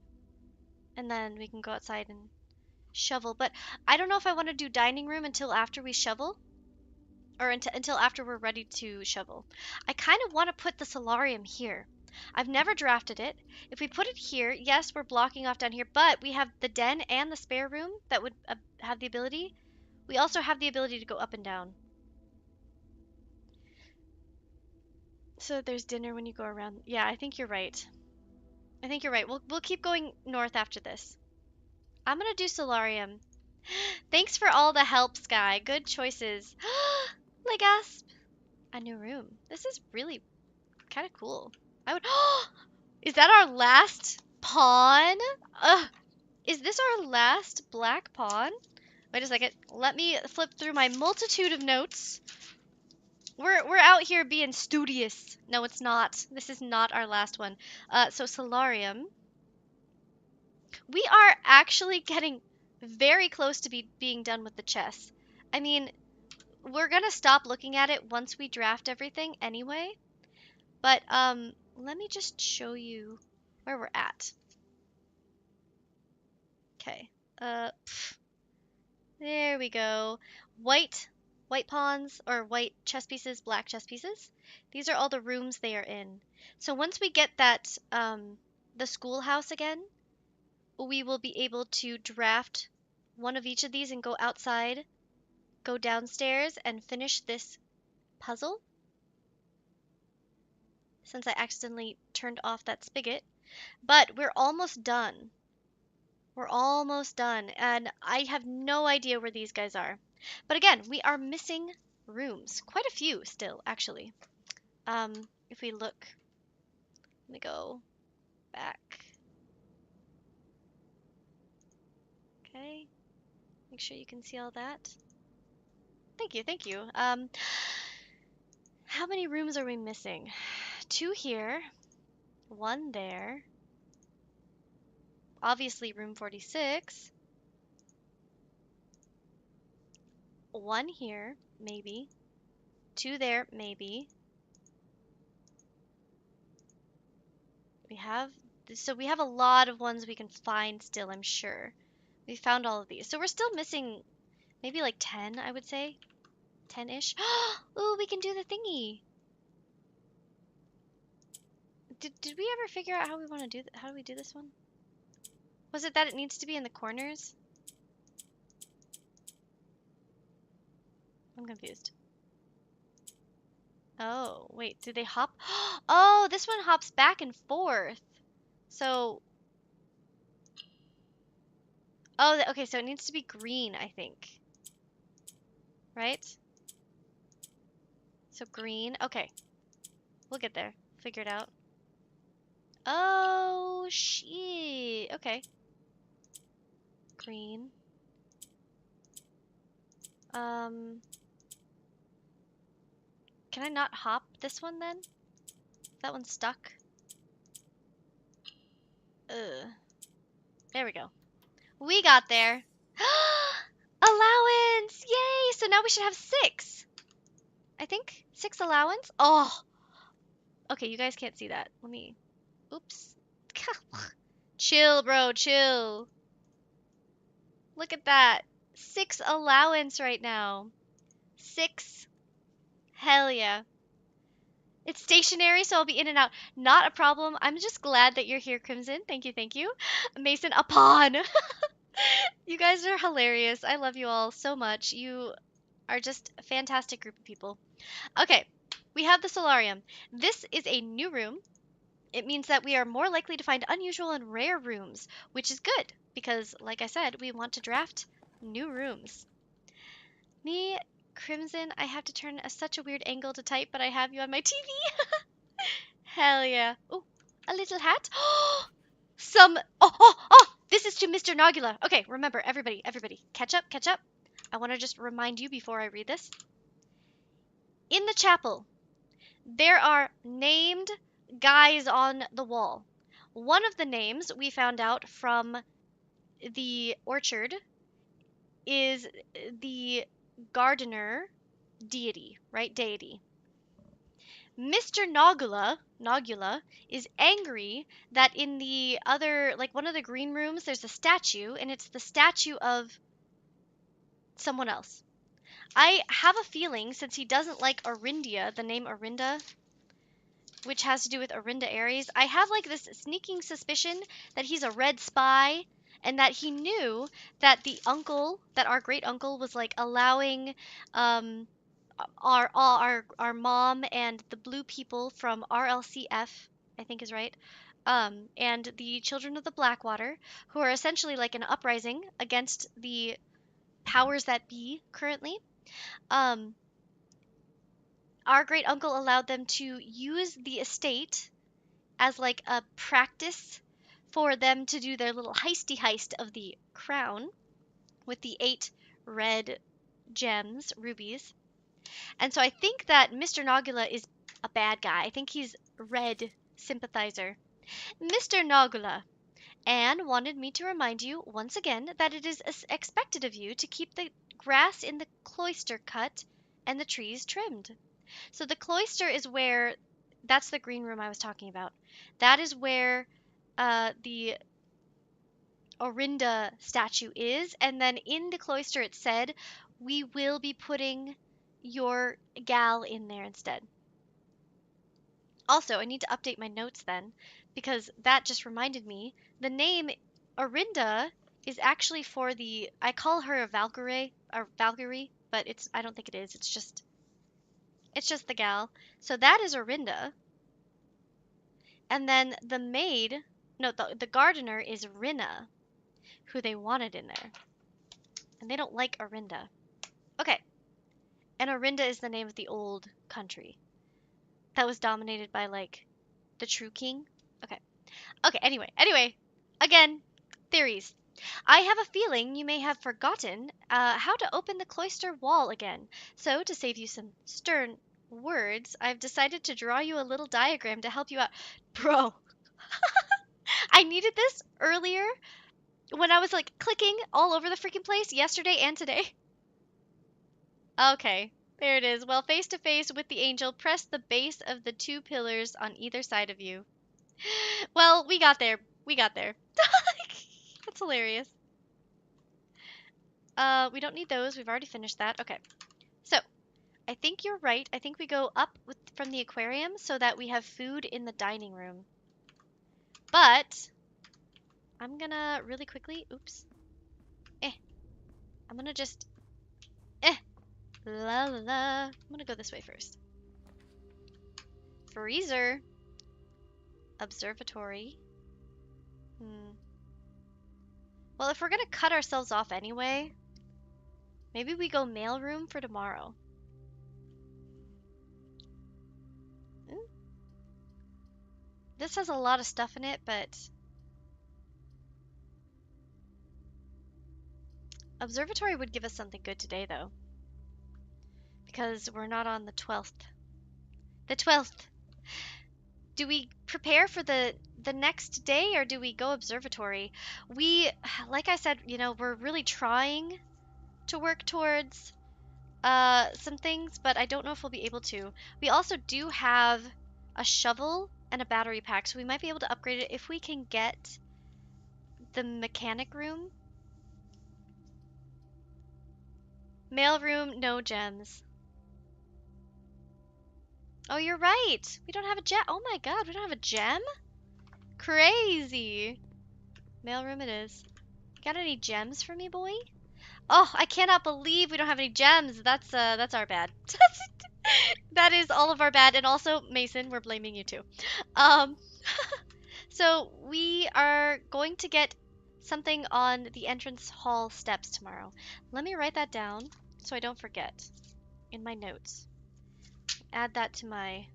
And then we can go outside and shovel. But I don't know if I want to do dining room until after we shovel. Or until after we're ready to shovel. I kind of want to put the solarium here. I've never drafted it. If we put it here, yes, we're blocking off down here, but we have the den and the spare room that would have the ability. We also have the ability to go up and down. So there's dinner when you go around. Yeah, I think you're right. I think you're right. We'll keep going north after this. I'm gonna do solarium. Thanks for all the help, Sky. Good choices. Legasp. A new room. This is really kind of cool. I would. Is that our last pawn? Ugh. Is this our last black pawn? Wait a second. Let me flip through my multitude of notes. We're out here being studious. No, it's not. This is not our last one. So solarium. We are actually getting very close to being done with the chess. I mean, we're gonna stop looking at it once we draft everything anyway. But let me just show you where we're at. Okay. There we go. White pawns or white chess pieces, black chess pieces. These are all the rooms they are in. So once we get that the schoolhouse again, we will be able to draft one of each of these and go outside, go downstairs and finish this puzzle. Since I accidentally turned off that spigot. But we're almost done. We're almost done, and I have no idea where these guys are. But again, we are missing rooms. Quite a few still, actually. If we look, let me go back. Okay, make sure you can see all that. Thank you, thank you. How many rooms are we missing? 2 here, 1 there. Obviously room 46. 1 here, maybe. 2 there, maybe. So we have a lot of ones we can find still, I'm sure. We found all of these. So we're still missing maybe like 10, I would say. 10-ish. Ooh, we can do the thingy. Did we ever figure out how we want to do how do we do this one? Was it that it needs to be in the corners? I'm confused. Oh, wait, do they hop? Oh, this one hops back and forth. So, oh, okay, so it needs to be green, I think. Right? So green. Okay. We'll get there. Figure it out. Oh, shit. Okay. Green. Can I not hop this one then? That one's stuck. Ugh. There we go. We got there. Allowance! Yay! So now we should have 6. I think 6 allowance. Oh. Okay, you guys can't see that. Let me. Oops. Chill, bro. Chill. Look at that. 6 allowance right now. 6. Hell yeah. It's stationary, so I'll be in and out. Not a problem. I'm just glad that you're here, Crimson. Thank you, thank you. Mason, a pawn. You guys are hilarious. I love you all so much. You are just a fantastic group of people. Okay, we have the solarium. This is a new room. It means that we are more likely to find unusual and rare rooms, which is good because, like I said, we want to draft new rooms. Me Crimson, I have to turn such a weird angle to type, but I have you on my TV. Hell yeah. Oh, a little hat. Some. Oh! This is to Mr. Nogula. Okay, remember, everybody, catch up, catch up. I want to just remind you before I read this. In the chapel, there are named guys on the wall. One of the names we found out from the orchard is the gardener deity, right? Deity. Mr. Nogula is angry that in the other, like one of the green rooms, there's a statue, and it's the statue of someone else. I have a feeling, since he doesn't like Orindia, the name Orinda, which has to do with Orinda Aries, I have like this sneaking suspicion that he's a red spy and that he knew that our great uncle was like allowing um our mom and the blue people from RLCF, I think is right, and the children of the Blackwater, who are essentially like an uprising against the powers that be currently. Um, our great uncle allowed them to use the estate as like a practice for them to do their little heist of the crown with the 8 red gems, rubies. And so I think that Mr. Nogula is a bad guy. I think he's red sympathizer. Mr. Nogula, Anne wanted me to remind you once again that it is expected of you to keep the grass in the cloister cut and the trees trimmed. So the cloister is where, that's the green room I was talking about. That is where the Orinda statue is. And then in the cloister it said, we will be putting your gal in there instead. Also, I need to update my notes then, because that just reminded me, the name Orinda is actually for I call her a Valkyrie, but I don't think it is. It's just the gal. So that is Orinda. And then the maid, no, the gardener is Rinna, who they wanted in there. And they don't like Orinda. Okay. And Orinda is the name of the old country that was dominated by, like, the true king. Okay. Okay, anyway. Again, theories. I have a feeling you may have forgotten how to open the cloister wall again. So, to save you some stern words, I've decided to draw you a little diagram to help you out. Bro, I needed this earlier when I was like clicking all over the freaking place yesterday and today. Okay, there it is. Well, face to face with the angel, press the base of the 2 pillars on either side of you. Well, we got there. We got there. That's hilarious. We don't need those. We've already finished that. Okay. So, I think you're right. I think we go up from the aquarium so that we have food in the dining room. But I'm gonna really quickly, oops. I'm gonna just, la la la. I'm gonna go this way first. Freezer. Observatory. Well, if we're gonna cut ourselves off anyway, maybe we go mailroom for tomorrow. This has a lot of stuff in it, but observatory would give us something good today, though, because we're not on the 12th. The 12th. Do we prepare for the next day, or do we go observatory? Like I said, we're really trying to work towards some things, but I don't know if we'll be able to. We also do have a shovel and a battery pack, so we might be able to upgrade it if we can get the mechanic room. Mailroom, no gems. Oh, you're right. We don't have a gem. Oh my god, we don't have a gem? Crazy. Mailroom it is. Got any gems for me, boy? Oh, I cannot believe we don't have any gems. That's our bad. That is all of our bad. And also, Mason, we're blaming you too. So we are going to get something on the entrance hall steps tomorrow. Let me write that down so I don't forget. in my notes. Add that to my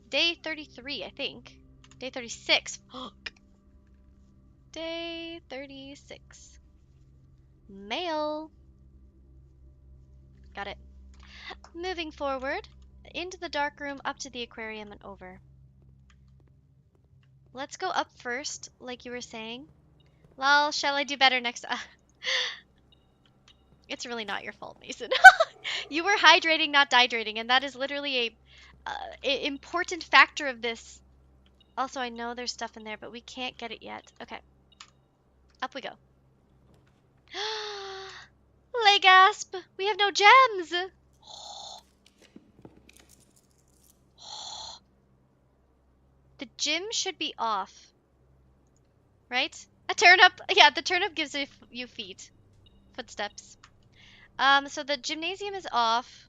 day 33, I think. Day 36. Day 36. Mail. Got it. Moving forward, into the dark room, up to the aquarium, and over. Let's go up first, like you were saying. Lol, shall I do better next time? It's really not your fault, Mason. You were hydrating, not dehydrating, and that is literally a important factor of this. Also, I know there's stuff in there, but we can't get it yet. Okay. Up we go. Legasp! We have no gems! The gym should be off. Right? A turnip! Yeah, the turnip gives you feet. Footsteps. So the gymnasium is off.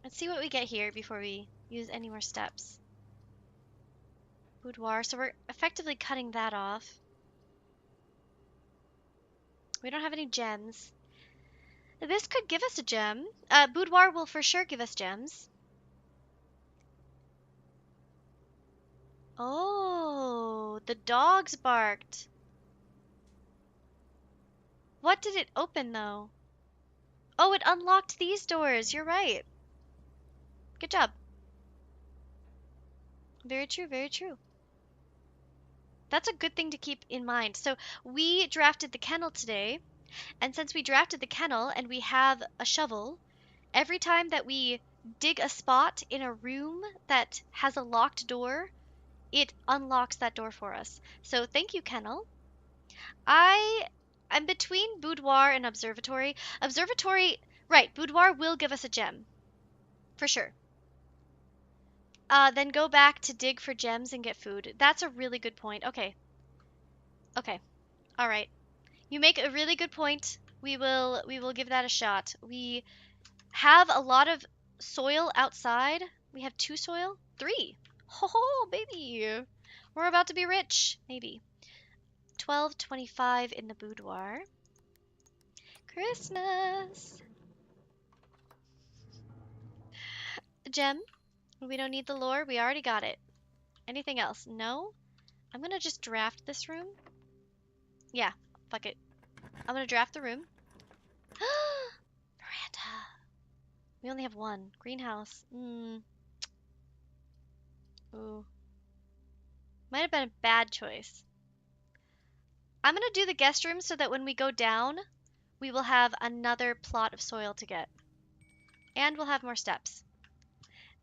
Let's see what we get here before we use any more steps. Boudoir. So we're effectively cutting that off. We don't have any gems. This could give us a gem. Boudoir will for sure give us gems. Oh, the dogs barked. What did it open though? Oh, it unlocked these doors. You're right. Good job. Very true, very true. That's a good thing to keep in mind. So we drafted the kennel today, and since we drafted the kennel and we have a shovel, every time that we dig a spot in a room that has a locked door, it unlocks that door for us. So thank you, kennel. I'm between boudoir and observatory. Observatory, right, boudoir will give us a gem. For sure. Then go back to dig for gems and get food. That's a really good point. Okay. Okay. All right. You make a really good point. We will give that a shot. We have a lot of soil outside. We have 2 soil? 3. Oh, baby. We're about to be rich. Maybe. 12.25 in the boudoir. Christmas. Gem. We don't need the lore. We already got it. Anything else? No? I'm gonna just draft this room. Yeah, fuck it. I'm gonna draft the room. Miranda. We only have 1. Greenhouse. Ooh. Might have been a bad choice. I'm gonna do the guest room so that when we go down, we will have another plot of soil to get. And we'll have more steps.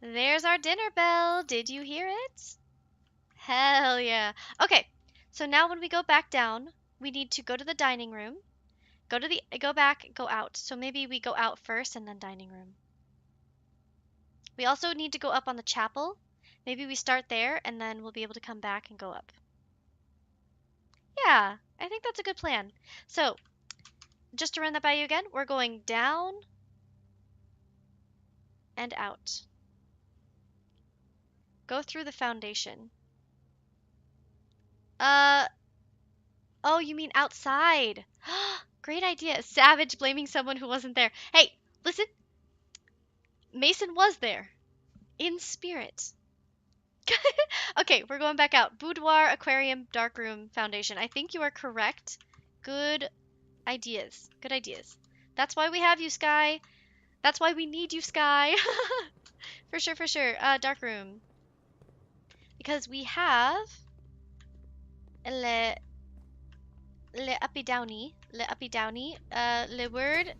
There's our dinner bell. Did you hear it? Hell yeah. Okay, so now when we go back down, we need to go to the dining room. Go back, go out. So maybe we go out first and then dining room. We also need to go up on the chapel. Maybe we start there and then we'll be able to come back and go up. Yeah, I think that's a good plan. So, just to run that by you again, we're going down and out. Go through the foundation. Oh, you mean outside. Great idea. Savage blaming someone who wasn't there. Hey, listen. Mason was there. In spirit. Okay, we're going back out. Boudoir, aquarium, dark room, foundation. I think you are correct. Good ideas. Good ideas. That's why we have you, Sky. That's why we need you, Sky. For sure, for sure. Dark room. Because we have le uppy downy, le word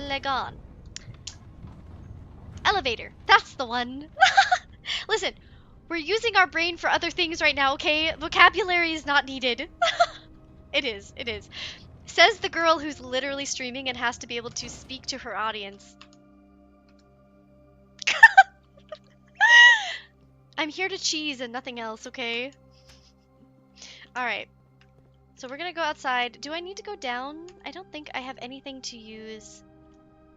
legon. Elevator. That's the one. Listen, we're using our brain for other things right now, okay? Vocabulary is not needed. It is, it is. Says the girl who's literally streaming and has to be able to speak to her audience. I'm here to cheese and nothing else, okay? Alright. So we're gonna go outside. Do I need to go down? I don't think I have anything to use.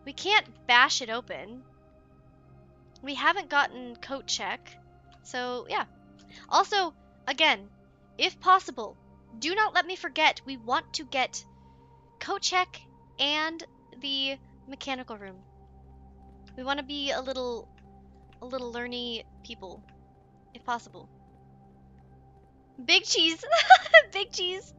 We can't bash it open. We haven't gotten coat check. So, yeah. Also, again, if possible, do not let me forget we want to get coat check and the mechanical room. We want to be a little learny people, if possible. Big cheese. Big cheese.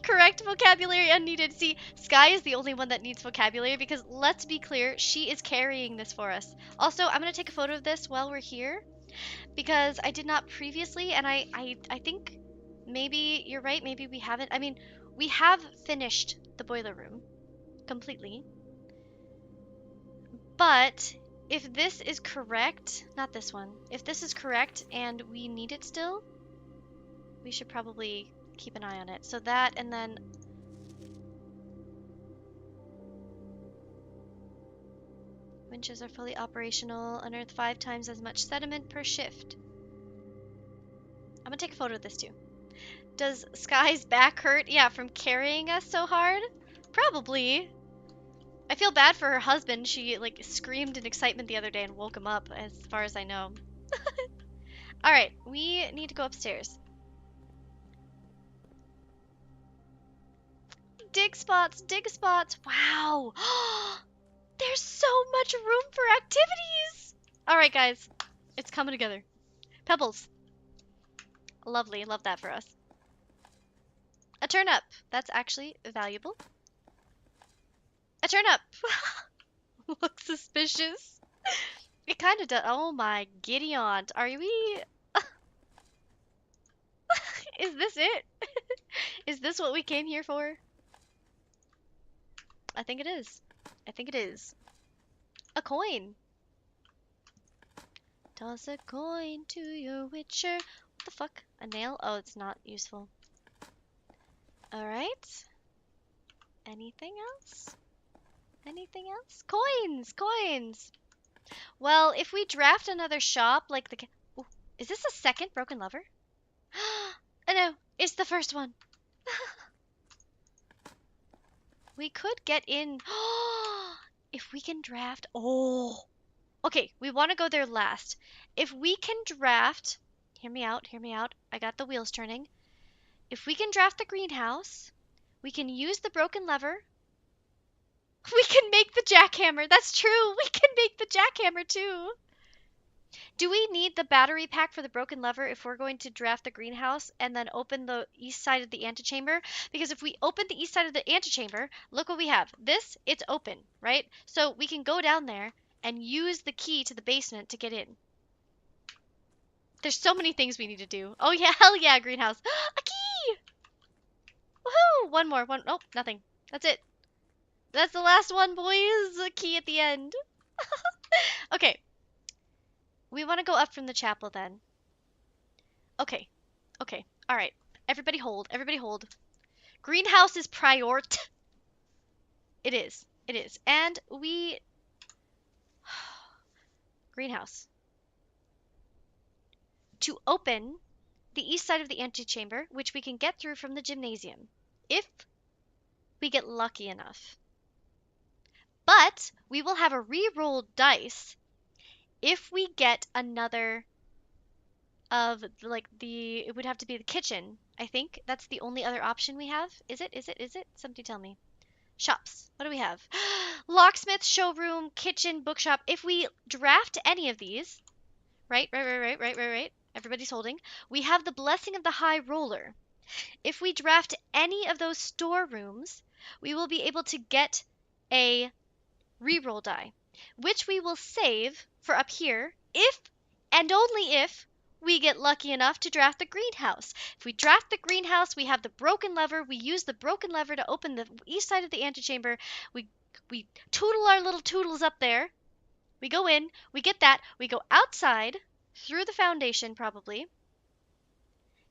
Correct vocabulary unneeded. See, Sky is the only one that needs vocabulary because let's be clear, she is carrying this for us. Also, I'm going to take a photo of this while we're here because I did not previously, and I think maybe you're right, maybe we haven't. I mean, we have finished the boiler room completely. But if this is correct, not this one, if this is correct and we need it still, we should probably keep an eye on it. So that, and then winches are fully operational, unearth 5 times as much sediment per shift. I'm gonna take a photo of this too. Does Sky's back hurt? Yeah, from carrying us so hard? Probably. I feel bad for her husband. She like screamed in excitement the other day and woke him up, as far as I know. Alright, we need to go upstairs. Dig spots, dig spots. Wow. There's so much room for activities. Alright, guys. It's coming together. Pebbles. Lovely. Love that for us. A turnip. That's actually valuable. A turnip. Looks suspicious. It kind of does. Oh my Gideon. Are we... Is this it? Is this what we came here for? I think it is. I think it is. A coin. Toss a coin to your witcher. What the fuck? A nail? Oh, it's not useful. Alright. Anything else? Anything else? Coins! Coins! Well, if we draft another shop, like the... Ooh, is this a second broken lever? Oh no, it's the first one. We could get in... If we can draft... Oh! Okay, we want to go there last. If we can draft... Hear me out, hear me out. I got the wheels turning. If we can draft the greenhouse, we can use the broken lever. We can make the jackhammer. That's true. We can make the jackhammer too. Do we need the battery pack for the broken lever if we're going to draft the greenhouse and then open the east side of the antechamber? Because if we open the east side of the antechamber, look what we have. This, it's open, right? So we can go down there and use the key to the basement to get in. There's so many things we need to do. Oh yeah, hell yeah, greenhouse. A key! Woohoo! One more. One. Nope, nothing. That's it. That's the last one, boys. A key at the end. Okay. We want to go up from the chapel then. Okay. Okay. All right. Everybody hold. Everybody hold. Greenhouse is priort. It is. It is. And we... Greenhouse. To open the east side of the antechamber, which we can get through from the gymnasium, if we get lucky enough. But we will have a re-rolled dice if we get another of like the... It would have to be the kitchen. I think that's the only other option we have. Is it? Is it? Is it? Somebody tell me. Shops. What do we have? Locksmith, showroom, kitchen, bookshop. If we draft any of these, right. Everybody's holding. We have the blessing of the high roller. If we draft any of those storerooms, we will be able to get a reroll die, which we will save for up here if and only if we get lucky enough to draft the greenhouse. If we draft the greenhouse, we have the broken lever. We use the broken lever to open the east side of the antechamber. We tootle our little toodles up there. We go in. We get that. We go outside through the foundation probably.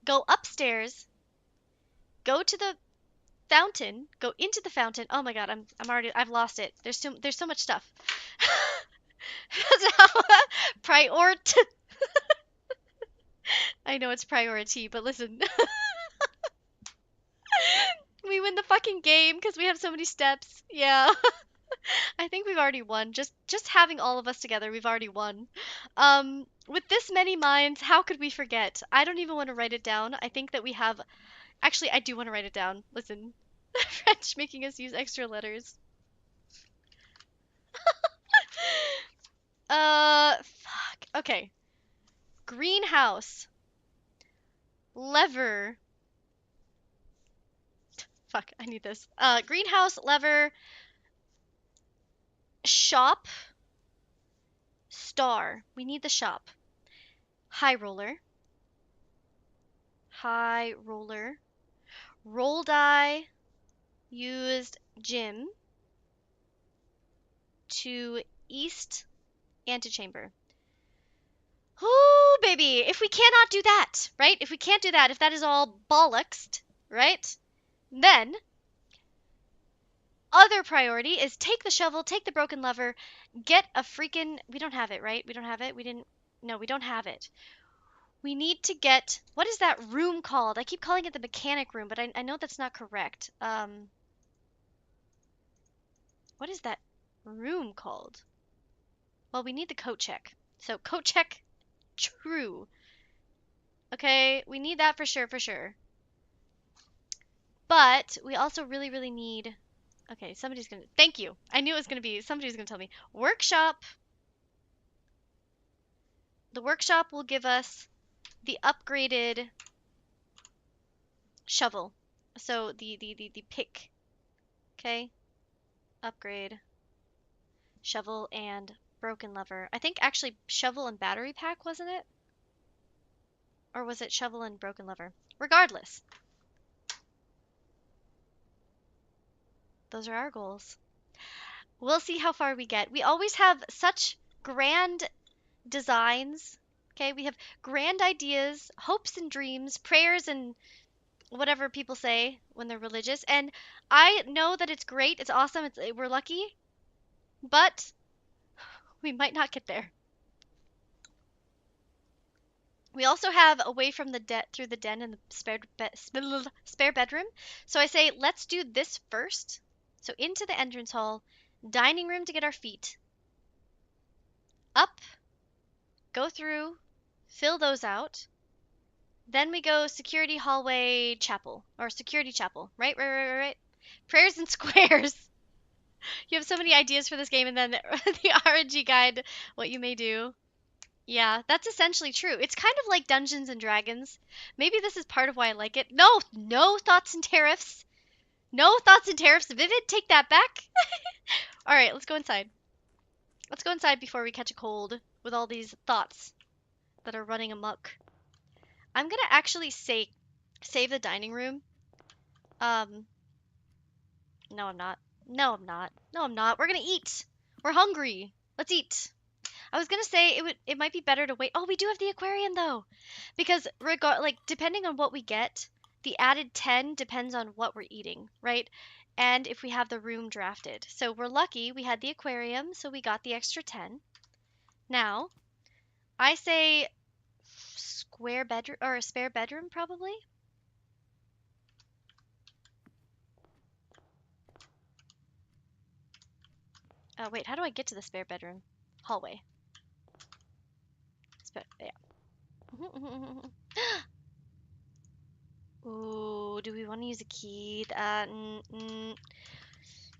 Go upstairs. Go to the fountain. Go into the fountain. Oh my god, I've lost it. There's so much stuff. Priort. I know it's priority, but listen. We win the fucking game because we have so many steps. Yeah. I think we've already won. Just having all of us together, we've already won. With this many minds, how could we forget? I don't even want to write it down. I think that we have... Actually, I do want to write it down. Listen. French making us use extra letters. Fuck. Okay. Greenhouse. Lever. Fuck, I need this. Greenhouse, lever, shop, star. We need the shop. High roller. High roller. Roll die. Used gym to east antechamber. Ooh, baby, if we cannot do that, right? If we can't do that, if that is all bollocks, right? Then other priority is take the shovel, take the broken lever, get a freaking. We don't have it, right? We don't have it. We didn't. No, we don't have it. We need to get. What is that room called? I keep calling it the mechanic room, but I know that's not correct. What is that room called? Well, we need the coat check. So coat check true. Okay, we need that for sure, for sure. But we also really, really need. Okay, somebody's gonna. Thank you. I knew it was gonna be. Somebody's gonna tell me. Workshop. The workshop will give us the upgraded shovel. So the pick. Okay. Upgrade. Shovel and broken lever. I think actually shovel and battery pack, wasn't it? Or was it shovel and broken lever? Regardless, those are our goals. We'll see how far we get. We always have such grand designs. Okay, we have grand ideas, hopes and dreams, prayers and whatever people say when they're religious. And I know that it's great, it's awesome, we're lucky, but we might not get there. We also have away from the through the den and the spare bedroom. So I say let's do this first. So into the entrance hall, dining room to get our feet up, go through, fill those out. Then we go security hallway chapel or security chapel. Right. Prayers and squares. You have so many ideas for this game, and then the RNG guide, what you may do. Yeah, that's essentially true. It's kind of like Dungeons and Dragons. Maybe this is part of why I like it. No, no thoughts and tariffs. No thoughts and tariffs. Vivid, take that back. All right, let's go inside. Let's go inside before we catch a cold with all these thoughts that are running amok. I'm gonna actually save the dining room. Um, no, I'm not. No, I'm not. No, I'm not. We're gonna eat. We're hungry. Let's eat. I was gonna say it might be better to wait. Oh, we do have the aquarium though, because depending on what we get, the added 10 depends on what we're eating, right? And if we have the room drafted. So we're lucky we had the aquarium, so we got the extra 10. Now, I say square bedroom or a spare bedroom probably. Wait, how do I get to the spare bedroom? Hallway. Yeah. Ooh, do we want to use a key?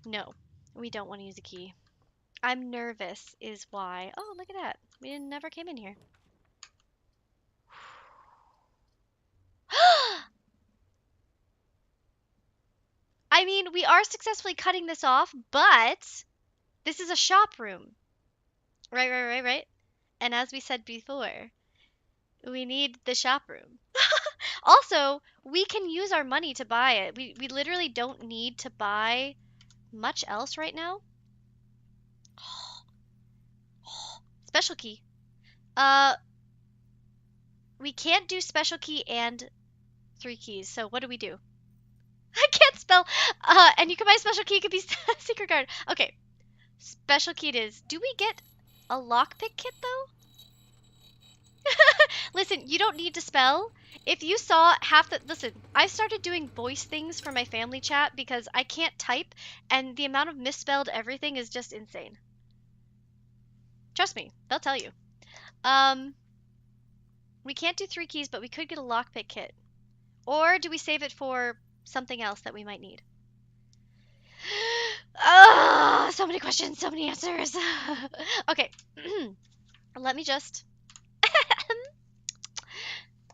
No, we don't want to use a key. I'm nervous is why. Oh, look at that. We never came in here. I mean, we are successfully cutting this off, but this is a shop room. Right. And as we said before, we need the shop room. Also, we can use our money to buy it. We literally don't need to buy much else right now. Special key. We can't do special key and 3 keys. So what do we do? I can't spell. And you can buy special key. It could be secret card. Okay. Special key it is. Do we get a lockpick kit though? Listen, you don't need to spell. If you saw half the. Listen, I started doing voice things for my family chat because I can't type, and the amount of misspelled everything is just insane. Trust me, they'll tell you. We can't do 3 keys, but we could get a lockpick kit. Or do we save it for something else that we might need? Ah, so many questions, so many answers. Okay. Let me just.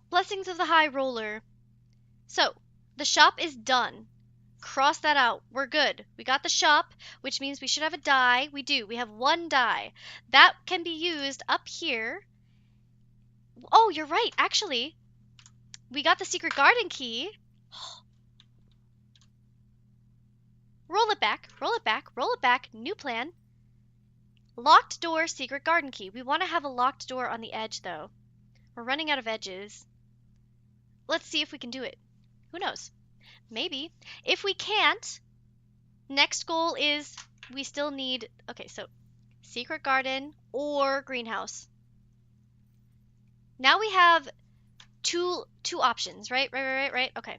Blessings of the High Roller. So, the shop is done. Cross that out. We're good. We got the shop, which means we should have a die. We do. We have one die. That can be used up here. Oh, you're right. Actually, we got the secret garden key. Roll it back, roll it back, roll it back. New plan. Locked door, secret garden key. We want to have a locked door on the edge, though. We're running out of edges. Let's see if we can do it. Who knows? Maybe. If we can't, next goal is we still need... Okay, so secret garden or greenhouse. Now we have two options, right? Right. Okay.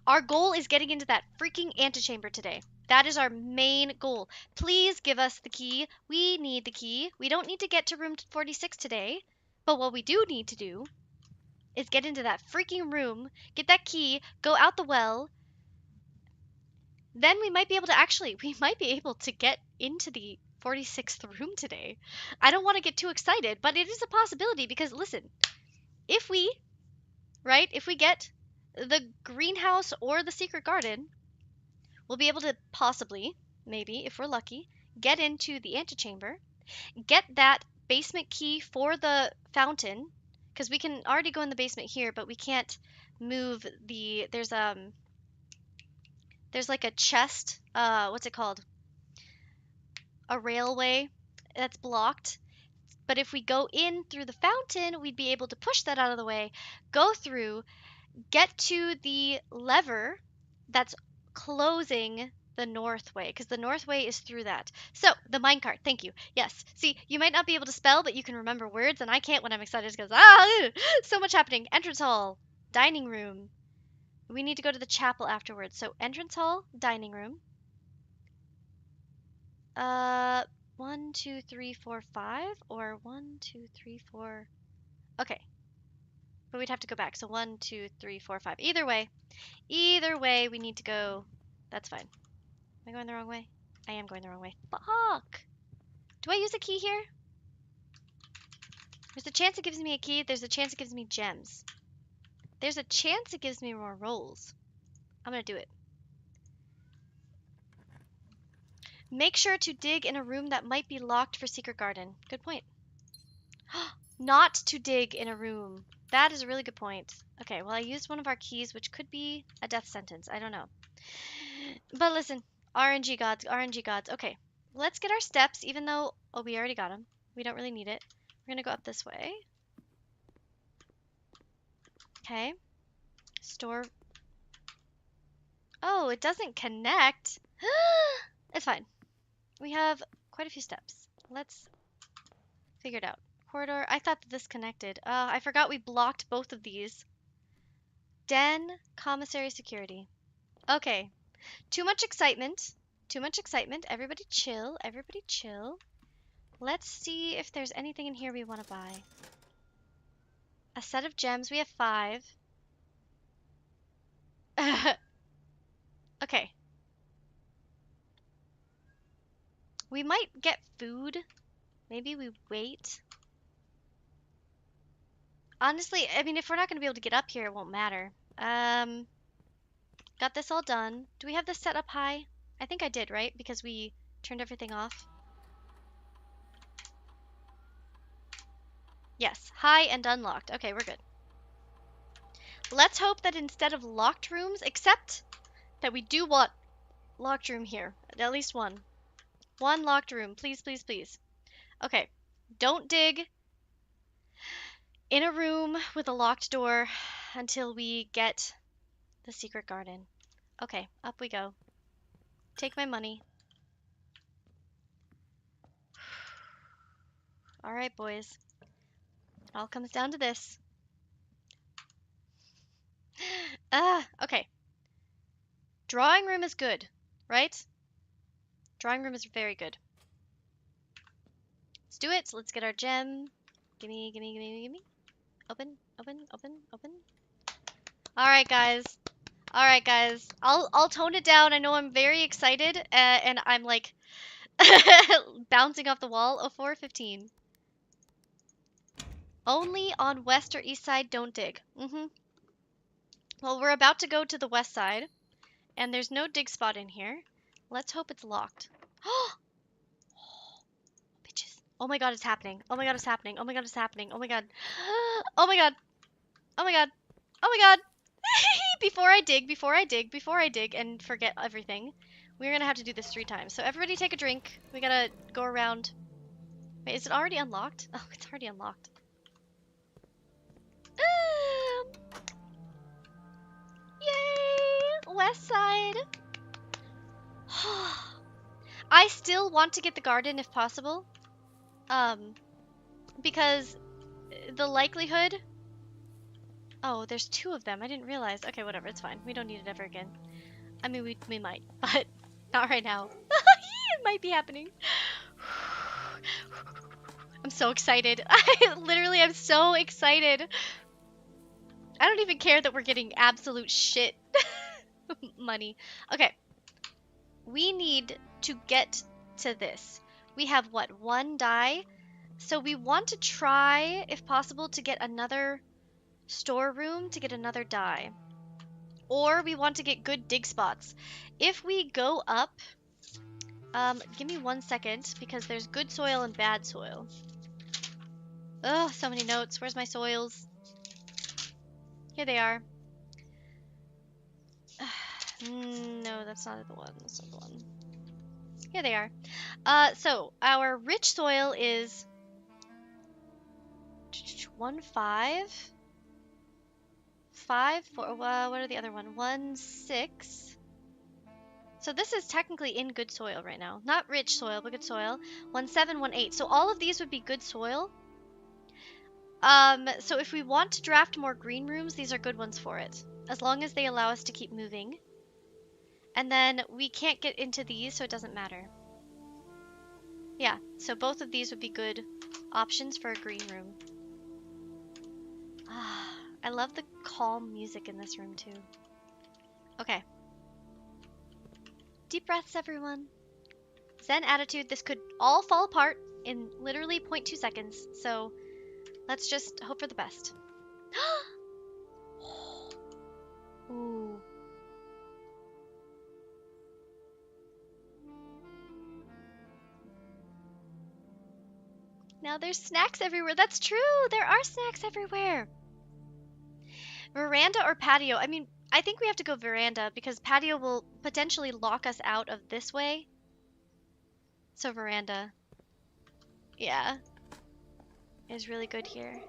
Our goal is getting into that freaking antechamber today. That is our main goal. Please give us the key. We need the key. We don't need to get to room 46 today. But what we do need to do is get into that freaking room, get that key, go out the well. Then we might be able to get into the 46th room today. I don't want to get too excited, but it is a possibility because listen, if we get the greenhouse or the secret garden, we'll be able to possibly, maybe, if we're lucky, get into the antechamber, get that basement key for the fountain, because we can already go in the basement here, but we can't move there's like a chest, what's it called? A railway that's blocked. But if we go in through the fountain, we'd be able to push that out of the way, go through, get to the lever that's closing the north way, because the north way is through that. So, the minecart, thank you. Yes. See, you might not be able to spell, but you can remember words, and I can't when I'm excited because, so much happening. Entrance hall, dining room. We need to go to the chapel afterwards. So, entrance hall, dining room. 1, 2, 3, 4, 5, or 1, 2, 3, 4. Okay. But we'd have to go back. So 1, 2, 3, 4, 5. Either way, we need to go. That's fine. Am I going the wrong way? I am going the wrong way. Fuck! Do I use a key here? There's a chance it gives me a key. There's a chance it gives me gems. There's a chance it gives me more rolls. I'm gonna do it. Make sure to dig in a room that might be locked for secret garden. Good point. Not to dig in a room. That is a really good point. Okay, well, I used one of our keys, which could be a death sentence. I don't know. But listen, RNG gods, RNG gods. Okay, let's get our steps, even though... Oh, we already got them. We don't really need it. We're gonna go up this way. Okay. Store... Oh, it doesn't connect. It's fine. We have quite a few steps. Let's figure it out. Corridor. I thought that this connected. I forgot we blocked both of these. Den, commissary, security. Okay. Too much excitement. Too much excitement. Everybody chill. Everybody chill. Let's see if there's anything in here we want to buy. A set of gems. We have 5. Okay. We might get food. Maybe we wait. Honestly, I mean, if we're not going to be able to get up here, it won't matter. Got this all done. Do we have this set up high? I think I did, right? Because we turned everything off. Yes, high and unlocked. Okay, we're good. Let's hope that instead of locked rooms, except that we do want locked room here. At least one. One locked room. Please, please, please. Okay. Don't dig in a room with a locked door until we get the secret garden. Okay, up we go. Take my money. All right, boys. It all comes down to this. Okay. Drawing room is good, right? Drawing room is very good. Let's do it. Let's get our gem. Gimme, gimme, gimme, gimme. Open, open, open, open. All right, guys. All right, guys. I'll tone it down. I know I'm very excited, and I'm like bouncing off the wall. Oh, 4:15. Only on west or east side. Don't dig. Well, we're about to go to the west side, and there's no dig spot in here. Let's hope it's locked. Oh, bitches. Oh my god, it's happening. Oh my god, it's happening. Oh my god, it's happening. Oh my god. Oh my god. Oh my god. Oh my god. Before I dig, and forget everything, we're gonna have to do this 3 times. So everybody take a drink. We gotta go around. Wait, is it already unlocked? Oh, it's already unlocked. Yay! West side. I still want to get the garden if possible. Because the likelihood... Oh, there's 2 of them. I didn't realize. Okay, whatever. It's fine. We don't need it ever again. I mean, we might, but not right now. It might be happening. I'm so excited. I literally am so excited. I don't even care that we're getting absolute shit money. Okay. We need to get to this. We have what? 1 die. So we want to try, if possible, to get another storeroom to get another die. Or we want to get good dig spots. If we go up, give me 1 second because there's good soil and bad soil. Oh, so many notes. Where's my soils? Here they are. No, that's not the one. That's not the one. Here they are. So our rich soil is 1 5 5 4. What are the other one? 1 6. So this is technically in good soil right now. Not rich soil, but good soil. 1 7 1 8. So all of these would be good soil. So if we want to draft more green rooms, these are good ones for it. As long as they allow us to keep moving. And then we can't get into these, so it doesn't matter. Yeah, so both of these would be good options for a green room. Ah, I love the calm music in this room too. Okay. Deep breaths, everyone. Zen attitude. This could all fall apart in literally 0.2 seconds, so let's just hope for the best. Ooh. Now there's snacks everywhere. That's true. There are snacks everywhere. Veranda or patio? I mean, I think we have to go veranda because patio will potentially lock us out of this way. So veranda. Yeah. Is really good here.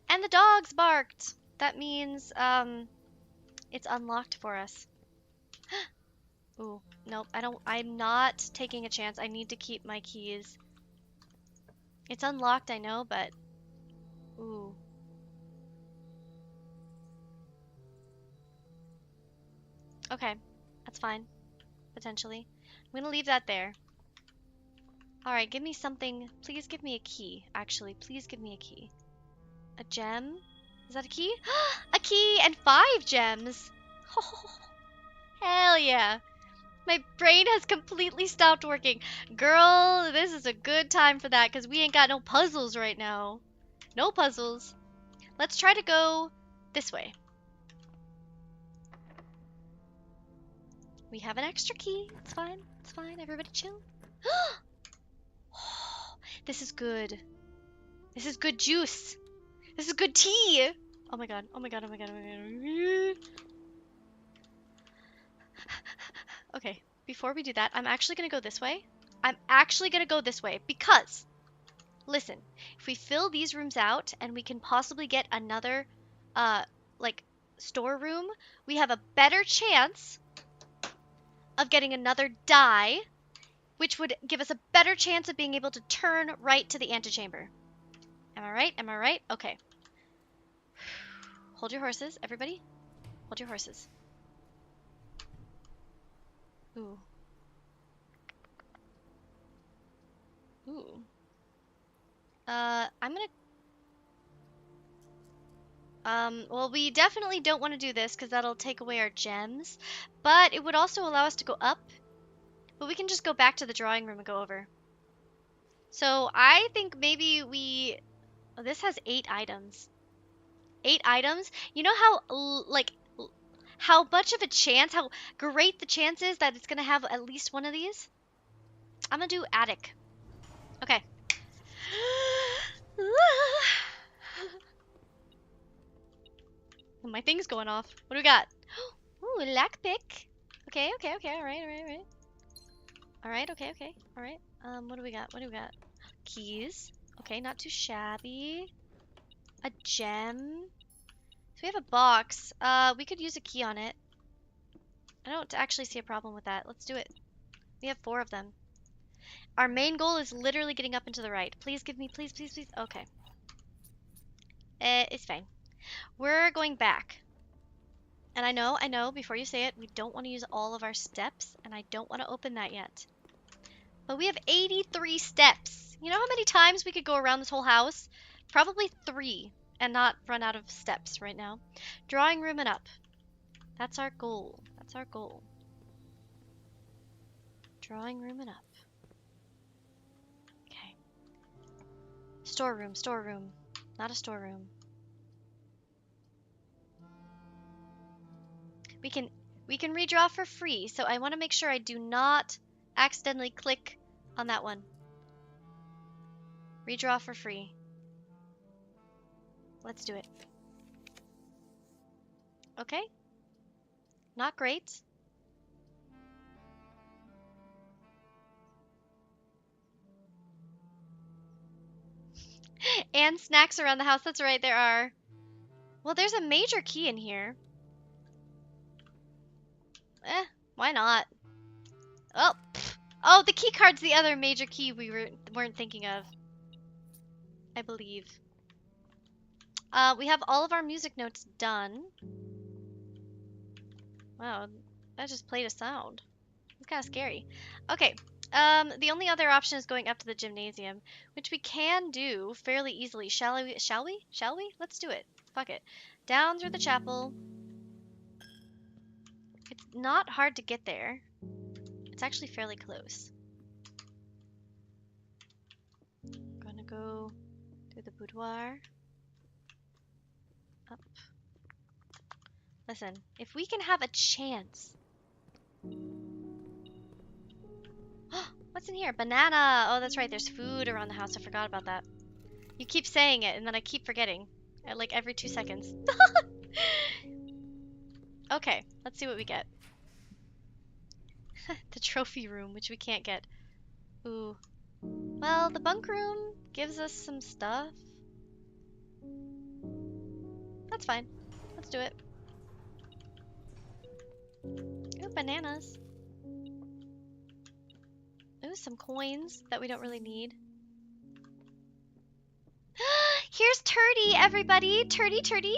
And the dogs barked. That means, it's unlocked for us. Ooh, nope, I'm not taking a chance. I need to keep my keys. It's unlocked, I know, but... Ooh. Okay, that's fine. Potentially. I'm gonna leave that there. Alright, give me something. Please give me a key. Actually, please give me a key. A gem? Is that a key? A key and 5 gems! Hell yeah! My brain has completely stopped working. Girl, this is a good time for that because we ain't got no puzzles right now. No puzzles. Let's try to go this way. We have an extra key. It's fine. It's fine. Everybody chill. This is good. This is good juice. This is good tea. Oh my god. Oh my god. Oh my god. Oh my god. Okay. Before we do that, I'm actually going to go this way. I'm actually going to go this way because, listen, if we fill these rooms out and we can possibly get another, like, storeroom, we have a better chance of getting another die, which would give us a better chance of being able to turn right to the antechamber. Am I right? Am I right? Okay. Hold your horses, everybody. Hold your horses. Ooh. Ooh. I'm gonna... Well, we definitely don't want to do this because that'll take away our gems, but it would also allow us to go up, but we can just go back to the drawing room and go over. So I think maybe oh, this has 8 items. 8 items? You know how, how much of a chance, how great the chance is that it's gonna have at least one of these? I'm gonna do attic. Okay. My thing's going off. What do we got? Ooh, a lockpick. Okay, okay, okay. All right, all right, all right. All right, okay, okay. All right. What do we got? What do we got? Keys. Okay, not too shabby. A gem. So we have a box. We could use a key on it. I don't actually see a problem with that. Let's do it. We have 4 of them. Our main goal is literally getting up and to the right. Please give me, please, please, please. Okay. It's fine. We're going back. And I know, before you say it, we don't want to use all of our steps, and I don't want to open that yet. But we have 83 steps. You know how many times we could go around this whole house? Probably 3, and not run out of steps right now. Drawing room and up. That's our goal. That's our goal. Drawing room and up. Okay. Storeroom, storeroom. Not a storeroom. We can redraw for free, so I want to make sure I do not accidentally click on that one. Redraw for free. Let's do it. Okay. Not great. And snacks around the house. That's right, there are. Well, there's a major key in here. Why not? Oh, oh, the key card's the other major key we weren't thinking of. I believe. We have all of our music notes done. Wow, that just played a sound. It's kind of scary. Okay. The only other option is going up to the gymnasium, which we can do fairly easily. Shall we? Shall we? Shall we? Let's do it. Fuck it. Down through the chapel. It's not hard to get there. It's actually fairly close. I'm gonna go through the boudoir. Up. Listen, if we can have a chance. What's in here? Banana! Oh, that's right, there's food around the house. I forgot about that. You keep saying it, and then I keep forgetting. At like every 2 seconds. Okay, let's see what we get. The trophy room, which we can't get. Ooh. Well, the bunk room gives us some stuff. That's fine. Let's do it. Ooh, bananas. Ooh, some coins that we don't really need. Here's Turdy, everybody! Turdy, Turdy!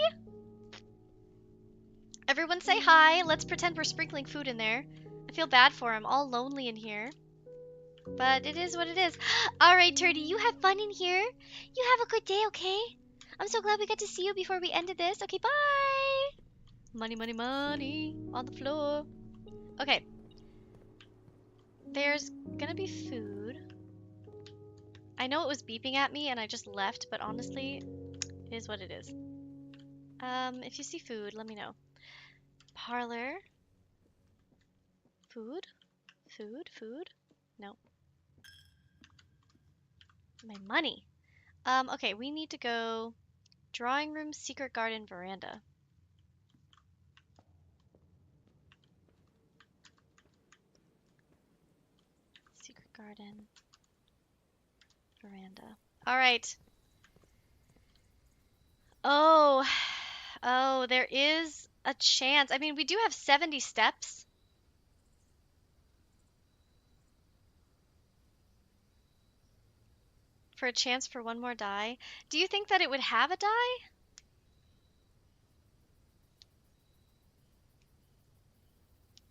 Everyone say hi. Let's pretend we're sprinkling food in there. I feel bad for him. All lonely in here. But it is what it is. Alright, Turdy, you have fun in here. You have a good day, okay? I'm so glad we got to see you before we ended this. Okay, bye! Money, money, money on the floor. Okay. There's gonna be food. I know it was beeping at me and I just left, but honestly, it is what it is. If you see food, let me know. Parlor. Food? Food? Food? No. My money. Okay, we need to go drawing room, secret garden, veranda. Secret garden, veranda. All right. Oh, oh, there is a chance. I mean, we do have 70 steps. For a chance for one more die. Do you think that it would have a die?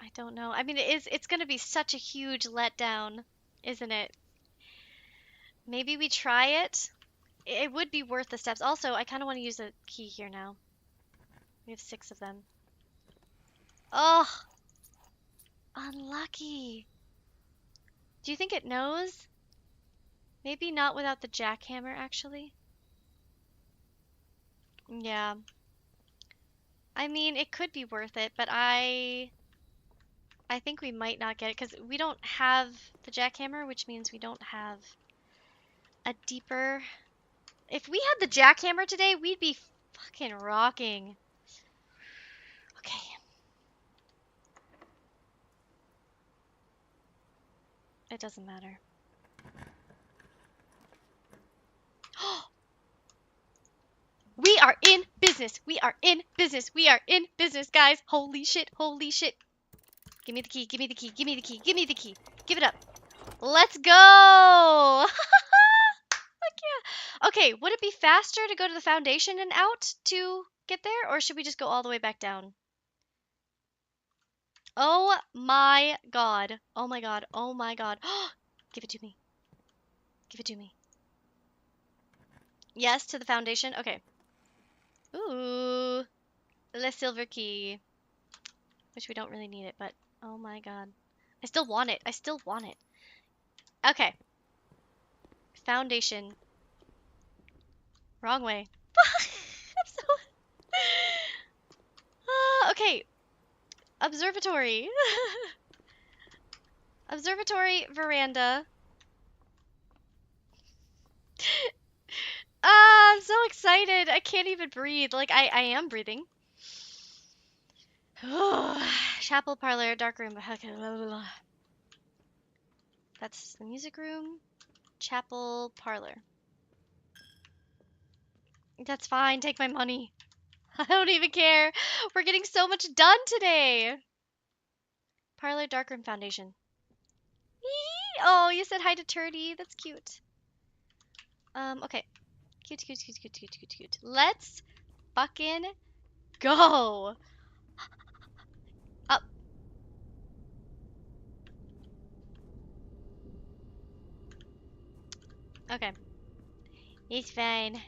I don't know. I mean, it's going to be such a huge letdown, isn't it? Maybe we try it. It would be worth the steps. Also, I kind of want to use a key here now. We have 6 of them. Oh, unlucky. Do you think it knows? Maybe not without the jackhammer, actually. Yeah. I mean, it could be worth it, but I think we might not get it because we don't have the jackhammer, which means we don't have a deeper. If we had the jackhammer today, we'd be fucking rocking. Okay. It doesn't matter. We are in business. We are in business. We are in business, guys. Holy shit. Holy shit. Give me the key. Give me the key. Give me the key. Give me the key. Give it up. Let's go. Fuck yeah. Okay, would it be faster to go to the foundation and out to get there, or should we just go all the way back down? Oh my god. Oh my god. Oh my god. Give it to me. Give it to me. Yes, to the foundation. Okay. Ooh. The silver key. Which we don't really need it, but oh my god. I still want it. I still want it. Okay. Foundation. Wrong way. I'm so... okay. Observatory. Observatory veranda. I'm so excited. I can't even breathe. Like, I am breathing. Chapel, parlor, dark room. Okay. That's the music room. Chapel, parlor. That's fine. Take my money. I don't even care. We're getting so much done today. Parlor, darkroom, foundation. Eee! Oh, you said hi to Turdy. That's cute. Okay. Cute, cute, cute, cute, cute, cute, cute. Let's fucking go. Up. Okay. He's fine.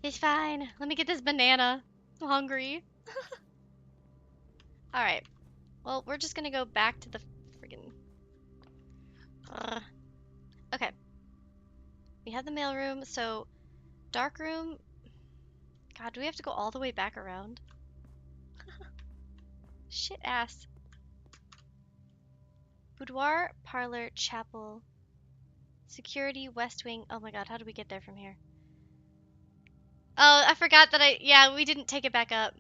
He's fine. Let me get this banana. I'm hungry. Alright. Well, we're just gonna go back to the friggin'... okay. We have the mailroom, so... dark room... God, do we have to go all the way back around? Shit ass. Boudoir, parlor, chapel, security, west wing. Oh my god, how do we get there from here? Oh, I forgot that yeah, we didn't take it back up.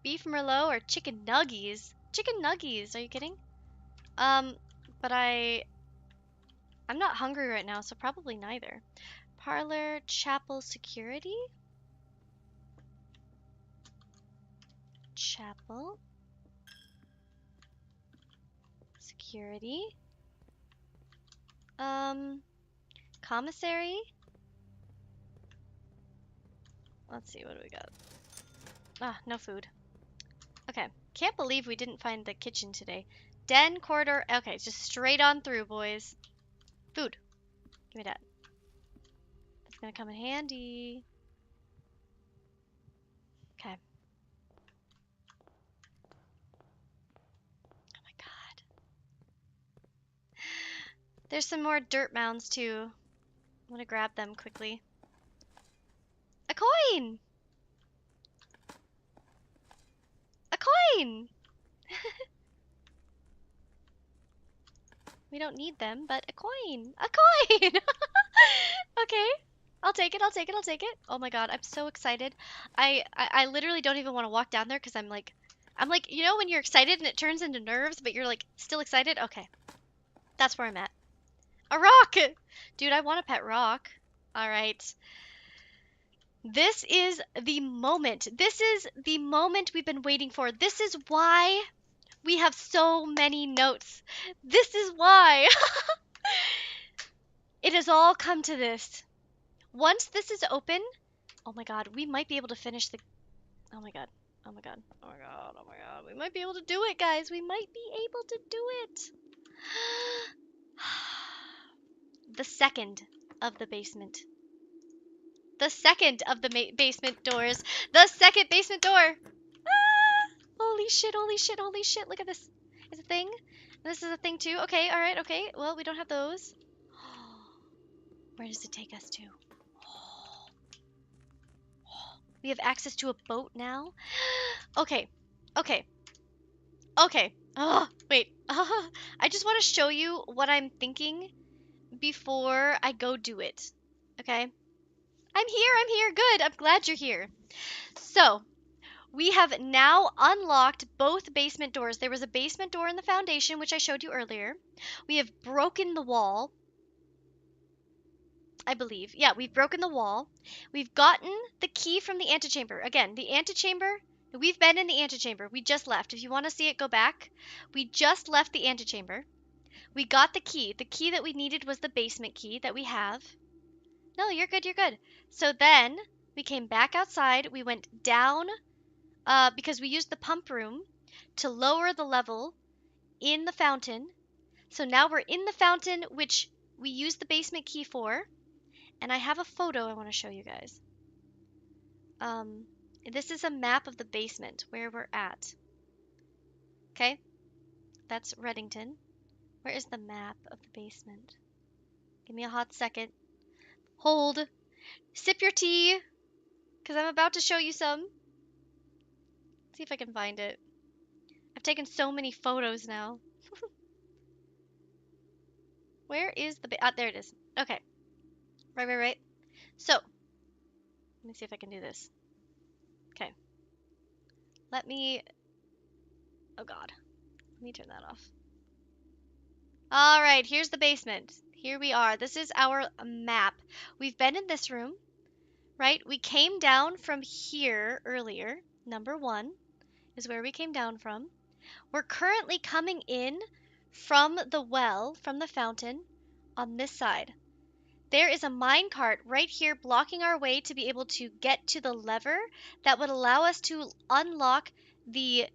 Beef Merlot or chicken nuggies? Chicken nuggies, are you kidding? But I'm not hungry right now, so probably neither. Parlor, chapel, security? Chapel. Security. Commissary? Let's see, what do we got? Ah, no food. Okay, can't believe we didn't find the kitchen today. Den, corridor, okay, just straight on through, boys. Food. Give me that. That's gonna come in handy. Okay. Oh my god. There's some more dirt mounds too. I want to grab them quickly. A coin! A coin! We don't need them, but a coin! A coin! Okay. I'll take it, I'll take it, I'll take it. Oh my god, I'm so excited. I literally don't even want to walk down there because I'm like, you know when you're excited and it turns into nerves, but you're like still excited? Okay. That's where I'm at. A rock! Dude, I want a pet rock. Alright. This is the moment. This is the moment we've been waiting for. This is why we have so many notes. This is why. It has all come to this. Once this is open, oh my god, we might be able to finish the... oh my god. Oh my god. Oh my god. Oh my god. We might be able to do it, guys. We might be able to do it. The second of the basement. The second of the basement doors. The second basement door. Holy shit, holy shit, holy shit. Look at this. It's a thing. And this is a thing too. Okay, alright, okay. Well, we don't have those. Where does it take us to? We have access to a boat now? Okay, okay, okay. Oh, wait. I just want to show you what I'm thinking before I go do it. Okay? I'm here, good. I'm glad you're here. So, we have now unlocked both basement doors. There was a basement door in the foundation, which I showed you earlier. We have broken the wall, I believe. Yeah, we've broken the wall. We've gotten the key from the antechamber. Again, the antechamber, we've been in the antechamber. We just left. If you want to see it, go back. We just left the antechamber. We got the key. The key that we needed was the basement key that we have. No, you're good, you're good. So then we came back outside. We went down because we used the pump room to lower the level in the fountain. So now we're in the fountain, which we used the basement key for. And I have a photo I want to show you guys. This is a map of the basement, where we're at. Okay? That's Reddington. Where is the map of the basement? Give me a hot second. Hold. Sip your tea, because I'm about to show you some. Let's see if I can find it. I've taken so many photos now. Where is the... there it is. Okay. Right. So, let me see if I can do this. Okay. Let me... Oh, God. Let me turn that off. All right, here's the basement. Here we are. This is our map. We've been in this room, right? We came down from here earlier. Number 1 is where we came down from. We're currently coming in from the well, from the fountain, on this side. There is a minecart right here blocking our way to be able to get to the lever that would allow us to unlock the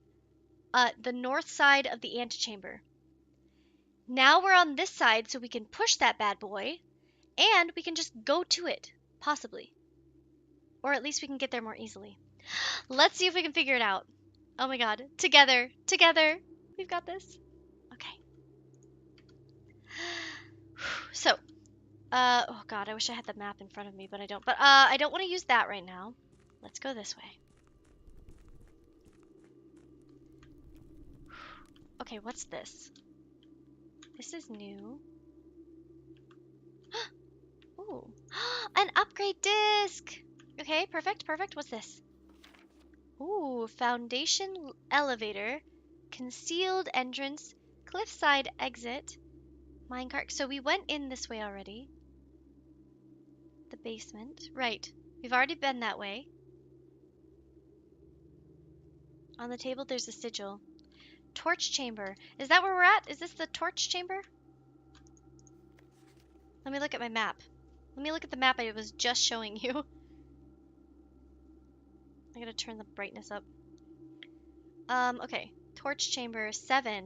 north side of the antechamber. Now we're on this side, so we can push that bad boy, and we can just go to it, possibly. Or at least we can get there more easily. Let's see if we can figure it out. Oh my god. Together. We've got this. Okay. So, oh god, I wish I had the map in front of me, but I don't. But, I don't want to use that right now. Let's go this way. Okay, what's this? This is new. Ooh. An upgrade disc! Okay, perfect. What's this? Ooh, foundation elevator, concealed entrance, cliffside exit, minecart. So we went in this way already. The basement. Right. We've already been that way. On the table, there's a sigil. Torch chamber. Is that where we're at? Is this the torch chamber? Let me look at my map. Let me look at the map I was just showing you. I gotta turn the brightness up. Okay. Torch chamber 7.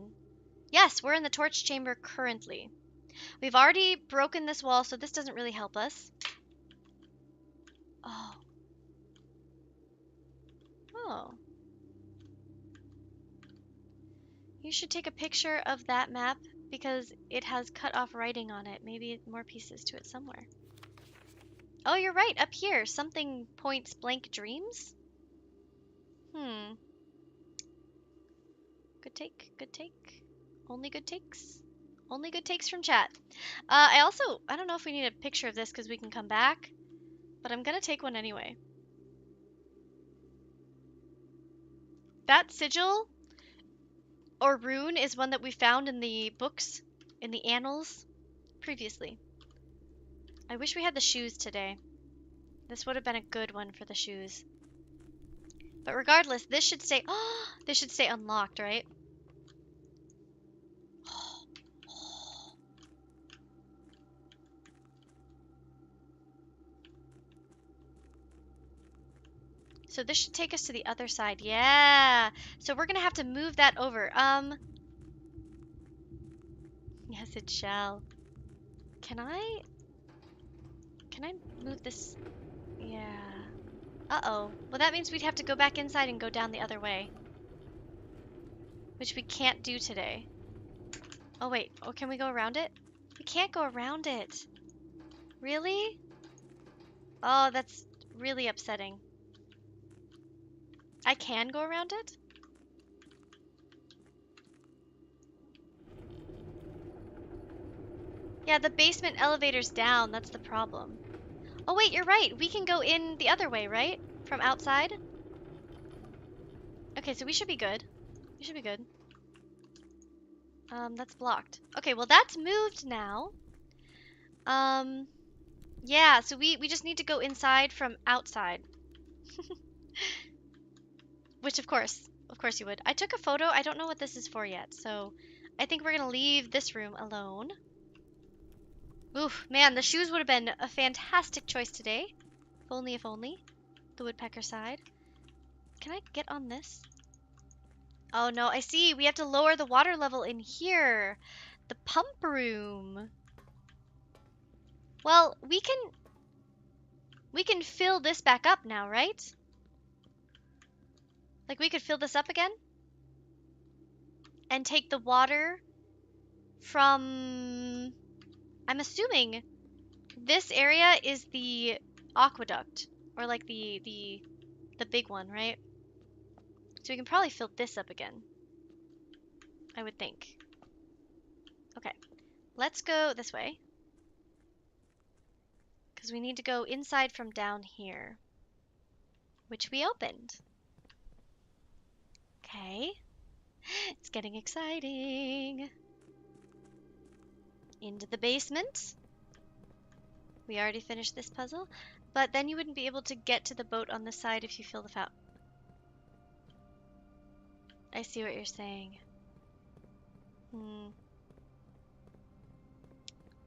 Yes, we're in the torch chamber currently. We've already broken this wall, so this doesn't really help us. Oh. Oh. You should take a picture of that map because it has cut off writing on it. Maybe more pieces to it somewhere. Oh, you're right. Up here. Something points blank dreams? Good take. Only good takes. Only good takes from chat. I don't know if we need a picture of this because we can come back, but I'm gonna take one anyway. That sigil or rune is one that we found in the books, in the annals, previously. I wish we had the shoes today. This would have been a good one for the shoes. But regardless, this should stay, this should stay unlocked, right? So this should take us to the other side. Yeah. So we're gonna have to move that over. Yes, it shall. Can I move this? Yeah. Uh-oh. Well, that means we'd have to go back inside and go down the other way. which we can't do today. Oh wait, oh, can we go around it? We can't go around it. Really? Oh, that's really upsetting. I can go around it? Yeah, the basement elevator's down, that's the problem. Oh wait, you're right, we can go in the other way, right? From outside? Okay, so we should be good. We should be good. That's blocked. Okay, well that's moved now. Yeah, so we just need to go inside from outside. Which of course you would. I took a photo, I don't know what this is for yet, so I think we're gonna leave this room alone. Oof, man, the shoes would have been a fantastic choice today. If only, if only. The woodpecker side. Can I get on this? Oh no, I see. We have to lower the water level in here. The pump room. Well, we can fill this back up now, right? Like we could fill this up again and take the water from, I'm assuming this area is the aqueduct, or like the big one, right? So we can probably fill this up again, I would think. Okay, let's go this way, because we need to go inside from down here, which we opened. Okay, it's getting exciting. Into the basement. We already finished this puzzle, but then you wouldn't be able to get to the boat on this side if you fill the fountain. I see what you're saying.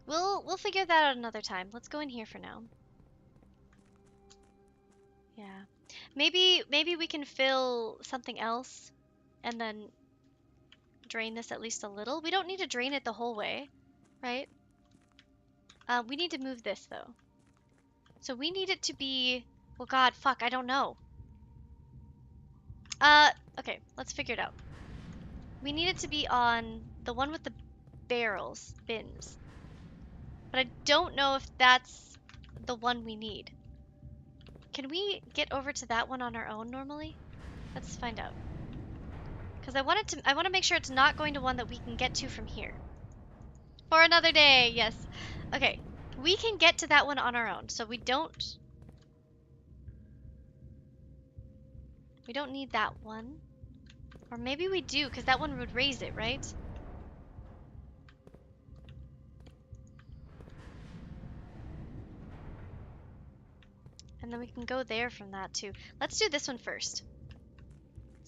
We'll figure that out another time. Let's go in here for now. Yeah. Maybe we can fill something else and then drain this at least a little. We don't need to drain it the whole way, right? We need to move this though. So we need it to be, well god, fuck, I don't know. Okay, let's figure it out. We need it to be on the one with the barrels, bins. But I don't know if that's the one we need. Can we get over to that one on our own normally? Let's find out. Because I want to make sure it's not going to one that we can get to from here. For another day, yes. Okay, we can get to that one on our own, so we don't need that one. Or maybe we do, because that one would raise it, right? And then we can go there from that too. Let's do this one first.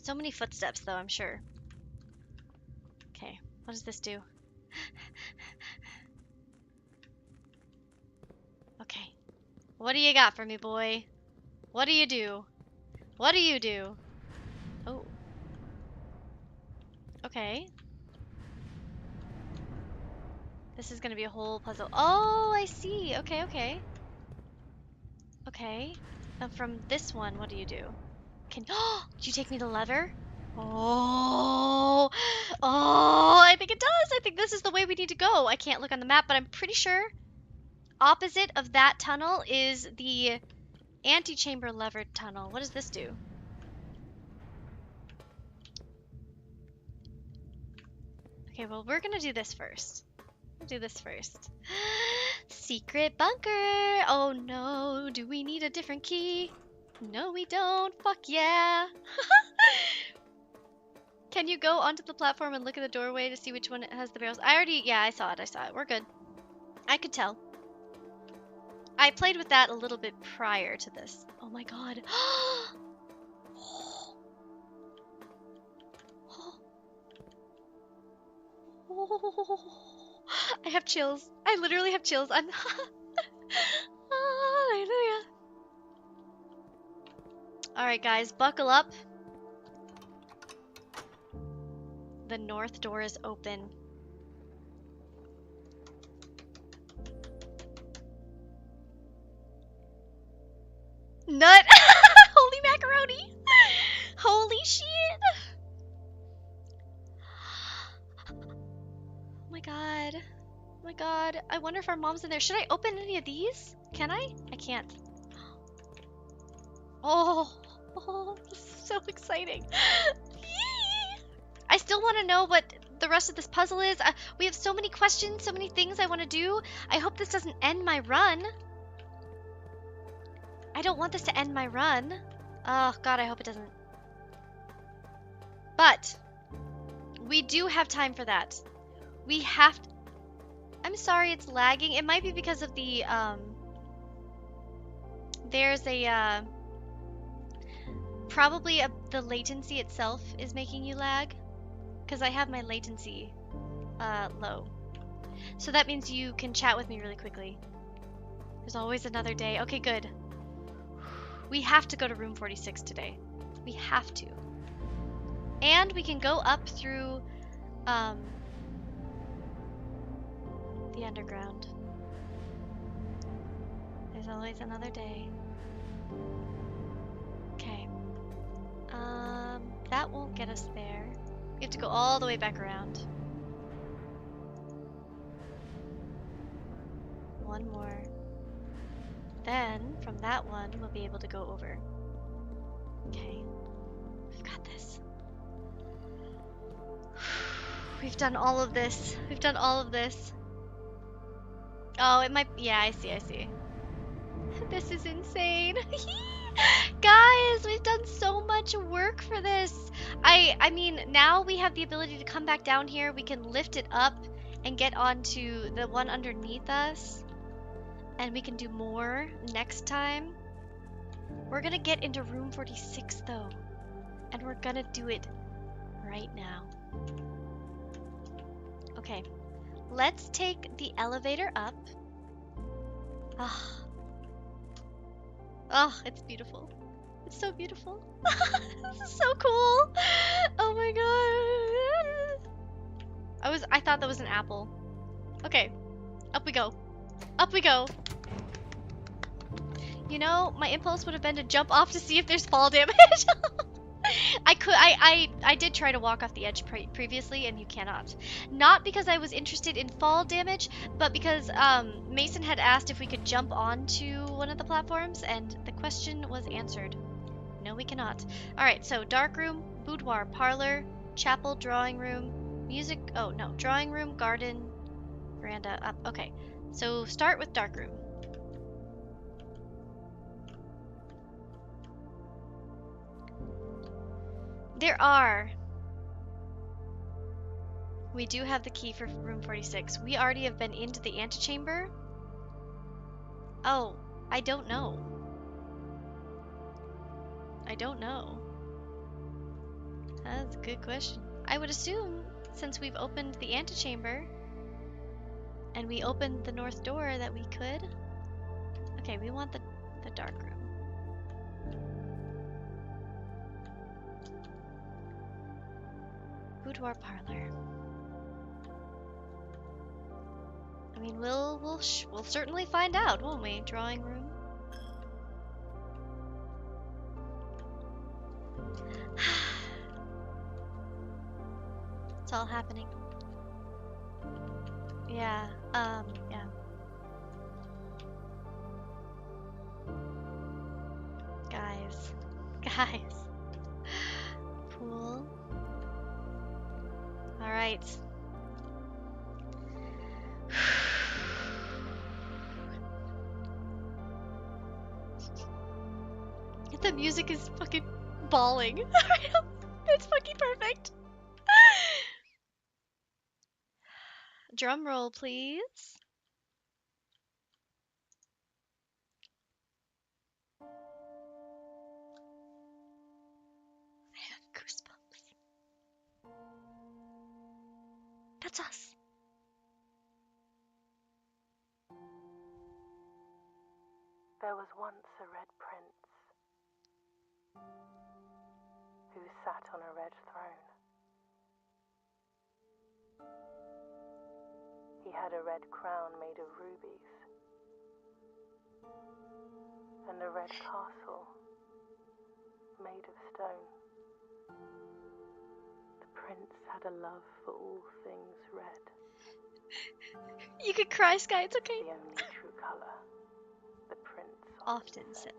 So many footsteps though, I'm sure. Okay, what does this do? Okay. What do you got for me, boy? What do you do? What do you do? Oh. Okay. This is gonna be a whole puzzle. Oh, I see. Okay, okay. Okay. Now from this one, what do you do? Can do you take me to the lever? Oh, I think it does. I think this is the way we need to go. I can't look on the map, but I'm pretty sure opposite of that tunnel is the antechamber levered tunnel. What does this do? Okay, well, we're gonna do this first. We'll do this first. Secret bunker! Oh no, do we need a different key? No, we don't. Fuck yeah. Can you go onto the platform and look at the doorway to see which one has the barrels? Yeah, I saw it. We're good. I could tell. I played with that a little bit prior to this. Oh my god. I have chills. I literally have chills. I'm hallelujah. Alright guys, buckle up. The north door is open. Nut! Holy macaroni! Holy shit! god. I wonder if our mom's in there. Should I open any of these? Can I? I can't. Oh, this is so exciting. Yee! I still want to know what the rest of this puzzle is. We have so many questions, so many things I want to do. I hope this doesn't end my run. I don't want this to end my run. Oh, God, I hope it doesn't. But we do have time for that. We have to... I'm sorry it's lagging. It might be because of the, there's a, probably the latency itself is making you lag. Because I have my latency, low. So that means you can chat with me really quickly. There's always another day. Okay, good. We have to go to room 46 today. We have to. And we can go up through, the underground. There's always another day. Okay. That won't get us there. We have to go all the way back around. One more. Then, from that one, we'll be able to go over. Okay. We've got this. We've done all of this. We've done all of this. Oh, it might... Yeah, I see. This is insane. Guys, we've done so much work for this. I mean, now we have the ability to come back down here. We can lift it up and get onto the one underneath us. And we can do more next time. We're gonna get into room 46 though. And we're gonna do it right now. Okay. Let's take the elevator up. Oh, it's beautiful. It's so beautiful. This is so cool. Oh my god. I thought that was an apple. Okay. Up we go. Up we go. You know, my impulse would have been to jump off to see if there's fall damage. I did try to walk off the edge previously, and you cannot. Not because I was interested in fall damage, but because Mason had asked if we could jump onto one of the platforms, and the question was answered. No, we cannot. Alright, so dark room, boudoir, parlor, chapel, drawing room, music... Oh, no. Drawing room, garden, veranda, up. Okay, so start with dark room. We do have the key for room 46. We already have been into the antechamber. Oh, I don't know. That's a good question. I would assume, since we've opened the antechamber, and we opened the north door, that we could. Okay, we want the dark room. Boudoir parlor. I mean, we'll certainly find out, won't we? Drawing room. It's all happening. Yeah. Yeah. Guys. Pool. All right. The music is fucking bawling. It's fucking perfect. Drum roll, please. I have goosebumps. That's us. There was once a red prince who sat on a red throne. He had a red crown made of rubies and a red castle made of stone. The prince had a love for all things red. You could cry, Sky. It's okay. The only true colour. The prince Often said.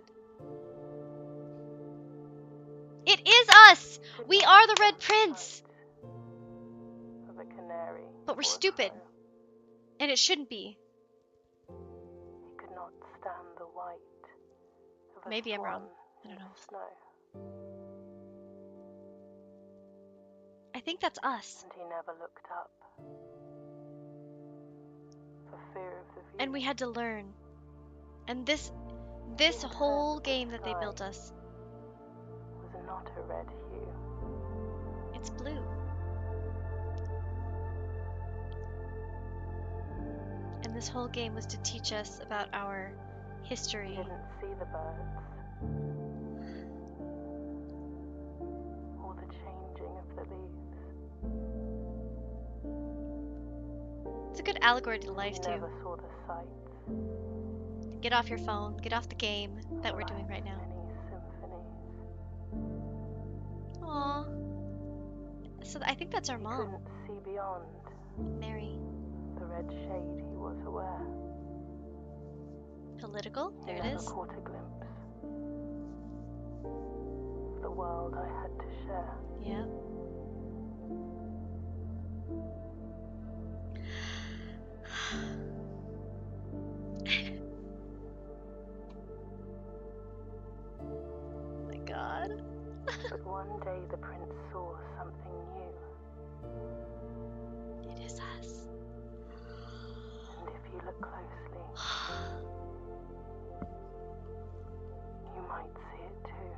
It is us! Could We not are the Red stand the Prince! sight of a canary But we're or a stupid. crow. And it shouldn't be. He could not stand the white of a Maybe I'm wrong. swan I don't in know. the snow. I think that's us. And he never looked up for fear of the view. And we had to learn. And this He had whole heard that game the that they sky built us, was not a red hue. it's blue. And this whole game was to teach us about our He history. didn't see the birds or the changing of the leaves. It's a good allegory to He life, too. never saw the sights. Get off your phone. Get off the game that we're doing right now. Many symphonies. Aww. So I think that's our He mom, couldn't see beyond Mary. the red shade he was aware. Political? He There it never is. caught a glimpse of the world I had to share. Yeah. Oh my god. But one day the prince saw something new, It is us. and if you look closely, you might see it too.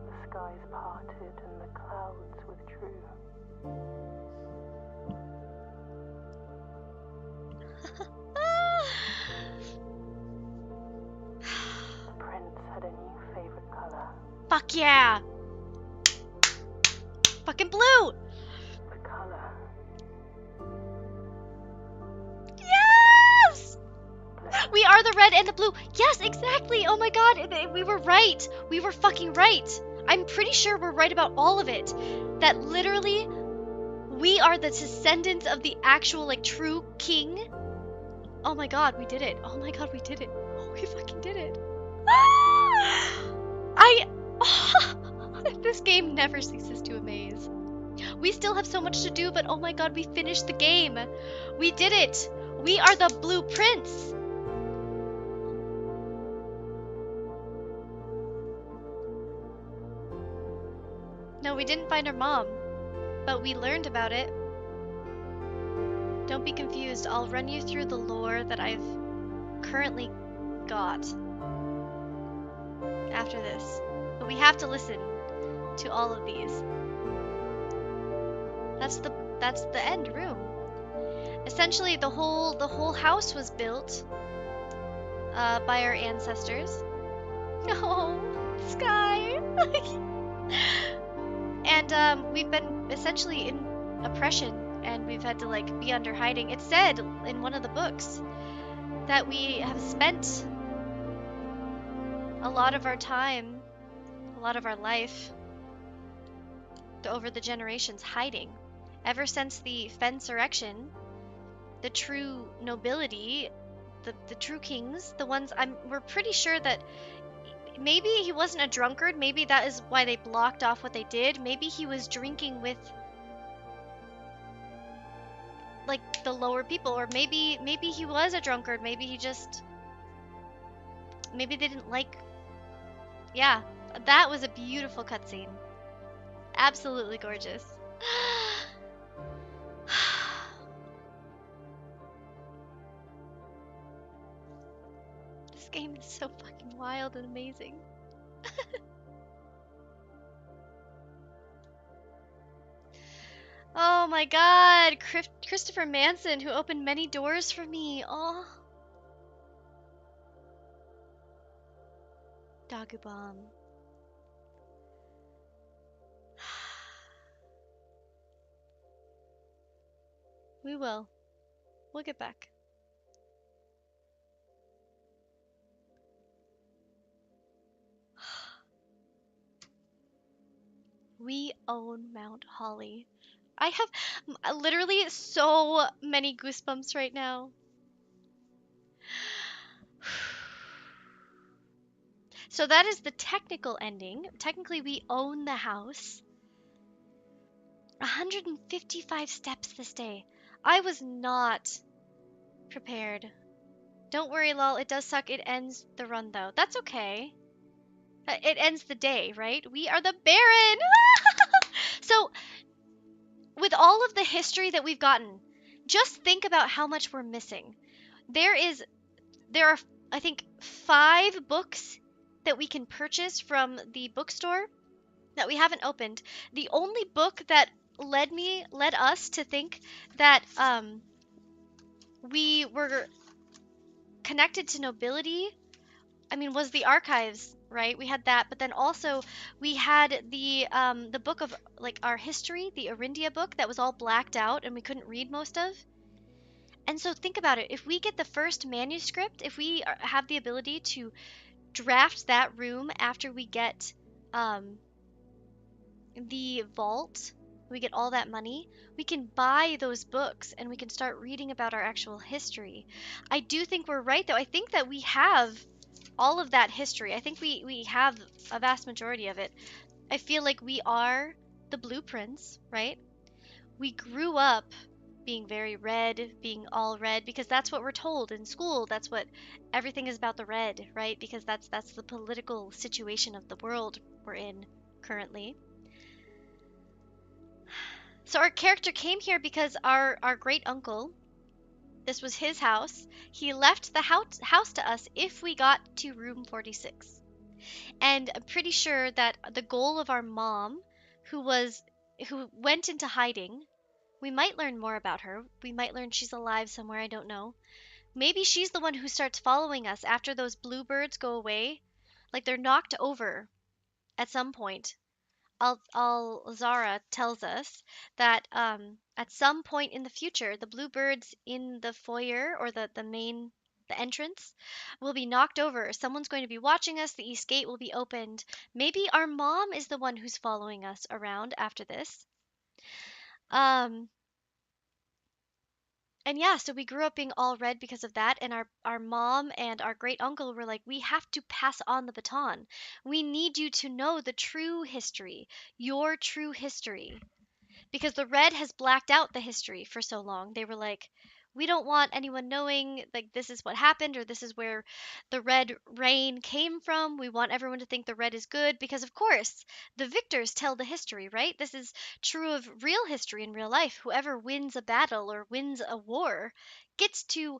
The skies parted and the clouds withdrew. The prince had a new favorite color, Fuck yeah! Fucking blue! the color Yes! blue. We are the red and the blue. Yes, exactly. Oh my god, we were right. We were fucking right. I'm pretty sure we're right about all of it. That literally, we are the descendants of the actual, like, true king. Oh my god, we did it. Oh my god, we did it. Oh, we fucking did it. This game never ceases to amaze. We still have so much to do, but oh my god, we finished the game. We did it. We are the Blue Prince. No, we didn't find our mom, but we learned about it. Don't be confused. I'll run you through the lore that I've currently got after this. But we have to listen to all of these. That's the end room. Essentially, the whole house was built by our ancestors. Oh, Sky. And we've been essentially in oppression, and we've had to like be under hiding. It said in one of the books that we have spent a lot of our time, a lot of our life over the generations hiding. Ever since the Fensurrection, the true nobility, the true kings, the ones we're pretty sure that maybe he wasn't a drunkard, maybe that is why they blocked off what they did. Maybe he was drinking with like the lower people, or maybe he was a drunkard, maybe he just maybe they didn't like. Yeah, that was a beautiful cutscene. Absolutely gorgeous. This game is so fucking wild and amazing. Oh my god, Christopher Manson, who opened many doors for me. Oh. Dagubam. We will. We'll get back. We own Mount Holly. I have literally so many goosebumps right now. So that is the technical ending. Technically, we own the house. 155 steps this day. I was not prepared. Don't worry, lol. It does suck. It ends the run, though. That's okay. It ends the day, right? We are the Baron! So, with all of the history that we've gotten, just think about how much we're missing. There are, I think, 5 books that we can purchase from the bookstore that we haven't opened. The only book that led us to think that we were connected to nobility, I mean, was the archives, right? We had that, but then also we had the book of like our history, the Arindia book that was all blacked out and we couldn't read most of. And so think about it. If we get the first manuscript, if we have the ability to draft that room after we get um, the vault, we get all that money, we can buy those books and we can start reading about our actual history. I do think we're right, though. I think that we have all of that history. I think we have a vast majority of it. I feel like we are the blueprints, right? We grew up being very red, being all red, because that's what we're told in school. That's what everything is about, the red, right? Because that's the political situation of the world we're in currently. So our character came here because our great uncle, this was his house. He left the house to us if we got to room 46. And I'm pretty sure that the goal of our mom, who went into hiding, we might learn more about her. We might learn she's alive somewhere, I don't know. Maybe she's the one who starts following us after those bluebirds go away. Like they're knocked over at some point. Zara tells us that at some point in the future, the bluebirds in the foyer or the entrance will be knocked over. Someone's going to be watching us. The east gate will be opened. Maybe our mom is the one who's following us around after this. Um, and yeah, so we grew up being all red because of that. And our mom and our great uncle were like, we have to pass on the baton. We need you to know the true history, your true history, because the red has blacked out the history for so long. They were like, we don't want anyone knowing like this is what happened or this is where the red rain came from. We want everyone to think the red is good because of course the victors tell the history, right? This is true of real history in real life. Whoever wins a battle or wins a war gets to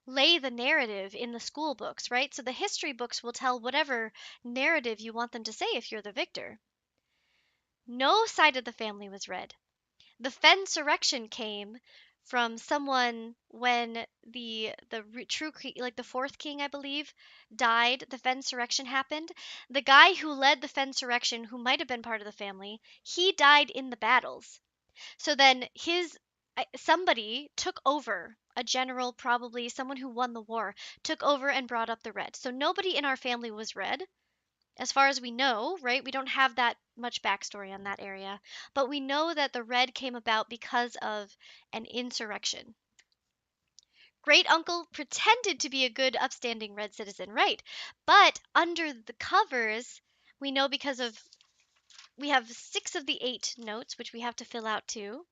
lay the narrative in the school books, right? So the history books will tell whatever narrative you want them to say if you're the victor. No side of the family was red. The Fensurrection came from someone when the true like the fourth king, I believe, died. The Fensurrection happened. The guy who led the Fensurrection, who might have been part of the family, he died in the battles. So then his somebody took over. A general, probably someone who won the war, took over and brought up the red. So nobody in our family was red as far as we know, right? We don't have that much backstory on that area, but we know that the red came about because of an insurrection. Great uncle pretended to be a good, upstanding red citizen, right? But under the covers, we know because of we have 6 of the 8 notes, which we have to fill out too.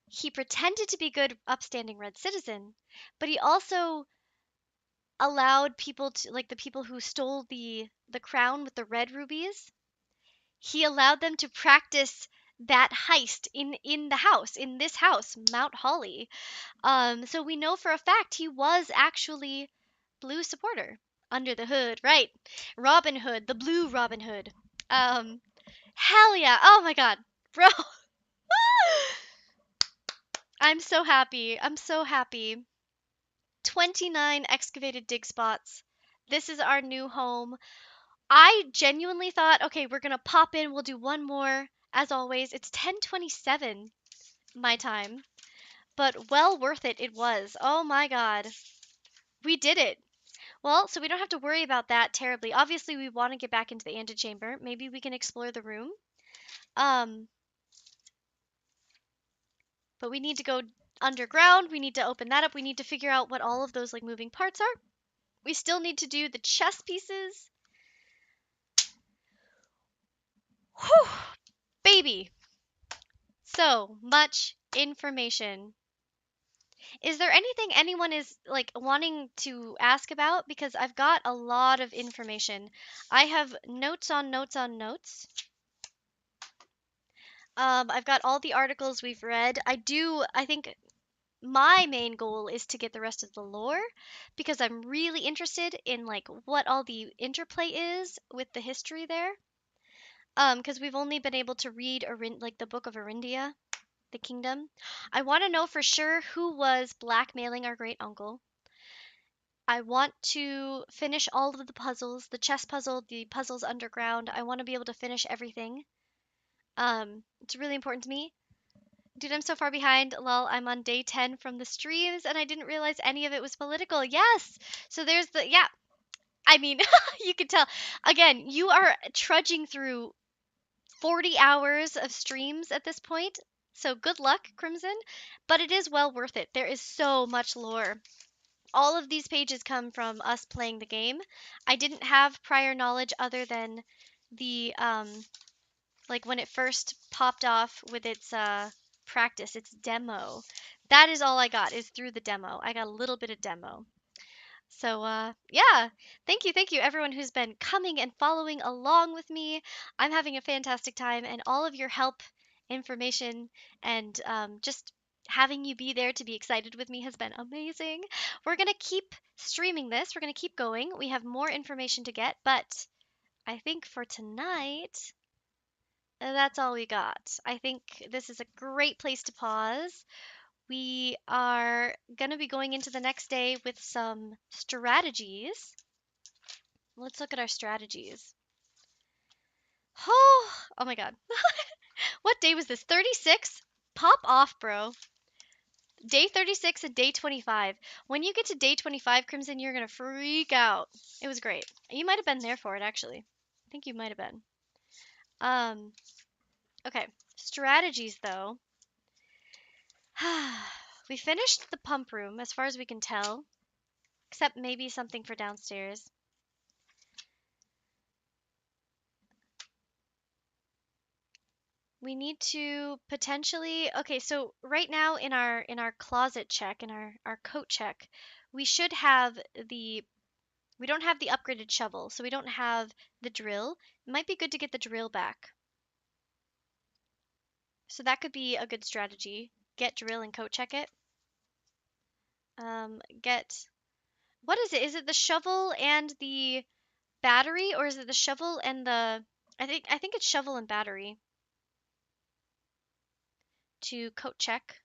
He pretended to be good, upstanding red citizen, but he also allowed people to, like the people who stole the crown with the red rubies, he allowed them to practice that heist in the house, in this house, Mount Holly. So we know for a fact he was actually blue supporter under the hood, right? Robin Hood, the blue Robin Hood. Um, hell yeah! Oh my god, bro, I'm so happy. I'm so happy. 29 excavated dig spots. This is our new home. I genuinely thought, okay, we're gonna pop in, we'll do one more. As always, it's 10:27 my time, but well worth it it was. Oh my god. We did it. Well, so we don't have to worry about that terribly. Obviously, we want to get back into the antechamber. Maybe we can explore the room. Um, but we need to go underground. We need to open that up. We need to figure out what all of those like moving parts are. We still need to do the chess pieces. Whew, baby. So much information. Is there anything anyone is like wanting to ask about? Because I've got a lot of information. I have notes on notes on notes. I've got all the articles we've read. I think my main goal is to get the rest of the lore because I'm really interested in like what all the interplay is with the history there. Because we've only been able to read like the Book of Arindia, the kingdom. I want to know for sure who was blackmailing our great uncle. I want to finish all of the puzzles, the chess puzzle, the puzzles underground. I want to be able to finish everything. It's really important to me. Dude, I'm so far behind. Lol, I'm on day 10 from the streams and I didn't realize any of it was political. Yes. So there's yeah. I mean, you can tell. Again, you are trudging through 40 hours of streams at this point. So good luck, Crimson. But it is well worth it. There is so much lore. All of these pages come from us playing the game. I didn't have prior knowledge other than the like when it first popped off with its practice, its demo. That is all I got is through the demo. I got a little bit of demo. So yeah, thank you everyone who's been coming and following along with me. I'm having a fantastic time, and all of your help, information, and just having you be there to be excited with me has been amazing. We're gonna keep streaming this. We're gonna keep going. We have more information to get, but I think for tonight, that's all we got. I think this is a great place to pause. We are going to be going into the next day with some strategies. Let's look at our strategies. Oh my god. What day was this? 36? Pop off, bro. Day 36 and day 25. When you get to day 25, Crimson, you're going to freak out. It was great. You might have been there for it, actually. I think you might have been. Okay. Strategies, though. We finished the pump room, as far as we can tell. Except maybe something for downstairs. We need to potentially okay, so right now in our closet check, in our coat check, we should have the we don't have the upgraded shovel, so we don't have the drill. It might be good to get the drill back. So that could be a good strategy. Get drill and coat check it. Get what is it? Is it the shovel and the battery, or is it the shovel and the I think it's shovel and battery to coat check.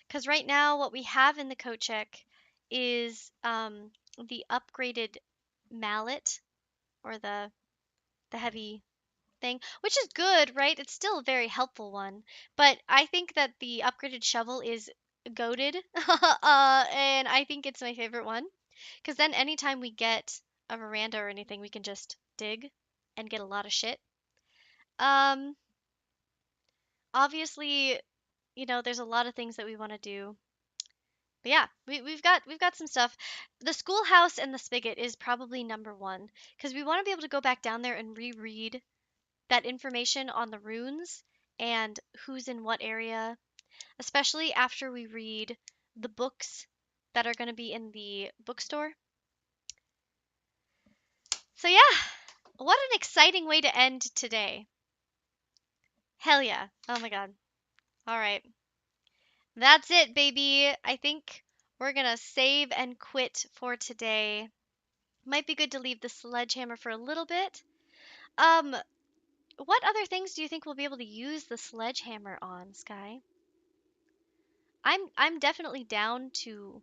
Because right now, what we have in the coat check is the upgraded mallet or the heavy thing, which is good, right? It's still a very helpful one, but I think that the upgraded shovel is goated, and I think it's my favorite one. Because then anytime we get a veranda or anything, we can just dig and get a lot of shit. Um, obviously, there's a lot of things that we want to do. But yeah, we've got some stuff. The schoolhouse and the spigot is probably number one because we want to be able to go back down there and reread that information on the runes and who's in what area, especially after we read the books that are going to be in the bookstore. So yeah, what an exciting way to end today. Hell yeah. Oh my god. All right. That's it, baby. I think we're going to save and quit for today. Might be good to leave the sledgehammer for a little bit. Um, what other things do you think we'll be able to use the sledgehammer on, Sky? I'm definitely down to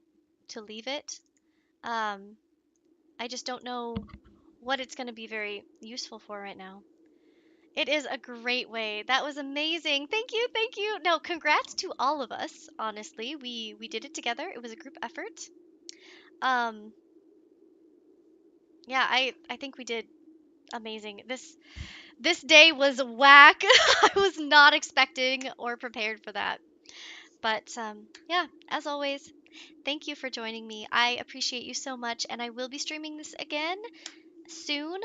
leave it. Um, I just don't know what it's going to be very useful for right now. It is a great way. That was amazing. Thank you, thank you. No, congrats to all of us. Honestly, we did it together. It was a group effort. Um, yeah, I think we did amazing. This day was whack. I was not expecting or prepared for that. But yeah, as always, thank you for joining me. I appreciate you so much, and I will be streaming this again soon.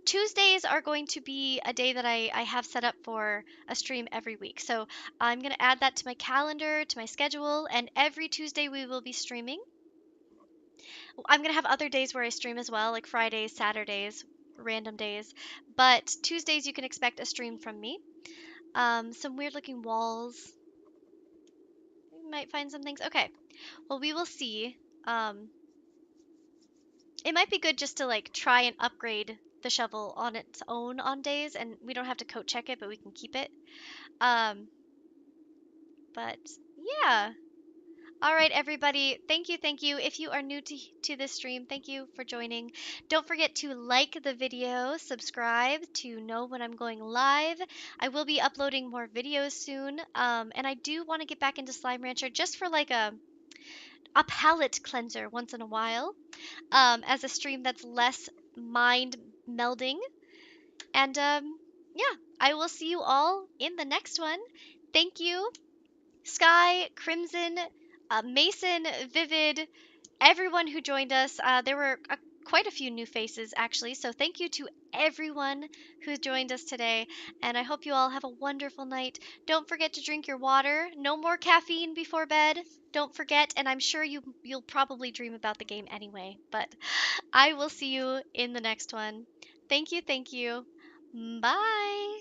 Tuesdays are going to be a day that I have set up for a stream every week. So I'm going to add that to my calendar, to my schedule, and every Tuesday we will be streaming. I'm going to have other days where I stream as well, like Fridays, Saturdays, random days. But Tuesdays you can expect a stream from me. Some weird looking walls. You might find some things. Okay. Well, we will see. Um, it might be good just to like try and upgrade the shovel on its own on days, and we don't have to code check it, but we can keep it. Um, but yeah. All right, everybody. Thank you, thank you. If you are new to this stream, thank you for joining. Don't forget to like the video, subscribe to know when I'm going live. I will be uploading more videos soon, and I do want to get back into Slime Rancher just for like a palate cleanser once in a while, as a stream that's less mind melding. And yeah, I will see you all in the next one. Thank you, Sky, Crimson, Mason, Vivid, everyone who joined us. There were quite a few new faces, actually. So thank you to everyone who joined us today. And I hope you all have a wonderful night. Don't forget to drink your water. No more caffeine before bed. Don't forget. And I'm sure you'll probably dream about the game anyway. But I will see you in the next one. Thank you. Thank you. Bye.